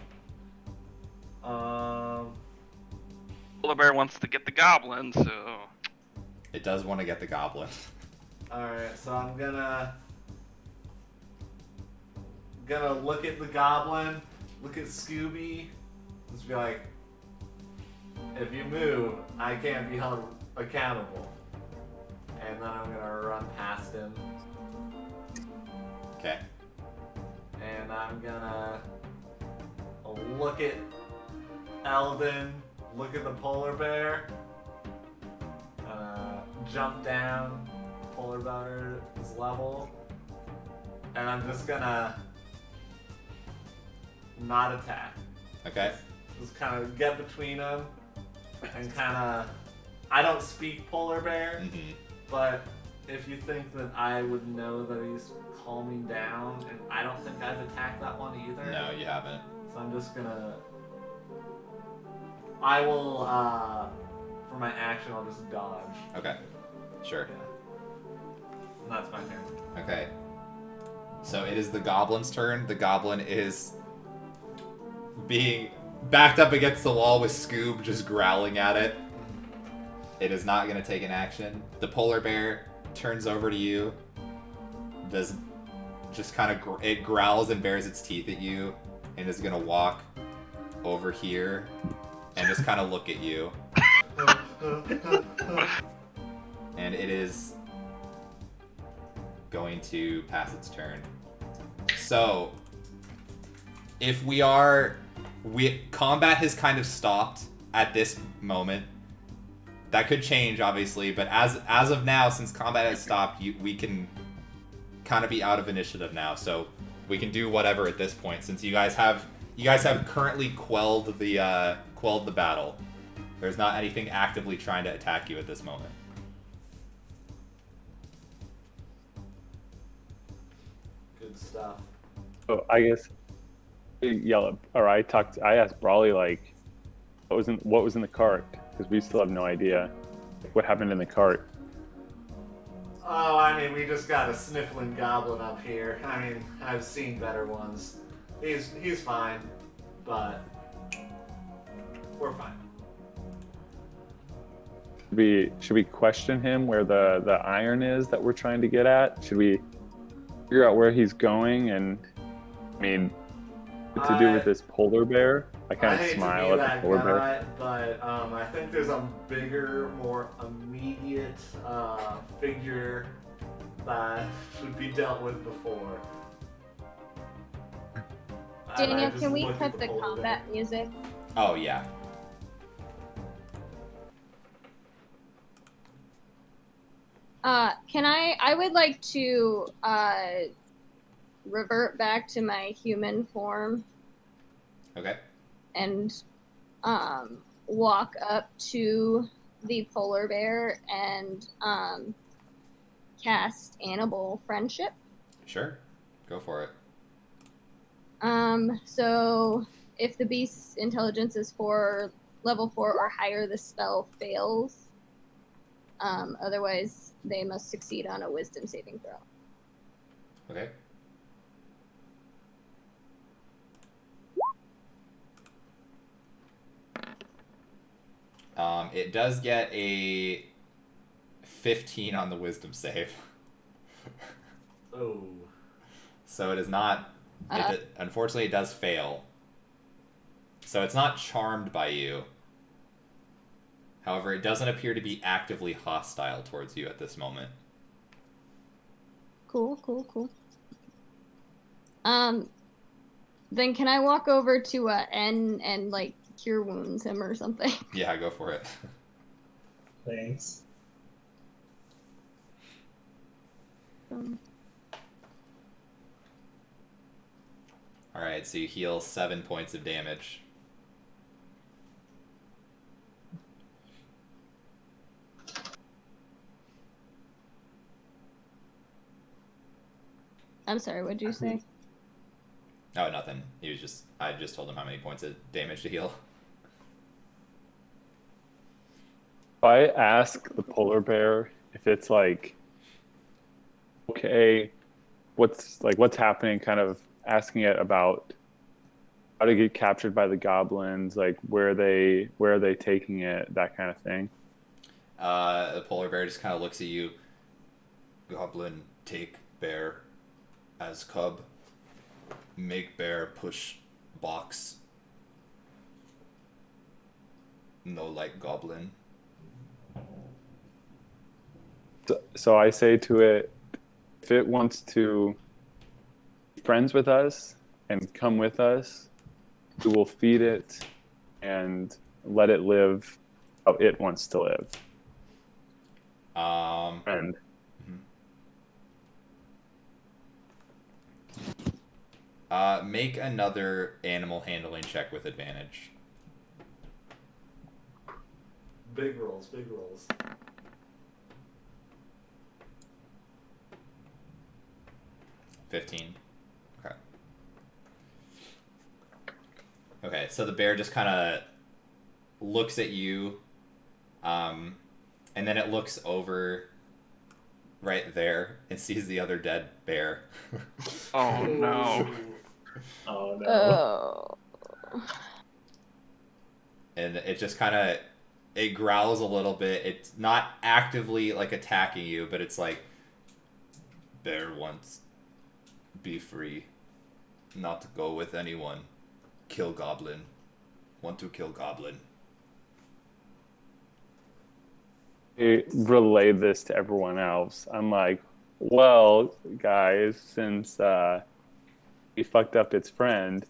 [SPEAKER 5] Polar bear wants to get the goblin, so
[SPEAKER 1] It does want to get the goblin.
[SPEAKER 2] all right. So I'm gonna look at the goblin, look at Scooby, just be like, if you move, I can't be held accountable. And then I'm gonna run past him,
[SPEAKER 1] Okay.
[SPEAKER 2] and I'm gonna look at Eldon, look at the polar bear, jump down polar bear's level, and I'm just gonna not attack.
[SPEAKER 1] Okay.
[SPEAKER 2] Just kind of get between them, and kind of. I don't speak polar bear.
[SPEAKER 1] Mm-hmm.
[SPEAKER 2] But if you think that I would know that he's calming down, and I don't think I've attacked that one either.
[SPEAKER 1] No, you haven't.
[SPEAKER 2] So I'm just gonna. I will, for my action, I'll just dodge.
[SPEAKER 1] Okay. Sure.
[SPEAKER 2] Yeah. And that's my turn.
[SPEAKER 1] Okay. So it is the goblin's turn. The goblin is being backed up against the wall with Scoob just growling at it. It is not going to take an action. The polar bear turns over to you. Does just kind of it growls and bares its teeth at you, and is going to walk over here and just kind of look at you. And it is going to pass its turn. So, if combat has kind of stopped at this moment. That could change, obviously, but as of now, since combat has stopped, we can kind of be out of initiative now. So we can do whatever at this point, since you guys have currently quelled the battle. There's not anything actively trying to attack you at this moment.
[SPEAKER 2] Good stuff.
[SPEAKER 6] So I guess I asked Brawley like what was in the cart, because we still have no idea what happened in the cart.
[SPEAKER 2] Oh, I mean, we just got a sniffling goblin up here. I mean, I've seen better ones. He's fine, but we're fine.
[SPEAKER 6] Should we question him where the iron is that we're trying to get at? Should we figure out where he's going? And I mean, what to do with this polar bear? I kind of smile at the polar bear.
[SPEAKER 2] But I think there's a bigger, more immediate figure that should be dealt with before.
[SPEAKER 3] Daniel, can we cut the combat music?
[SPEAKER 1] Oh, yeah.
[SPEAKER 3] I would like to revert back to my human form.
[SPEAKER 1] Okay.
[SPEAKER 3] And walk up to the polar bear and cast Animal Friendship.
[SPEAKER 1] Sure. Go for it.
[SPEAKER 3] So if the beast's intelligence is level 4 or higher, the spell fails. Otherwise, they must succeed on a wisdom saving throw.
[SPEAKER 1] Okay. It does get a 15 on the wisdom save.
[SPEAKER 2] Oh.
[SPEAKER 1] So it is not... unfortunately, it does fail. So it's not charmed by you. However, it doesn't appear to be actively hostile towards you at this moment.
[SPEAKER 3] Cool. Then can I walk over to N and like cure wounds him or something?
[SPEAKER 1] Yeah, go for it.
[SPEAKER 4] Thanks.
[SPEAKER 1] Alright, so you heal 7 points of damage.
[SPEAKER 3] I'm sorry, what'd you say?
[SPEAKER 1] Oh, nothing. I just told him how many points of damage to heal.
[SPEAKER 6] If I ask the polar bear if it's like, okay, what's happening, kind of asking it about how to get captured by the goblins, like where are they taking it, that kind of thing.
[SPEAKER 1] The polar bear just kind of looks at you. Goblin take bear as cub. Make bear push box. No like goblin.
[SPEAKER 6] So I say to it, if it wants to be friends with us and come with us, we will feed it and let it live how it wants to live. And
[SPEAKER 1] make another animal handling check with advantage.
[SPEAKER 2] Big rolls.
[SPEAKER 1] 15. Okay. Okay, so the bear just kind of looks at you, and then it looks over right there and sees the other dead bear.
[SPEAKER 5] Oh no.
[SPEAKER 4] Oh no.
[SPEAKER 3] Oh.
[SPEAKER 1] and it just kind of it growls a little bit. It's not actively like attacking you, but it's like, bear wants be free, not to go with anyone. Kill goblin. Want to kill goblin.
[SPEAKER 6] I relay this to everyone else. I'm like, well, guys, since we fucked up its friend, it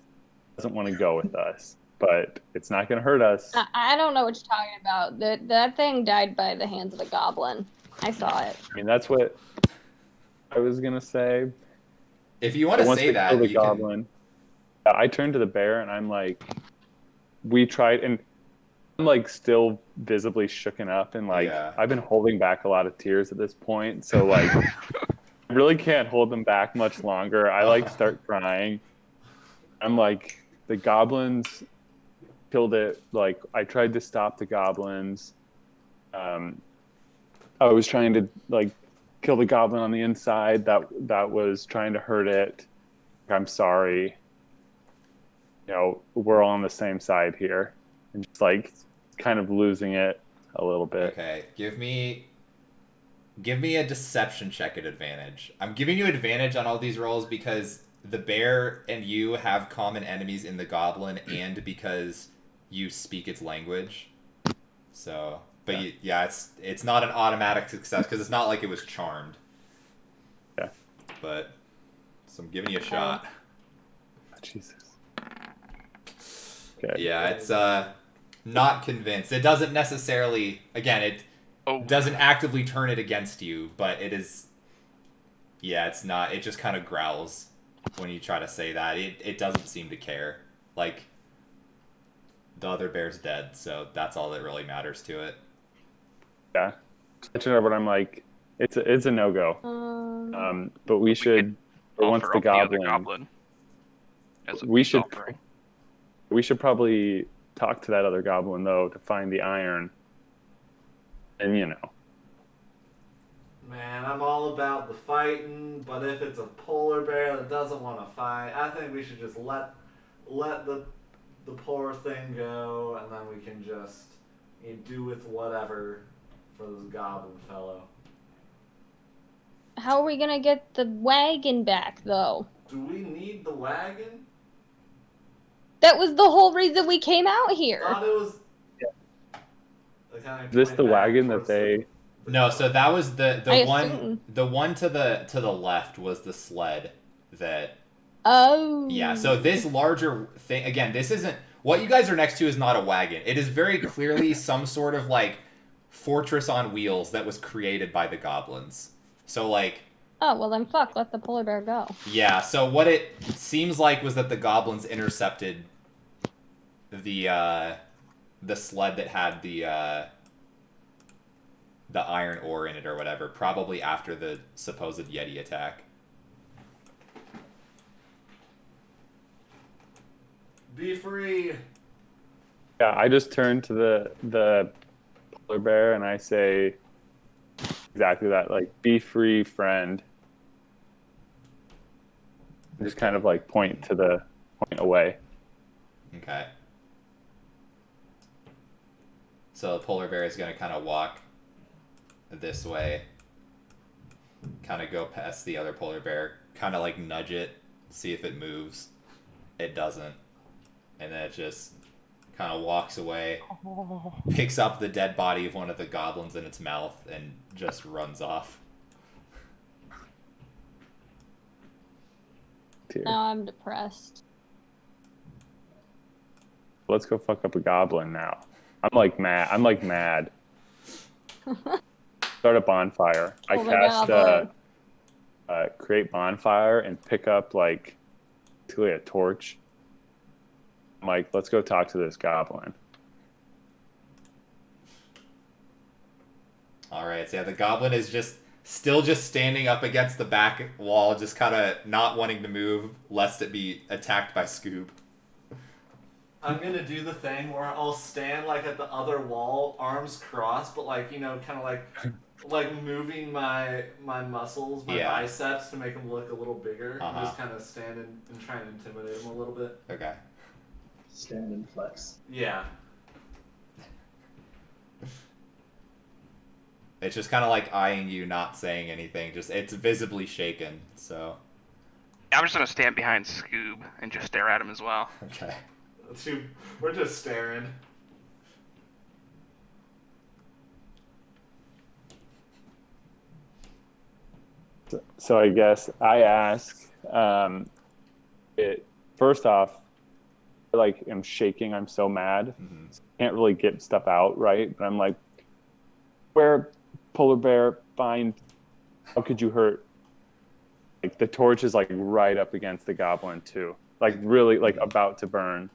[SPEAKER 6] doesn't want to go with us, but it's not going to hurt us.
[SPEAKER 3] I don't know what you're talking about. That thing died by the hands of a goblin. I saw it.
[SPEAKER 6] I mean, that's what I was going to say.
[SPEAKER 1] If you want to say that,
[SPEAKER 6] the
[SPEAKER 1] you
[SPEAKER 6] goblin, I turned to the bear and I'm like, we tried, and I'm like still visibly shooken up, and like I've been holding back a lot of tears at this point, so like I really can't hold them back much longer. I like start crying. I'm like, the goblins killed it. Like I tried to stop the goblins. I was trying to like kill the goblin on the inside that was trying to hurt it. I'm sorry. You know, we're all on the same side here, and just like kind of losing it a little bit.
[SPEAKER 1] Okay, give me a deception check at advantage. I'm giving you advantage on all these rolls because the bear and you have common enemies in the goblin, and because you speak its language. So, but it's not an automatic success because it's not like it was charmed.
[SPEAKER 6] Yeah.
[SPEAKER 1] But so I'm giving you a shot.
[SPEAKER 6] Oh, Jesus. Okay.
[SPEAKER 1] Yeah, it's not convinced. It doesn't necessarily, again, it doesn't actively turn it against you, but it is, it's not, it just kind of growls when you try to say that. It doesn't seem to care. Like, the other bear's dead, so that's all that really matters to it.
[SPEAKER 6] Yeah. But I'm like, it's a no-go. But we should, once the goblin, we should probably talk to that other goblin, though, to find the iron. And, you know.
[SPEAKER 2] Man, I'm all about the fighting, but if it's a polar bear that doesn't want to fight, I think we should just let the poor thing go, and then we can just do with whatever for this goblin fellow.
[SPEAKER 3] How are we gonna get the wagon back, though?
[SPEAKER 2] Do we need the wagon?
[SPEAKER 3] That was the whole reason we came out here.
[SPEAKER 2] I thought it was.
[SPEAKER 6] Is this the wagon that they?
[SPEAKER 1] No, so that was the one.
[SPEAKER 3] Assume.
[SPEAKER 1] The one to the left was the sled that.
[SPEAKER 3] Oh.
[SPEAKER 1] Yeah. So this larger thing again. This isn't what you guys are next to. Is not a wagon. It is very clearly some sort of like fortress on wheels that was created by the goblins. So like.
[SPEAKER 3] Oh, well then fuck, let the polar bear go.
[SPEAKER 1] Yeah, so what it seems like was that the goblins intercepted the sled that had the iron ore in it or whatever, probably after the supposed Yeti attack.
[SPEAKER 2] Be free.
[SPEAKER 6] Yeah, I just turn to the polar bear and I say exactly that, like, be free, friend. Just kind of like point away.
[SPEAKER 1] Okay. So the polar bear is going to kind of walk this way, kind of go past the other polar bear, kind of like nudge it, see if it moves. It doesn't. And then it just kind of walks away, picks up the dead body of one of the goblins in its mouth, and just runs off.
[SPEAKER 3] Now I'm depressed.
[SPEAKER 6] Let's go fuck up a goblin now. I'm like mad. Start a bonfire. I cast create bonfire and pick up like basically a torch. I'm like, let's go talk to this goblin.
[SPEAKER 1] All right, so yeah, the goblin is still standing up against the back wall, just kind of not wanting to move, lest it be attacked by Scoob.
[SPEAKER 2] I'm gonna do the thing where I'll stand like at the other wall, arms crossed, but like, kind of like moving my muscles, my biceps to make them look a little bigger. And just kind of stand and try and intimidate them a little bit.
[SPEAKER 1] Okay.
[SPEAKER 4] Stand and flex.
[SPEAKER 2] Yeah.
[SPEAKER 1] It's just kind of like eyeing you, not saying anything. Just it's visibly shaken. So
[SPEAKER 5] I'm just gonna stand behind Scoob and just stare at him as well.
[SPEAKER 1] okay.
[SPEAKER 2] We're just staring.
[SPEAKER 6] So I guess I ask, it first off, I, like, am shaking. I'm so mad.
[SPEAKER 1] Mm-hmm.
[SPEAKER 6] Can't really get stuff out, right? But I'm like, where, polar bear, find, how could you hurt? Like, the torch is, like, right up against the goblin, too. Like, really, like, about to burn.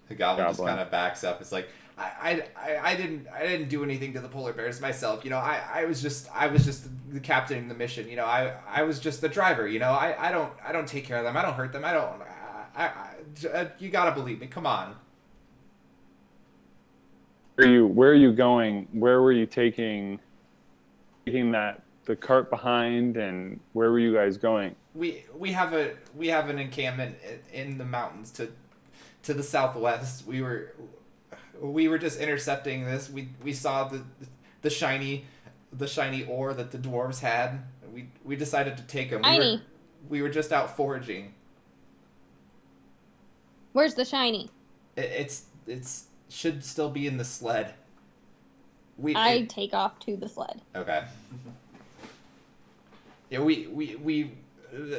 [SPEAKER 1] The goblin just kind of backs up. It's like, I didn't do anything to the polar bears myself. You know, I was just the captain in the mission. You know, I was just the driver. You know, I don't take care of them. I don't hurt them. You gotta believe me. Come on.
[SPEAKER 6] Where are you going? Where were you taking the cart behind, and where were you guys going?
[SPEAKER 1] We have an encampment in the mountains to the southwest. We were just intercepting this. We saw the shiny ore that the dwarves had. We decided to take them. We were just out foraging.
[SPEAKER 3] Where's the shiny?
[SPEAKER 1] It's should still be in the sled.
[SPEAKER 3] Take off to the sled.
[SPEAKER 1] Okay. Yeah, we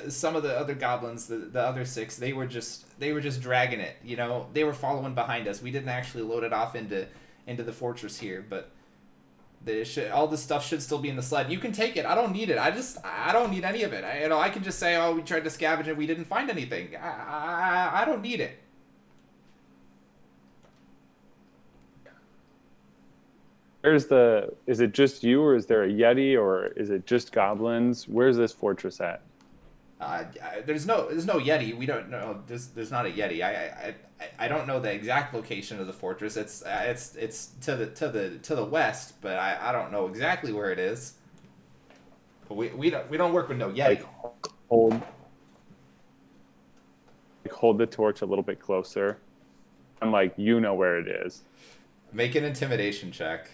[SPEAKER 1] some of the other goblins, the other 6, they were just dragging it. You know, they were following behind us. We didn't actually load it off into the fortress here, but all this stuff should still be in the sled. You can take it. I don't need it. I don't need any of it. I can just say, oh, we tried to scavenge and we didn't find anything. I don't need it.
[SPEAKER 6] Is it just you, or is there a Yeti, or is it just goblins? Where's this fortress at?
[SPEAKER 1] There's no Yeti. We don't know. There's not a Yeti. I don't know the exact location of the fortress. It's to the west, but I don't know exactly where it is. But we don't work with no Yeti.
[SPEAKER 6] Hold the torch a little bit closer. I'm like, you know where it is.
[SPEAKER 1] Make an intimidation check.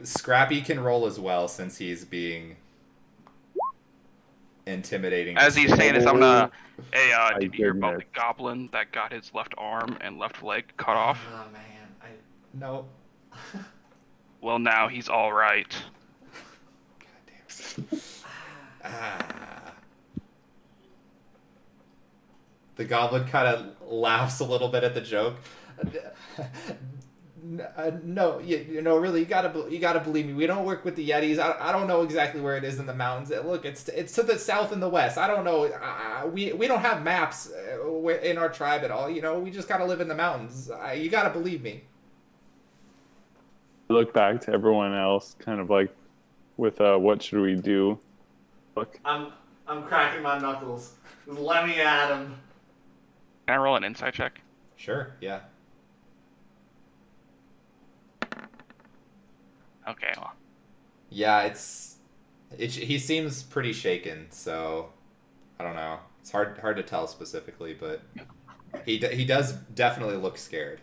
[SPEAKER 1] Scrappy can roll as well, since he's being intimidating.
[SPEAKER 5] As he's saying this, I'm gonna, hey, did you hear about
[SPEAKER 6] goodness.
[SPEAKER 5] the goblin that got his left arm and left leg cut off?
[SPEAKER 2] Oh man,
[SPEAKER 1] No.
[SPEAKER 5] Well, now he's all right.
[SPEAKER 1] God damn. The goblin kind of laughs a little bit at the joke. No, really, you gotta believe me. We don't work with the Yetis. I don't know exactly where it is in the mountains. Look, it's to the south and the west. I don't know. We don't have maps in our tribe at all. You know, we just gotta live in the mountains. You gotta believe me.
[SPEAKER 6] I look back to everyone else, kind of like, with what should we do? Look,
[SPEAKER 2] I'm cracking my knuckles. Just let me at him.
[SPEAKER 5] Can I roll an insight check?
[SPEAKER 1] Sure. Yeah.
[SPEAKER 5] Okay, well.
[SPEAKER 1] Yeah, he seems pretty shaken, so I don't know. It's hard to tell specifically, but he does definitely look scared.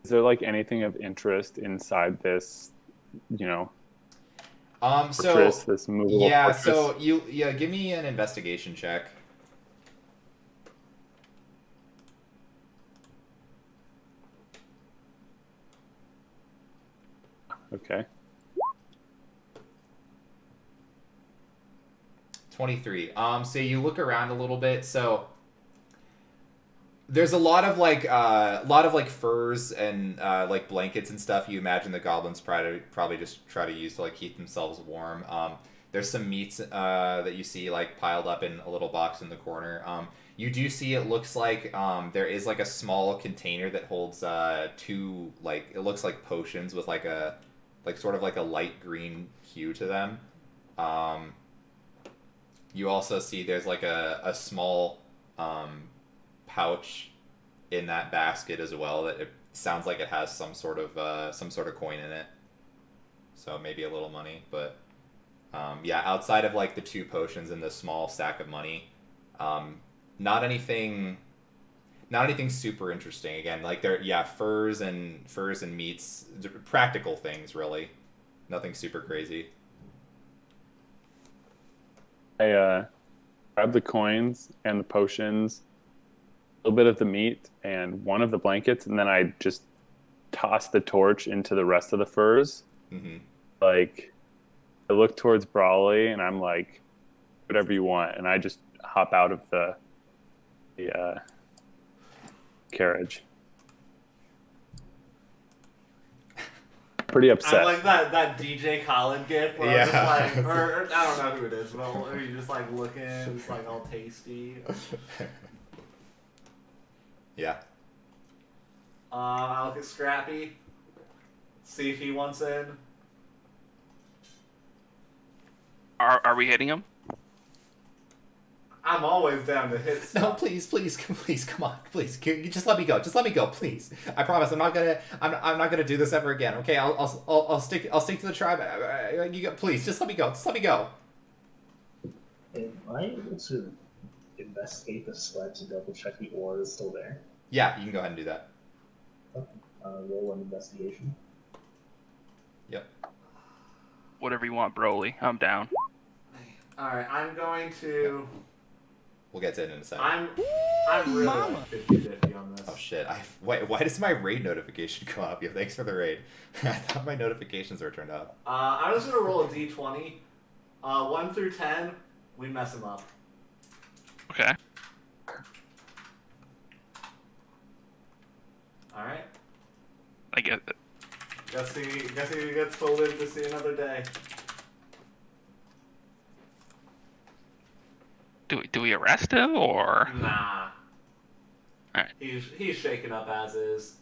[SPEAKER 6] is there like anything of interest inside this, fortress, this movable
[SPEAKER 1] yeah,
[SPEAKER 6] fortress?
[SPEAKER 1] so give me an investigation check.
[SPEAKER 6] Okay.
[SPEAKER 1] 23. So you look around a little bit. So there's a lot of like furs and like blankets and stuff. You imagine the goblins probably just try to use to like keep themselves warm. There's some meats that you see like piled up in a little box in the corner. You do see, it looks like there is like a small container that holds 2, like, it looks like potions with like a sort of like a light green hue to them. You also see there's like a small pouch in that basket as well that it sounds like it has some sort of coin in it. So maybe a little money, but yeah, outside of like the 2 potions and the small sack of money, not anything not anything super interesting. Again, like they're furs and meats, practical things really. Nothing super crazy.
[SPEAKER 6] I grab the coins and the potions, a little bit of the meat, and one of the blankets, and then I just toss the torch into the rest of the furs.
[SPEAKER 1] Mm-hmm.
[SPEAKER 6] Like, I look towards Brawley, and I'm like, whatever you want, and I just hop out of the carriage. Pretty upset.
[SPEAKER 2] I like that DJ Khaled gif where I'm just like, or I don't know who it is, but where you just like looking, it's like all tasty.
[SPEAKER 1] Yeah.
[SPEAKER 2] I look at Scrappy, see if he wants in.
[SPEAKER 5] Are we hitting him?
[SPEAKER 2] I'm always down to hit stuff.
[SPEAKER 1] No, please, come on, please. You just let me go. Just let me go, please. I promise. I'm not gonna do this ever again. Okay, I'll stick to the tribe. Please, just let me go. Just let me go.
[SPEAKER 4] Am I able to investigate the sled to double check the ore is still there?
[SPEAKER 1] Yeah, you can go ahead and do that.
[SPEAKER 4] Okay. Roll an investigation.
[SPEAKER 1] Yep.
[SPEAKER 5] Whatever you want, Broly. I'm down.
[SPEAKER 2] Alright, I'm going to...
[SPEAKER 1] We'll get to it in a second.
[SPEAKER 2] I'm really like 50-50 on this.
[SPEAKER 1] Oh shit! Why does my raid notification come up? Yeah, thanks for the raid. I thought my notifications were turned off.
[SPEAKER 2] I'm just gonna roll a d20. 1 through 10, we mess him up.
[SPEAKER 5] Okay.
[SPEAKER 2] Alright.
[SPEAKER 5] I get it.
[SPEAKER 2] Guess he gets to live to see another day.
[SPEAKER 5] Do we arrest him or?
[SPEAKER 2] Nah.
[SPEAKER 5] Alright.
[SPEAKER 2] He's shaken up as is.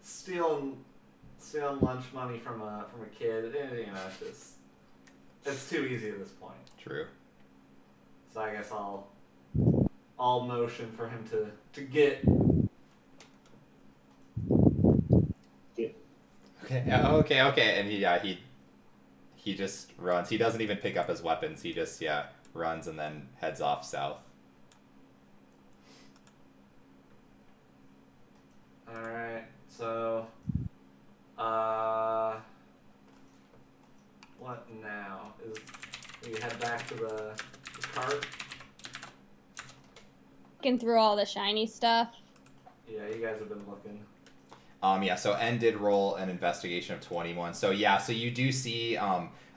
[SPEAKER 2] Stealing lunch money from a kid, you know, it's too easy at this point.
[SPEAKER 1] True.
[SPEAKER 2] So I guess I'll motion for him to get.
[SPEAKER 1] Okay. And he just runs. He doesn't even pick up his weapons. He just runs and then heads off south.
[SPEAKER 2] All right. So, what now? We head back to the cart.
[SPEAKER 3] Looking through all the shiny stuff.
[SPEAKER 2] Yeah, you guys have been looking.
[SPEAKER 1] So N did roll an investigation of 21. So so you do see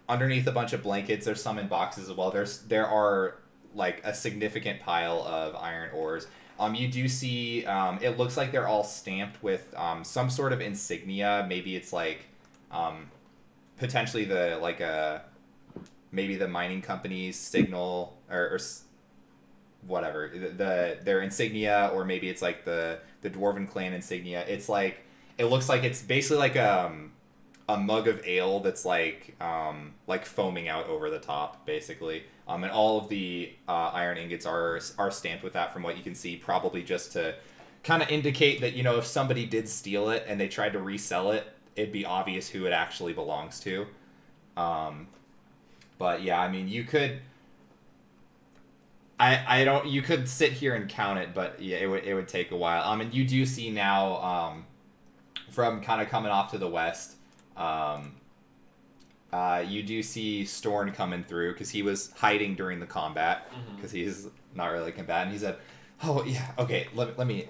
[SPEAKER 1] underneath a bunch of blankets, there's some in boxes as well. There are like a significant pile of iron ores. You do see it looks like they're all stamped with some sort of insignia. Maybe it's like potentially maybe the mining company's signal or whatever their insignia, or maybe it's like the Dwarven clan insignia. It's like it looks like it's basically like a mug of ale that's like foaming out over the top, basically. And all of the iron ingots are stamped with that, from what you can see, probably just to kind of indicate that, you know, if somebody did steal it and they tried to resell it, it'd be obvious who it actually belongs to. But yeah, I mean, you could. You could sit here and count it, but yeah, it would take a while. And you do see now, from kind of coming off to the west, you do see Storn coming through, because he was hiding during the combat, because he's not really a combatant. He said, "Oh yeah, okay, let me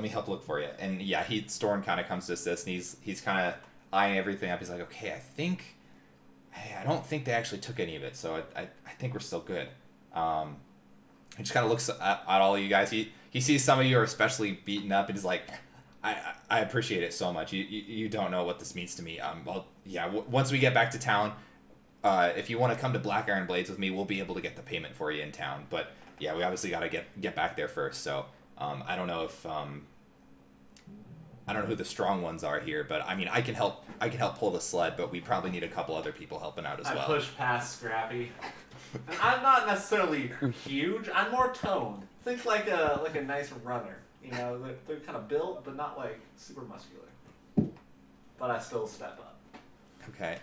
[SPEAKER 1] help look for you." And yeah, Storn kind of comes to assist, and he's kind of eyeing everything up. He's like, "Okay, I don't think they actually took any of it, so I think we're still good." He just kind of looks at all of you guys. He sees some of you are especially beaten up, and he's like, I appreciate it so much. You don't know what this means to me. Well, yeah, once we get back to town, if you want to come to Black Iron Blades with me, we'll be able to get the payment for you in town. But yeah, we obviously got to get back there first. So I don't know if I don't know who the strong ones are here, but I mean, I can help pull the sled, but we probably need a couple other people helping out as well.
[SPEAKER 2] I push past Scrappy. And I'm not necessarily huge. I'm more toned. Think like a nice runner. You know, they're kind of built, but not like super muscular. But I still step up.
[SPEAKER 1] Okay.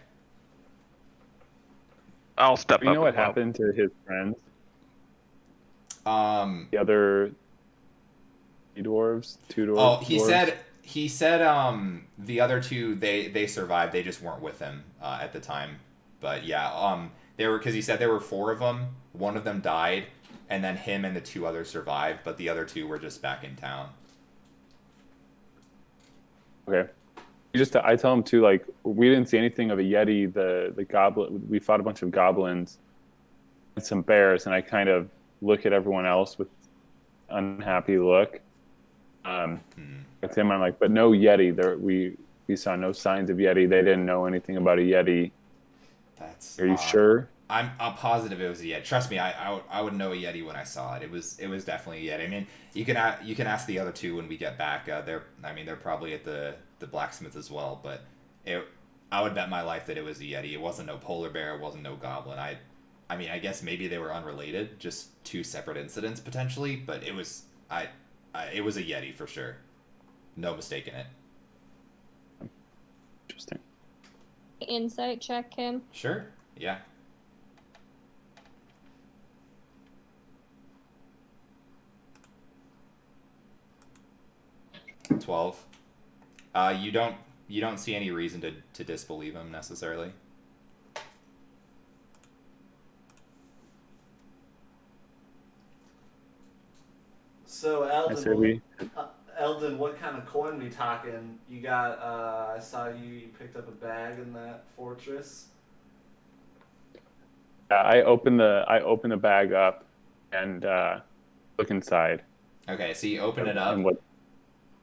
[SPEAKER 5] I'll step up.
[SPEAKER 6] You know what
[SPEAKER 5] as well.
[SPEAKER 6] happened to his friends? The other dwarves, two
[SPEAKER 1] Oh,
[SPEAKER 6] dwarves.
[SPEAKER 1] he said the other two they survived. They just weren't with him at the time. But yeah, they were because he said there were four of them. One of them died, and then him and the two others survived, but the other two were just back in town.
[SPEAKER 6] Okay. I tell him too, like, we didn't see anything of a yeti. The goblin, we fought a bunch of goblins and some bears, and I kind of look at everyone else with unhappy look. At him, I'm like, but no yeti. There, we saw no signs of yeti. They didn't know anything about a yeti.
[SPEAKER 1] That's
[SPEAKER 6] Are you
[SPEAKER 1] odd.
[SPEAKER 6] sure?
[SPEAKER 1] I'm positive it was a Yeti. Trust me, I would know a Yeti when I saw it. It was definitely a Yeti. I mean, you can ask the other two when we get back. They're probably at the blacksmith as well. But I would bet my life that it was a Yeti. It wasn't no polar bear. It wasn't no goblin. I mean, I guess maybe they were unrelated, just two separate incidents potentially. But it was a Yeti for sure. No mistake in it.
[SPEAKER 6] Interesting.
[SPEAKER 3] Insight check him.
[SPEAKER 1] Sure. Yeah. 12. You don't see any reason to disbelieve him necessarily.
[SPEAKER 2] So
[SPEAKER 6] I say we.
[SPEAKER 2] Eldon, what kind of coin we talking? You got? I saw you picked up a bag in that fortress.
[SPEAKER 6] I open the bag up and look inside.
[SPEAKER 1] Okay, so you open it up.
[SPEAKER 6] And what?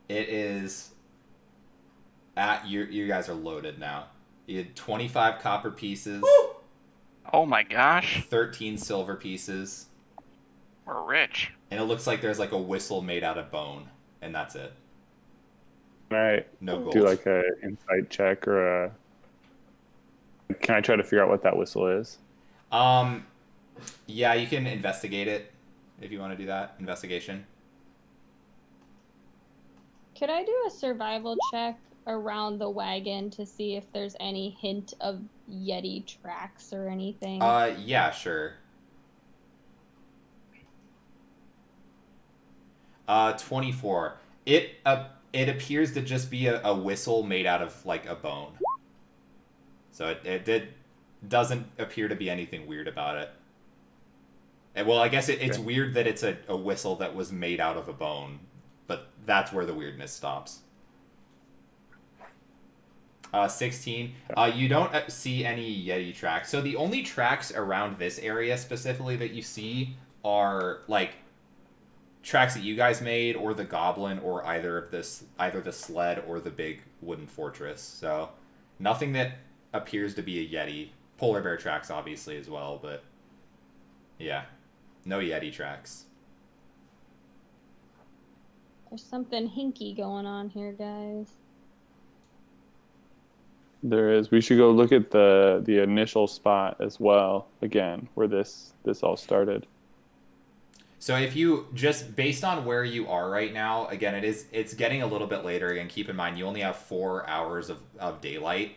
[SPEAKER 1] It is at you guys are loaded now. You had 25 copper pieces,
[SPEAKER 5] Oh my gosh,
[SPEAKER 1] 13 silver pieces,
[SPEAKER 5] we're rich.
[SPEAKER 1] and it looks like there's like a whistle made out of bone, and that's it.
[SPEAKER 6] Can I
[SPEAKER 1] No gold.
[SPEAKER 6] do like a insight check or a? Can I try to figure out what that whistle is?
[SPEAKER 1] Yeah, you can investigate it if you want to do that. Investigation.
[SPEAKER 3] Could I do a survival check around the wagon to see if there's any hint of Yeti tracks or anything?
[SPEAKER 1] Yeah, sure. 24. It appears to just be a whistle made out of like a bone. So it doesn't appear to be anything weird about it. And, well, I guess it's
[SPEAKER 6] Okay.
[SPEAKER 1] weird that it's a whistle that was made out of a bone, but that's where the weirdness stops. 16. You don't see any Yeti tracks. So the only tracks around this area specifically that you see are like tracks that you guys made, or the goblin, or either the sled or the big wooden fortress. So nothing that appears to be a Yeti. Polar bear tracks obviously as well, but yeah, no Yeti tracks.
[SPEAKER 3] There's something hinky going on here, guys.
[SPEAKER 6] There is. We should go look at the initial spot as well again, where this all started.
[SPEAKER 1] So if you just based on where you are right now, again, it's getting a little bit later. Again, keep in mind you only have 4 hours of daylight,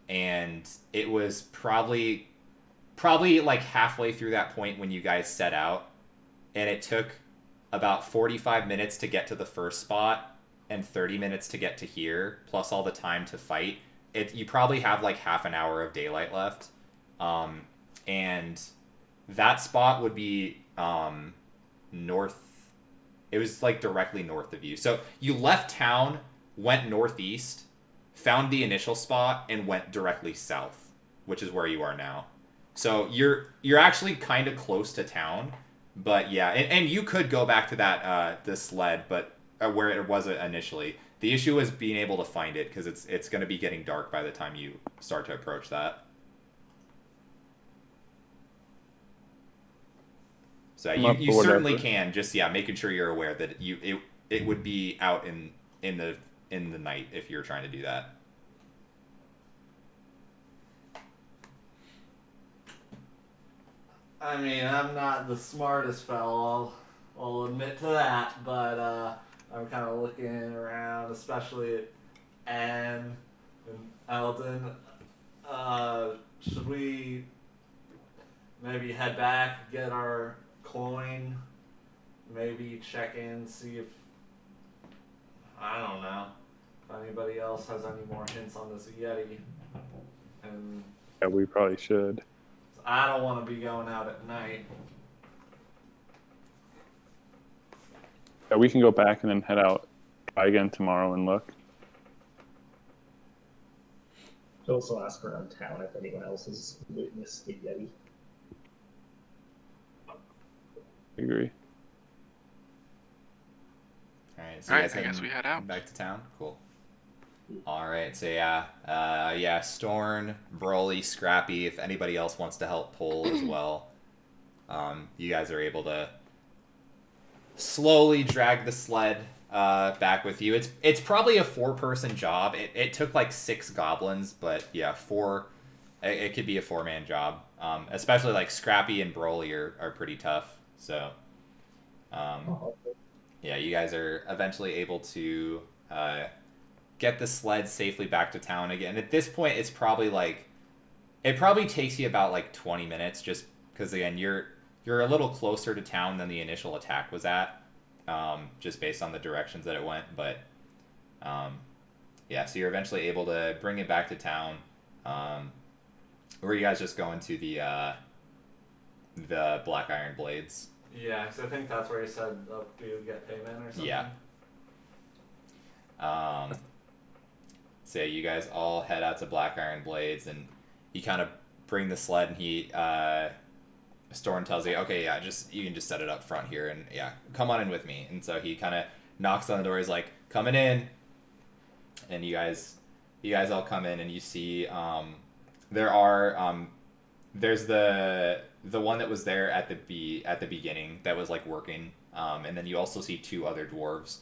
[SPEAKER 1] and it was probably like halfway through that point when you guys set out, and it took about 45 minutes to get to the first spot and 30 minutes to get to here, plus all the time to fight. You probably have like half an hour of daylight left, and that spot would be north. It was like directly north of you. So you left town, went northeast, found the initial spot, and went directly south, which is where you are now. So you're actually kind of close to town, but yeah, and you could go back to that the sled, but where it was initially. The issue is being able to find it because it's going to be getting dark by the time you start to approach that. So you certainly can, just making sure you're aware that it would be out in the night if you're trying to do that.
[SPEAKER 2] I mean, I'm not the smartest fellow, I'll admit to that, but I'm kind of looking around, especially at Anne and Eldon. Should we maybe head back, get our coin, maybe check in, see if, I don't know, if anybody else has any more hints on this Yeti. And
[SPEAKER 6] Yeah, we probably should.
[SPEAKER 2] I don't want to be going out at night.
[SPEAKER 6] Yeah, we can go back and then head out, try again tomorrow and look.
[SPEAKER 4] Also ask around town if anyone else has witnessed the Yeti.
[SPEAKER 6] I agree.
[SPEAKER 1] All right, so
[SPEAKER 5] All
[SPEAKER 1] you
[SPEAKER 5] right,
[SPEAKER 1] guys
[SPEAKER 5] I guess
[SPEAKER 1] heading
[SPEAKER 5] we head out.
[SPEAKER 1] back to town. Cool. All right, so yeah, Storn, Broly, Scrappy. If anybody else wants to help pull as well, you guys are able to slowly drag the sled back with you. It's probably a 4-person job. It took like 6 goblins, but yeah, 4. It could be a 4-man job. Especially like Scrappy and Broly are pretty tough. So, yeah, you guys are eventually able to get the sled safely back to town again. At this point, it probably takes you about like 20 minutes, just because again you're a little closer to town than the initial attack was at, just based on the directions that it went. But yeah, so you're eventually able to bring it back to town. Were you guys just going to the Black Iron Blades?
[SPEAKER 2] Yeah, because I think that's where he said we would get payment or something.
[SPEAKER 1] Yeah. So you guys all head out to Black Iron Blades, and you kind of bring the sled, and he Storm tells you, okay, yeah, you can just set it up front here, and yeah, come on in with me. And so he kind of knocks on the door. He's like, coming in, and you guys all come in, and you see there's the one that was there at the beginning that was like working, and then you also see 2 other dwarves.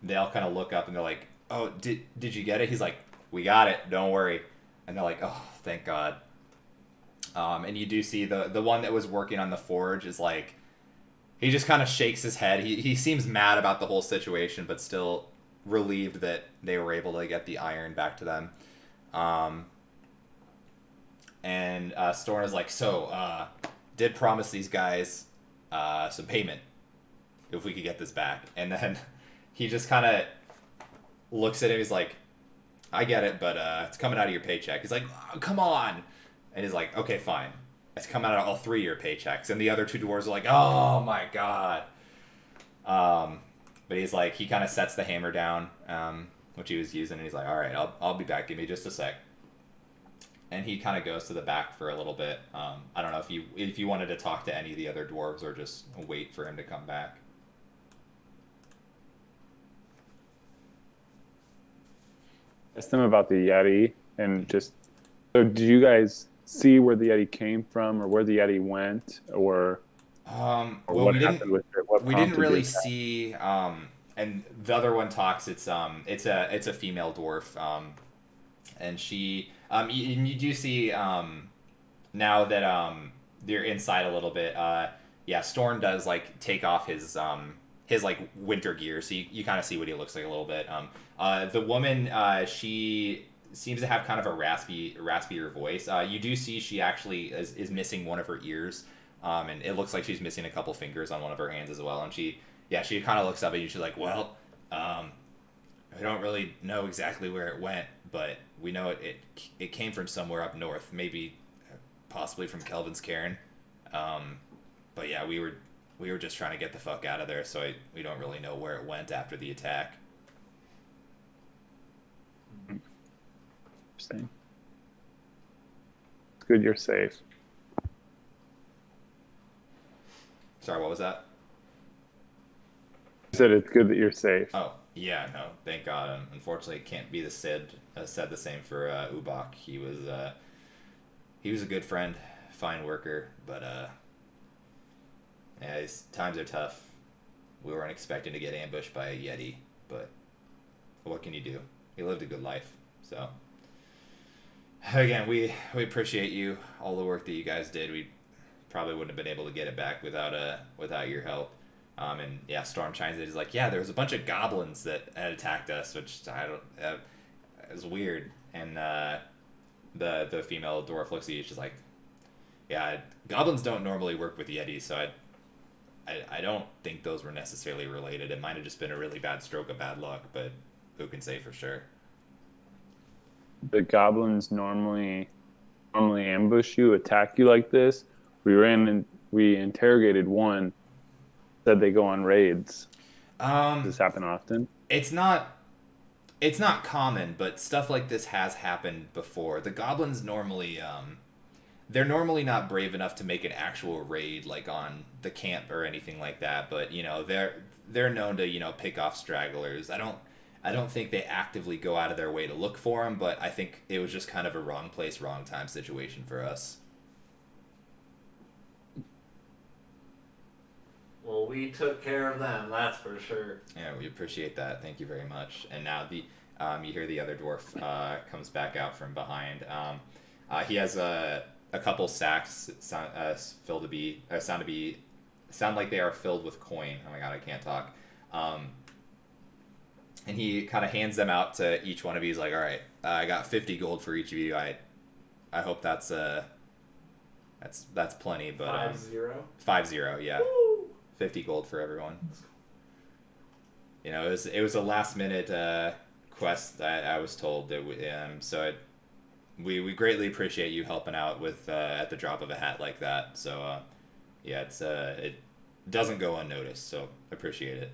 [SPEAKER 1] They all kind of look up and they're like, oh, did you get it? He's like, we got it, don't worry. And they're like, oh, thank God. And you do see the one that was working on the forge is like, he just kind of shakes his head. He seems mad about the whole situation, but still relieved that they were able to get the iron back to them. And Storm is like, so, did promise these guys some payment if we could get this back. And then he just kind of looks at him. He's like, I get it, but it's coming out of your paycheck. He's like, oh, come on. And he's like, okay, fine. It's coming out of all 3 of your paychecks. And the other 2 dwarves are like, oh my God. But he's like, he kind of sets the hammer down, which he was using. And he's like, all right, I'll be back. Give me just a sec. And he kind of goes to the back for a little bit. I don't know if you wanted to talk to any of the other dwarves or just wait for him to come back.
[SPEAKER 6] Ask them about the Yeti and just. So, did you guys see where the Yeti came from, or where the Yeti went, or
[SPEAKER 1] Well,
[SPEAKER 6] what happened with it? What
[SPEAKER 1] we didn't
[SPEAKER 6] prompted
[SPEAKER 1] really
[SPEAKER 6] the attack?
[SPEAKER 1] see. And the other one talks. It's a female dwarf. And she. You do see. Now that they're inside a little bit. Yeah, Storm does like take off his like winter gear, so you kind of see what he looks like a little bit. The woman, she seems to have kind of a raspier voice. You do see she actually is missing one of her ears, and it looks like she's missing a couple fingers on one of her hands as well. And she kind of looks up at you. She's like, well, I don't really know exactly where it went, but we know it came from somewhere up north, maybe possibly from Kelvin's Cairn. But yeah, we were just trying to get the fuck out of there, so we don't really know where it went after the attack.
[SPEAKER 6] Interesting. It's good you're safe.
[SPEAKER 1] Sorry, what was that?
[SPEAKER 6] I said it's good that you're safe.
[SPEAKER 1] Oh, yeah, no, thank God. Unfortunately, it can't be said the same for Ubak. He was a good friend, fine worker, but yeah, times are tough. We weren't expecting to get ambushed by a Yeti, but what can you do? He lived a good life, so. Again, we appreciate you, all the work that you guys did. We probably wouldn't have been able to get it back without your help. And yeah, Storm chimes in. He's like, yeah, there was a bunch of goblins that had attacked us, which it was weird. And the female dwarf looks at you. She's like, yeah, goblins don't normally work with Yetis, so I don't think those were necessarily related. It might have just been a really bad stroke of bad luck, but who can say for sure?
[SPEAKER 6] The goblins normally ambush you, attack you like this. We interrogated one, said they go on raids. Does this happen often?
[SPEAKER 1] It's not common, but stuff like this has happened before. The goblins normally they're normally not brave enough to make an actual raid like on the camp or anything like that, but they're known to pick off stragglers. I don't think they actively go out of their way to look for them, but I think it was just kind of a wrong place, wrong time situation for us.
[SPEAKER 2] Well, we took care of them, that's for sure.
[SPEAKER 1] Yeah, we appreciate that. Thank you very much. And now you hear the other dwarf comes back out from behind. He has a couple sacks sound like they are filled with coin. Oh my god, I can't talk. And he kind of hands them out to each one of you. He's like, all right, I got 50 gold for each of you. I hope that's plenty, but
[SPEAKER 2] 5-0.
[SPEAKER 1] 5-0, yeah.
[SPEAKER 2] Woo!
[SPEAKER 1] 50 gold for everyone. It was a last minute quest. I was told that we greatly appreciate you helping out with at the drop of a hat like that. So yeah, it doesn't go unnoticed. So appreciate it.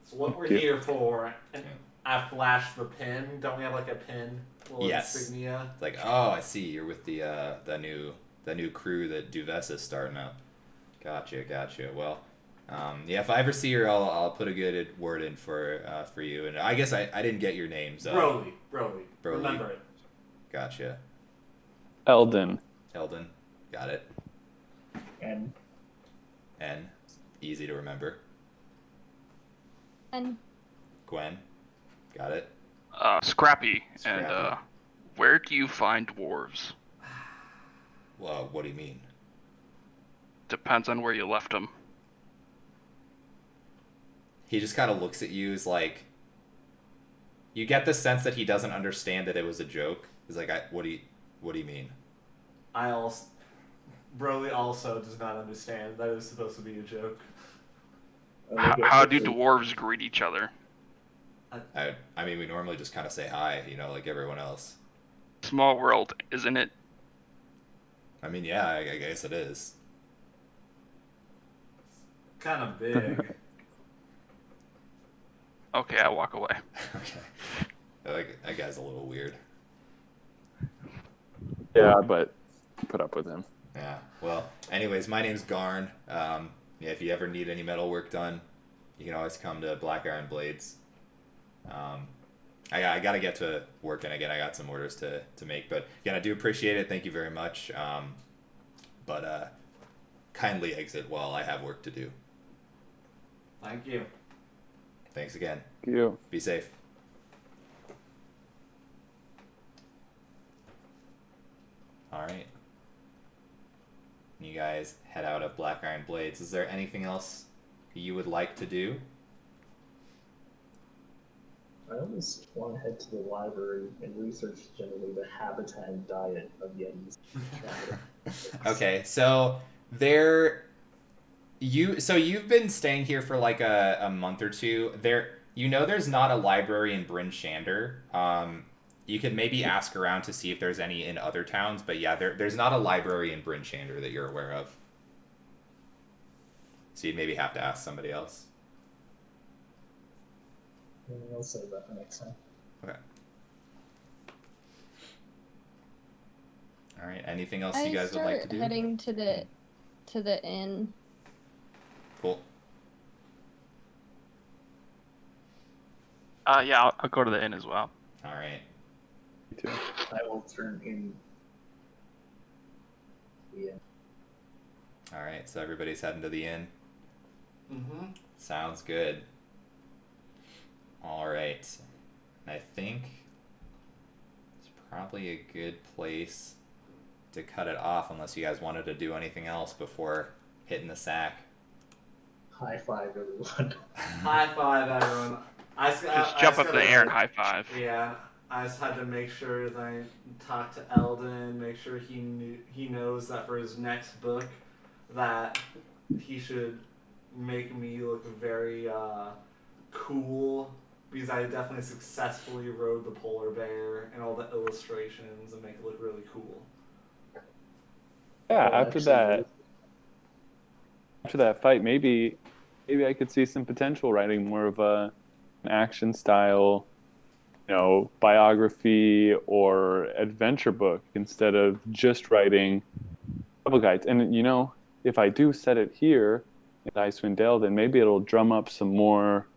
[SPEAKER 2] It's what we're here for. And I flashed the pin. Don't we have like a pin? Little
[SPEAKER 1] Yes.
[SPEAKER 2] insignia.
[SPEAKER 1] It's like, oh, I see. You're with the new crew that Duves is starting up. Gotcha. Well, yeah, if I ever see her, I'll put a good word in for you. And I guess I didn't get your names.
[SPEAKER 2] Broly.
[SPEAKER 1] Broly.
[SPEAKER 2] Remember it.
[SPEAKER 1] Gotcha.
[SPEAKER 6] Eldon.
[SPEAKER 1] Got it.
[SPEAKER 4] And
[SPEAKER 1] N. Easy to remember.
[SPEAKER 3] And
[SPEAKER 1] Gwen. Got it.
[SPEAKER 5] Scrappy.
[SPEAKER 1] Scrappy.
[SPEAKER 5] And where do you find dwarves?
[SPEAKER 1] Well, what do you mean?
[SPEAKER 5] Depends on where you left them.
[SPEAKER 1] He just kind of looks at you as like, you get the sense that he doesn't understand that it was a joke. He's like, what do you mean?
[SPEAKER 2] Broly also does not understand that it was supposed to be a joke.
[SPEAKER 5] How do dwarves greet each other?
[SPEAKER 1] I mean, we normally just kind of say hi, like everyone else.
[SPEAKER 5] Small world, isn't it?
[SPEAKER 1] I mean, yeah, I guess it is.
[SPEAKER 2] Kind of big.
[SPEAKER 5] Okay, I walk away.
[SPEAKER 1] Okay. That guy's a little weird.
[SPEAKER 6] Yeah, but put up with him.
[SPEAKER 1] Yeah. Well, anyways, my name's Garn. Yeah, if you ever need any metal work done, you can always come to Black Iron Blades. I gotta get to work, and again, I got some orders to make. But again, I do appreciate it. Thank you very much. But kindly exit while I have work to do.
[SPEAKER 2] Thank you.
[SPEAKER 1] Thanks again.
[SPEAKER 6] Thank you.
[SPEAKER 1] Be safe. All right. You guys head out of Black Iron Blades. Is there anything else you would like to do?
[SPEAKER 4] I almost want to head to the library and research generally the habitat and diet of Yetis.
[SPEAKER 1] Okay, so you've been staying here for like a month or two. There's not a library in Bryn Shander. You could maybe ask around to see if there's any in other towns, but yeah, there's not a library in Bryn Shander that you're aware of. So you'd maybe have to ask somebody else.
[SPEAKER 4] I'll save that for next time.
[SPEAKER 1] Okay. All right. Anything else you guys would like to do?
[SPEAKER 3] Heading to the inn.
[SPEAKER 1] Cool.
[SPEAKER 5] Yeah, I'll go to the inn as well.
[SPEAKER 1] All right.
[SPEAKER 6] Me too.
[SPEAKER 4] I will turn in. Yeah.
[SPEAKER 1] All right. So everybody's heading to the inn.
[SPEAKER 2] Mm-hmm.
[SPEAKER 1] Sounds good. All right. I think it's probably a good place to cut it off unless you guys wanted to do anything else before hitting the sack.
[SPEAKER 4] High five, everyone.
[SPEAKER 2] High five, everyone.
[SPEAKER 5] Just jump up in the air and high five.
[SPEAKER 2] Yeah, I just had to make sure that I talked to Eldon, make sure he knows that for his next book, that he should make me look very cool, because I definitely successfully rode the polar bear and all the illustrations and make it look really cool.
[SPEAKER 6] Yeah,
[SPEAKER 4] Well,
[SPEAKER 6] after that fight, maybe I could see some potential writing more of an action style, biography or adventure book instead of just writing travel guides. And if I do set it here in Icewind Dale, then maybe it'll drum up some more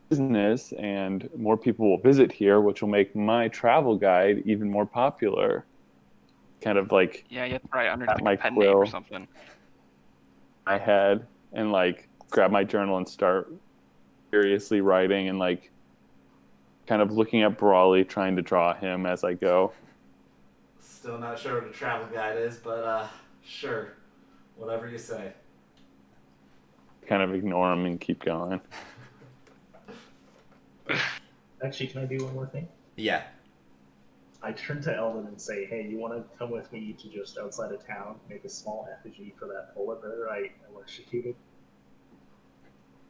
[SPEAKER 6] business and more people will visit here, which will make my travel guide even more popular. Kind of like
[SPEAKER 5] Yeah, you have to write under
[SPEAKER 6] at
[SPEAKER 5] like
[SPEAKER 6] my
[SPEAKER 5] a pen name or
[SPEAKER 6] quill,
[SPEAKER 5] something.
[SPEAKER 6] my head, and like grab my journal and start seriously writing and like kind of looking at Brawley, trying to draw him as I go.
[SPEAKER 2] Still not sure what a travel guide is, but sure. Whatever you say.
[SPEAKER 6] Kind of ignore him and keep going.
[SPEAKER 4] Actually, can I do one more thing?
[SPEAKER 1] Yeah.
[SPEAKER 4] I turn to Eldon and say, hey, you want to come with me to just outside of town, make a small effigy for that polar bear I electrocuted?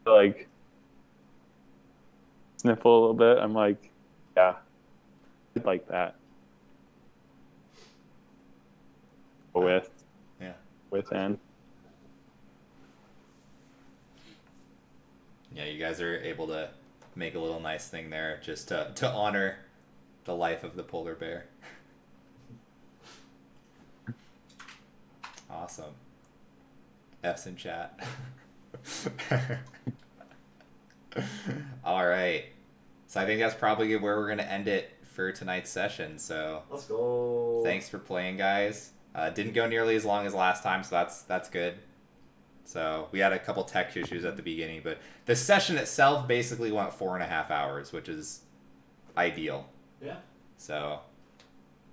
[SPEAKER 6] Like sniffle a little bit. I'm like, yeah, I'd like that. With N.
[SPEAKER 1] Yeah, you guys are able to make a little nice thing there just to honor the life of the polar bear. Awesome. F's in chat. All right. So I think that's probably where we're going to end it for tonight's session. So
[SPEAKER 2] Let's go.
[SPEAKER 1] thanks for playing, guys. Didn't go nearly as long as last time, so that's good. So we had a couple tech issues at the beginning, but the session itself basically went 4.5 hours, which is ideal.
[SPEAKER 2] Yeah.
[SPEAKER 1] So,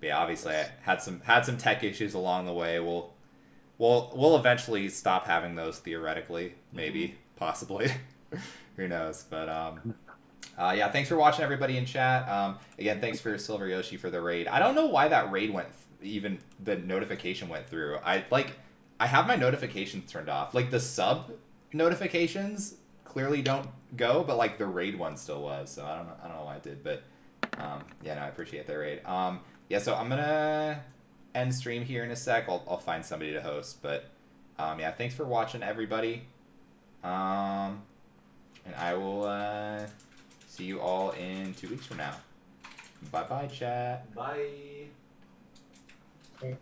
[SPEAKER 1] yeah, obviously I had some tech issues along the way. We'll eventually stop having those theoretically, maybe, possibly. Who knows? But yeah, thanks for watching, everybody in chat. Again, thanks for Silver Yoshi for the raid. I don't know why that raid even the notification went through. I have my notifications turned off. Like the sub notifications clearly don't go, but like the raid one still was. So I don't know why it did, but yeah, no, I appreciate that raid. Yeah, so I'm gonna end stream here in a sec. I'll find somebody to host, but yeah, thanks for watching, everybody. And I will see you all in 2 weeks from now. Bye bye, chat.
[SPEAKER 2] Bye.
[SPEAKER 4] Okay.